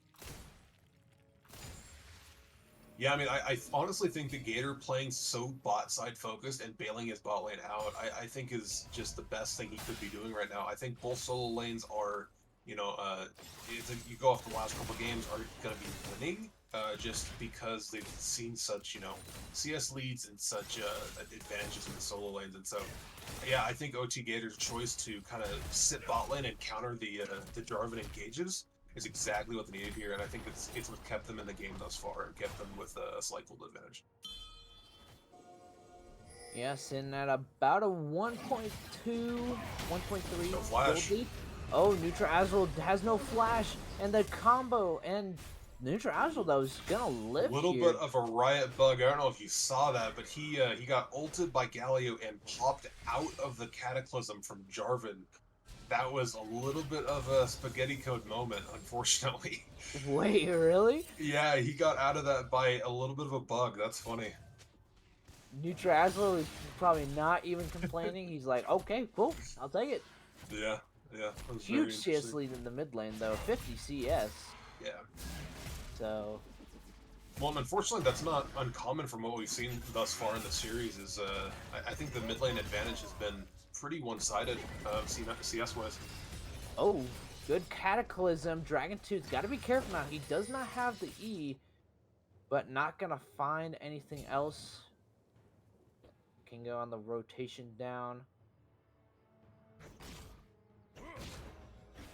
[SPEAKER 7] Yeah, I mean, I honestly think the Gator playing so bot side focused and bailing his bot lane out, I think is just the best thing he could be doing right now. I think both solo lanes are, you go off the last couple games, are going to be winning just because they've seen such, CS leads and such advantages in the solo lanes. And so, yeah, I think OT Gator's choice to kind of sit bot lane and counter the Jarvan engages is exactly what they needed here, and I think it's what kept them in the game thus far and kept them with a slight gold advantage.
[SPEAKER 6] Yeah, sitting at about a 1.2, 1.3
[SPEAKER 7] No flash.
[SPEAKER 6] gold lead. Oh, Neutral Azrael has no flash, and the combo, and Neutral Azrael, though, is gonna live
[SPEAKER 7] A little
[SPEAKER 6] here.
[SPEAKER 7] bit of a riot bug. I don't know if you saw that, but he got ulted by Galio and popped out of the Cataclysm from Jarvan. That was a little bit of a spaghetti code moment, unfortunately.
[SPEAKER 6] Wait, really?
[SPEAKER 7] Yeah, he got out of that by a little bit of a bug. That's funny.
[SPEAKER 6] Neutral Azrael is probably not even complaining. He's like, okay, cool, I'll take it.
[SPEAKER 7] Yeah. That was very
[SPEAKER 6] Huge CS
[SPEAKER 7] interesting.
[SPEAKER 6] lead in the mid lane, though. 50 CS.
[SPEAKER 7] Yeah.
[SPEAKER 6] So,
[SPEAKER 7] Well, unfortunately, that's not uncommon from what we've seen thus far in the series. I think the mid lane advantage has been pretty one-sided, CS-wise.
[SPEAKER 6] oh, good Cataclysm. Dragon Tooth's got to be careful now. He does not have the E, but not going to find anything else. Can go on the rotation down.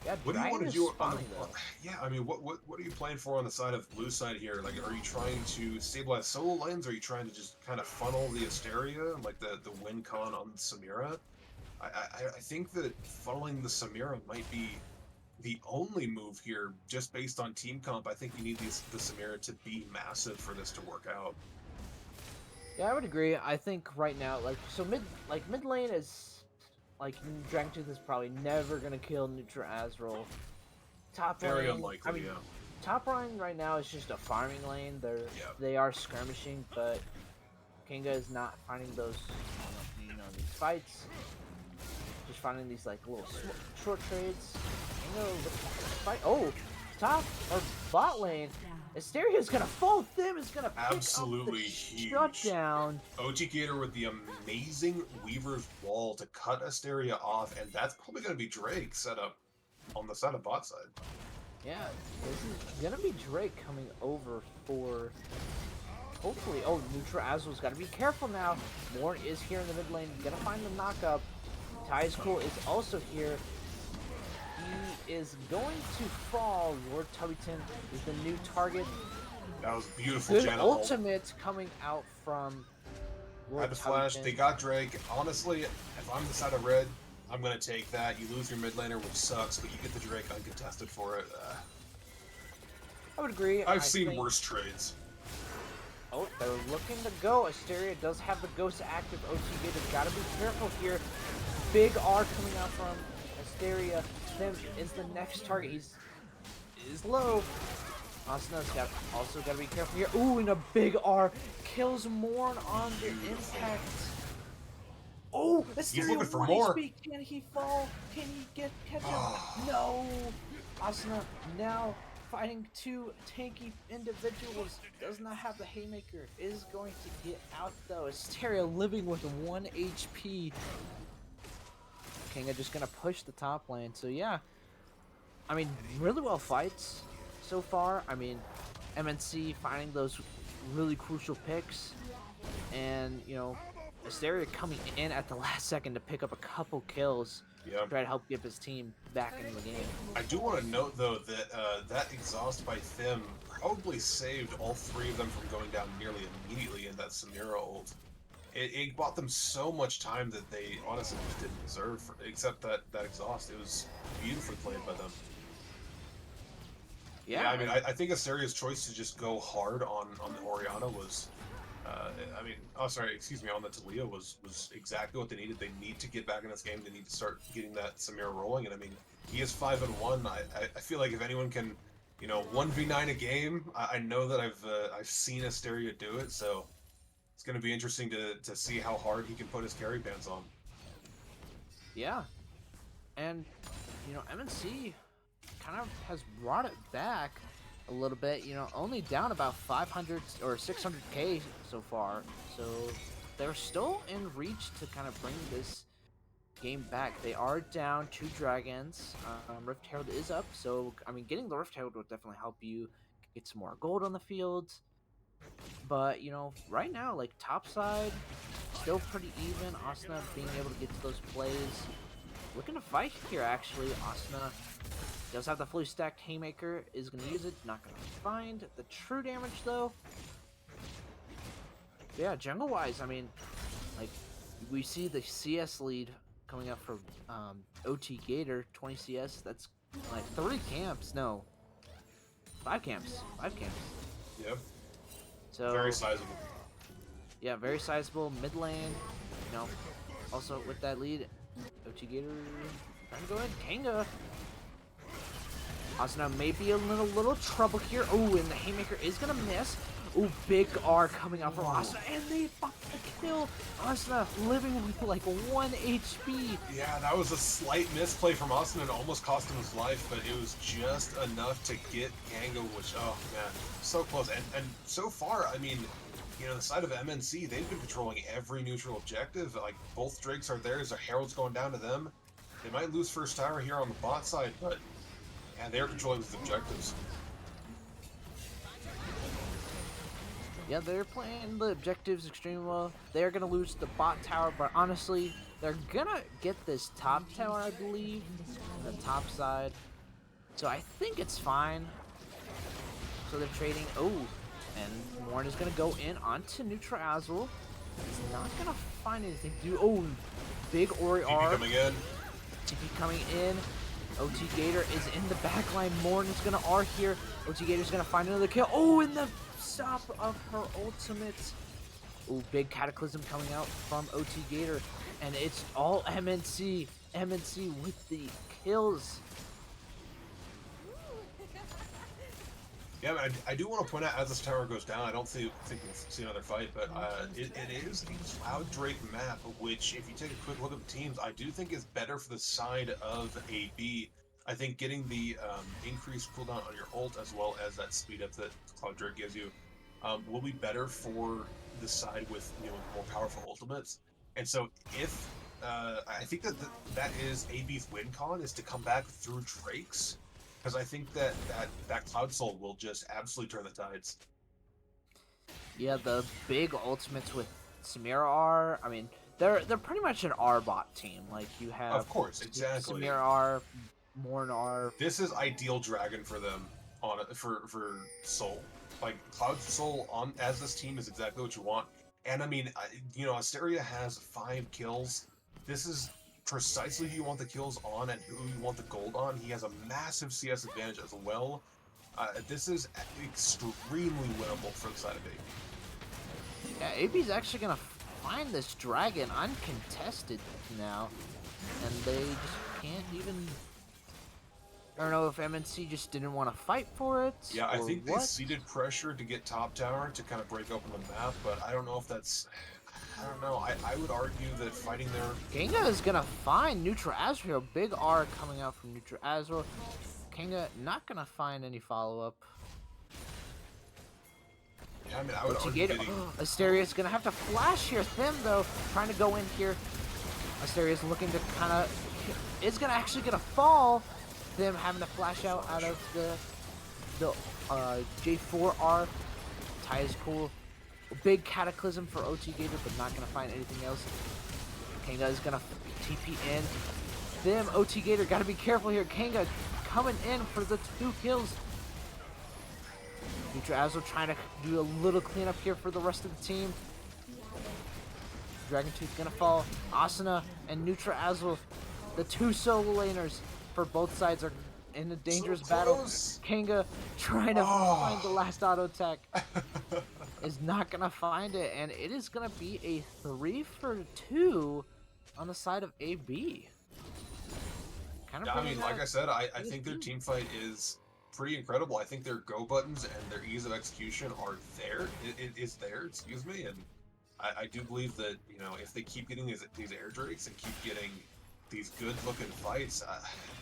[SPEAKER 6] Yeah,
[SPEAKER 7] What do you want
[SPEAKER 6] Dragon
[SPEAKER 7] to
[SPEAKER 6] is
[SPEAKER 7] do on the?
[SPEAKER 6] spawning, though.
[SPEAKER 7] Yeah, I mean, what are you playing for on the side of blue side here? Like, are you trying to stabilize solo lanes? Or are you trying to just kind of funnel the Asteria, like the win con on Samira? I think that funneling the Samira might be the only move here, just based on team comp. I think you need the Samira to be massive for this to work out.
[SPEAKER 6] Yeah, I would agree. I think right now, mid lane is like Dragon Tooth is probably never gonna kill Nutra Azrael. Top
[SPEAKER 7] Very
[SPEAKER 6] lane,
[SPEAKER 7] unlikely,
[SPEAKER 6] I mean,
[SPEAKER 7] yeah.
[SPEAKER 6] top lane right now is just a farming lane.
[SPEAKER 7] Yeah.
[SPEAKER 6] They are skirmishing, but Kinga is not finding those, these fights. Just finding these like little short trades. Kinga looking for a fight. Oh, top or bot lane. Asteria is gonna fall. Them is gonna pick
[SPEAKER 7] Absolutely
[SPEAKER 6] up the
[SPEAKER 7] huge.
[SPEAKER 6] shutdown.
[SPEAKER 7] OG Gator with the amazing Weaver's Wall to cut Asteria off, and that's probably going to be Drake set up on the side of bot side.
[SPEAKER 6] Yeah, this is gonna be Drake coming over for. Hopefully, oh, Nutra Azul's got to be careful now. Morn is here in the mid lane, gonna find the knockup. Ty's Cool is also here. He is going to fall. Lord Tubbington is the new target.
[SPEAKER 7] That was beautiful.
[SPEAKER 6] Good
[SPEAKER 7] Janna
[SPEAKER 6] ultimate coming out from Lord
[SPEAKER 7] had the flash.
[SPEAKER 6] Tubbington.
[SPEAKER 7] They got Drake. Honestly, if I'm the side of red, I'm going to take that. You lose your mid laner, which sucks, but you get the Drake uncontested for it.
[SPEAKER 6] I would agree.
[SPEAKER 7] I've
[SPEAKER 6] I
[SPEAKER 7] seen
[SPEAKER 6] think-
[SPEAKER 7] worse trades.
[SPEAKER 6] Oh, they're looking to go. Asteria does have the ghost active. OT Gator's got to be careful here. Big R coming out from Asteria. Them is the next target. He's low. Asna's also got to be careful here. Ooh, and a big R kills Morn on the impact. Oh, Asteria
[SPEAKER 7] looking for
[SPEAKER 6] 1
[SPEAKER 7] more.
[SPEAKER 6] HP. Can he fall? Can he catch him? No. Asna now fighting two tanky individuals. Does not have the haymaker. Is going to get out though. Asteria living with 1 HP. Kinga just gonna push the top lane. So yeah, I mean, really well fights so far. I mean, MNC finding those really crucial picks, and Asteria coming in at the last second to pick up a couple kills.
[SPEAKER 7] Yeah.
[SPEAKER 6] Try to help get his team back in the game.
[SPEAKER 7] I do want to note, though, that that exhaust by Thim probably saved all three of them from going down nearly immediately in that Samira ult. It bought them so much time that they honestly just didn't deserve, except that exhaust. It was beautifully played by them.
[SPEAKER 6] Yeah,
[SPEAKER 7] I mean, I think Asteria's choice to just go hard on the Orianna was... on the Talia was exactly what they needed. They need to get back in this game. They need to start getting that Samira rolling. And I mean, he is 5-1. I feel like if anyone can, 1v9 a game, I know that I've seen Asteria do it. So it's going to be interesting to see how hard he can put his carry pants on.
[SPEAKER 6] Yeah, and MNC kind of has brought it back a little bit, only down about 500 or 600k so far. So they're still in reach to kind of bring this game back. They are down 2 dragons. Rift Herald is up, so I mean, getting the Rift Herald would definitely help you get some more gold on the field. But right now, like top side, still pretty even. Asna being able to get to those plays, looking to fight here. Actually, Asna does have the fully stacked haymaker, is going to use it, not going to find the true damage though. Yeah, jungle wise, I mean, like, we see the CS lead coming up for OT Gator, 20 CS, that's like 3 camps, no, 5 camps, 5 camps.
[SPEAKER 7] Yep.
[SPEAKER 6] So,
[SPEAKER 7] Very sizable.
[SPEAKER 6] yeah, very sizable, mid lane, also with that lead, OT Gator trying to go in, Kanga. Asuna may be in a little trouble here. Oh, and the haymaker is gonna miss. Oh, big R coming out from Asuna, and they fucking kill. Asuna living with like 1 HP.
[SPEAKER 7] Yeah, that was a slight misplay from Austin and almost cost him his life, but it was just enough to get Kango, which, oh man, so close. And so far, I mean, the side of MNC, they've been controlling every neutral objective. Like, both Drakes are theirs, their Herald's going down to them. They might lose first tower here on the bot side, but yeah, they're controlling these objectives.
[SPEAKER 6] Yeah, they're playing the objectives extremely well. They're gonna lose the bot tower, but honestly, they're gonna get this top tower, I believe, the top side. So I think it's fine. So they're trading. Oh, and Morn is gonna go in onto Nutra Azul. He's not gonna find anything to do. Oh, big Ori
[SPEAKER 7] TP
[SPEAKER 6] R.
[SPEAKER 7] coming in.
[SPEAKER 6] TP coming in. OT Gator is in the back line. Morton's gonna R here. OT Gator's gonna find another kill. Oh, in the stop of her ultimate. Ooh, big Cataclysm coming out from OT Gator. And it's all MNC. MNC with the kills.
[SPEAKER 7] Yeah, I do want to point out as this tower goes down, I don't think we'll see another fight, but it is a Cloud Drake map, which, if you take a quick look at the teams, I do think is better for the side of AB. I think getting the increased cooldown on your ult, as well as that speed up that Cloud Drake gives you, will be better for the side with more powerful ultimates. And so if I think that is AB's win con, is to come back through Drakes. Because I think that Cloud Soul will just absolutely turn the tides.
[SPEAKER 6] Yeah, the big ultimates with Samira R. I mean, they're pretty much an R bot team. Like you have,
[SPEAKER 7] Of course, exactly.
[SPEAKER 6] Samira R, Morn R.
[SPEAKER 7] This is ideal dragon for them for Soul. Like Cloud Soul on as this team is exactly what you want. And I mean, Asteria has 5 kills. This is precisely who you want the kills on and who you want the gold on. He has a massive CS advantage as well. This is extremely winnable for the side of AB.
[SPEAKER 6] Yeah, AB's actually gonna find this dragon uncontested now, and they just can't even. I don't know if MNC just didn't want to fight for it.
[SPEAKER 7] Yeah, I think
[SPEAKER 6] what?
[SPEAKER 7] they ceded pressure to get top tower to kind of break open the map, but I don't know if that's. I don't know. I would argue that fighting there.
[SPEAKER 6] Kanga is gonna find Neutral Azrael. Big R coming out from Neutral Azrael. Kanga not gonna find any follow up.
[SPEAKER 7] Yeah, I mean, I would argue getting...
[SPEAKER 6] Asteria's gonna have to flash here. Them though, trying to go in here. Asteria's looking to kind of. It's actually gonna fall. Them having to flash out of the J4R. Ty is cool. Big Cataclysm for OT Gator, but not gonna find anything else. Kanga is gonna TP in. Them OT Gator gotta be careful here. Kanga coming in for the 2 kills. Neutral Azrael trying to do a little cleanup here for the rest of the team. Dragon Tooth gonna fall. Asuna and Neutral Azrael, the 2 solo laners for both sides, are in a dangerous battle. Kanga trying to find the last auto attack. Is not gonna find it, and it is gonna be a 3 for 2 on the side of AB.
[SPEAKER 7] Yeah, I mean, like I said, I think their team fight is pretty incredible. I think their go buttons and their ease of execution are there. It is there, excuse me, and I do believe that if they keep getting these air drakes and keep getting these good-looking fights,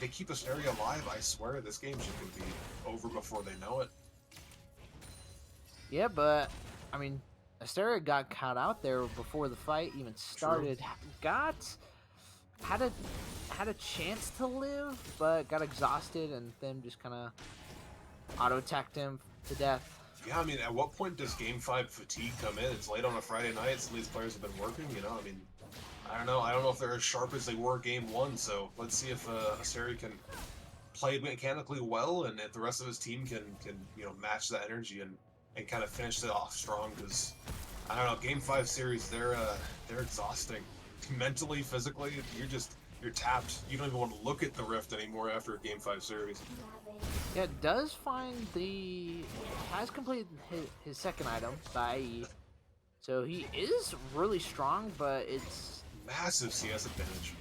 [SPEAKER 7] they keep Asteria alive. I swear, this game should be over before they know it.
[SPEAKER 6] Yeah, but I mean, Asteria got caught out there before the fight even started. True. Had a chance to live, but got exhausted, and then just kind of auto-attacked him to death.
[SPEAKER 7] Yeah, I mean, at what point does Game 5 fatigue come in? It's late on a Friday night, some of these players have been working, I mean, I don't know if they're as sharp as they were Game 1, so let's see if Asteria can play mechanically well, and if the rest of his team can match that energy and kind of finish it off strong, because, I don't know, Game 5 series, they're exhausting. Mentally, physically, you're tapped. You don't even want to look at the Rift anymore after a Game 5 series.
[SPEAKER 6] Yeah, does find has completed his second item by E. So he is really strong, but it's
[SPEAKER 7] massive CS advantage.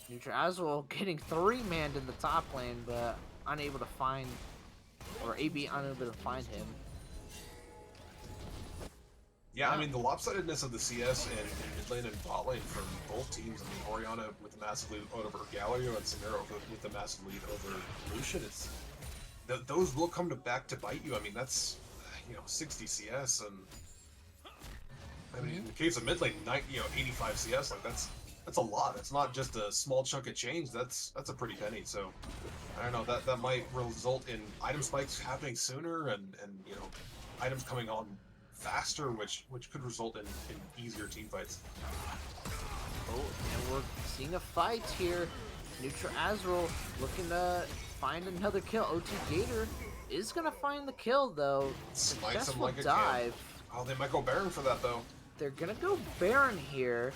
[SPEAKER 6] Neutral Azrael getting 3-manned in the top lane, but unable to find, or AB unable to find him.
[SPEAKER 7] Yeah, I mean, the lopsidedness of the CS and mid lane and bot lane from both teams. I mean, Orianna with the massive lead over Galio and Samira with the massive lead over Lucian. Those will come back to bite you. I mean, that's 60 CS, and I mean, in the case of mid lane, 85 CS. Like that's a lot. It's not just a small chunk of change. That's a pretty penny. So I don't know. That might result in item spikes happening sooner, and items coming on faster, which could result in easier team fights.
[SPEAKER 6] Oh, and we're seeing a fight here. Neutral Azrael looking to find another kill. OT Gator is gonna find the kill though.
[SPEAKER 7] Slice him like a
[SPEAKER 6] dive.
[SPEAKER 7] Oh, they might go Baron for that though.
[SPEAKER 6] They're gonna go Baron here.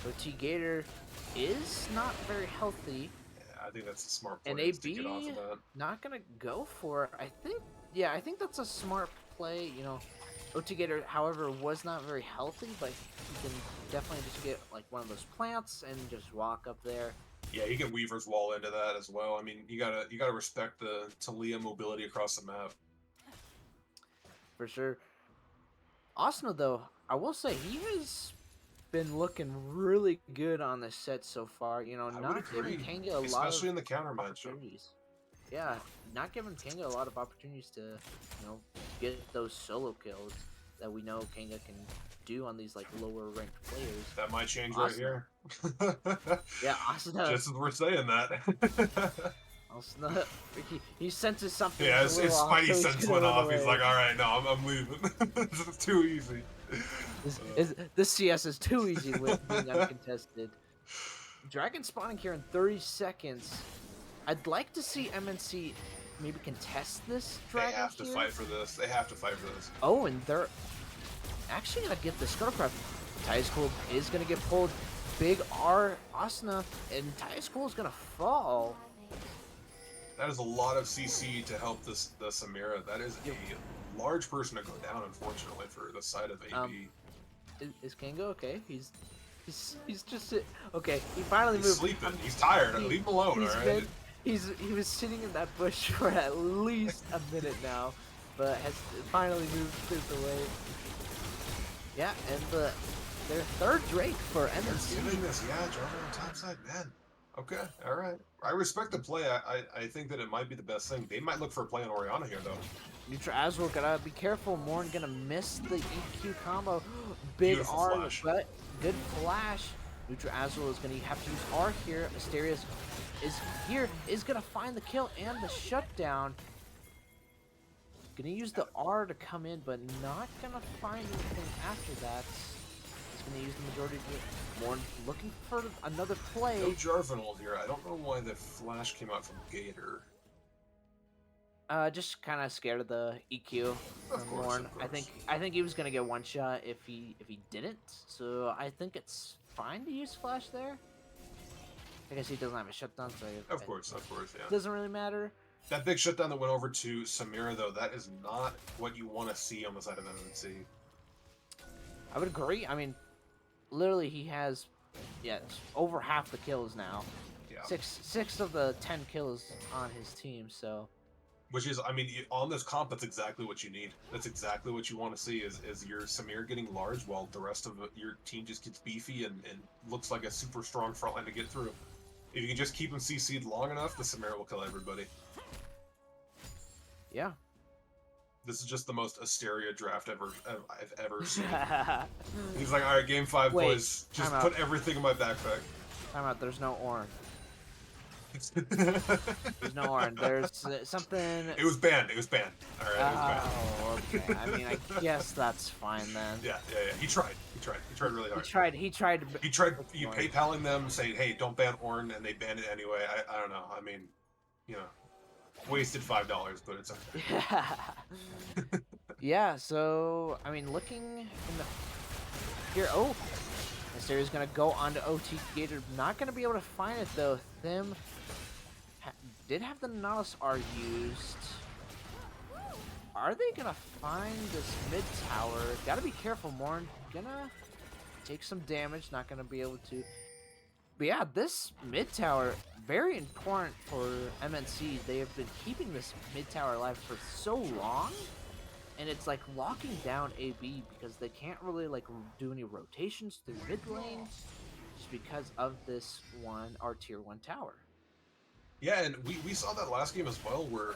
[SPEAKER 6] OT Gator is not very healthy.
[SPEAKER 7] think that's a smart play
[SPEAKER 6] And
[SPEAKER 7] is to get off
[SPEAKER 6] AB
[SPEAKER 7] of that.
[SPEAKER 6] not gonna go for it. I think that's a smart play. You know, OT Gator, however, was not very healthy, but he can definitely just get like one of those plants and just walk up there.
[SPEAKER 7] Yeah, he can Weaver's Wall into that as well. I mean, you gotta respect the Talia mobility across the map.
[SPEAKER 6] For sure. Asuna, though, I will say he has been looking really good on this set so far. You know,
[SPEAKER 7] I would
[SPEAKER 6] not giving
[SPEAKER 7] agree,
[SPEAKER 6] Kanga a lot of
[SPEAKER 7] especially in the counter matchup.
[SPEAKER 6] opportunities. Yeah, not giving Kanga a lot of opportunities to, you know, get those solo kills that we know Kanga can do on these like lower ranked players.
[SPEAKER 7] That might change right here.
[SPEAKER 6] Yeah, Asuna.
[SPEAKER 7] Just as we're saying that.
[SPEAKER 6] Asuna, he senses something.
[SPEAKER 7] Yeah,
[SPEAKER 6] a
[SPEAKER 7] his
[SPEAKER 6] little off,
[SPEAKER 7] spidey
[SPEAKER 6] so he's
[SPEAKER 7] sense
[SPEAKER 6] gonna
[SPEAKER 7] went
[SPEAKER 6] run
[SPEAKER 7] off. He's
[SPEAKER 6] away.
[SPEAKER 7] like, all right, no, I'm leaving. This is too easy.
[SPEAKER 6] This CS is too easy with being uncontested. Dragon spawning here in 30 seconds. I'd like to see MNC maybe contest this
[SPEAKER 7] They
[SPEAKER 6] dragon
[SPEAKER 7] have to
[SPEAKER 6] here.
[SPEAKER 7] fight for this. They have to fight for this.
[SPEAKER 6] Oh, and they're actually gonna get the Scuttlecraft. Tyuscool is gonna get pulled. Big R Asuna, and Tyuscool is gonna fall.
[SPEAKER 7] That is a lot of CC to help the Samira. That is a large person to go down, unfortunately, for the side of AB.
[SPEAKER 6] Is Kango okay? He's just okay. He finally
[SPEAKER 7] He's
[SPEAKER 6] moved.
[SPEAKER 7] sleeping. He's tired. Leave him alone,
[SPEAKER 6] He's
[SPEAKER 7] alright?
[SPEAKER 6] he was sitting in that bush for at least a minute now, but has finally moved away. Yeah, and their third Drake for MNC.
[SPEAKER 7] Doing this, yeah, Jarvan on top side, man. Okay, all right. I respect the play. I think that it might be the best thing. They might look for a play on Oriana here, though.
[SPEAKER 6] Neutra Azul gotta be careful. Morn gonna miss the EQ combo. Big
[SPEAKER 7] Beautiful
[SPEAKER 6] R,
[SPEAKER 7] flash.
[SPEAKER 6] but good flash. Neutra Azul is gonna have to use R here. Asteria is gonna find the kill and the shutdown. Gonna use the R to come in, but not gonna find anything after that. He's gonna use the majority of it. Morn looking for another play.
[SPEAKER 7] No Jarvan ult here. I don't know why the flash came out from Gator.
[SPEAKER 6] Just kind of scared of the EQ from
[SPEAKER 7] Of course,
[SPEAKER 6] Morn.
[SPEAKER 7] of course.
[SPEAKER 6] I think he was gonna get one shot if he didn't. So I think it's fine to use flash there. I guess he doesn't have a shutdown, so
[SPEAKER 7] Of course, yeah.
[SPEAKER 6] it doesn't really matter.
[SPEAKER 7] That big shutdown that went over to Samira, though, that is not what you want to see on the side of MNC.
[SPEAKER 6] I would agree. I mean, literally, he has over half the kills now.
[SPEAKER 7] Yeah.
[SPEAKER 6] Six of the 10 kills on his team. So
[SPEAKER 7] Which is, I mean, on this comp, that's exactly what you need. That's exactly what you want to see is your Samir getting large while the rest of your team just gets beefy and looks like a super strong front line to get through. If you can just keep him CC'd long enough, the Samir will kill everybody.
[SPEAKER 6] yeah.
[SPEAKER 7] This is just the most Asteria draft I've ever seen. He's like, all right, game 5,
[SPEAKER 6] Wait,
[SPEAKER 7] boys. Just
[SPEAKER 6] time out.
[SPEAKER 7] put everything in my backpack.
[SPEAKER 6] Time out. There's no Orin. There's no Orin. There's something.
[SPEAKER 7] It was banned. All right, it was banned.
[SPEAKER 6] Oh, okay. I mean, I guess that's fine then.
[SPEAKER 7] Yeah. He tried really hard.
[SPEAKER 6] He tried.
[SPEAKER 7] He tried PayPaling them, saying, "Hey, don't ban Ornn," and they banned it anyway. I don't know. I mean, you know, wasted $5, but it's okay.
[SPEAKER 6] Yeah. So I mean, looking in the here. Oh, Asteria's gonna go onto OT Gator. Not gonna be able to find it though. Them did have the Nautilus R used. Are they gonna find this mid tower? Gotta be careful, Morn. Gonna take some damage. Not gonna be able to. But yeah, this mid tower very important for MNC. They have been keeping this mid tower alive for so long, and it's like locking down AB because they can't really like do any rotations through mid lane just because of this tier 1 tower.
[SPEAKER 7] Yeah, and we saw that last game as well, where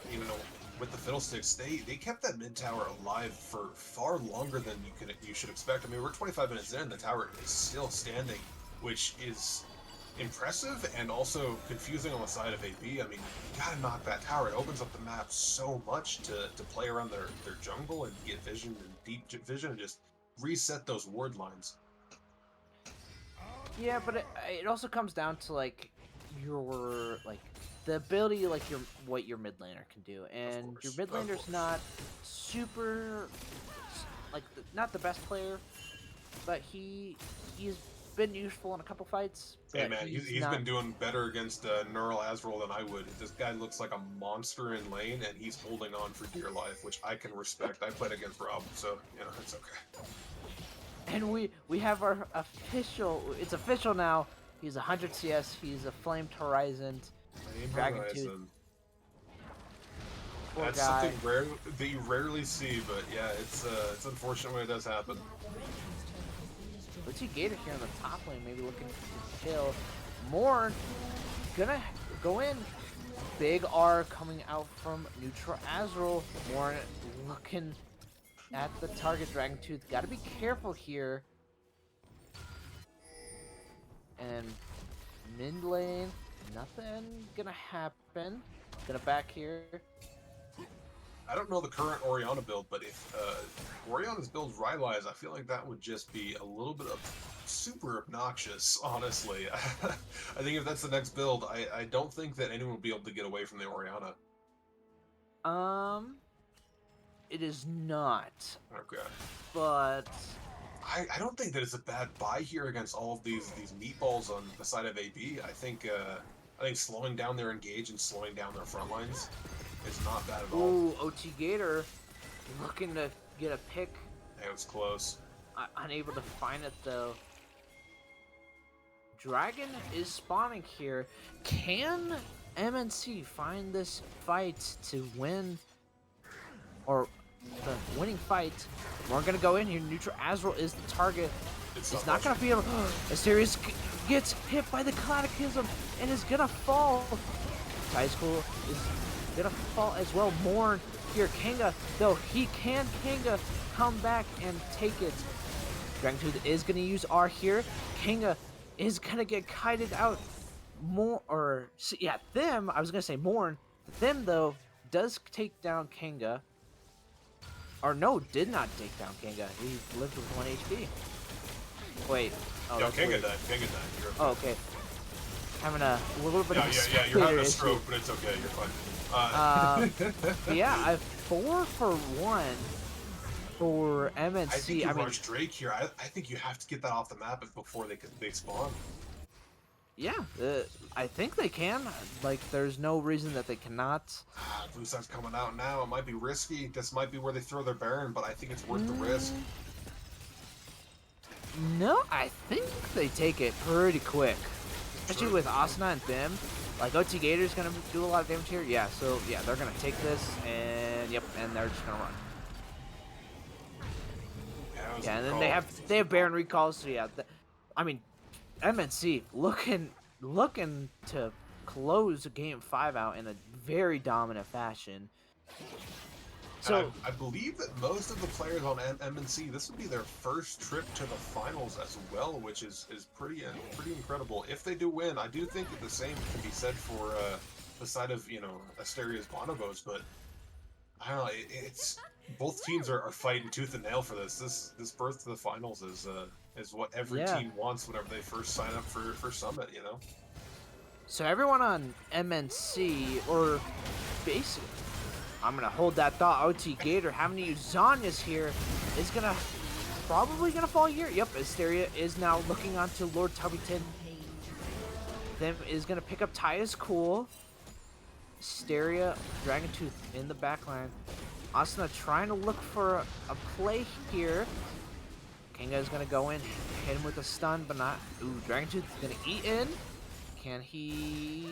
[SPEAKER 7] with the Fiddlesticks, they kept that mid tower alive for far longer than you should expect. I mean, we're 25 minutes in, the tower is still standing, which is impressive and also confusing on the side of AB. I mean, you gotta knock that tower. It opens up the map so much to play around their jungle and get vision and deep vision and just reset those ward lines.
[SPEAKER 6] Yeah, but it also comes down to like your the ability, like what your mid laner can do, and your mid laner's not super not the best player, but he is been useful in a couple fights.
[SPEAKER 7] Hey
[SPEAKER 6] But
[SPEAKER 7] man, he's
[SPEAKER 6] not.
[SPEAKER 7] been doing better against Neural Azrael than I would. This guy looks like a monster in lane, and he's holding on for dear life, which I can respect. I played against Rob, so you know it's okay.
[SPEAKER 6] And we have our official. It's official now. He's 100 CS. He's a Flamed Horizon.
[SPEAKER 7] Flame
[SPEAKER 6] Dragon Tooth.
[SPEAKER 7] Horizon.
[SPEAKER 6] Poor
[SPEAKER 7] That's
[SPEAKER 6] guy.
[SPEAKER 7] something rare that you rarely see, but yeah, it's unfortunate when it does happen.
[SPEAKER 6] OT Gator here in the top lane, maybe looking to kill. Morn gonna go in. Big R coming out from Neutral Azrael. Morn looking at the target Dragon Tooth. Gotta be careful here. And mid lane, nothing gonna happen. Gonna back here.
[SPEAKER 7] I don't know the current Orianna build, but if Orianna's build Rylai's, I feel like that would just be a little bit of super obnoxious, honestly. I think if that's the next build, I don't think that anyone will be able to get away from the Orianna.
[SPEAKER 6] It is not,
[SPEAKER 7] Okay.
[SPEAKER 6] but
[SPEAKER 7] I don't think that it's a bad buy here against all of these meatballs on the side of AB. I think slowing down their engage and slowing down their front lines is not bad at all.
[SPEAKER 6] ooh, OT Gator looking to get a pick.
[SPEAKER 7] It was close.
[SPEAKER 6] Unable to find it though. Dragon is spawning here. Can MNC find this fight to win? Or the winning fight? We're gonna go in here. Neutral Azrael is the target. He's not gonna be able. Asteria gets hit by the Cataclysm and is gonna fall. School is gonna fall as well. Morn here. Kanga, though, he can Kanga come back and take it. Dragon Tooth is gonna use R here. Kanga is gonna get kited out. Them. I was gonna say Morn. Them though does take down Kanga. Or no, did not take down Kanga. He lived with 1 HP. Wait. Oh,
[SPEAKER 7] Yo,
[SPEAKER 6] that's
[SPEAKER 7] Kanga
[SPEAKER 6] weird.
[SPEAKER 7] died. Kanga died. You're
[SPEAKER 6] Oh, okay. Having a little bit of a
[SPEAKER 7] yeah, you're having a
[SPEAKER 6] issue.
[SPEAKER 7] stroke, but it's okay. You're fine.
[SPEAKER 6] But yeah, I 4 for 1 for MNC.
[SPEAKER 7] I think you
[SPEAKER 6] I mean,
[SPEAKER 7] rush Drake here. I think you have to get that off the map before they spawn.
[SPEAKER 6] yeah, I think they can. Like, there's no reason that they cannot.
[SPEAKER 7] Blue side's coming out now. It might be risky. This might be where they throw their Baron, but I think it's worth the risk.
[SPEAKER 6] No, I think they take it pretty quick. Especially with Asuna and Bim. Like, OT Gator's gonna do a lot of damage here. Yeah, so, yeah, they're gonna take this, and, yep, and they're just gonna run. Yeah, and then they have Baron recalls, so yeah. I mean, MNC looking to close game 5 out in a very dominant fashion. So
[SPEAKER 7] I believe that most of the players on MNC, this would be their first trip to the finals as well, which is pretty incredible. If they do win, I do think that the same can be said for the side of Asteria's Bonobos, but I don't know. It's both teams are fighting tooth and nail for this. This berth to the finals is what every team wants whenever they first sign up for Summit.
[SPEAKER 6] So everyone on MNC, or basically, I'm gonna hold that thought. OT Gator having to use Zanya's here is probably gonna fall here. Yep, Asteria is now looking onto Lord Tubbyton. Them is gonna pick up Taya's Cool. Asteria, Dragon Tooth in the backline. Asuna trying to look for a play here. Kanga is gonna go in, hit him with a stun, but not. Ooh, Dragon Tooth is gonna eat in. Can he?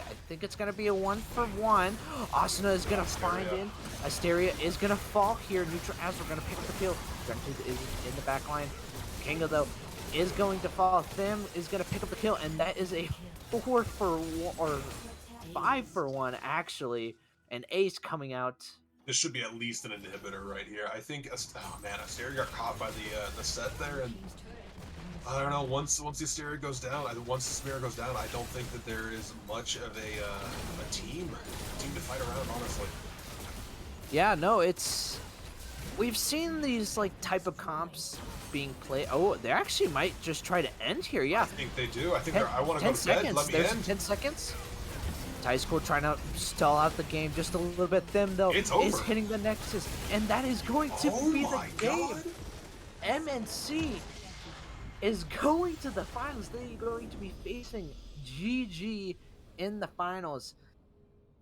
[SPEAKER 6] I think it's gonna be a 1-for-1. Asuna is gonna find in. Asteria is gonna fall here. Neutral Azrael gonna pick up the kill. Dragon Tooth is in the back line. Kanga though is going to fall. Them is gonna pick up the kill, and that is a 4-for-1 or 5-for-1 actually. An ace coming out.
[SPEAKER 7] This should be at least an inhibitor right here. I think. Oh man, Asteria got caught by the set there, and I don't know. Once the Asteria goes down, once the Spirit goes down, I don't think that there is much of a team to fight around. Honestly.
[SPEAKER 6] Yeah, no, we've seen these like type of comps being played. Oh, they actually might just try to end here. Yeah,
[SPEAKER 7] I think they do. I think I want to go to bed. Let me
[SPEAKER 6] There's
[SPEAKER 7] end.
[SPEAKER 6] 10 seconds. Tysko trying to stall out the game just a little bit. Them though
[SPEAKER 7] It's over.
[SPEAKER 6] is hitting the Nexus, and that is going to be the game.
[SPEAKER 7] God.
[SPEAKER 6] MNC is going to the finals. They're going to be facing GG in the finals.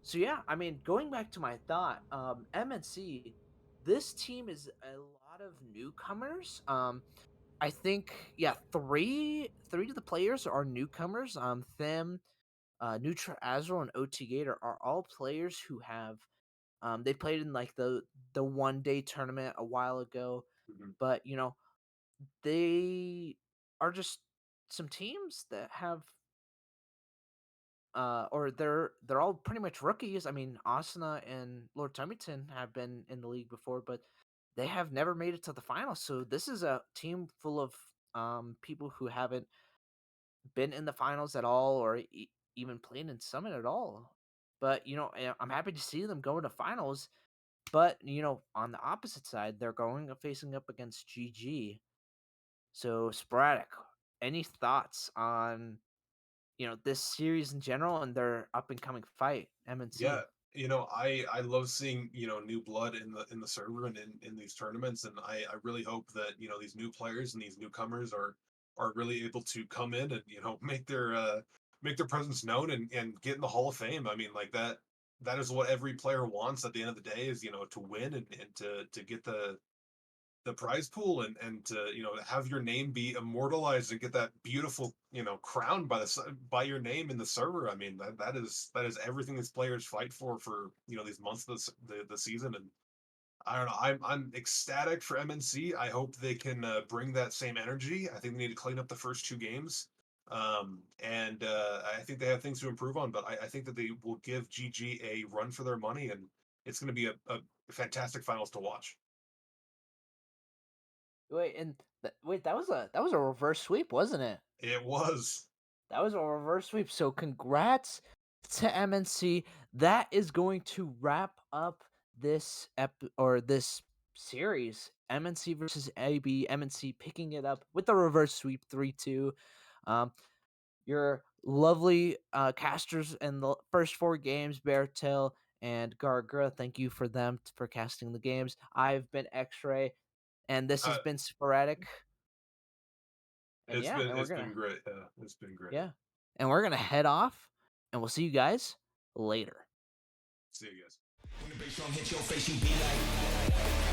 [SPEAKER 6] So yeah, I mean, going back to my thought, MNC, this team is a lot of newcomers. I think yeah, three of the players are newcomers. Them, Nutra Azrael, and OT Gator are all players who have they played in like the 1 day tournament a while ago,
[SPEAKER 7] Mhm.
[SPEAKER 6] but they are just some teams that have or they're all pretty much rookies. I mean, Asuna and Lord Tumington have been in the league before, but they have never made it to the finals. So this is a team full of people who haven't been in the finals at all, or even playing in Summit at all. But I'm happy to see them go into finals. But on the opposite side, they're going facing up against GG. So sporadic. Any thoughts on this series in general and their up and coming fight,
[SPEAKER 7] Yeah,
[SPEAKER 6] MNC?
[SPEAKER 7] I love seeing, new blood in the server and in these tournaments, and I really hope that, these new players and these newcomers are really able to come in and, make their presence known and get in the Hall of Fame. I mean, like that is what every player wants at the end of the day is, to win and to get the prize pool and to have your name be immortalized and get that beautiful crown by your name in the server. I mean that is everything these players fight for these months of the season. And I don't know, I'm ecstatic for MNC. I hope they can bring that same energy. I think they need to clean up the first two games. And I think they have things to improve on, but I think that they will give GG a run for their money, and it's going to be a fantastic finals to watch.
[SPEAKER 6] Wait, that was a reverse sweep, wasn't it?
[SPEAKER 7] It was.
[SPEAKER 6] That was a reverse sweep. So congrats to MNC. That is going to wrap up this series. MNC versus AB. MNC picking it up with the reverse sweep 3-2. Um, your lovely casters in the first four games, Beartail and Gargra. Thank you for them for casting the games. I've been X-Ray, and this
[SPEAKER 7] Uh,
[SPEAKER 6] has been sporadic. And
[SPEAKER 7] it's
[SPEAKER 6] yeah,
[SPEAKER 7] been
[SPEAKER 6] and we're
[SPEAKER 7] it's
[SPEAKER 6] gonna
[SPEAKER 7] been great. Yeah, it's been great.
[SPEAKER 6] yeah, and we're gonna head off, and we'll see you guys later.
[SPEAKER 7] See you guys.
[SPEAKER 5] When the bass drum hits your face, you be like.